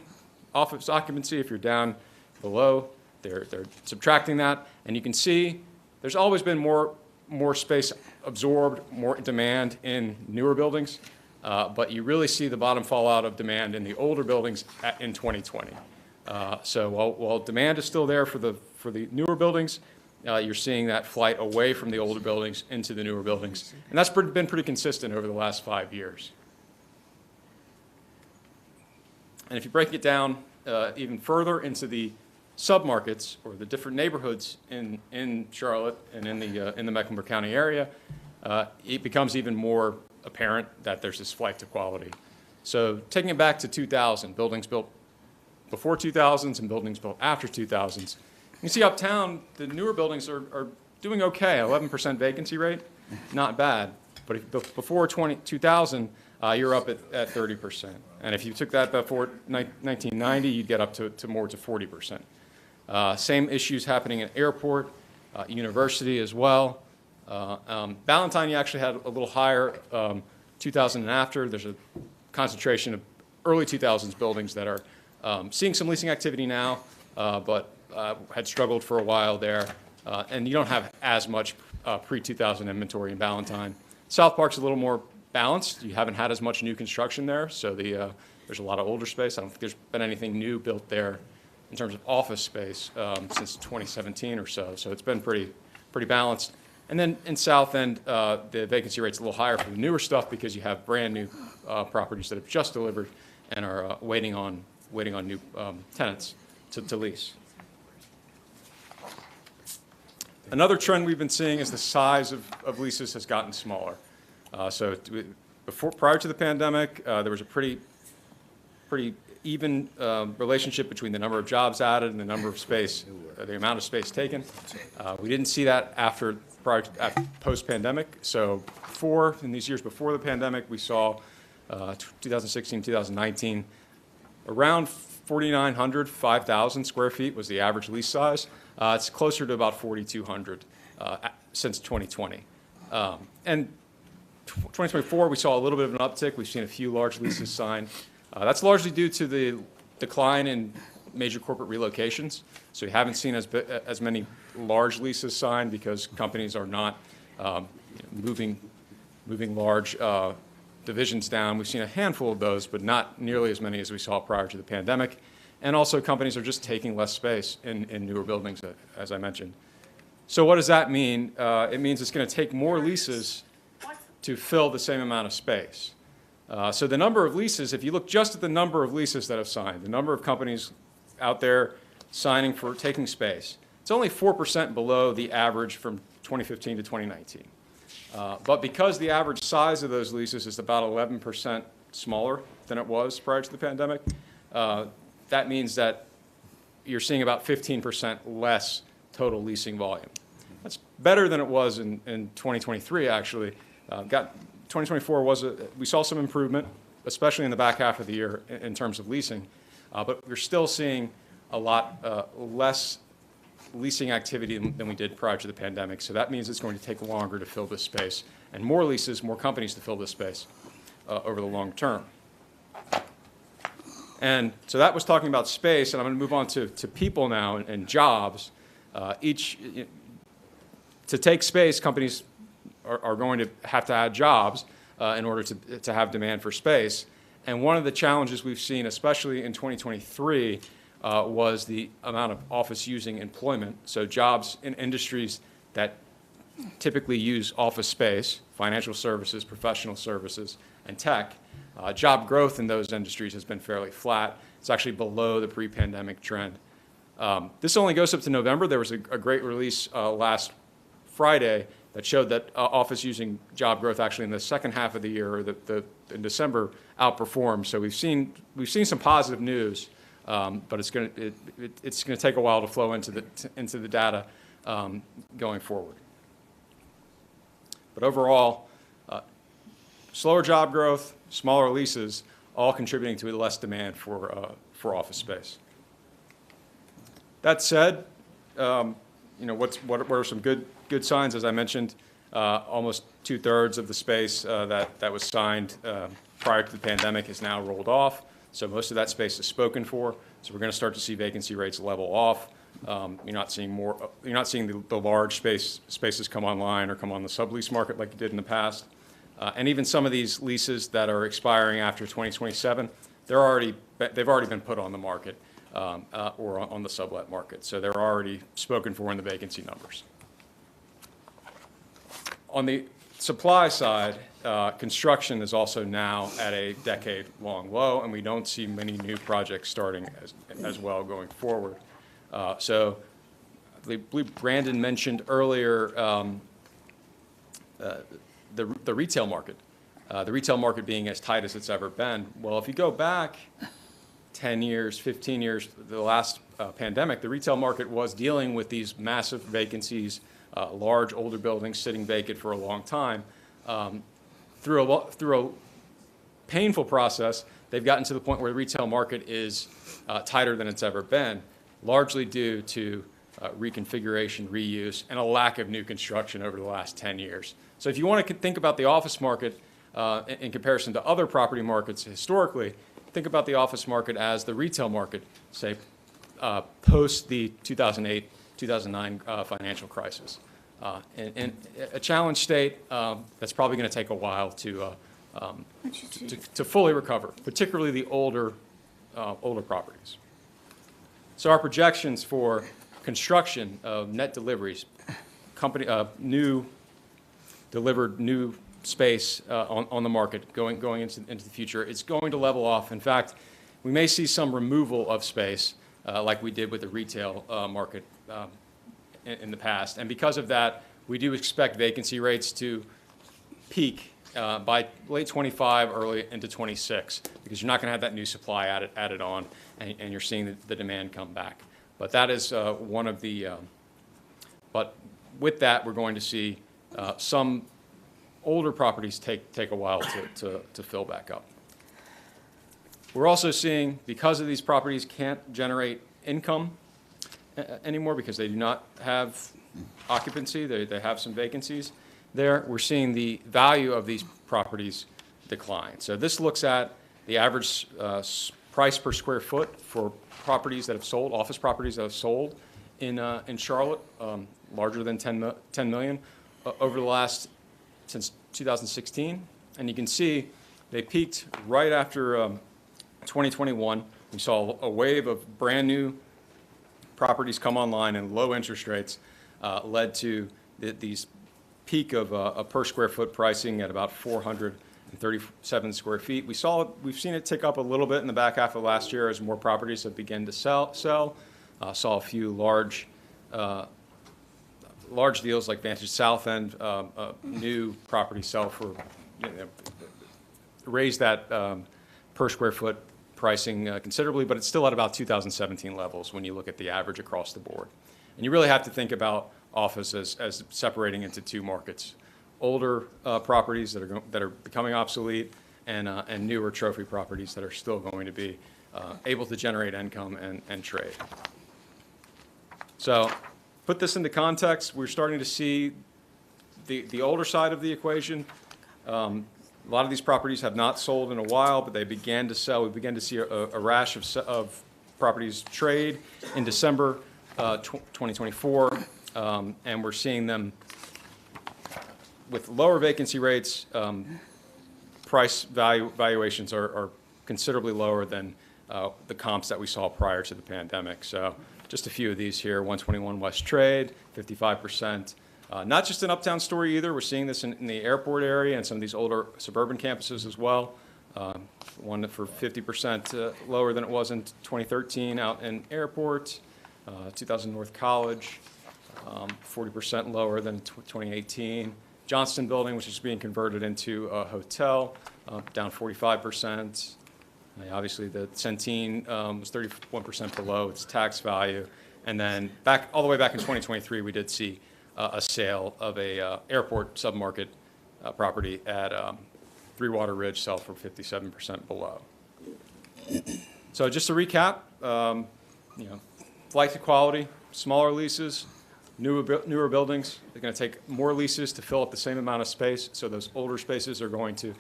office occupancy. If you're down below, they're subtracting that. And you can see there's always been more space absorbed, more demand in newer buildings. But you really see the bottom fall out of demand in the older buildings in 2020. So while demand is still there for the newer buildings, you're seeing that flight away from the older buildings into the newer buildings. And that's been pretty consistent over the last 5 years. And if you break it down even further into the submarkets or the different neighborhoods in Charlotte and in the Mecklenburg County area, it becomes even more apparent that there's this flight to quality. So taking it back to 2000, buildings built before 2000s and buildings built after 2000s. You see uptown, the newer buildings are doing okay, 11% vacancy rate, not bad. But if, before 2000, you're up at 30%. And if you took that before 1990, you'd get up to more to 40%. Same issues happening at Airport, University as well. Ballantyne, you actually had a little higher 2000 and after. There's a concentration of early 2000s buildings that are seeing some leasing activity now, but had struggled for a while there. And you don't have as much pre-2000 inventory in Ballantyne. South Park's a little more balanced. You haven't had as much new construction there, so there's a lot of older space. I don't think there's been anything new built there in terms of office space since 2017 or so. So it's been pretty balanced. And then in South End, the vacancy rate's a little higher for the newer stuff because you have brand new properties that have just delivered and are waiting on new tenants to lease. Another trend we've been seeing is the size of leases has gotten smaller. So prior to the pandemic, there was a pretty even relationship between the number of jobs added and the number of space, the amount of space taken. We didn't see that after post-pandemic. So in these years before the pandemic, we saw 2016, 2019, around 4,900, 5,000 square feet was the average lease size. It's closer to about 4,200 since 2020. And 2024, we saw a little bit of an uptick. We've seen a few large leases signed. That's largely due to the decline in major corporate relocations. So we haven't seen as many large leases signed because companies are not moving large divisions down. We've seen a handful of those, but not nearly as many as we saw prior to the pandemic. And also companies are just taking less space in newer buildings, as I mentioned. So what does that mean? It means it's going to take more leases to fill the same amount of space. So the number of leases, if you look just at the number of leases that have signed, the number of companies out there signing for taking space, it's only 4% below the average from 2015 to 2019. But because the average size of those leases is about 11% smaller than it was prior to the pandemic, that means that you're seeing about 15% less total leasing volume. That's better than it was in 2023, actually. 2024 we saw some improvement, especially in the back half of the year in terms of leasing, but we're still seeing a lot less leasing activity than we did prior to the pandemic. So that means it's going to take longer to fill this space and more leases, more companies to fill this space over the long term. And so that was talking about space, and I'm going to move on to people now and jobs. To take space, companies are going to have to add jobs in order to have demand for space. And one of the challenges we've seen, especially in 2023, was the amount of office-using employment. So jobs in industries that typically use office space, financial services, professional services, and tech. Job growth in those industries has been fairly flat. It's actually below the pre-pandemic trend. This only goes up to November. There was a great release last Friday that showed that office-using job growth actually in the second half of the year, or in December, outperformed. So we've seen some positive news, but it's going to take a while to flow into the data going forward. But overall, slower job growth, smaller leases, all contributing to less demand for office space. That said, what are some good signs? As I mentioned, almost 2/3 of the space that was signed prior to the pandemic is now rolled off. So most of that space is spoken for. So we're going to start to see vacancy rates level off. You're not seeing the large spaces come online or come on the sublease market like you did in the past. And even some of these leases that are expiring after 2027, they've already been put on the market or on the sublet market. So they're already spoken for in the vacancy numbers. On the supply side, construction is also now at a decade-long low, and we don't see many new projects starting as well going forward. So I believe Brandon mentioned earlier the retail market. The retail market being as tight as it's ever been. Well, if you go back 10 years, 15 years, the last pandemic, the retail market was dealing with these massive vacancies, large older buildings sitting vacant for a long time. Through a painful process, they've gotten to the point where the retail market is tighter than it's ever been, largely due to reconfiguration, reuse, and a lack of new construction over the last 10 years. So if you want to think about the office market in comparison to other property markets historically, think about the office market as the retail market, say, post the 2008, 2009 financial crisis. In a challenged state, that's probably going to take a while to fully recover, particularly the older properties. So our projections for construction of net deliveries, new space on the market going into the future, it's going to level off. In fact, we may see some removal of space like we did with the retail market in the past. And because of that, we do expect vacancy rates to peak by late 25, early into 26, because you're not going to have that new supply added on, and you're seeing the demand come back. But that is one of the, but with that, we're going to see some older properties take a while to fill back up. We're also seeing, because of these properties can't generate income anymore because they do not have occupancy, they have some vacancies there, we're seeing the value of these properties decline. So this looks at the average price per square foot for properties that have sold, office properties that have sold in Charlotte, larger than 10 million over the last, since 2016. And you can see they peaked right after 2021. We saw a wave of brand new properties come online, and low interest rates led to these peak of a per square foot pricing at about 437 square feet. We've seen it tick up a little bit in the back half of last year as more properties have begun to sell. Saw a few large deals like Vantage South End, new property sell for, raise that per square foot pricing considerably, but it's still at about 2017 levels when you look at the average across the board. And you really have to think about office as separating into two markets: older properties that are becoming obsolete, and newer trophy properties that are still going to be able to generate income and trade. So, put this into context, we're starting to see the older side of the equation. A lot of these properties have not sold in a while, but they began to sell. We began to see a rash of properties trade in December 2024, and we're seeing them with lower vacancy rates. Price valuations are considerably lower than the comps that we saw prior to the pandemic. So just a few of these here: 121 West Trade, 55%. Not just an uptown story either. We're seeing this in the airport area and some of these older suburban campuses as well. One for 50% lower than it was in 2013 out in airport. 2000 North College, 40% lower than 2018. Johnston Building, which is being converted into a hotel, down 45%. Obviously, the Centene was 31% below its tax value. And then all the way back in 2023, we did see a sale of a airport submarket property at Three Water Ridge, sell for 57% below. So just to recap, flight to quality, smaller leases, newer buildings. They're going to take more leases to fill up the same amount of space. So those older spaces are going to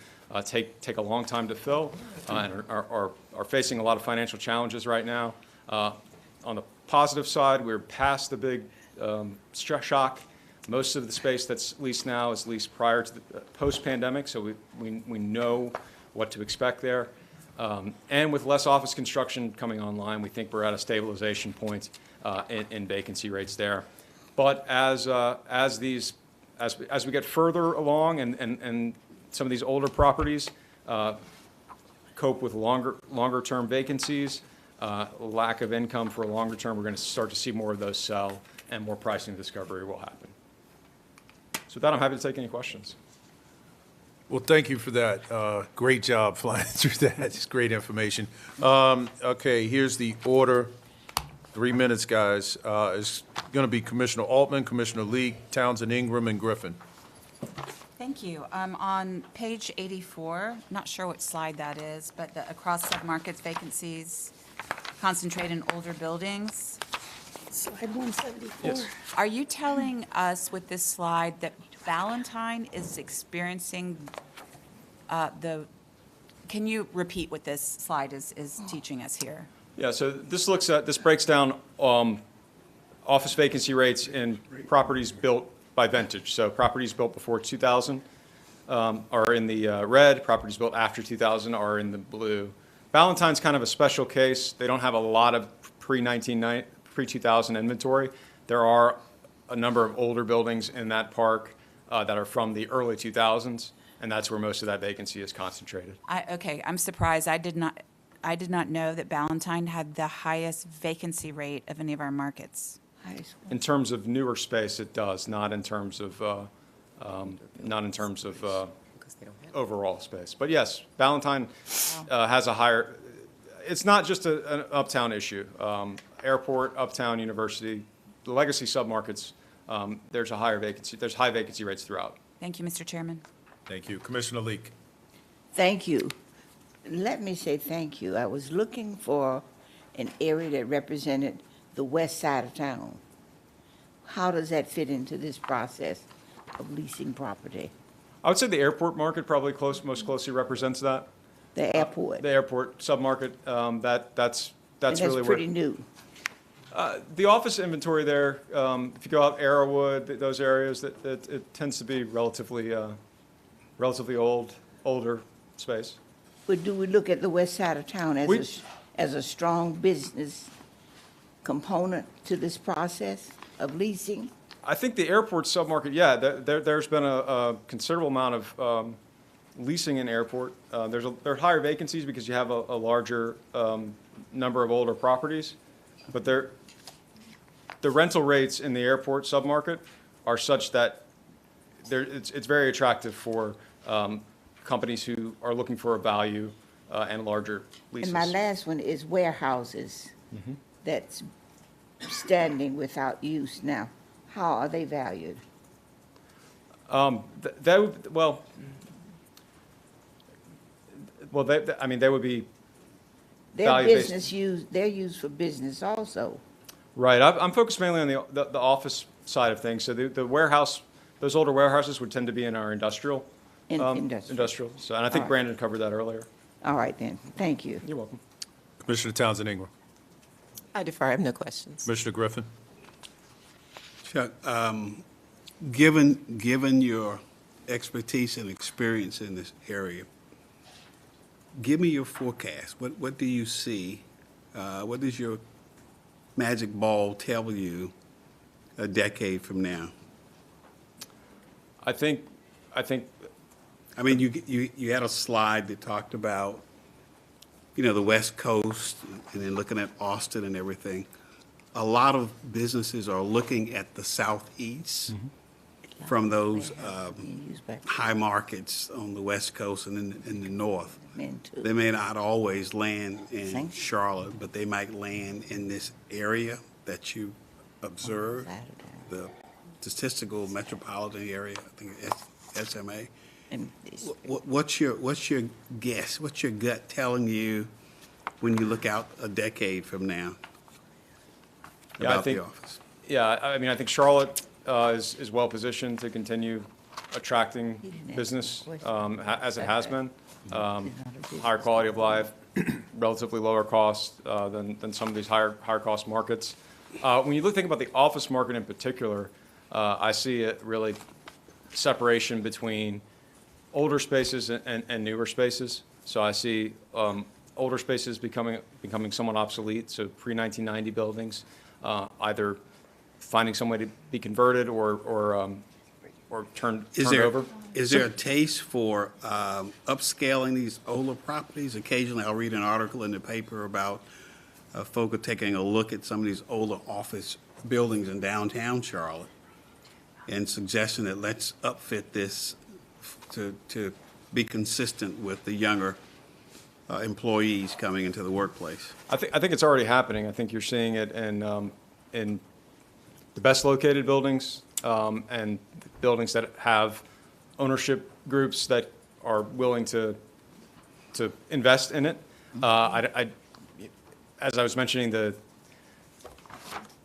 take a long time to fill and are facing a lot of financial challenges right now. On the positive side, we're past the big shock. Most of the space that's leased now is leased prior to the post-pandemic, so we know what to expect there. And with less office construction coming online, we think we're at a stabilization point in vacancy rates there. But as we get further along and some of these older properties cope with longer-term vacancies, lack of income for a longer term, we're going to start to see more of those sell and more pricing discovery will happen. So with that, I'm happy to take any questions. Well, thank you for that. Great job flying through that. It's great information. Okay, here's the order. 3 minutes, guys. It's going to be Commissioner Altman, Commissioner Leek, Townsend Ingram, and Griffin. Thank you. On page 84, not sure which slide that is, but across submarkets, vacancies concentrate in older buildings. Slide 174. Yes. Are you telling us with this slide that Ballantyne is experiencing can you repeat what this slide is teaching us here? Yeah, so this breaks down office vacancy rates in properties built by vintage. So properties built before 2000 are in the red, properties built after 2000 are in the blue. Ballantyne's kind of a special case. They don't have a lot of pre-2000 inventory. There are a number of older buildings in that park that are from the early 2000s, and that's where most of that vacancy is concentrated. Okay, I'm surprised. I did not know that Ballantyne had the highest vacancy rate of any of our markets. In terms of newer space, it does, not in terms of overall space. But yes, Ballantyne has a higher. It's not just an uptown issue. Airport, Uptown, University, the legacy submarkets. There's a higher vacancy. There's high vacancy rates throughout. Thank you, Mr. Chairman. Thank you. Commissioner Leek. Thank you. Let me say thank you. I was looking for an area that represented the west side of town. How does that fit into this process of leasing property? I would say the airport market probably most closely represents that. The airport? The airport submarket, that's really where. That's pretty new. The office inventory there, if you go out Arrowwood, those areas, that it tends to be relatively older space. But do we look at the west side of town as a strong business component to this process of leasing? I think the airport submarket, yeah, there's been a considerable amount of leasing in airport. There are higher vacancies because you have a larger number of older properties, but the rental rates in the airport submarket are such that it's very attractive for companies who are looking for a value and larger leases. And my last one is warehouses that's standing without use now. How are they valued? They would be They're value-based. business used, they're used for business also. Right. I'm focused mainly on the office side of things. So the warehouse, those older warehouses would tend to be in our industrial. Industrial. So, and I think All right. Brandon covered that earlier. All right then, thank you. You're welcome. Commissioner Townsend Ingram. I defer, I have no questions. Commissioner Griffin. Chuck, given your expertise and experience in this area, give me your forecast. What do you see? What does your magic ball tell you a decade from now? I mean, you had a slide that talked about, the West Coast and then looking at Austin and everything. A lot of businesses are looking at the Southeast from those high markets on the West Coast and in the North. They may not always land in Charlotte, but they might land in this area that you observe, the statistical metropolitan area, I think SMA. What's your guess? What's your gut telling you when you look out a decade from now Yeah, I about think- the office? Yeah, I mean, I think Charlotte is well-positioned to continue attracting business as it has been. Higher quality of life, relatively lower cost than some of these higher cost markets. When you think about the office market in particular, I see it really separation between older spaces and newer spaces. So I see older spaces becoming somewhat obsolete, so pre-1990 buildings, either finding some way to be converted or turned over. Is there a taste for upscaling these older properties? Occasionally, I'll read an article in the paper about folk are taking a look at some of these older office buildings in downtown Charlotte and suggesting that let's upfit this to be consistent with the younger employees coming into the workplace. I think it's already happening. I think you're seeing it in the best located buildings and buildings that have ownership groups that are willing to invest in it. As I was mentioning, the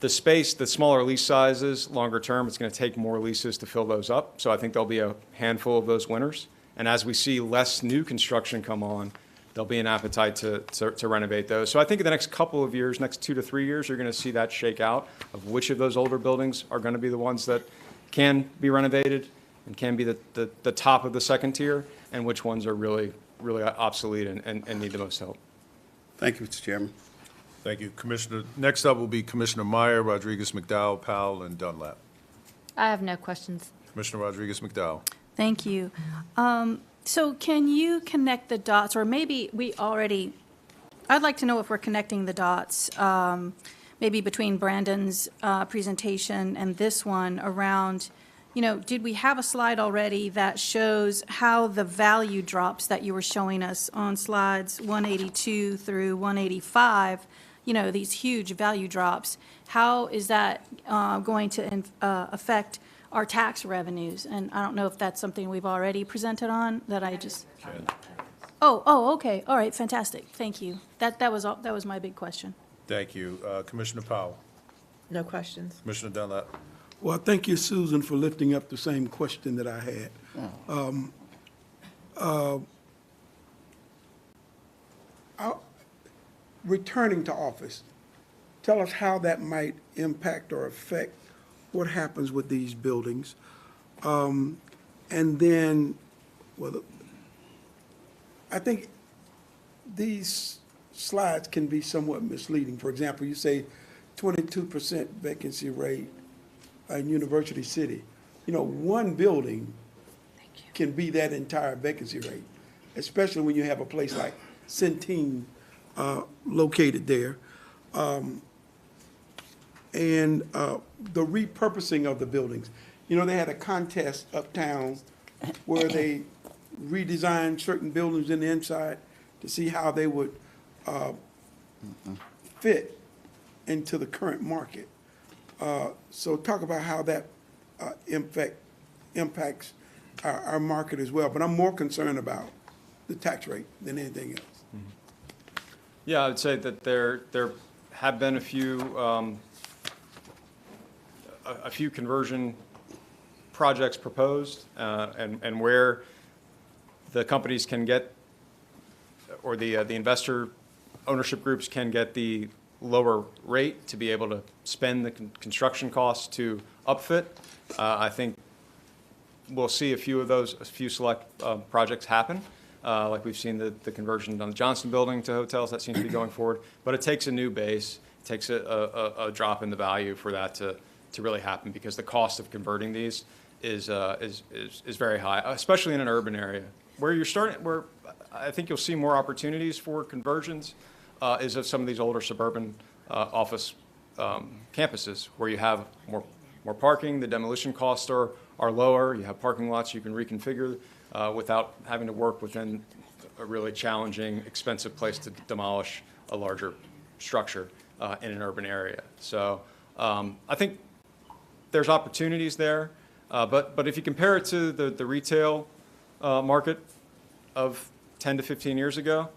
space, the smaller lease sizes, longer term, it's going to take more leases to fill those up. So I think there'll be a handful of those winners. And as we see less new construction come on, there'll be an appetite to renovate those. So I think in the next couple of years, next 2 to 3 years, you're going to see that shake out of which of those older buildings are going to be the ones that can be renovated and can be the top of the second tier, and which ones are really obsolete and need the most help. Thank you, Mr. Chairman. Thank you, Commissioner. Next up will be Commissioner Meyer, Rodriguez, McDowell, Powell, and Dunlap. I have no questions. Commissioner Rodriguez, McDowell. Thank you. So can you connect the dots, or maybe I'd like to know if we're connecting the dots, maybe between Brandon's presentation and this one around, did we have a slide already that shows how the value drops that you were showing us on slides 182 through 185, these huge value drops? How is that going to affect our tax revenues? And I don't know if that's something we've already presented on, that I just. Oh, okay, all right, fantastic, thank you. That was my big question. Thank you. Commissioner Powell. No questions. Commissioner Dunlap. Well, thank you, Susan, for lifting up the same question that I had. Returning to office, tell us how that might impact or affect what happens with these buildings. And then, I think these slides can be somewhat misleading. For example, you say 22% vacancy rate in University City. One building can be that entire vacancy rate, especially when you have a place like Centene located there. And the repurposing of the buildings. They had a contest uptown where they redesigned certain buildings in the inside to see how they would fit into the current market. So talk about how that impacts our market as well. But I'm more concerned about the tax rate than anything else. Yeah, I would say that there have been a few conversion projects proposed, and where the companies can get, or the investor ownership groups can get the lower rate to be able to spend the construction costs to upfit. I think we'll see a few select projects happen. Like we've seen the conversion on the Johnston building to hotels, that seems to be going forward. But it takes a new base, it takes a drop in the value for that to really happen, because the cost of converting these is very high, especially in an urban area. Where I think you'll see more opportunities for conversions is of some of these older suburban office campuses, where you have more parking, the demolition costs are lower, you have parking lots you can reconfigure without having to work within a really challenging, expensive place to demolish a larger structure in an urban area. So I think there's opportunities there, but if you compare it to the retail market of 10 to 15 years ago,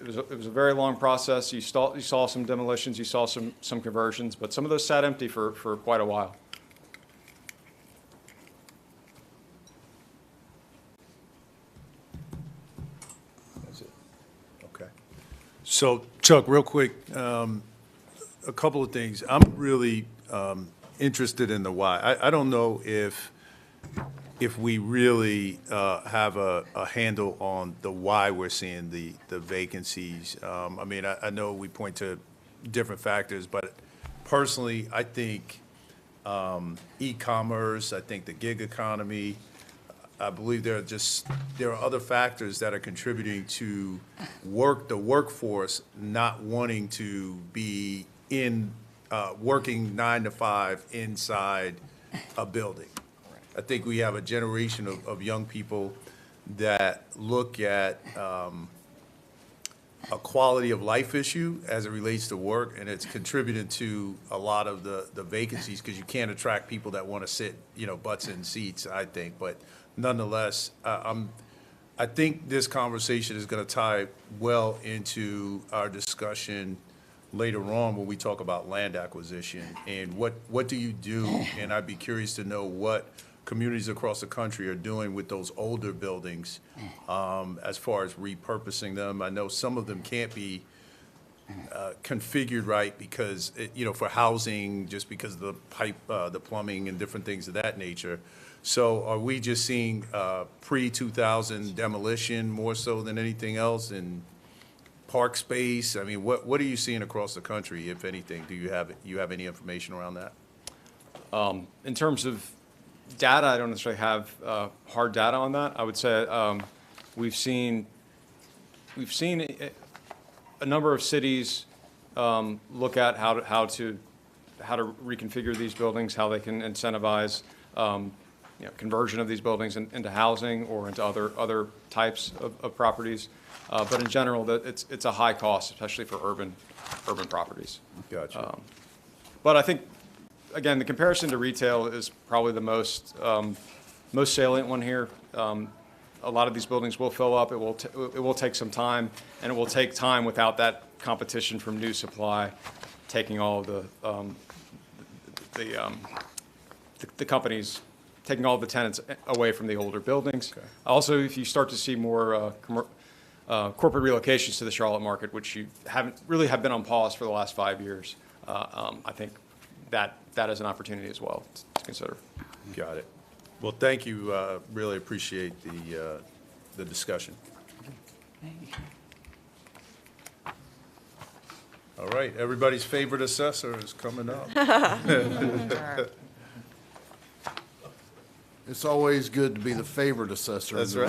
It was a very long process. You saw some demolitions, you saw some conversions, but some of those sat empty for quite a while. That's it. Okay. So Chuck, real quick, a couple of things. I'm really interested in the why. I don't know if we really have a handle on the why we're seeing the vacancies. I mean, I know we point to different factors, but personally, I think e-commerce, I think the gig economy, I believe there are other factors that are contributing to the workforce not wanting to be working 9 to 5 inside a building. I think we have a generation of young people that look at a quality of life issue as it relates to work, and it's contributed to a lot of the vacancies, because you can't attract people that want to sit, butts in seats, I think. But nonetheless, I think this conversation is going to tie well into our discussion later on when we talk about land acquisition and what do you do, and I'd be curious to know what communities across the country are doing with those older buildings as far as repurposing them. I know some of them can't be configured right because, for housing, just because of the pipe, the plumbing and different things of that nature. So are we just seeing pre-2000 demolition more so than anything else, and park space? I mean, what are you seeing across the country, if anything? Do you have any information around that? In terms of data, I don't necessarily have hard data on that. I would say we've seen a number of cities look at how to reconfigure these buildings, how they can incentivize conversion of these buildings into housing or into other types of properties. But in general, it's a high cost, especially for urban properties. Gotcha. But I think, again, the comparison to retail is probably the most salient one here. A lot of these buildings will fill up. It will take some time, and it will take time without that competition from new supply taking all of the companies, taking all the tenants away from the older buildings. Okay. Also, if you start to see more corporate relocations to the Charlotte market, which you have been on pause for the last 5 years, I think that is an opportunity as well to consider. Got it. Well, thank you. Really appreciate the discussion. All right, everybody's favorite assessor is coming up. It's always good to be the favorite assessor. That's in the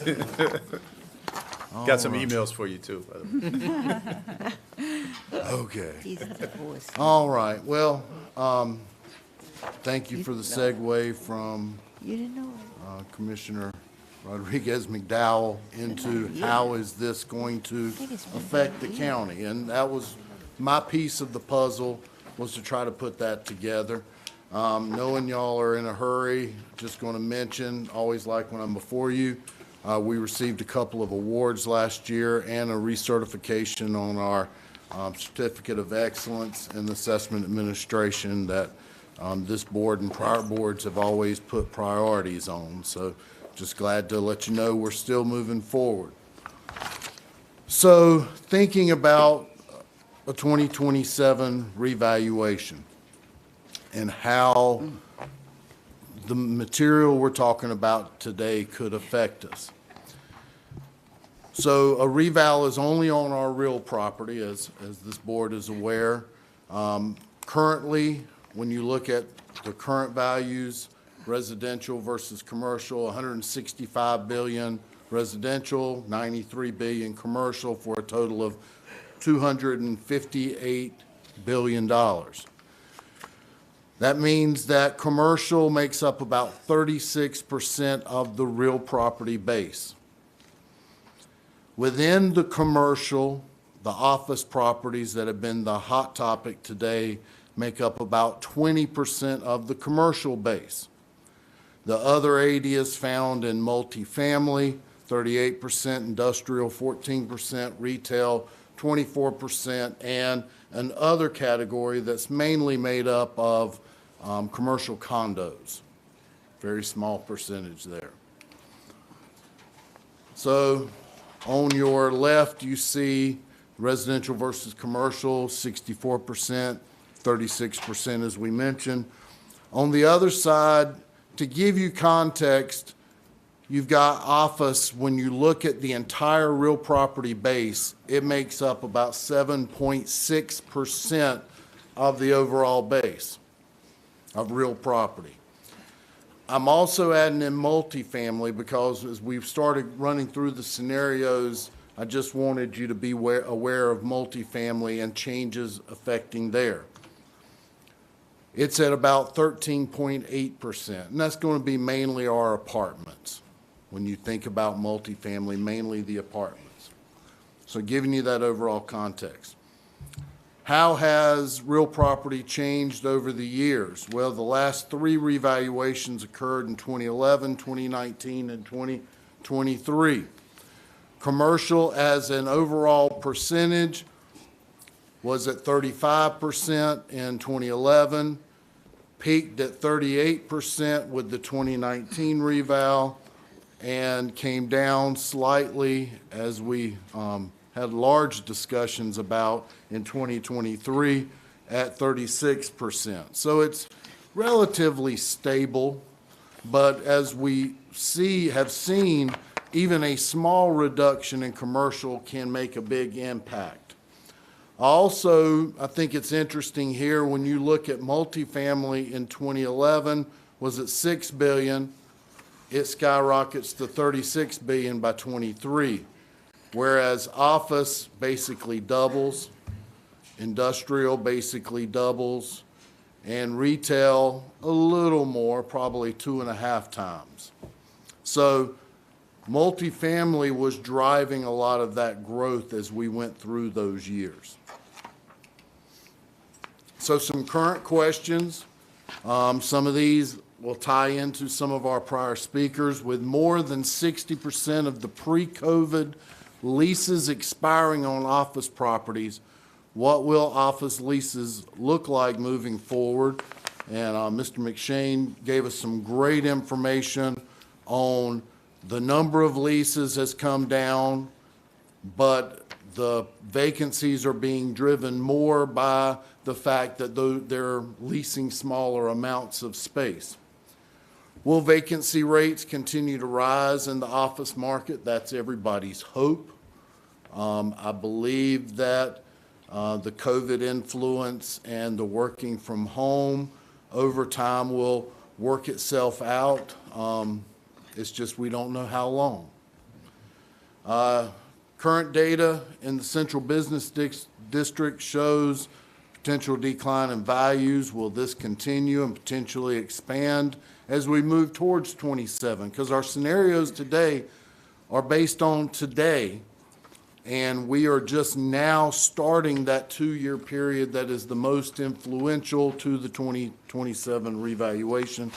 right. room. Got some emails for you, too, by the way. Okay. He's the voice. All right, well, thank you for the segue from You didn't know it. Commissioner Rodriguez McDowell into how is this going to affect the county? And that was my piece of the puzzle, was to try to put that together. Knowing y'all are in a hurry, just going to mention, always like when I'm before you, we received a couple of awards last year and a recertification on our Certificate of Excellence in Assessment Administration that this board and prior boards have always put priorities on. So just glad to let you know we're still moving forward. So thinking about a 2027 revaluation and how the material we're talking about today could affect us. So a reval is only on our real property, as this board is aware. Currently, when you look at the current values, residential versus commercial, 165 billion residential, 93 billion commercial, for a total of $258 billion. That means that commercial makes up about 36% of the real property base. Within the commercial, the office properties that have been the hot topic today make up about 20% of the commercial base. The other 80 is found in multifamily, 38%, industrial 14%, retail 24%, and an other category that's mainly made up of commercial condos. Very small percentage there. So on your left, you see residential versus commercial, 64%, 36% as we mentioned. On the other side, to give you context, you've got office. When you look at the entire real property base, it makes up about 7.6% of the overall base of real property. I'm also adding in multifamily because as we've started running through the scenarios, I just wanted you to be aware of multifamily and changes affecting there. It's at about 13.8%, and that's going to be mainly our apartments. When you think about multifamily, mainly the apartments. So giving you that overall context. How has real property changed over the years? Well, the last 3 revaluations occurred in 2011, 2019, and 2023. Commercial as an overall percentage was at 35% in 2011, peaked at 38% with the 2019 reval, and came down slightly as we had large discussions about in 2023 at 36%. So it's relatively stable, but as we have seen, even a small reduction in commercial can make a big impact. Also, I think it's interesting here when you look at multifamily in 2011 was at $6 billion. It skyrockets to $36 billion by 23, whereas office basically doubles, industrial basically doubles, and retail a little more, probably 2.5 times. So multifamily was driving a lot of that growth as we went through those years. So some current questions. Some of these will tie into some of our prior speakers. With more than 60% of the pre-COVID leases expiring on office properties, what will office leases look like moving forward? And Mr. McShane gave us some great information on the number of leases has come down, but the vacancies are being driven more by the fact that they're leasing smaller amounts of space. Will vacancy rates continue to rise in the office market? That's everybody's hope. I believe that the COVID influence and the working from home over time will work itself out. It's just we don't know how long. Current data in the Central Business District shows potential decline in values. Will this continue and potentially expand as we move towards 27? Because our scenarios today are based on today, and we are just now starting that 2-year period that is the most influential to the 2027 revaluation.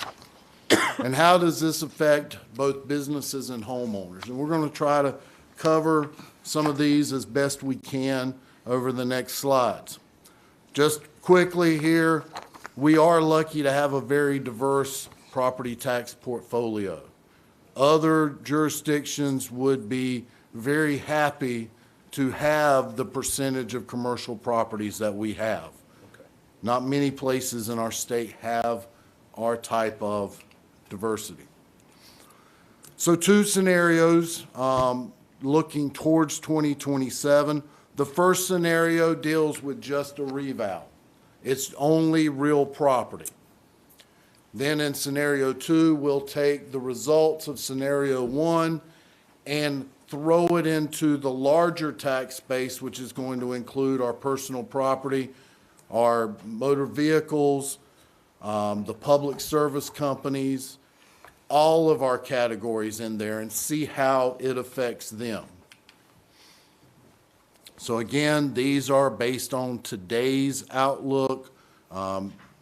And how does this affect both businesses and homeowners? And we're going to try to cover some of these as best we can over the next slides. Just quickly here, we are lucky to have a very diverse property tax portfolio. Other jurisdictions would be very happy to have the percentage of commercial properties that we have. Okay. Not many places in our state have our type of diversity. So 2 scenarios looking towards 2027. The first scenario deals with just a reval. It's only real property. Then in scenario 2, we'll take the results of scenario 1 and throw it into the larger tax base, which is going to include our personal property, our motor vehicles, the public service companies, all of our categories in there, and see how it affects them. So again, these are based on today's outlook.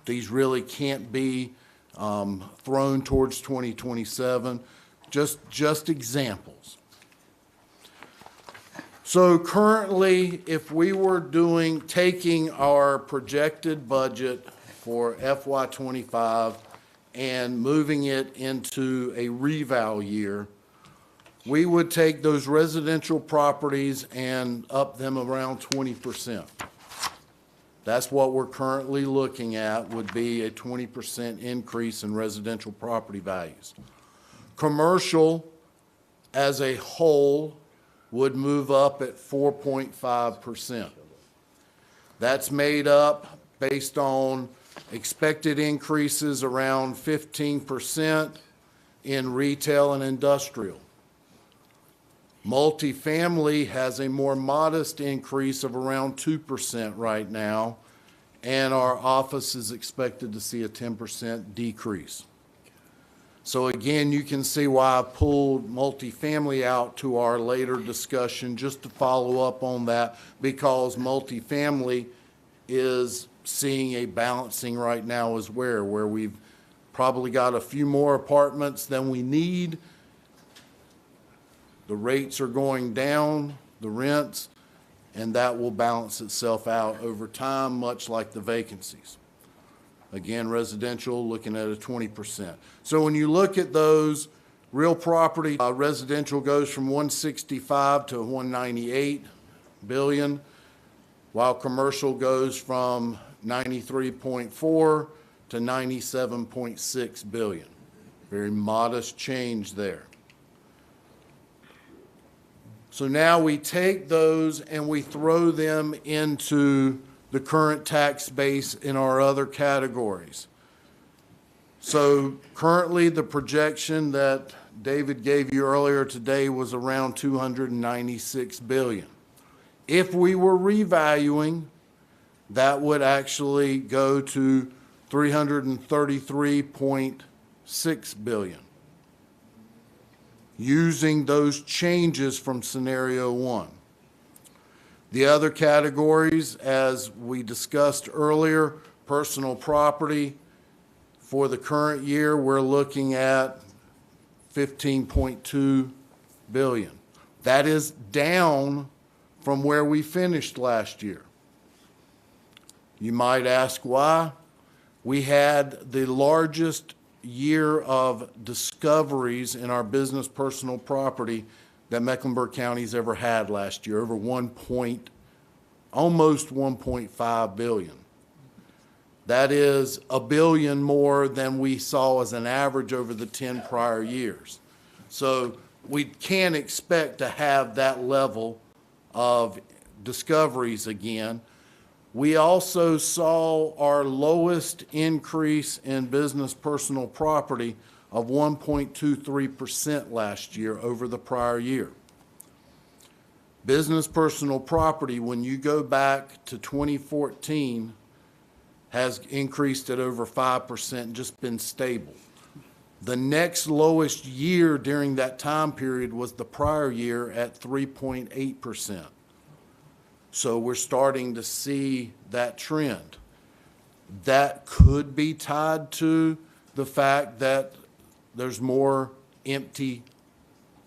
These really can't be thrown towards 2027, just examples. So currently, if we were taking our projected budget for FY '25 and moving it into a reval year, we would take those residential properties and up them around 20%. That's what we're currently looking at, would be a 20% increase in residential property values. Commercial as a whole would move up at 4.5%. That's made up based on expected increases around 15% in retail and industrial. Multifamily has a more modest increase of around 2% right now, and our office is expected to see a 10% decrease. So again, you can see why I pulled multifamily out to our later discussion, just to follow up on that, because multifamily is seeing a balancing right now as where we've probably got a few more apartments than we need. The rates are going down, the rents, and that will balance itself out over time, much like the vacancies. Again, residential, looking at a 20%. So when you look at those, real property, residential goes from 165 to 198 billion, while commercial goes from 93.4 to 97.6 billion. Very modest change there. So now we take those and we throw them into the current tax base in our other categories. So currently, the projection that David gave you earlier today was around 296 billion. If we were revaluing, that would actually go to 333.6 billion. Using those changes from scenario one. The other categories, as we discussed earlier, personal property, for the current year, we're looking at 15.2 billion. That is down from where we finished last year. You might ask why. We had the largest year of discoveries in our business personal property that Mecklenburg County's ever had last year, over almost 1.5 billion. That is $1 billion more than we saw as an average over the 10 prior years. So we can't expect to have that level of discoveries again. We also saw our lowest increase in business personal property of 1.23% last year over the prior year. Business personal property, when you go back to 2014, has increased at over 5%, just been stable. The next lowest year during that time period was the prior year at 3.8%. So we're starting to see that trend. That could be tied to the fact that there's more empty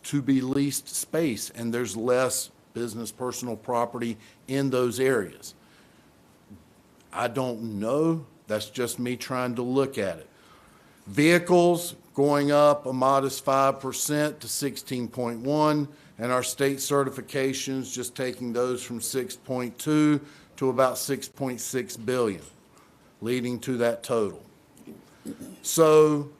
to be leased space and there's less business personal property in those areas. I don't know. That's just me trying to look at it. Vehicles going up a modest 5% to 16.1, and our state certifications just taking those from 6.2 to about 6.6 billion, leading to that total. So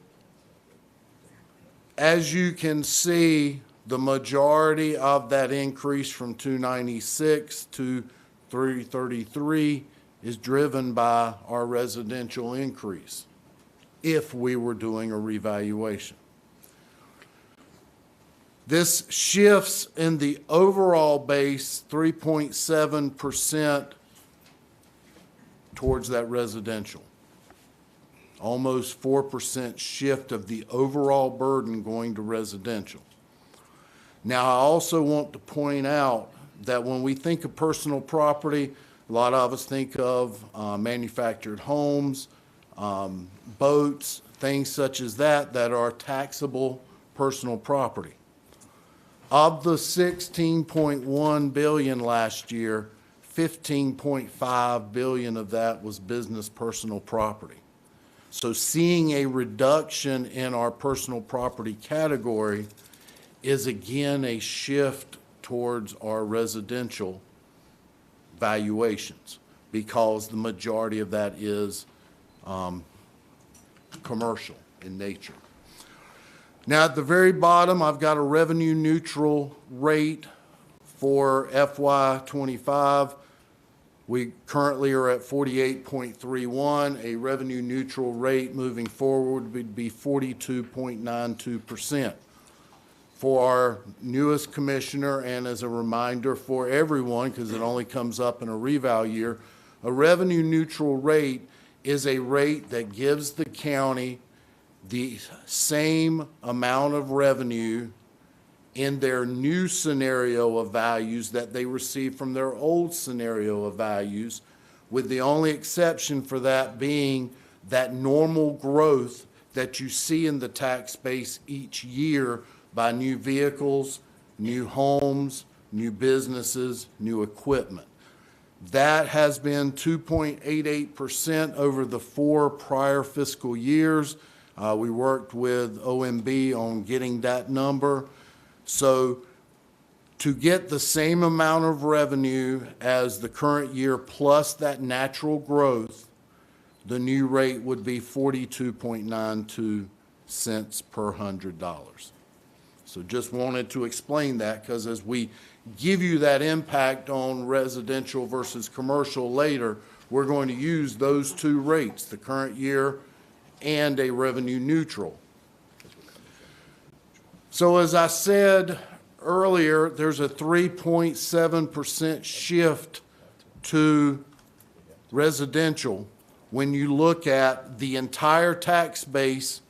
as you can see, the majority of that increase from 296 to 333 is driven by our residential increase if we were doing a revaluation. This shifts in the overall base 3.7% towards that residential. Almost 4% shift of the overall burden going to residential. Now, I also want to point out that when we think of personal property, a lot of us think of manufactured homes, boats, things such as that, that are taxable personal property. Of the 16.1 billion last year, 15.5 billion of that was business personal property. So seeing a reduction in our personal property category is again a shift towards our residential valuations, because the majority of that is commercial in nature. Now, at the very bottom, I've got a revenue neutral rate for FY '25. We currently are at 48.31. A revenue neutral rate moving forward would be 42.92%. For our newest commissioner, and as a reminder for everyone, because it only comes up in a reval year, a revenue neutral rate is a rate that gives the county the same amount of revenue in their new scenario of values that they received from their old scenario of values, with the only exception for that being that normal growth that you see in the tax base each year by new vehicles, new homes, new businesses, new equipment. That has been 2.88% over the 4 prior fiscal years. We worked with OMB on getting that number. So to get the same amount of revenue as the current year plus that natural growth, the new rate would be 42.92 cents per $100. So just wanted to explain that, because as we give you that impact on residential versus commercial later, we're going to use those two rates, the current year and a revenue neutral. So as I said earlier, there's a 3.7% shift to residential when you look at the entire tax base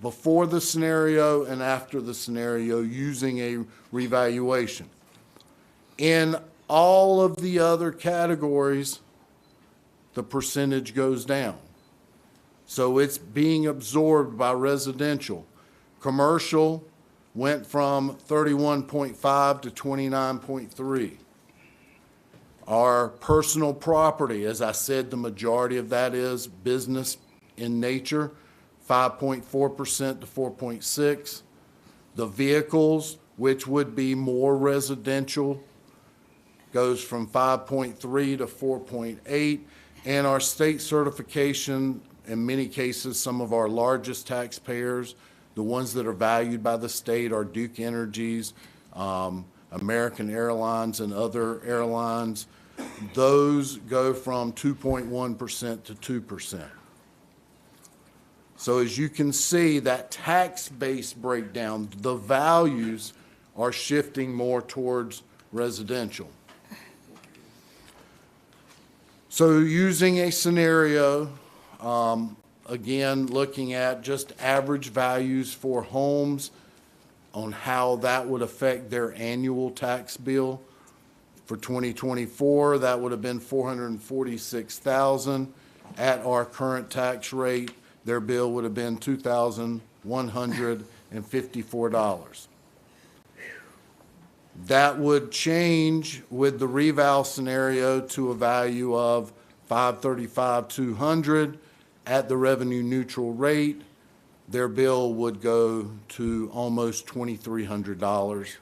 before the scenario and after the scenario using a revaluation. In all of the other categories, the percentage goes down. So it's being absorbed by residential. Commercial went from 31.5 to 29.3. Our personal property, as I said, the majority of that is business in nature, 5.4% to 4.6. The vehicles, which would be more residential, goes from 5.3 to 4.8. And our state certification, in many cases, some of our largest taxpayers, the ones that are valued by the state, are Duke Energies, American Airlines, and other airlines. Those go from 2.1% to 2%. So as you can see, that tax base breakdown, the values are shifting more towards residential. So using a scenario, again, looking at just average values for homes on how that would affect their annual tax bill. For 2024, that would have been $446,000. At our current tax rate, their bill would have been $2,154. That would change with the reval scenario to a value of $535,200. At the revenue neutral rate, their bill would go to almost $2,300,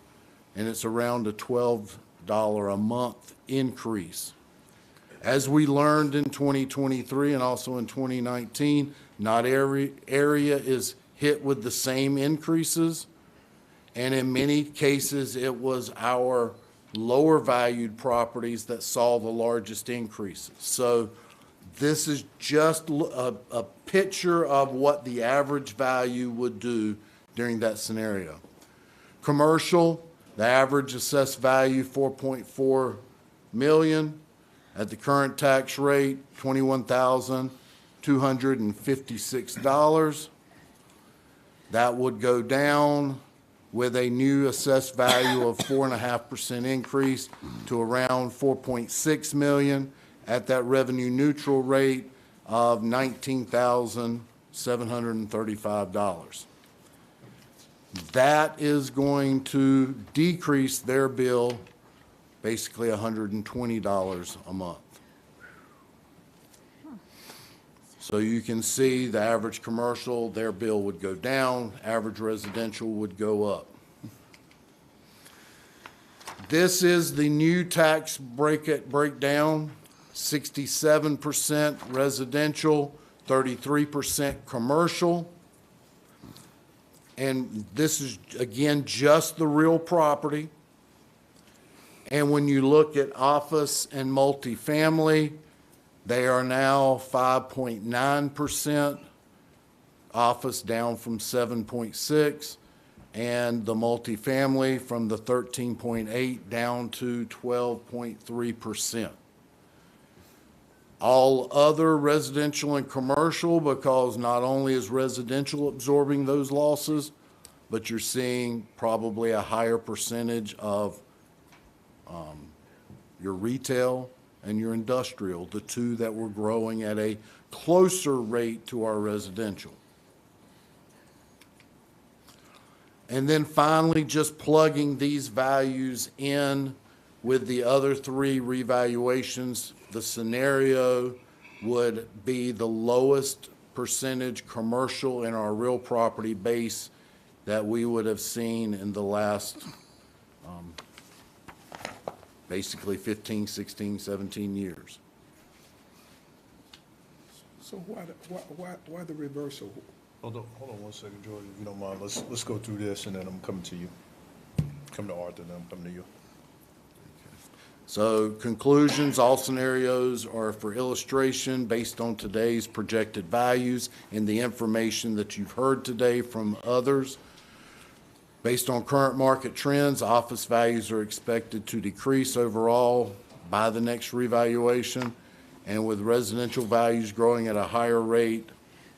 and it's around a $12 a month increase. As we learned in 2023 and also in 2019, not every area is hit with the same increases, and in many cases, it was our lower valued properties that saw the largest increases. So this is just a picture of what the average value would do during that scenario. Commercial, the average assessed value, $4.4 million. At the current tax rate, $21,256. That would go down with a new assessed value of 4.5% increase to around $4.6 million at that revenue neutral rate of $19,735. That is going to decrease their bill basically $120 a month. So you can see the average commercial, their bill would go down, average residential would go up. This is the new tax breakdown, 67% residential, 33% commercial. And this is, again, just the real property. And when you look at office and multifamily, they are now 5.9%, office down from 7.6, and the multifamily from the 13.8 down to 12.3%. All other residential and commercial, because not only is residential absorbing those losses, but you're seeing probably a higher percentage of your retail and your industrial, the two that were growing at a closer rate to our residential. And then finally, just plugging these values in with the other three revaluations, the scenario would be the lowest percentage commercial in our real property base that we would have seen in the last basically 15, 16, 17 years. So why the reversal? Hold on 1 second, George, if you don't mind. Let's go through this, and then I'm coming to you. Come to Arthur, then I'm coming to you. So conclusions, all scenarios are for illustration based on today's projected values and the information that you've heard today from others. Based on current market trends, office values are expected to decrease overall by the next revaluation. And with residential values growing at a higher rate,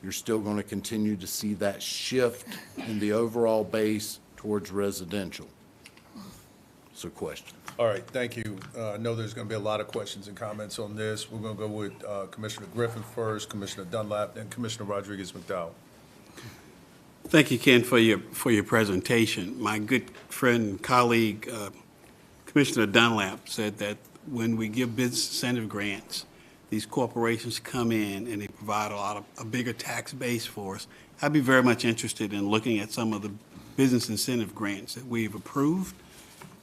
you're still going to continue to see that shift in the overall base towards residential. So question. All right, thank you. I know there's going to be a lot of questions and comments on this. We're going to go with Commissioner Griffin first, Commissioner Dunlap, then Commissioner Rodriguez-McDowell. Thank you, Ken, for your presentation. My good friend and colleague, Commissioner Dunlap, said that when we give business incentive grants, these corporations come in and they provide a bigger tax base for us. I'd be very much interested in looking at some of the business incentive grants that we've approved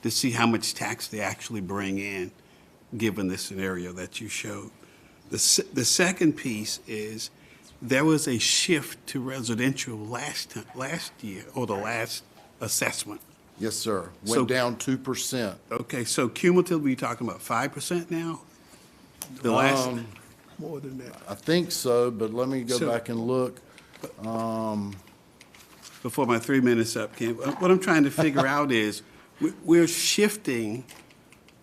to see how much tax they actually bring in, given the scenario that you showed. The second piece is there was a shift to residential last year, or the last assessment. Yes, sir. So- Went down 2%. Okay, so cumulatively, you're talking about 5% now? The last, More than that. I think so, but let me go So- back and look. before my 3 minutes up, Ken, what I'm trying to figure out is, we're shifting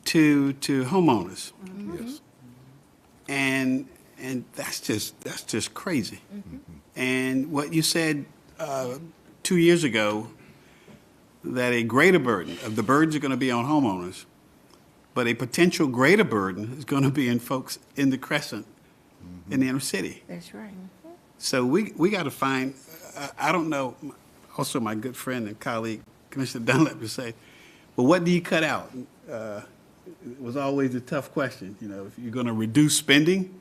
to homeowners. Yes. And that's just crazy. And what you said 2 years ago, that a greater burden, the burdens are going to be on homeowners, but a potential greater burden is going to be in folks in the Crescent, in the inner city. That's right. So we got to find, I don't know, also my good friend and colleague, Commissioner Dunlap, would say, well, what do you cut out? It was always a tough question. You know, if you're going to reduce spending,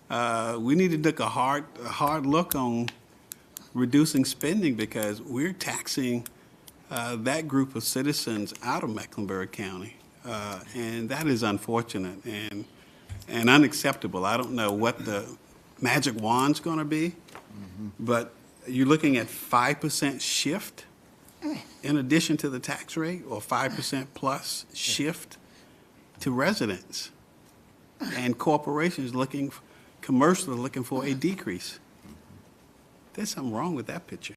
we need to take a hard look on reducing spending, because we're taxing that group of citizens out of Mecklenburg County. And that is unfortunate and unacceptable. I don't know what the magic wand's going to be, but you're looking at 5% shift in addition to the tax rate, or 5% plus shift to residents, and corporations commercials are looking for a decrease. There's something wrong with that picture.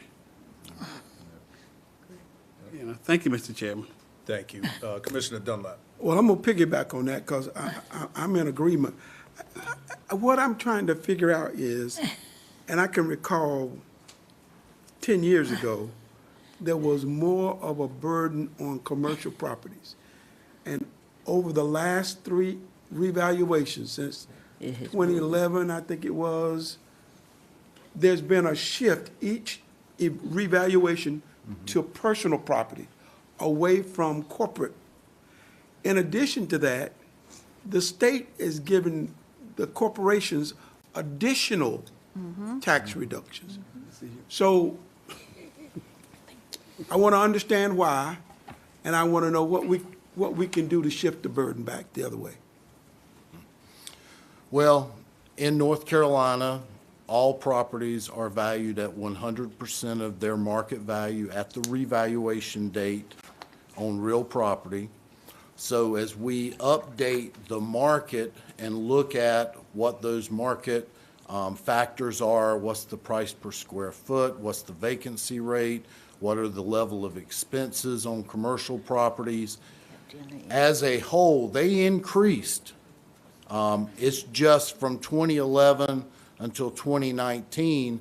You know, thank you, Mr. Chairman. Thank you. Commissioner Dunlap. Well, I'm going to piggyback on that because I'm in agreement. What I'm trying to figure out is, and I can recall 10 years ago, there was more of a burden on commercial properties. And over the last 3 revaluations, since 2011, I think it was, there's been a shift. Each revaluation to personal property, away from corporate. In addition to that, the state is giving the corporations additional tax reductions. So I want to understand why, and I want to know what we can do to shift the burden back the other way. Well, in North Carolina, all properties are valued at 100% of their market value at the revaluation date on real property. So as we update the market and look at what those market factors are, what's the price per square foot, what's the vacancy rate, what are the level of expenses on commercial properties, as a whole, they increased. It's just from 2011 until 2019,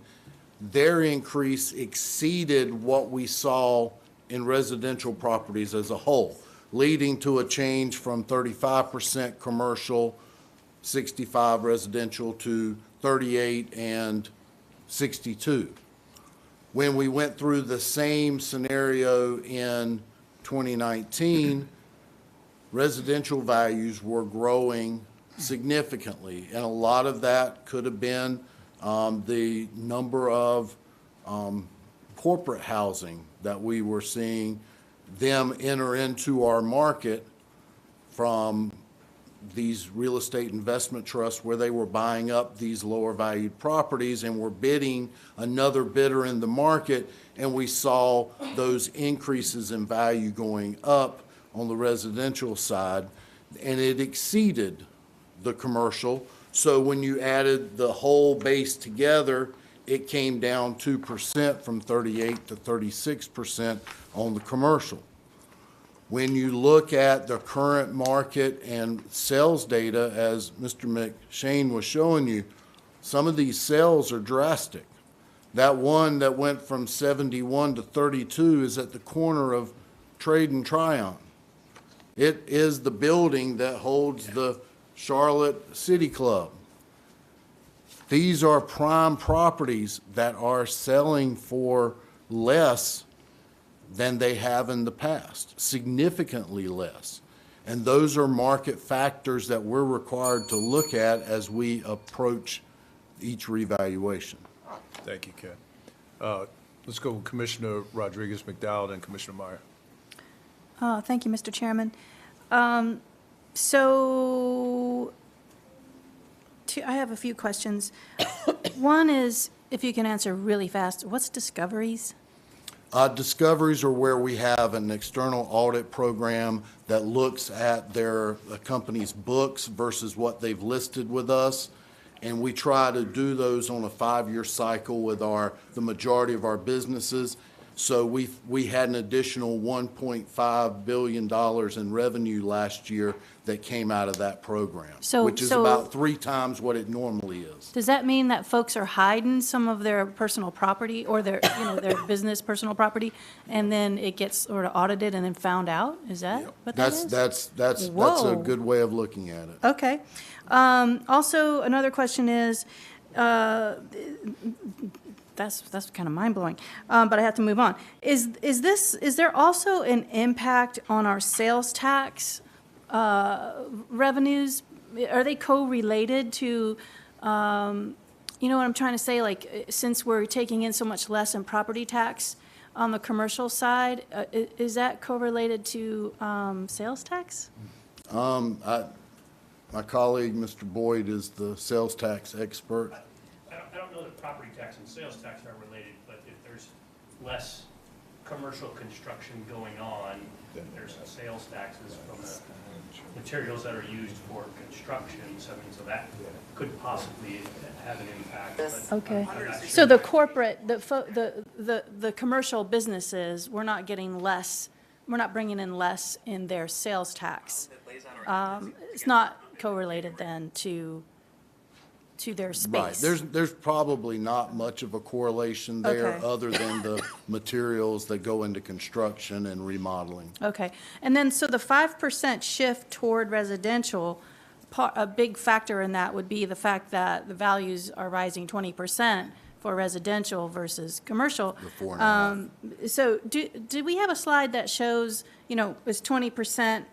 their increase exceeded what we saw in residential properties as a whole, leading to a change from 35% commercial, 65 residential to 38 and 62. When we went through the same scenario in 2019, residential values were growing significantly, and a lot of that could have been the number of corporate housing that we were seeing them enter into our market from these real estate investment trusts where they were buying up these lower valued properties and were bidding another bidder in the market, and we saw those increases in value going up on the residential side, and it exceeded the commercial. So when you added the whole base together, it came down 2% from 38 to 36% on the commercial. When you look at the current market and sales data, as Mr. McShane was showing you, some of these sales are drastic. That one that went from 71 to 32 is at the corner of Trade and Tryon. It is the building that holds the Charlotte City Club. These are prime properties that are selling for less than they have in the past, significantly less. And those are market factors that we're required to look at as we approach each revaluation. Thank you, Ken. Let's go with Commissioner Rodriguez McDowell and Commissioner Meyer. Thank you, Mr. Chairman. I have a few questions. One is, if you can answer really fast, what's discoveries? Discoveries are where we have an external audit program that looks at their company's books versus what they've listed with us. And we try to do those on a 5-year cycle with the majority of our businesses. So we had an additional $1.5 billion in revenue last year that came out of that program, which is about 3 times what it normally is. Does that mean that folks are hiding some of their personal property or their, their business personal property, and then it gets sort of audited and then found out? Is that what that is? That's a Whoa. good way of looking at it. Okay. Also, another question is, that's kind of mind-blowing, but I have to move on. Is there also an impact on our sales tax revenues? Are they co-related to, you know what I'm trying to say? Like, since we're taking in so much less in property tax on the commercial side, is that correlated to sales tax? My colleague, Mr. Boyd, is the sales tax expert. I don't know that property tax and sales tax are related, but if there's less commercial construction going on, there's sales taxes from the materials that are used for construction, so that could possibly have an impact. But Okay. I'm not sure. So the corporate, the commercial businesses, we're not getting less, we're not bringing in less in their sales tax. It's not correlated then to their space. Right. There's probably not much of a correlation there Okay. other than the materials that go into construction and remodeling. Okay. And then, so the 5% shift toward residential, a big factor in that would be the fact that the values are rising 20% for residential versus commercial. The 4.5. So do we have a slide that shows, you know, is 20%,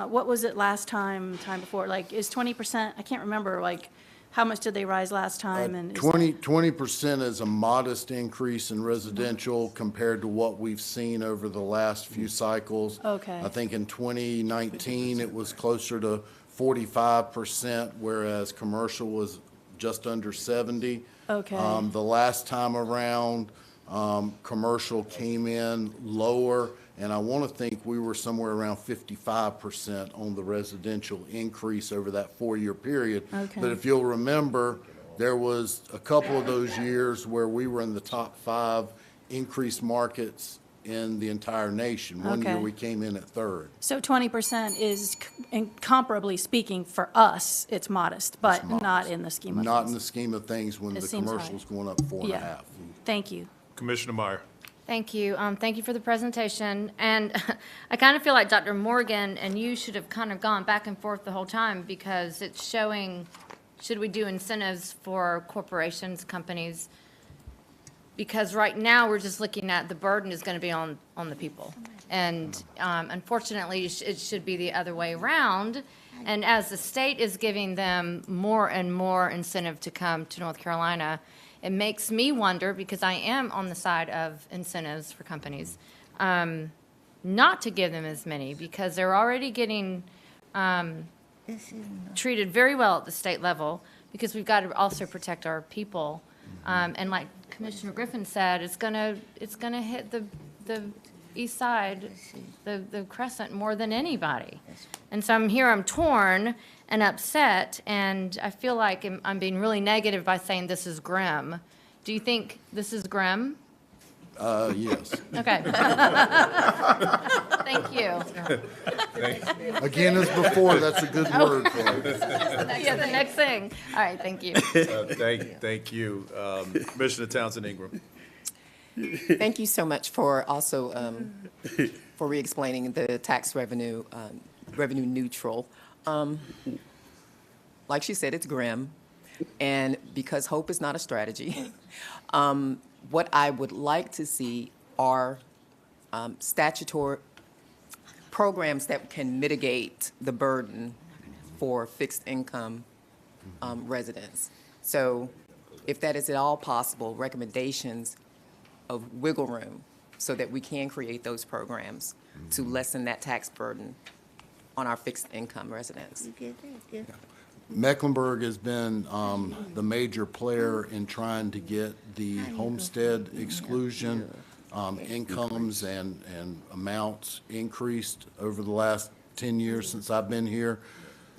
what was it last time before? Like, is 20%, I can't remember, like, how much did they rise last time? And is- 20% is a modest increase in residential compared to what we've seen over the last few cycles. Okay. I think in 2019, it was closer to 45%, whereas commercial was just under 70. Okay. The last time around, commercial came in lower, and I want to think we were somewhere around 55% on the residential increase over that 4-year period. Okay. But if you'll remember, there was a couple of those years where we were in the top 5 increased markets in the entire nation. One year Okay. we came in at 3rd. So 20% is, incomparably speaking, for us, it's modest, but not in the scheme of things. Not in the scheme of things when It the seems high. commercial's going up 4.5. Thank you. Commissioner Meyer. Thank you. Thank you for the presentation. And I kind of feel like Dr. Morgan and you should have kind of gone back and forth the whole time because it's showing, should we do incentives for corporations, companies? Because right now, we're just looking at the burden is going to be on the people. And unfortunately, it should be the other way around. And as the state is giving them more and more incentive to come to North Carolina, it makes me wonder, because I am on the side of incentives for companies, not to give them as many, because they're already getting treated very well at the state level, because we've got to also protect our people. And like Commissioner Griffin said, it's gonna hit the east side, the Crescent, more than anybody. And so I'm torn and upset, and I feel like I'm being really negative by saying this is grim. Do you think this is grim? Yes. Okay. Thank you. Again, as before, that's a good word for it. Yeah, the next thing. All right, thank you. Thank you. Commissioner Townsend Ingram. Thank you so much for also, for re-explaining the tax revenue, revenue neutral. Like she said, it's grim, and because hope is not a strategy, what I would like to see are statutory programs that can mitigate the burden for fixed income residents. So if that is at all possible, recommendations of wiggle room so that we can create those programs to lessen that tax burden on our fixed income residents. Mecklenburg has been the major player in trying to get the homestead exclusion incomes and amounts increased over the last 10 years since I've been here.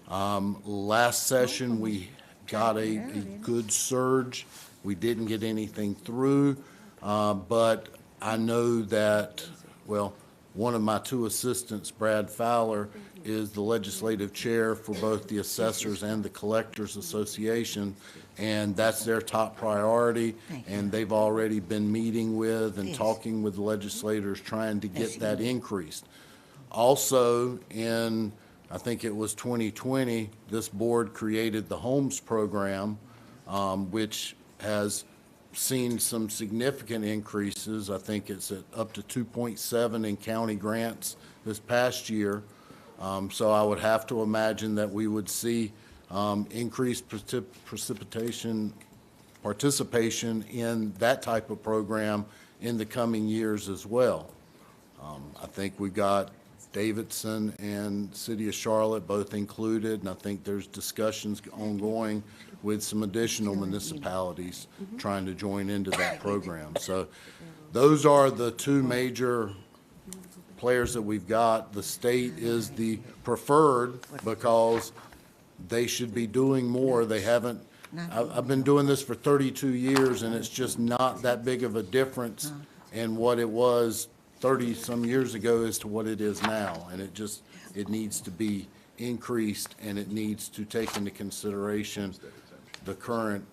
Last session, we got a good surge. We didn't get anything through, but I know that, well, one of my 2 assistants, Brad Fowler, is the legislative chair for both the Assessors and the Collectors Association, and that's their top priority, and they've already been meeting with and talking with legislators trying to get that increased. Also, in, I think it was 2020, this board created the Homes Program, which has seen some significant increases. I think it's at up to 2.7 in county grants this past year. So I would have to imagine that we would see increased participation in that type of program in the coming years as well. I think we've got Davidson and City of Charlotte both included, and I think there's discussions ongoing with some additional municipalities trying to join into that program. So those are the 2 major players that we've got. The state is the preferred because they should be doing more. They haven't, I've been doing this for 32 years, and it's just not that big of a difference in what it was 30-some years ago as to what it is now. And it needs to be increased, and it needs to take into consideration the current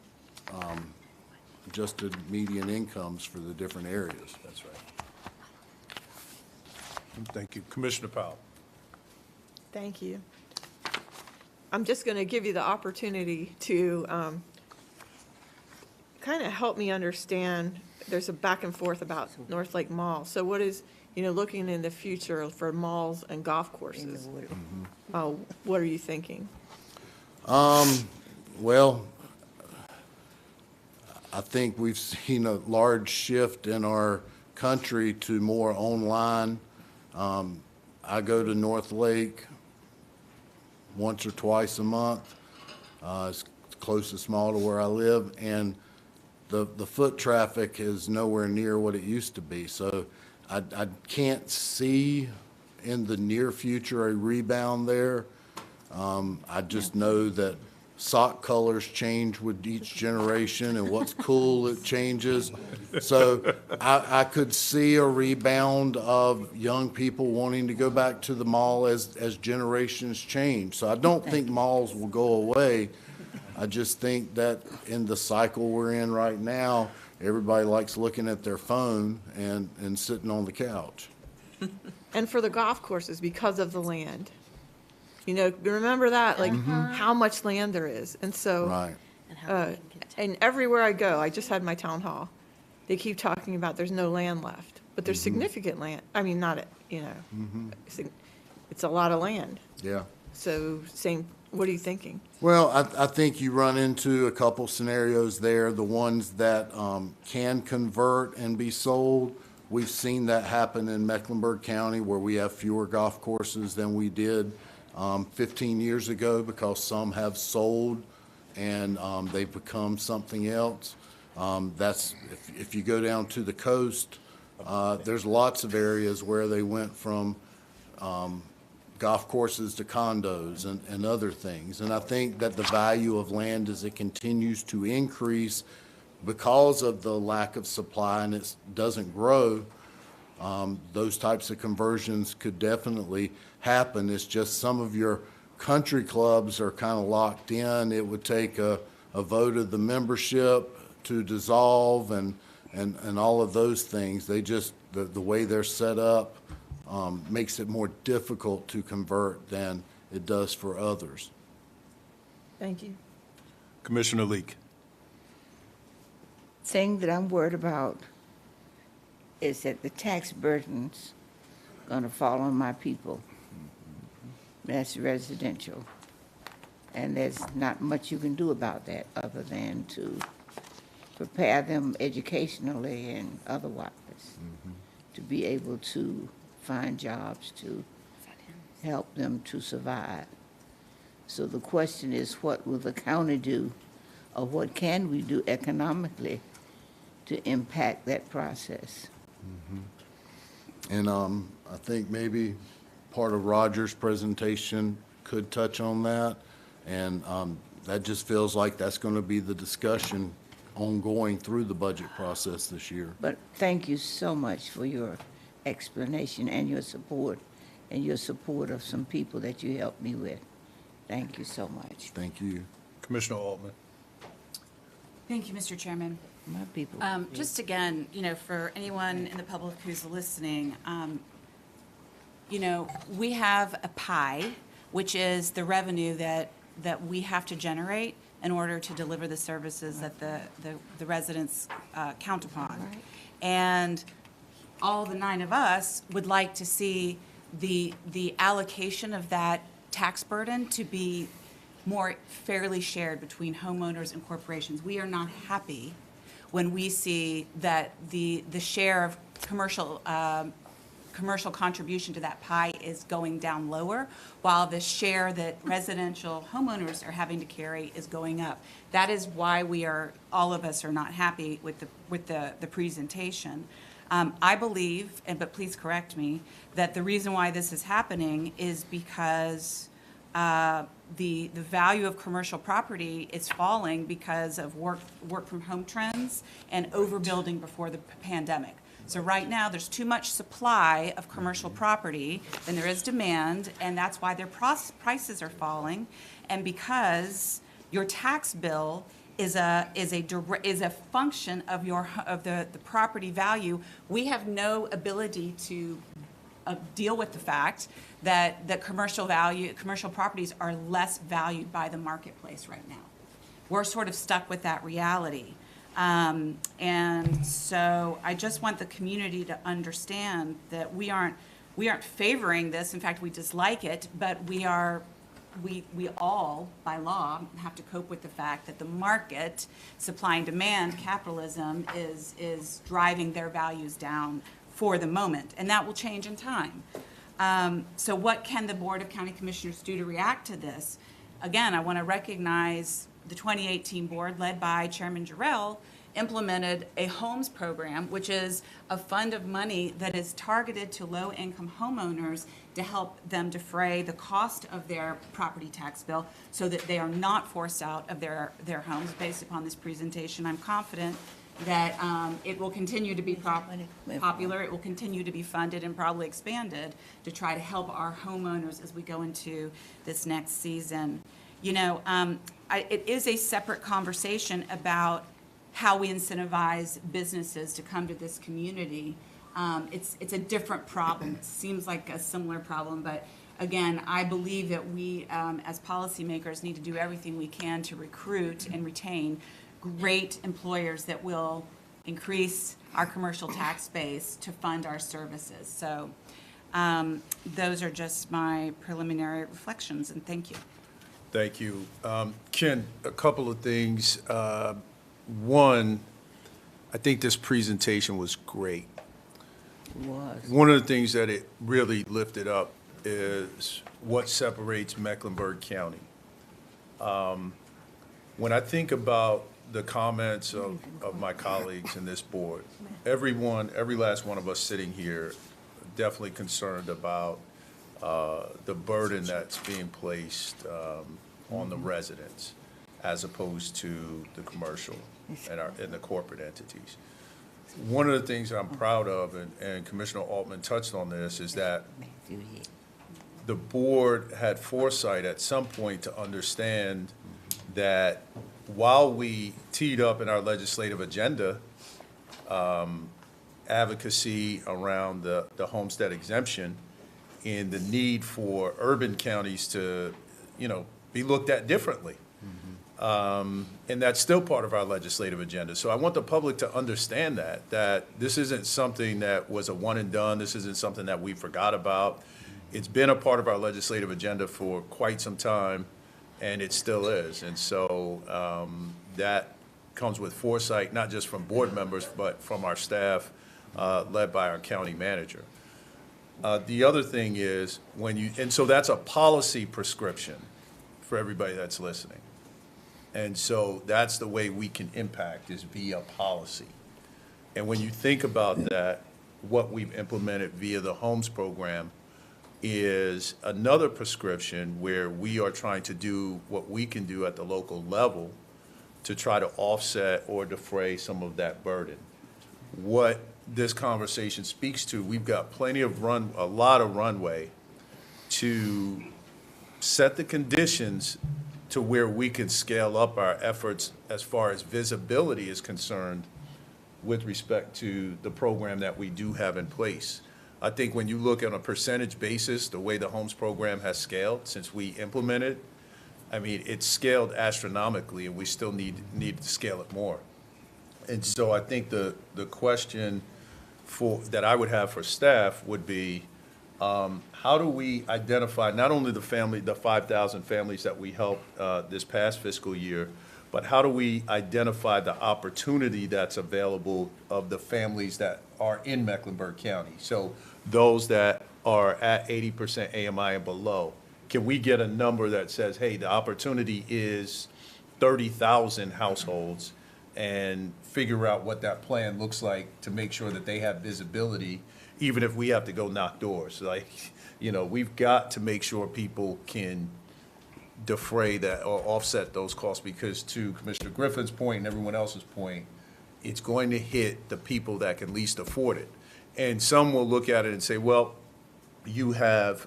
adjusted median incomes for the different areas. That's right. Thank you. Commissioner Powell. Thank you. I'm just going to give you the opportunity to kind of help me understand, there's a back and forth about North Lake Mall. So what is, looking in the future for malls and golf courses? What are you thinking? Well, I think we've seen a large shift in our country to more online. I go to North Lake once or twice a month. It's the closest mall to where I live, and the foot traffic is nowhere near what it used to be. So I can't see in the near future a rebound there. I just know that sock colors change with each generation, and what's cool, it changes. So I could see a rebound of young people wanting to go back to the mall as generations change. So I don't think malls will go away. I just think that in the cycle we're in right now, everybody likes looking at their phone and sitting on the couch. And for the golf courses, because of the land. Remember that, like how much land there is. And so, Right. and everywhere I go, I just had my town hall. They keep talking about there's no land left, but there's significant land. I mean, not, it's a lot of land. Yeah. So what are you thinking? Well, I think you run into a couple scenarios there. The ones that can convert and be sold, we've seen that happen in Mecklenburg County, where we have fewer golf courses than we did 15 years ago, because some have sold and they've become something else. That's if you go down to the coast, there's lots of areas where they went from golf courses to condos and other things. And I think that the value of land, as it continues to increase because of the lack of supply and it doesn't grow, those types of conversions could definitely happen. It's just some of your country clubs are kind of locked in. It would take a vote of the membership to dissolve and all of those things. They just, the way they're set up makes it more difficult to convert than it does for others. Thank you. Commissioner Leek. Thing that I'm worried about is that the tax burden's gonna fall on my people. That's residential. And there's not much you can do about that other than to prepare them educationally and otherwise to be able to find jobs to help them to survive. So the question is, what will the county do, or what can we do economically to impact that process? And I think maybe part of Roger's presentation could touch on that. And that just feels like that's going to be the discussion ongoing through the budget process this year. But thank you so much for your explanation and your support of some people that you helped me with. Thank you so much. Thank you. Commissioner Altman. Thank you, Mr. Chairman. My people. Just again, for anyone in the public who's listening, we have a pie, which is the revenue that we have to generate in order to deliver the services that the residents count upon. Right. And all the 9 of us would like to see the allocation of that tax burden to be more fairly shared between homeowners and corporations. We are not happy when we see that the share of commercial contribution to that pie is going down lower, while the share that residential homeowners are having to carry is going up. That is why all of us are not happy with the presentation. I believe, but please correct me, that the reason why this is happening is because the value of commercial property is falling because of work from home trends and overbuilding before the pandemic. So right now, there's too much supply of commercial property than there is demand, and that's why their prices are falling. And because your tax bill is a function of the property value, we have no ability to deal with the fact that the commercial properties are less valued by the marketplace right now. We're sort of stuck with that reality. And so I just want the community to understand that we aren't favoring this. In fact, we dislike it, but we all, by law, have to cope with the fact that the market, supply and demand, capitalism is driving their values down for the moment, and that will change in time. So what can the Board of County Commissioners do to react to this? Again, I want to recognize the 2018 board, led by Chairman Jarrell, implemented a homes program, which is a fund of money that is targeted to low-income homeowners to help them defray the cost of their property tax bill so that they are not forced out of their homes. Based upon this presentation, I'm confident that it will continue to be popular. It will continue to be funded and probably expanded to try to help our homeowners as we go into this next season. You know, it is a separate conversation about how we incentivize businesses to come to this community. It's a different problem. It seems like a similar problem, but again, I believe that we, as policymakers, need to do everything we can to recruit and retain great employers that will increase our commercial tax base to fund our services. So those are just my preliminary reflections, and thank you. Thank you. Ken, a couple of things. One, I think this presentation was great. It was. One of the things that it really lifted up is what separates Mecklenburg County. When I think about the comments of my colleagues in this board, every last one of us sitting here definitely concerned about the burden that's being placed on the residents as opposed to the commercial and the corporate entities. One of the things I'm proud of, and Commissioner Altman touched on this, is that the board had foresight at some point to understand that while we teed up in our legislative agenda advocacy around the homestead exemption and the need for urban counties to, be looked at differently. And that's still part of our legislative agenda. So I want the public to understand that this isn't something that was a one and done. This isn't something that we forgot about. It's been a part of our legislative agenda for quite some time, and it still is. And so that comes with foresight, not just from board members, but from our staff, led by our county manager. The other thing is and so that's a policy prescription for everybody that's listening. And so that's the way we can impact, is via policy. And when you think about that, what we've implemented via the homes program is another prescription where we are trying to do what we can do at the local level to try to offset or defray some of that burden. What this conversation speaks to, we've got a lot of runway to set the conditions to where we can scale up our efforts as far as visibility is concerned with respect to the program that we do have in place. I think when you look on a percentage basis, the way the homes program has scaled since we implemented, it's scaled astronomically, and we still need to scale it more. And so I think the question that I would have for staff would be, how do we identify not only the 5,000 families that we helped this past fiscal year, but how do we identify the opportunity that's available of the families that are in Mecklenburg County? So those that are at 80% AMI and below, can we get a number that says, hey, the opportunity is 30,000 households, and figure out what that plan looks like to make sure that they have visibility, even if we have to go knock doors. We've got to make sure people can defray that or offset those costs, because to Commissioner Griffin's point and everyone else's point, it's going to hit the people that can least afford it. And some will look at it and say, well, you have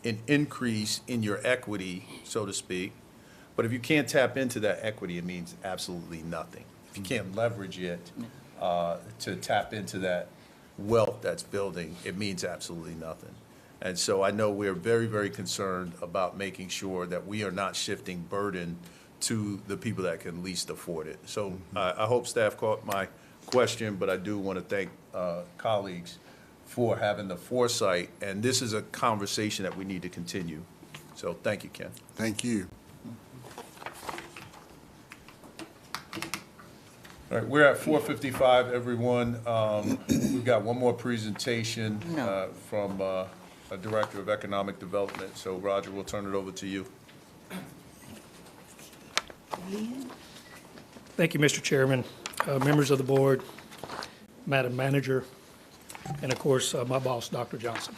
an increase in your equity, so to speak, but if you can't tap into that equity, it means absolutely nothing. If you can't leverage it to tap into that wealth that's building, it means absolutely nothing. And so I know we're very, very concerned about making sure that we are not shifting burden to the people that can least afford it. So I hope staff caught my question, but I do want to thank colleagues for having the foresight, and this is a conversation that we need to continue. So thank you, Ken. Thank you. All right, we're at 4:55, everyone. We've got one more presentation from a Director of Economic Development. So Roger, we'll turn it over to you. Thank you, Mr. Chairman, members of the board, Madam Manager, and of course, my boss, Dr. Johnson.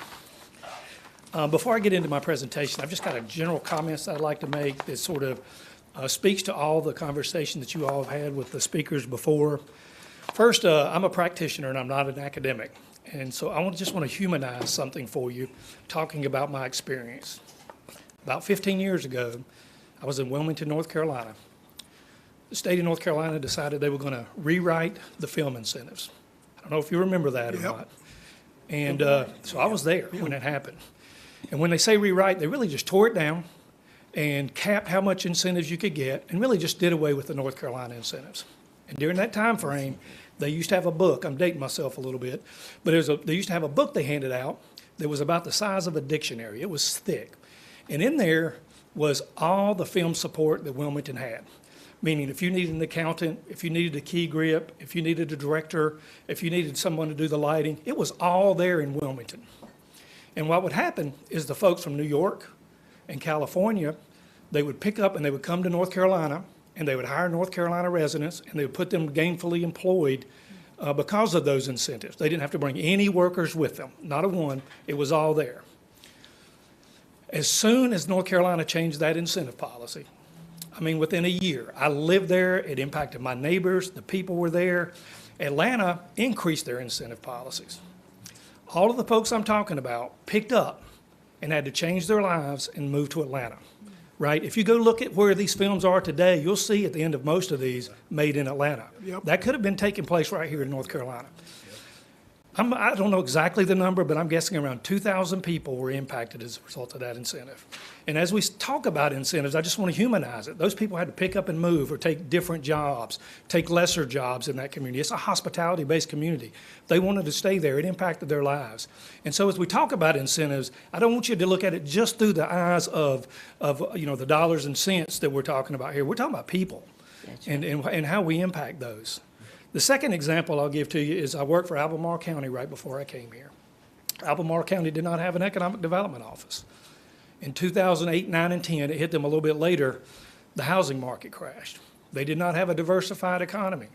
Before I get into my presentation, I've just got a general comments I'd like to make that sort of speaks to all the conversation that you all have had with the speakers before. First, I'm a practitioner and I'm not an academic. And so I just want to humanize something for you, talking about my experience. About 15 years ago, I was in Wilmington, North Carolina. The state of North Carolina decided they were going to rewrite the film incentives. I don't know if you remember that or not. And so I was there when it happened. And when they say rewrite, they really just tore it down and capped how much incentives you could get and really just did away with the North Carolina incentives. And during that time frame, they used to have a book. I'm dating myself a little bit. But they used to have a book they handed out that was about the size of a dictionary. It was thick. And in there was all the film support that Wilmington had. Meaning if you needed an accountant, if you needed a key grip, if you needed a director, if you needed someone to do the lighting, it was all there in Wilmington. And what would happen is the folks from New York and California, they would pick up and they would come to North Carolina and they would hire North Carolina residents and they would put them gainfully employed because of those incentives. They didn't have to bring any workers with them, not a one. It was all there. As soon as North Carolina changed that incentive policy, I mean, within a year, I lived there, it impacted my neighbors, the people were there. Atlanta increased their incentive policies. All of the folks I'm talking about picked up and had to change their lives and move to Atlanta, right? If you go look at where these films are today, you'll see at the end of most of these, made in Atlanta. That could have been taking place right here in North Carolina. I don't know exactly the number, but I'm guessing around 2,000 people were impacted as a result of that incentive. And as we talk about incentives, I just want to humanize it. Those people had to pick up and move or take different jobs, take lesser jobs in that community. It's a hospitality-based community. They wanted to stay there. It impacted their lives. And so as we talk about incentives, I don't want you to look at it just through the eyes of the dollars and cents that we're talking about here. We're talking about people and how we impact those. The second example I'll give to you is I worked for Albemarle County right before I came here. Albemarle County did not have an economic development office. In 2008, 9, and 10, it hit them a little bit later, the housing market crashed. They did not have a diversified economy.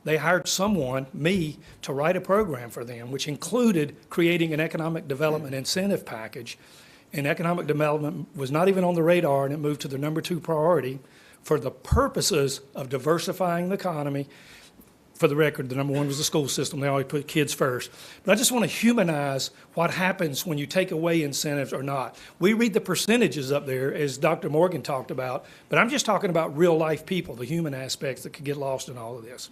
They hired someone, me, to write a program for them, which included creating an economic development incentive package. And economic development was not even on the radar, and it moved to the number 2 priority for the purposes of diversifying the economy. For the record, the number 1 was the school system. They always put kids first. But I just want to humanize what happens when you take away incentives or not. We read the percentages up there, as Dr. Morgan talked about, but I'm just talking about real-life people, the human aspects that could get lost in all of this.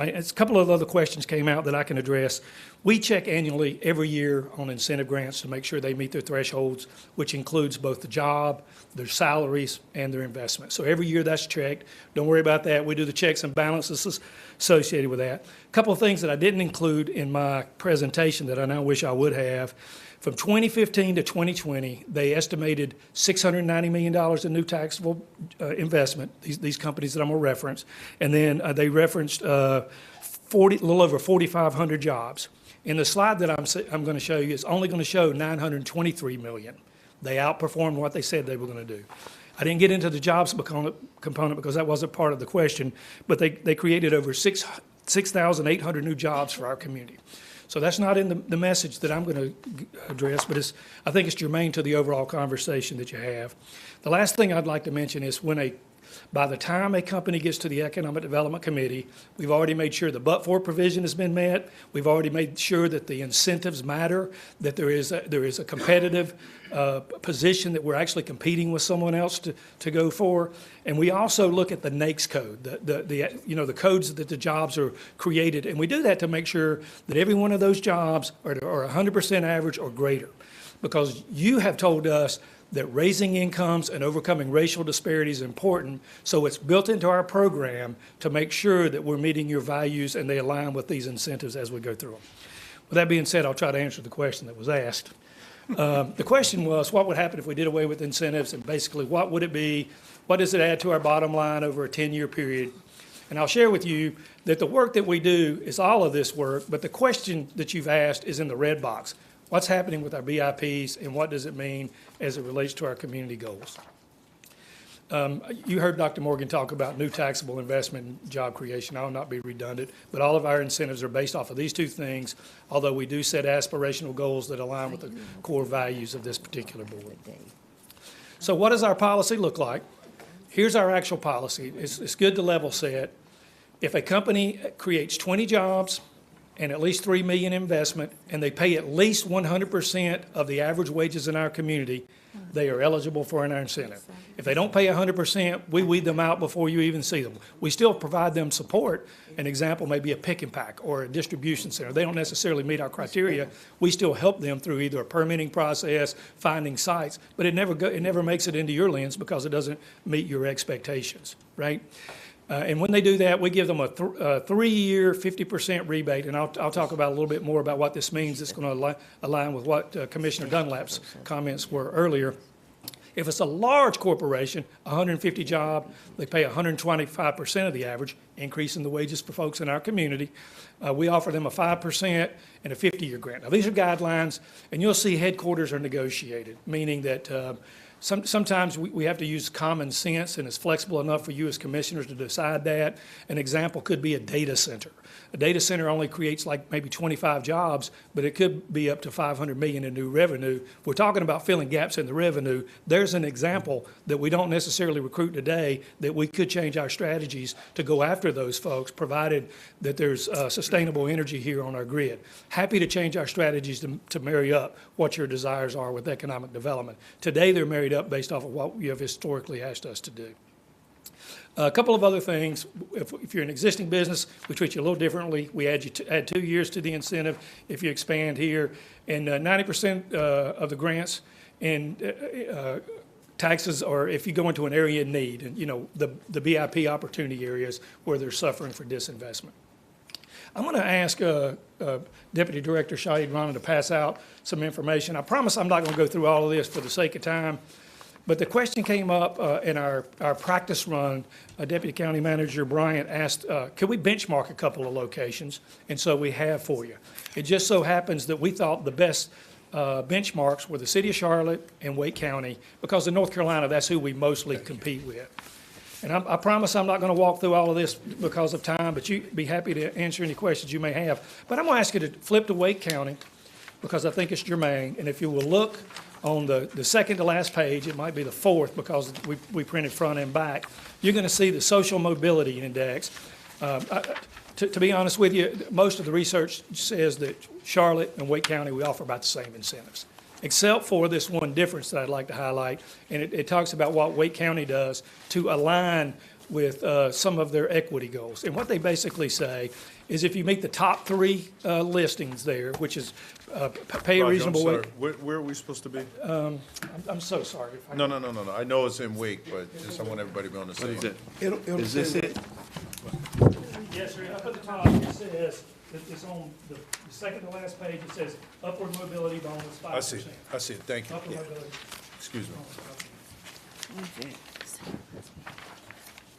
A couple of other questions came out that I can address. We check annually every year on incentive grants to make sure they meet their thresholds, which includes both the job, their salaries, and their investment. So every year that's checked. Don't worry about that. We do the checks and balances associated with that. A couple of things that I didn't include in my presentation that I now wish I would have. From 2015 to 2020, they estimated $690 million in new taxable investment, these companies that I'm going to reference, and then they referenced a little over 4,500 jobs. In the slide that I'm going to show you, it's only going to show 923 million. They outperformed what they said they were going to do. I didn't get into the jobs component because that wasn't part of the question, but they created over 6,800 new jobs for our community. So that's not in the message that I'm going to address, but I think it's germane to the overall conversation that you have. The last thing I'd like to mention is by the time a company gets to the Economic Development Committee, we've already made sure the but-for provision has been met. We've already made sure that the incentives matter, that there is a competitive position that we're actually competing with someone else to go for. And we also look at the NAICS code, the codes that the jobs are created. And we do that to make sure that every one of those jobs are 100% average or greater. because you have told us that raising incomes and overcoming racial disparities is important, so it's built into our program to make sure that we're meeting your values and they align with these incentives as we go through them. With that being said, I'll try to answer the question that was asked. The question was, what would happen if we did away with incentives, and basically, what would it be? What does it add to our bottom line over a 10-year period? And I'll share with you that the work that we do is all of this work, but the question that you've asked is in the red box. What's happening with our BIPs, and what does it mean as it relates to our community goals? You heard Dr. Morgan talk about new taxable investment and job creation. I will not be redundant, but all of our incentives are based off of these two things, although we do set aspirational goals that align with the core values of this particular board. So what does our policy look like? Here's our actual policy. It's good to level set. If a company creates 20 jobs and at least $3 million investment, and they pay at least 100% of the average wages in our community, they are eligible for an incentive. If they don't pay 100%, we weed them out before you even see them. We still provide them support. An example may be a pick and pack or a distribution center. They don't necessarily meet our criteria. We still help them through either a permitting process, finding sites, but it never makes it into your lens because it doesn't meet your expectations, right? And when they do that, we give them a 3-year, 50% rebate, and I'll talk about a little bit more about what this means. It's going to align with what Commissioner Dunlap's comments were earlier. If it's a large corporation, 150 job, they pay 125% of the average, increasing the wages for folks in our community. We offer them a 5% and a 50-year grant. Now, these are guidelines, and you'll see headquarters are negotiated, meaning that sometimes we have to use common sense, and it's flexible enough for you as commissioners to decide that. An example could be a data center. A data center only creates like maybe 25 jobs, but it could be up to $500 million in new revenue. If we're talking about filling gaps in the revenue, there's an example that we don't necessarily recruit today that we could change our strategies to go after those folks, provided that there's sustainable energy here on our grid. Happy to change our strategies to marry up what your desires are with economic development. Today, they're married up based off of what you have historically asked us to do. A couple of other things. If you're an existing business, we treat you a little differently. We add 2 years to the incentive if you expand here. And 90% of the grants and taxes are if you go into an area in need, and the BIP opportunity areas where they're suffering for disinvestment. I'm going to ask Deputy Director Shahid Rana to pass out some information. I promise I'm not going to go through all of this for the sake of time. But the question came up in our practice run. Deputy County Manager Bryant asked, could we benchmark a couple of locations? And so we have for you. It just so happens that we thought the best benchmarks were the City of Charlotte and Wake County, because in North Carolina, that's who we mostly compete with. And I promise I'm not going to walk through all of this because of time, but you'd be happy to answer any questions you may have. But I'm going to ask you to flip to Wake County, because I think it's germane. And if you will look on the second to last page, it might be the fourth because we printed front and back, you're going to see the social mobility index. To be honest with you, most of the research says that Charlotte and Wake County, we offer about the same incentives, except for this one difference that I'd like to highlight. And it talks about what Wake County does to align with some of their equity goals. And what they basically say is if you meet the top 3 listings there, which is pay a reasonable wage. Where are we supposed to be? I'm so sorry. No. I know it's in Wake, but just I want everybody to be on the same. What is it? Is this it? Yes, sir. Up at the top, it says, it's on the second to last page, it says upward mobility bonus 5%. I see it, thank you. Upward mobility. Excuse me.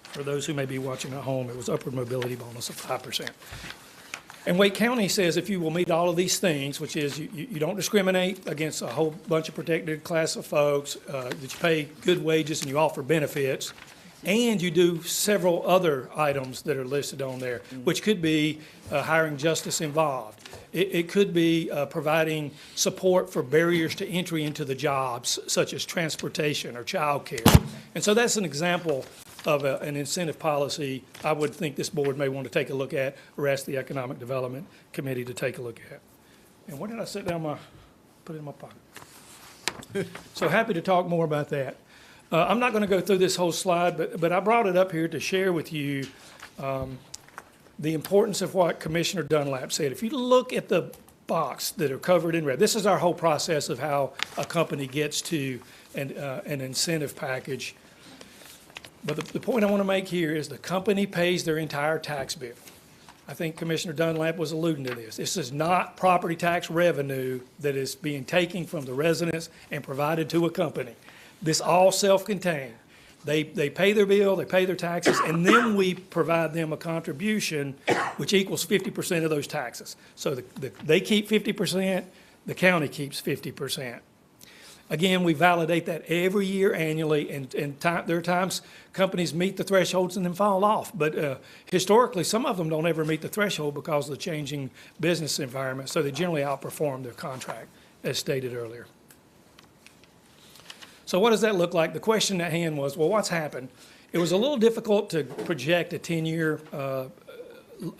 For those who may be watching at home, it was upward mobility bonus of 5%. And Wake County says if you will meet all of these things, which is you don't discriminate against a whole bunch of protected class of folks, that you pay good wages and you offer benefits, and you do several other items that are listed on there, which could be hiring justice involved. It could be providing support for barriers to entry into the jobs, such as transportation or childcare. And so that's an example of an incentive policy I would think this board may want to take a look at, or ask the Economic Development Committee to take a look at. And what did I set down put it in my pocket? So happy to talk more about that. I'm not going to go through this whole slide, but I brought it up here to share with you the importance of what Commissioner Dunlap said. If you look at the box that are covered in red. This is our whole process of how a company gets to an incentive package. But the point I want to make here is the company pays their entire tax bill. I think Commissioner Dunlap was alluding to this. This is not property tax revenue that is being taken from the residents and provided to a company. This all self-contained. They pay their bill, they pay their taxes, and then we provide them a contribution which equals 50% of those taxes. So they keep 50%, the county keeps 50%. Again, we validate that every year annually, and there are times companies meet the thresholds and then fall off. But historically, some of them don't ever meet the threshold because of the changing business environment, so they generally outperform their contract, as stated earlier. So what does that look like? The question at hand was, well, what's happened? It was a little difficult to project a 10-year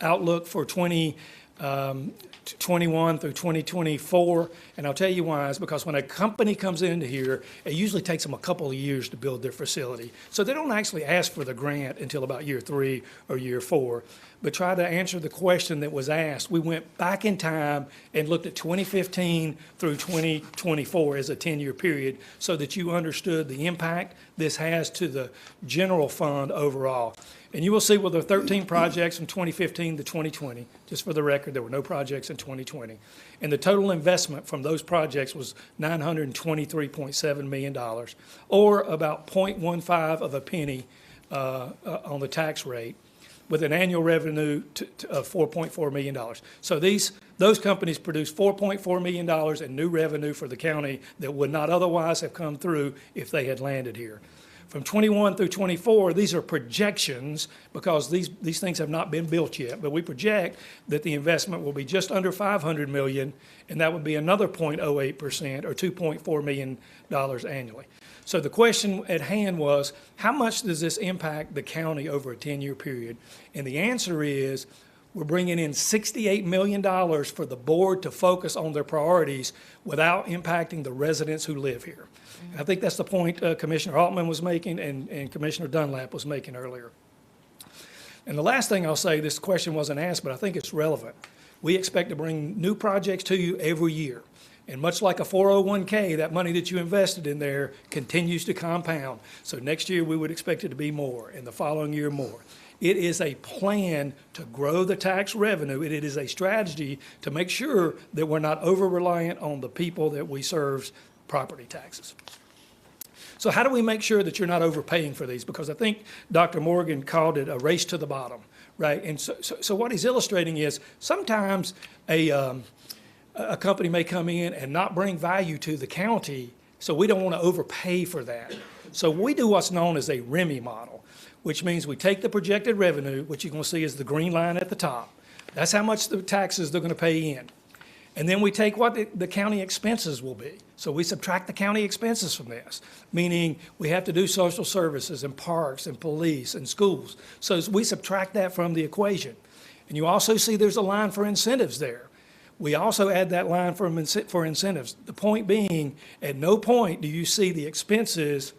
outlook for 2021 through 2024, and I'll tell you why. It's because when a company comes into here, it usually takes them a couple of years to build their facility. So they don't actually ask for the grant until about year 3 or year 4. But try to answer the question that was asked. We went back in time and looked at 2015 through 2024 as a 10-year period so that you understood the impact this has to the general fund overall. And you will see, well, there are 13 projects from 2015 to 2020. Just for the record, there were no projects in 2020. And the total investment from those projects was $923.7 million, or about 0.15 of a penny on the tax rate, with an annual revenue of $4.4 million. So those companies produced $4.4 million in new revenue for the county that would not otherwise have come through if they had landed here. From 21 through 24, these are projections because these things have not been built yet, but we project that the investment will be just under $500 million, and that would be another 0.08% or $2.4 million annually. So the question at hand was, how much does this impact the county over a 10-year period? And the answer is, we're bringing in $68 million for the board to focus on their priorities without impacting the residents who live here. I think that's the point Commissioner Altman was making and Commissioner Dunlap was making earlier. And the last thing I'll say, this question wasn't asked, but I think it's relevant. We expect to bring new projects to you every year. And much like a 401k, that money that you invested in there continues to compound. So next year, we would expect it to be more, and the following year, more. It is a plan to grow the tax revenue. It is a strategy to make sure that we're not over-reliant on the people that we serve's property taxes. So how do we make sure that you're not overpaying for these? Because I think Dr. Morgan called it a race to the bottom, right? And so what he's illustrating is sometimes a company may come in and not bring value to the county, so we don't want to overpay for that. So we do what's known as a REMI model, which means we take the projected revenue, which you're going to see is the green line at the top. That's how much the taxes they're going to pay in. And then we take what the county expenses will be. So we subtract the county expenses from this, meaning we have to do social services and parks and police and schools. So we subtract that from the equation. And you also see there's a line for incentives there. We also add that line for incentives. The point being, at no point do you see the expenses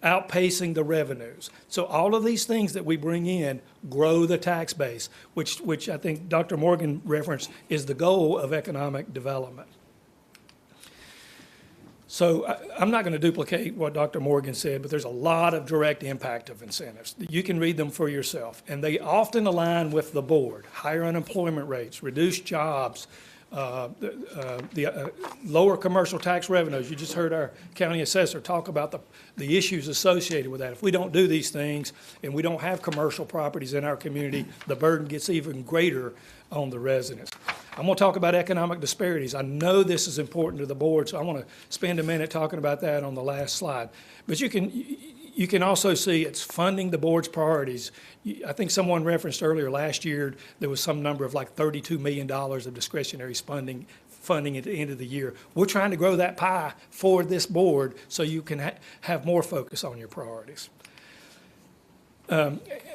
outpacing the revenues. So all of these things that we bring in grow the tax base, which I think Dr. Morgan referenced is the goal of economic development. So I'm not going to duplicate what Dr. Morgan said, but there's a lot of direct impact of incentives. You can read them for yourself, and they often align with the board. Higher unemployment rates, reduced jobs, lower commercial tax revenues. You just heard our county assessor talk about the issues associated with that. If we don't do these things and we don't have commercial properties in our community, the burden gets even greater on the residents. I'm going to talk about economic disparities. I know this is important to the board, so I want to spend a minute talking about that on the last slide. But you can also see it's funding the board's priorities. I think someone referenced earlier last year there was some number of like $32 million of discretionary funding at the end of the year. We're trying to grow that pie for this board so you can have more focus on your priorities.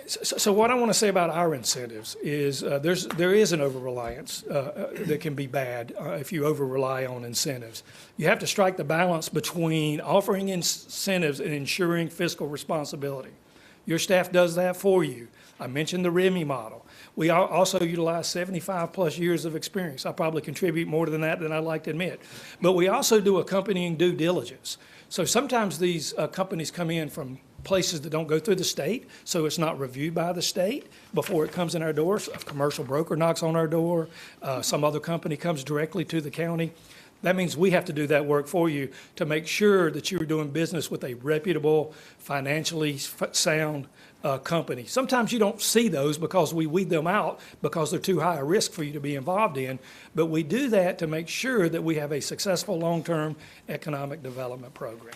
So what I want to say about our incentives is there is an over-reliance that can be bad if you over-rely on incentives. You have to strike the balance between offering incentives and ensuring fiscal responsibility. Your staff does that for you. I mentioned the REMI model. We also utilize 75-plus years of experience. I probably contribute more than that than I'd like to admit. But we also do accompanying due diligence. So sometimes these companies come in from places that don't go through the state, so it's not reviewed by the state before it comes in our doors. A commercial broker knocks on our door, some other company comes directly to the county. That means we have to do that work for you to make sure that you're doing business with a reputable, financially sound company. Sometimes you don't see those because we weed them out because they're too high a risk for you to be involved in. But we do that to make sure that we have a successful long-term economic development program.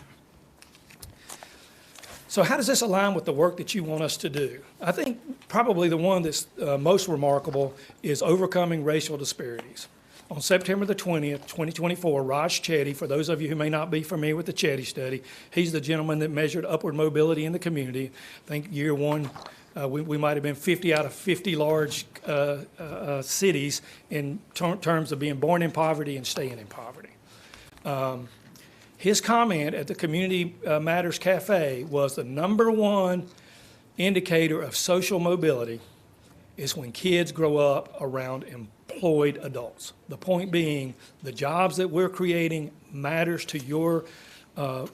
So how does this align with the work that you want us to do? I think probably the one that's most remarkable is overcoming racial disparities. On September the 20th, 2024, Raj Chetty, for those of you who may not be familiar with the Chetty study, he's the gentleman that measured upward mobility in the community. I think year one, we might have been 50 out of 50 large cities in terms of being born in poverty and staying in poverty. His comment at the Community Matters Cafe was the #1 indicator of social mobility is when kids grow up around employed adults. The point being, the jobs that we're creating matters to your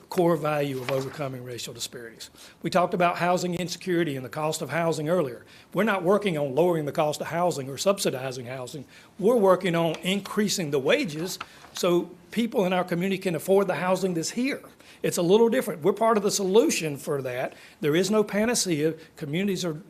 core value of overcoming racial disparities. We talked about housing insecurity and the cost of housing earlier. We're not working on lowering the cost of housing or subsidizing housing. We're working on increasing the wages so people in our community can afford the housing that's here. It's a little different. We're part of the solution for that. There is no panacea. Communities are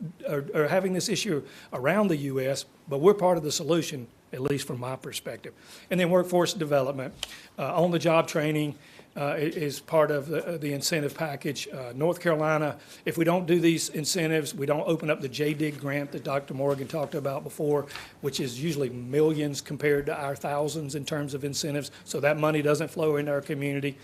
having this issue around the U.S., but we're part of the solution, at least from my perspective. And then workforce development, on-the-job training is part of the incentive package. North Carolina, if we don't do these incentives, we don't open up the JDIG grant that Dr. Morgan talked about before, which is usually millions compared to our thousands in terms of incentives, so that money doesn't flow into our community.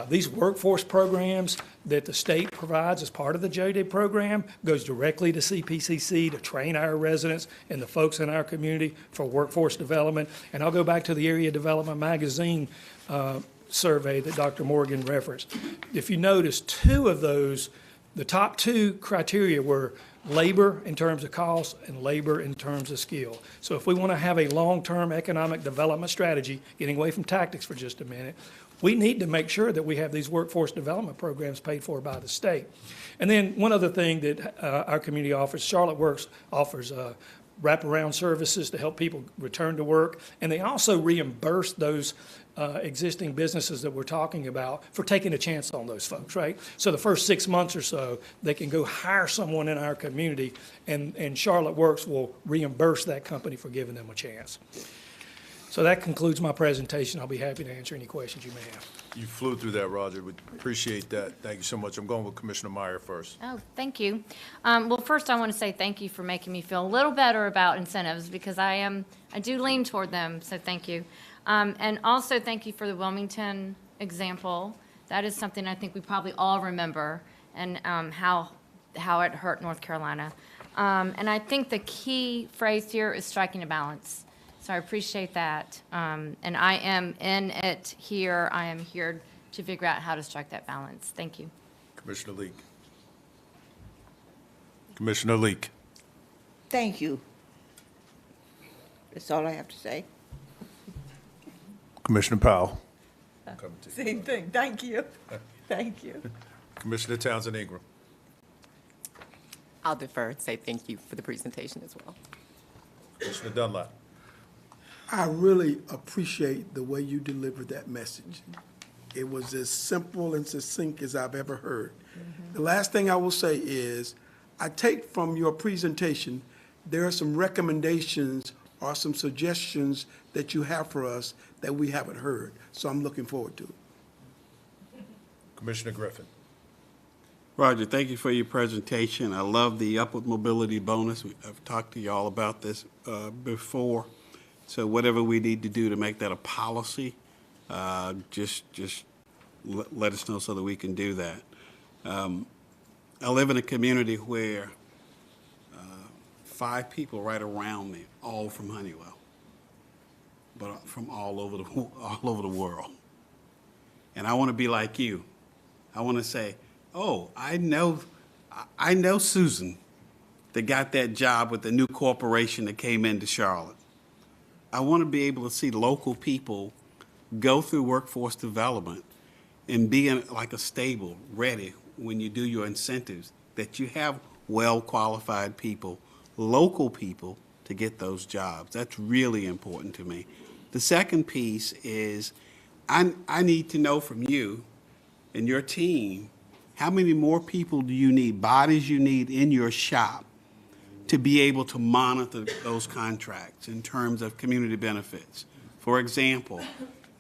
These workforce programs that the state provides as part of the JDIG program goes directly to CPCC to train our residents and the folks in our community for workforce development. And I'll go back to the Area Development Magazine survey that Dr. Morgan referenced. If you notice, two of those, the top two criteria were labor in terms of cost and labor in terms of skill. So if we want to have a long-term economic development strategy, getting away from tactics for just a minute, we need to make sure that we have these workforce development programs paid for by the state. And then one other thing that our community offers, Charlotte Works offers wraparound services to help people return to work, and they also reimburse those existing businesses that we're talking about for taking a chance on those folks, right? So the first 6 months or so, they can go hire someone in our community, and Charlotte Works will reimburse that company for giving them a chance. So that concludes my presentation. I'll be happy to answer any questions you may have. You flew through that, Roger. We appreciate that. Thank you so much. I'm going with Commissioner Meyer first. Oh, thank you. Well, first I want to say thank you for making me feel a little better about incentives because I do lean toward them, so thank you. And also thank you for the Wilmington example. That is something I think we probably all remember and how it hurt North Carolina. And I think the key phrase here is striking a balance. So I appreciate that. And I am in it here. I am here to figure out how to strike that balance. Thank you. Commissioner Leek. Commissioner Leek. Thank you. That's all I have to say. Commissioner Powell. Same thing. Thank you. Thank you. Commissioner Townsend Ingram. I'll defer and say thank you for the presentation as well. Commissioner Dunlap. I really appreciate the way you delivered that message. It was as simple and succinct as I've ever heard. The last thing I will say is, I take from your presentation, there are some recommendations or some suggestions that you have for us that we haven't heard. So I'm looking forward to it. Commissioner Griffin. Roger, thank you for your presentation. I love the upward mobility bonus. I've talked to you all about this before. So whatever we need to do to make that a policy, just let us know so that we can do that. I live in a community where 5 people right around me, all from Honeywell, but from all over the world. And I want to be like you. I want to say, oh, I know Susan. that got that job with the new corporation that came into Charlotte. I want to be able to see local people go through workforce development and be in like a stable, ready when you do your incentives, that you have well-qualified people, local people, to get those jobs. That's really important to me. The second piece is I need to know from you and your team, how many more people do you need, bodies you need in your shop to be able to monitor those contracts in terms of community benefits? For example,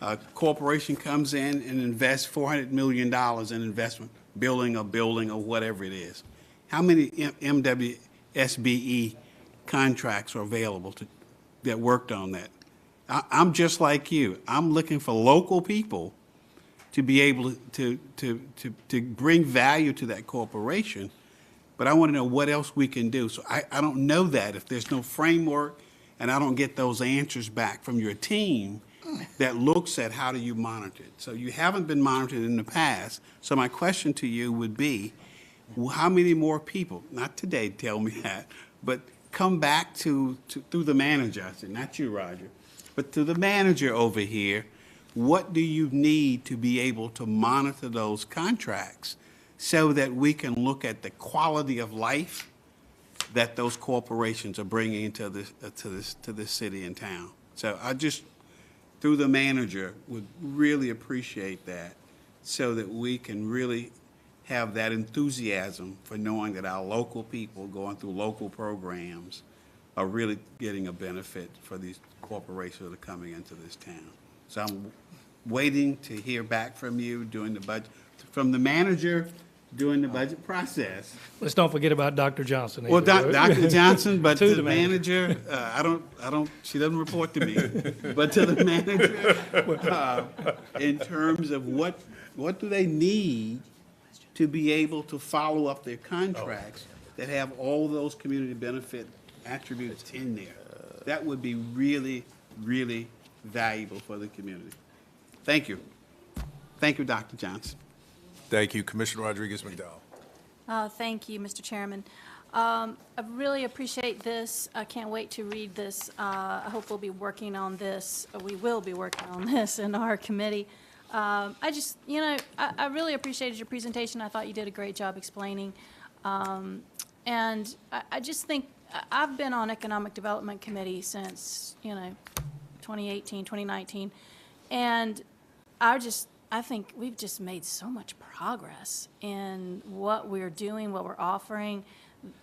a corporation comes in and invests $400 million in investment, building a building or whatever it is. How many MWSBE contracts are available that worked on that? I'm just like you. I'm looking for local people to be able to bring value to that corporation, but I want to know what else we can do. So I don't know that if there's no framework and I don't get those answers back from your team that looks at how do you monitor it. So you haven't been monitored in the past. So my question to you would be, how many more people, not today, tell me that, but come back through the manager, I said, not you, Roger, but to the manager over here, what do you need to be able to monitor those contracts so that we can look at the quality of life that those corporations are bringing to this city and town? So I just, through the manager, would really appreciate that so that we can really have that enthusiasm for knowing that our local people going through local programs are really getting a benefit for these corporations that are coming into this town. So I'm waiting to hear back from you during the budget, from the manager during the budget process. Let's don't forget about Dr. Johnson. Well, either. Dr. Johnson, but To the manager, I don't, she doesn't report to me, but to the manager, in terms of what do they need to be able to follow up their contracts that have all those community benefit attributes in there. That would be really, really valuable for the community. Thank you. Thank you, Dr. Johnson. Thank you. Commissioner Rodriguez McDowell. Thank you, Mr. Chairman. I really appreciate this. I can't wait to read this. I hope we'll be working on this. We will be working on this in our committee. I just, I really appreciated your presentation. I thought you did a great job explaining. And I just think, I've been on Economic Development Committee since, 2018, 2019. And I think we've just made so much progress in what we're doing, what we're offering.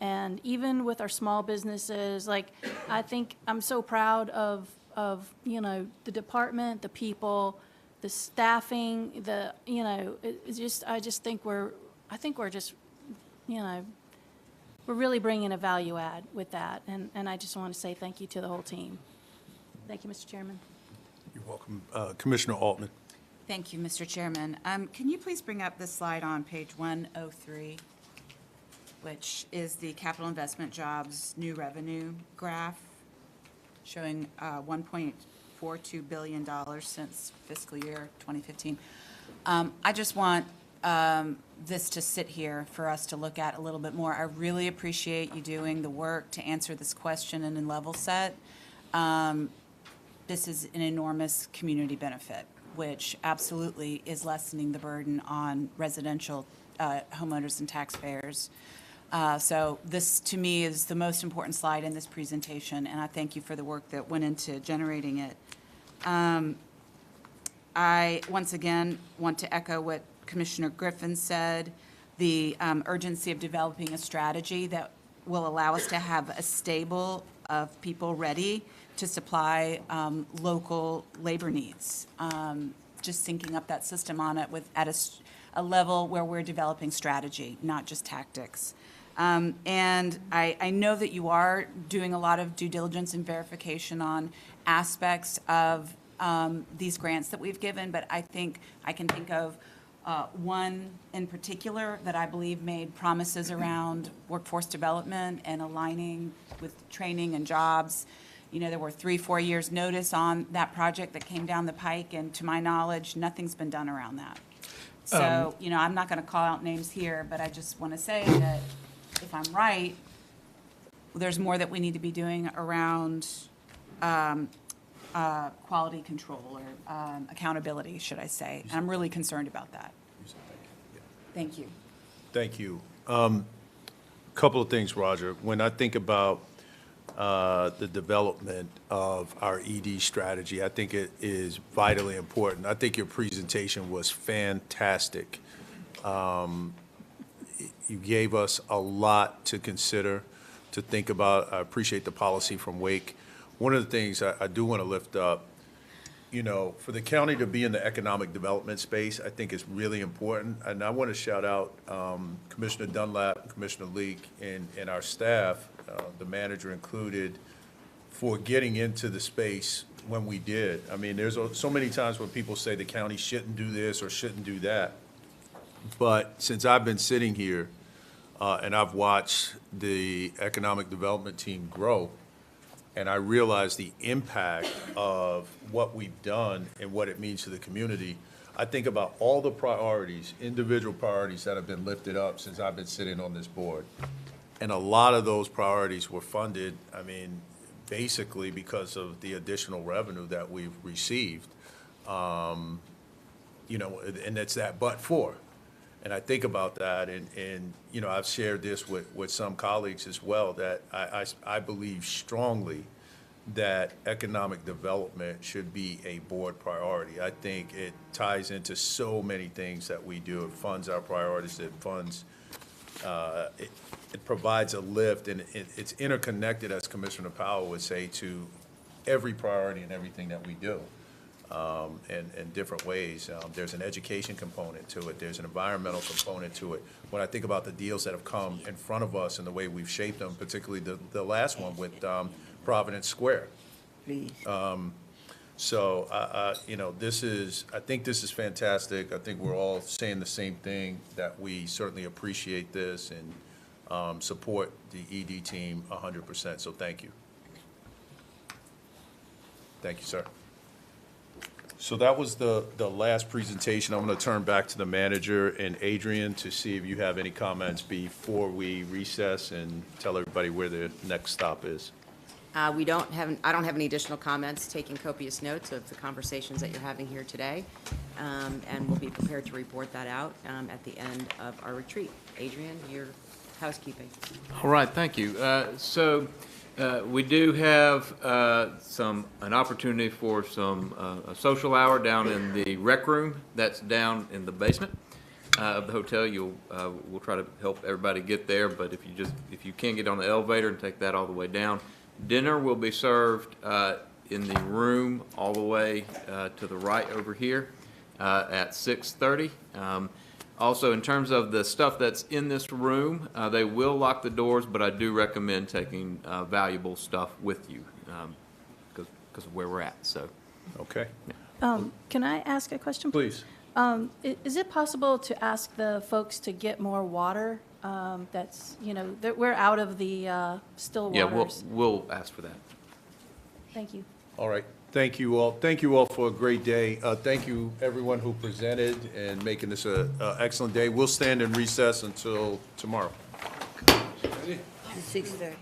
And even with our small businesses, I think I'm so proud of the department, the people, the staffing, I just think we're just, we're really bringing a value add with that. And I just want to say thank you to the whole team. Thank you, Mr. Chairman. You're welcome. Commissioner Altman. Thank you, Mr. Chairman. Can you please bring up the slide on page 103, which is the capital investment jobs new revenue graph showing $1.42 billion since fiscal year 2015. I just want this to sit here for us to look at a little bit more. I really appreciate you doing the work to answer this question and in level set. This is an enormous community benefit, which absolutely is lessening the burden on residential homeowners and taxpayers. So this, to me, is the most important slide in this presentation, and I thank you for the work that went into generating it. I, once again, want to echo what Commissioner Griffin said, the urgency of developing a strategy that will allow us to have a stable of people ready to supply local labor needs. Just syncing up that system on it at a level where we're developing strategy, not just tactics. And I know that you are doing a lot of due diligence and verification on aspects of these grants that we've given, but I think I can think of one in particular that I believe made promises around workforce development and aligning with training and jobs. There were 3-4 years notice on that project that came down the pike, and to my knowledge, nothing's been done around that. So, I'm not going to call out names here, but I just want to say that if I'm right, there's more that we need to be doing around quality control or accountability, should I say. And I'm really concerned about that. Thank you. Thank you. Couple of things, Roger. When I think about the development of our ED strategy, I think it is vitally important. I think your presentation was fantastic. You gave us a lot to consider, to think about. I appreciate the policy from Wake. One of the things I do want to lift up, you know, for the county to be in the economic development space, I think is really important. And I want to shout out Commissioner Dunlap, Commissioner Leak, and our staff, the manager included, for getting into the space when we did. I mean, there's so many times when people say the county shouldn't do this or shouldn't do that. But since I've been sitting here and I've watched the economic development team grow, and I realize the impact of what we've done and what it means to the community, I think about all the priorities, individual priorities that have been lifted up since I've been sitting on this board. And a lot of those priorities were funded, I mean, basically because of the additional revenue that we've received. You know, and it's that but for. And I think about that, and you know, I've shared this with some colleagues as well, that I believe strongly that economic development should be a board priority. I think it ties into so many things that we do. It funds our priorities, it funds, it provides a lift, and it's interconnected, as Commissioner Powell would say, to every priority and everything that we do. In different ways. There's an education component to it. There's an environmental component to it. When I think about the deals that have come in front of us and the way we've shaped them, particularly the last one with Providence Square. Please. So, you know, I think this is fantastic. I think we're all saying the same thing, that we certainly appreciate this and support the ED team 100%. So thank you. Thank you, sir. So that was the last presentation. I'm going to turn back to the manager and Adrian to see if you have any comments before we recess and tell everybody where the next stop is. I don't have any additional comments, taking copious notes of the conversations that you're having here today, and we'll be prepared to report that out at the end of our retreat. Adrian, your housekeeping. All right, thank you. We do have an opportunity for a social hour down in the rec room that's down in the basement of the hotel. We'll try to help everybody get there, but if you can't get on the elevator, and take that all the way down. Dinner will be served in the room all the way to the right over here at 6:30. Also, in terms of the stuff that's in this room, they will lock the doors, but I do recommend taking valuable stuff with you because of where we're at. So, okay. Can I ask a question? Please. Is it possible to ask the folks to get more water? That's, you know, that we're out of the still waters. Yeah, we'll ask for that. Thank you. All right. Thank you all. Thank you all for a great day. Thank you, everyone who presented and making this an excellent day. We'll stand in recess until tomorrow. 6:30.